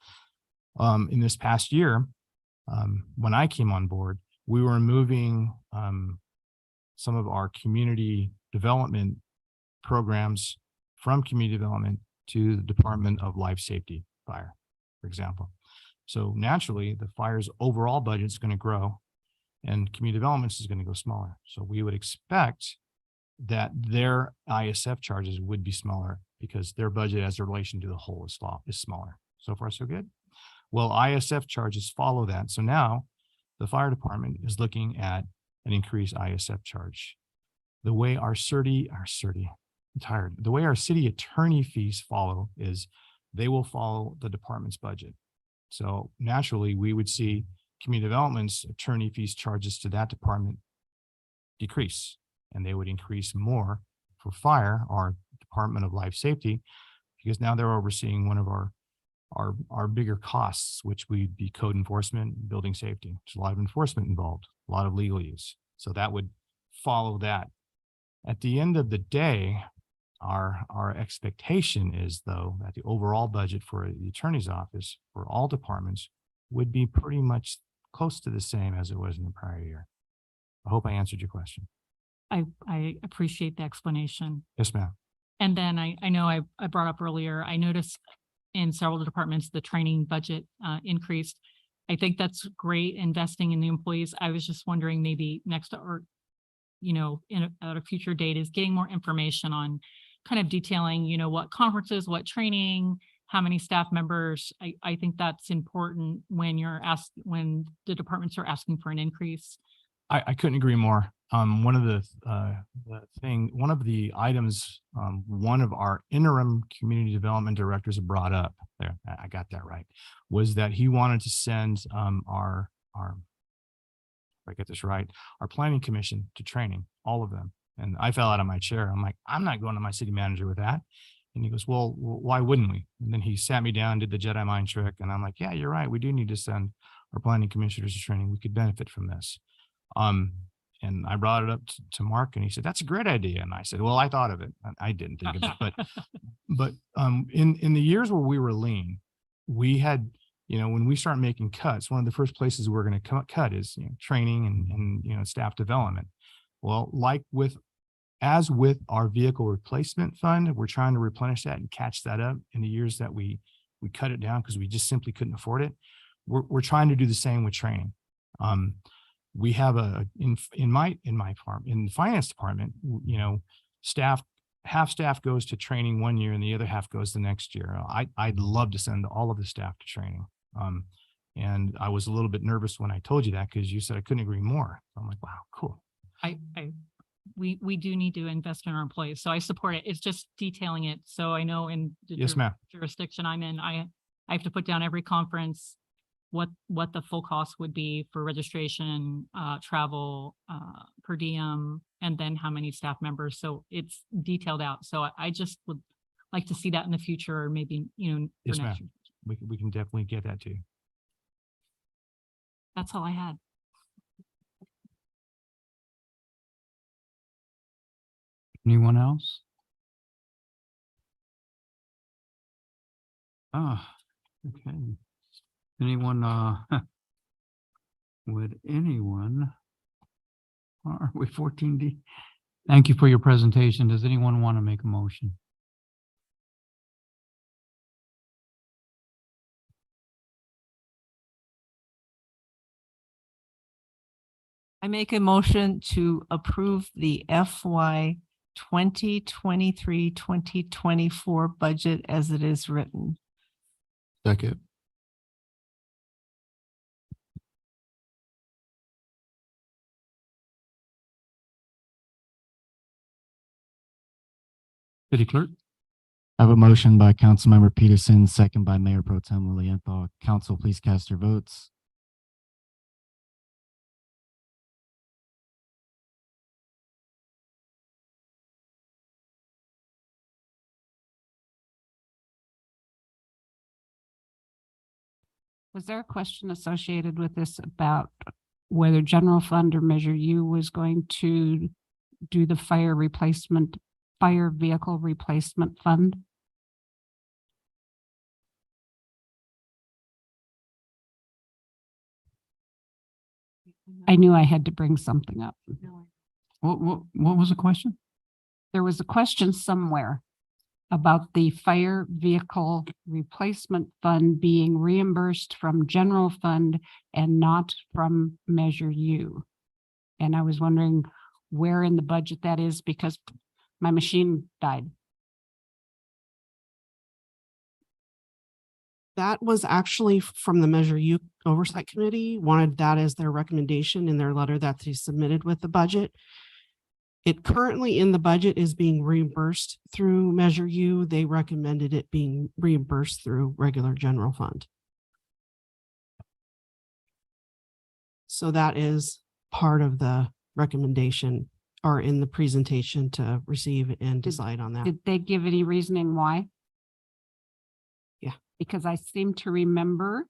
In this past year, when I came on board, we were moving some of our community development programs from community development to the Department of Life Safety Fire, for example. So naturally, the fire's overall budget is going to grow and community development is going to go smaller. So we would expect that their ISF charges would be smaller because their budget as a relation to the whole is smaller. So far, so good. Well, ISF charges follow that. So now the fire department is looking at an increased ISF charge. The way the way our city attorney fees follow is they will follow the department's budget. So naturally, we would see community development's attorney fees charges to that department decrease, and they would increase more for fire, our Department of Life Safety, because now they're overseeing one of our bigger costs, which would be code enforcement, building safety. There's a lot of enforcement involved, a lot of legal use. So that would follow that. At the end of the day, our expectation is, though, that the overall budget for the attorney's office for all departments would be pretty much close to the same as it was in the prior year. I hope I answered your question. I appreciate the explanation. Yes, ma'am. And then I know I brought up earlier, I noticed in several departments, the training budget increased. I think that's great, investing in the employees. I was just wondering, maybe next, or, you know, at a future date, is getting more information on kind of detailing, you know, what conferences, what training, how many staff members. I think that's important when when the departments are asking for an increase. I couldn't agree more. One of the items, one of our interim community development directors brought up there, I got that right, was that he wanted to send our if I get this right, our planning commission to training, all of them. And I fell out of my chair. I'm like, I'm not going to my city manager with that. And he goes, well, why wouldn't we? And then he sat me down, did the Jedi mind trick. And I'm like, yeah, you're right. We do need to send our planning commissioners to training. We could benefit from this. And I brought it up to Mark, and he said, that's a great idea. And I said, well, I thought of it. I didn't think of it, but in the years where we were lean, we had, you know, when we start making cuts, one of the first places we're going to cut is, you know, training and, you know, staff development. Well, as with our vehicle replacement fund, we're trying to replenish that and catch that up in the years that we cut it down because we just simply couldn't afford it. We're trying to do the same with training. We have in the finance department, you know, half staff goes to training one year and the other half goes the next year. I'd love to send all of the staff to training. And I was a little bit nervous when I told you that, because you said I couldn't agree more. I'm like, wow, cool. We do need to invest in our employees, so I support it. It's just detailing it. So I know in the Yes, ma'am. jurisdiction I'm in, I have to put down every conference, what the full cost would be for registration, travel, per diem, and then how many staff members. So it's detailed out. So I just would like to see that in the future, or maybe, you know, for Yes, ma'am. next year. We can definitely get that to you. That's all I had. Anyone else? Ah, okay. Anyone, would anyone? Are we 14D? Thank you for your presentation. Does anyone want to make a motion? I make a motion to approve the FY 2023-2024 budget as it is written. Second. City Clerk? I have a motion by Councilmember Peterson, second by Mayor Pro Tem Lilienthal. Council, please cast your votes. Was there a question associated with this about whether general fund or Measure U was going to do the fire vehicle replacement fund? I knew I had to bring something up. What was the question? There was a question somewhere about the fire vehicle replacement fund being reimbursed from general fund and not from Measure U. And I was wondering where in the budget that is, because my machine died. That was actually from the Measure U Oversight Committee, wanted that as their recommendation in their letter that they submitted with the budget. It currently in the budget is being reimbursed through Measure U. They recommended it being reimbursed through regular general fund. So that is part of the recommendation or in the presentation to receive and decide on that. Did they give any reasoning why? Yeah. Because I seem to remember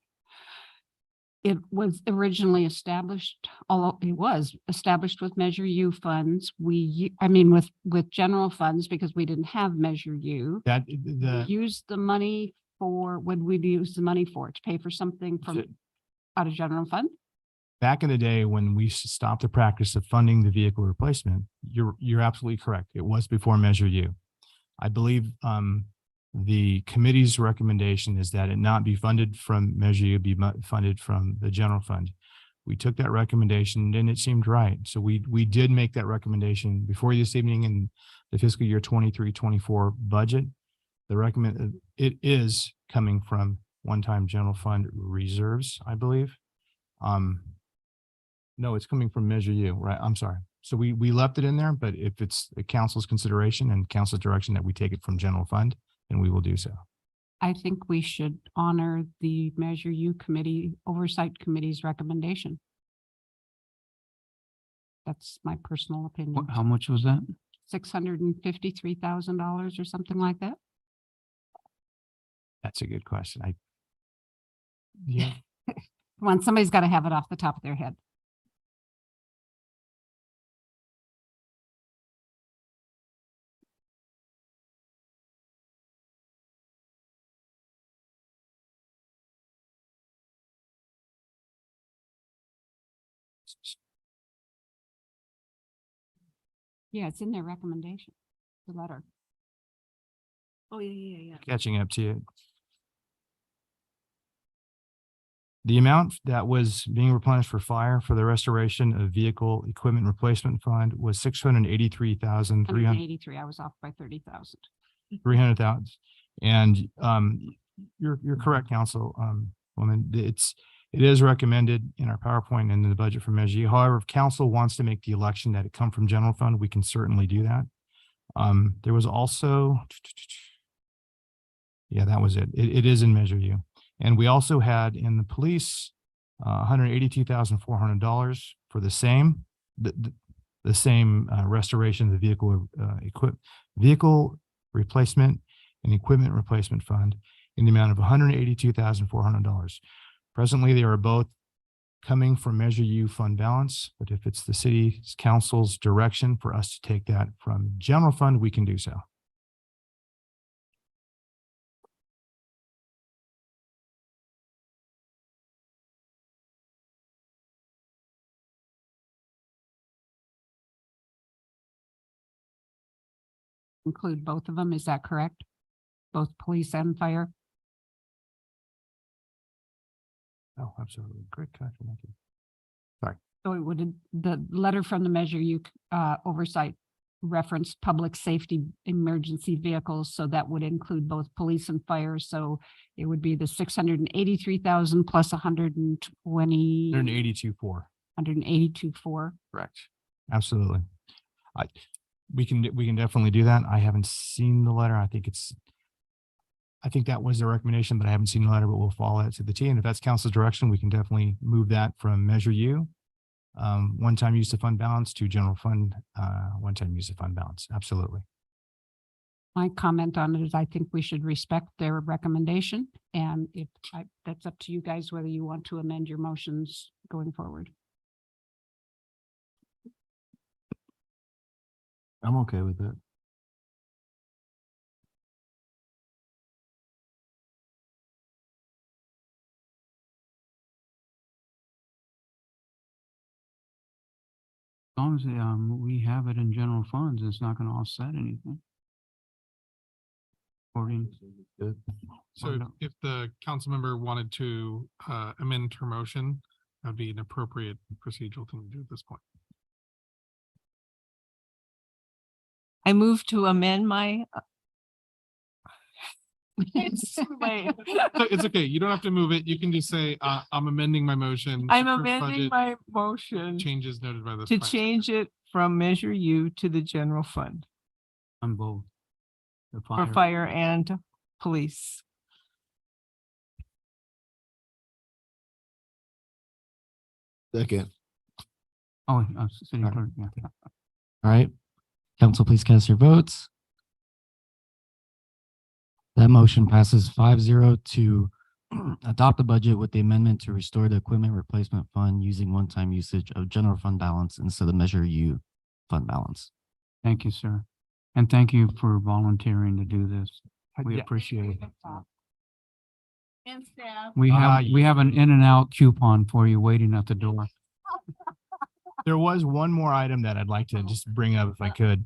it was originally established, although it was established with Measure U funds. With general funds because we didn't have Measure U. That Use the money for, would we use the money for to pay for something from out of general fund? back in the day when we stopped the practice of funding the vehicle replacement, you're absolutely correct. It was before Measure U. I believe the committee's recommendation is that it not be funded from Measure U, be funded from the general fund. We took that recommendation and it seemed right. So we did make that recommendation before this evening in the fiscal year 23-24 budget. It is coming from one-time general fund reserves, I believe. No, it's coming from Measure U, right? I'm sorry. So we left it in there, but if it's the council's consideration and council's direction that we take it from general fund, then we will do so. I think we should honor the Measure U committee, Oversight Committee's recommendation. That's my personal opinion. How much was that? $653,000 or something like that. That's a good question. Yeah. Come on, somebody's got to have it off the top of their head. Yeah, it's in their recommendation, the letter. Oh, yeah. Catching up to you. The amount that was being replenished for fire for the restoration of vehicle equipment replacement fund was $683,300. 183, I was off by 30,000. 300,000. And you're correct, Council woman. It is recommended in our PowerPoint and in the budget for Measure U. However, if council wants to make the election that it come from general fund, we can certainly do that. There was also, yeah, that was it. It is in Measure U. And we also had in the police, $182,400 for the same, the same restoration of the vehicle replacement and equipment replacement fund in the amount of $182,400. Presently, they are both coming from Measure U fund balance, but if it's the city council's direction for us to take that from general fund, we can do so. Include both of them, is that correct? Both police and fire? Oh, absolutely. Great question. Thank you. Sorry. So it would, the letter from the Measure U oversight reference public safety emergency vehicles. So that would include both police and fire. So it would be the 683,000 plus 120. 182,400. 182,400. Correct. Absolutely. We can definitely do that. I haven't seen the letter. I think that was the recommendation, but I haven't seen the letter, but we'll follow it to the T. And if that's council's direction, we can definitely move that from Measure U, one-time use of fund balance, to general fund, one-time use of fund balance. Absolutely. My comment on it is I think we should respect their recommendation. And that's up to you guys, whether you want to amend your motions going forward. I'm okay with it. As long as we have it in general funds, it's not going to offset anything. So if the council member wanted to amend her motion, that'd be an appropriate procedural thing to do at this point. I move to amend my It's too late. It's okay. You don't have to move it. You can just say, I'm amending my motion. to I'm approve amending budget my motion Changes noted by the. to finance change it from Measure U to the general fund On both. The for fire and police. Second. Oh, city Alright. clerk, yeah. All right, council, please cast your votes. That motion passes 5-0 to adopt the budget with the amendment to restore the equipment replacement fund using one-time usage of general fund balance instead of Measure U fund balance. Thank you, sir. And thank you for volunteering to do this. We Yeah. appreciate it. And staff. We have an in and out coupon for you waiting at the door. There was one more item that I'd like to just bring up if I could.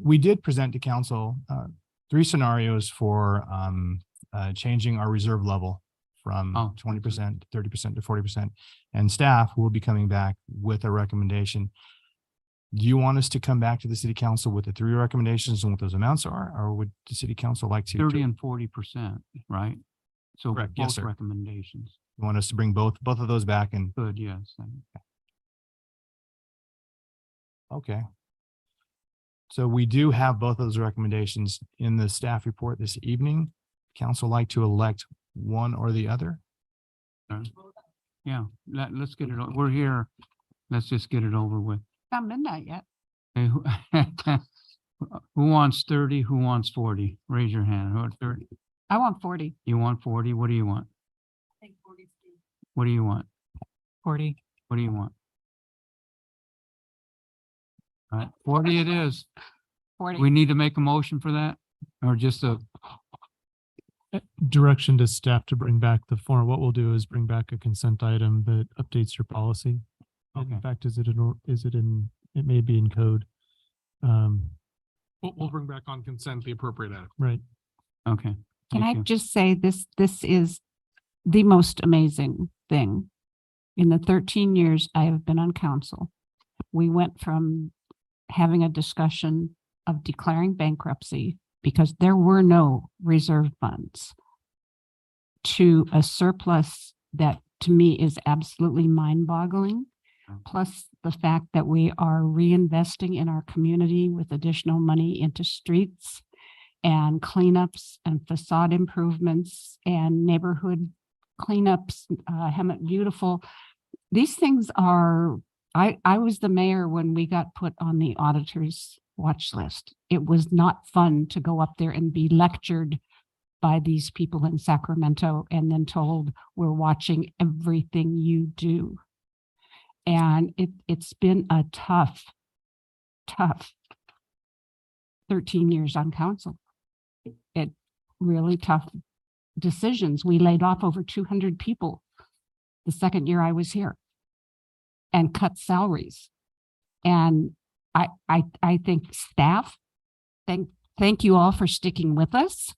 We did present to council, 3 scenarios for, changing our reserve level from Oh. 20%, 30% to 40%. And staff will be coming back with a recommendation. Do you want us to come back to the city council with the 3 recommendations and what those amounts are, or would the city council like to? 30 and 40%, right? So Correct. Yes, both sir. recommendations. You want us to bring both of those back and, Good, yes. okay. So we do have both of those recommendations in the staff report this evening. Council like to elect one or the other? Yeah, let's get it, we're here. Let's just get it over with. Not midnight yet. Hey, who wants 30? Who wants 40? Raise your hand. Who wants 30? I want 40. You want 40? What do you want? What do you want? 40. What do you want? All right, 40 it is. 40. We need to make a motion for that or just a, Direction to staff to bring back the form. What we'll do is bring back a consent item that updates your policy. And Okay. in fact, it may be in code. We'll bring back on consent the appropriate item. Right. okay. Can I Thank you. just say this is the most amazing thing. In the 13 years I have been on council, we went from having a discussion of declaring bankruptcy because there were no reserve funds to a surplus that to me is absolutely mind-boggling. Plus the fact that we are reinvesting in our community with additional money into streets and cleanups and facade improvements and neighborhood cleanups, Hemet Beautiful. These things are, I was the mayor when we got put on the auditor's watch list. It was not fun to go up there and be lectured by these people in Sacramento and then told, we're watching everything you do. And it's been a tough 13 years on council. It really tough decisions. We laid off over 200 people the second year I was here and cut salaries. And I think staff, thank you all for sticking with us.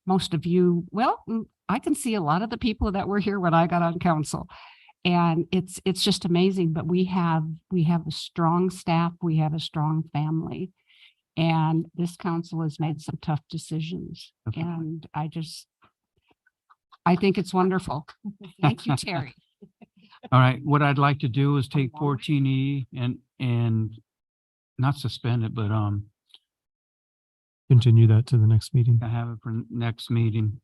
Most of you, well, I can see a lot of the people that were here when I got on council. And it's just amazing, but we have a strong staff, we have a strong family. And this council has made some tough decisions. Okay. And I think it's wonderful. Thank you, Terry. All right, what I'd like to do is take 14E and not suspend it, but Continue that to the next meeting. I have it for next meeting.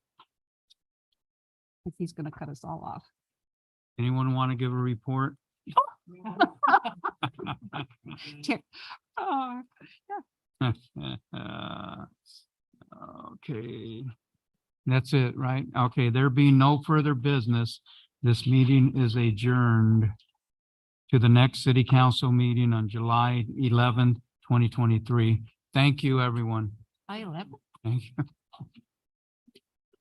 He's going to cut us all off. Anyone want to give a report? Ter- Okay. That's it, right? Okay, there being no further business, this meeting is adjourned to the next city council meeting on July 11th, 2023. Thank you, everyone. I love Thank you.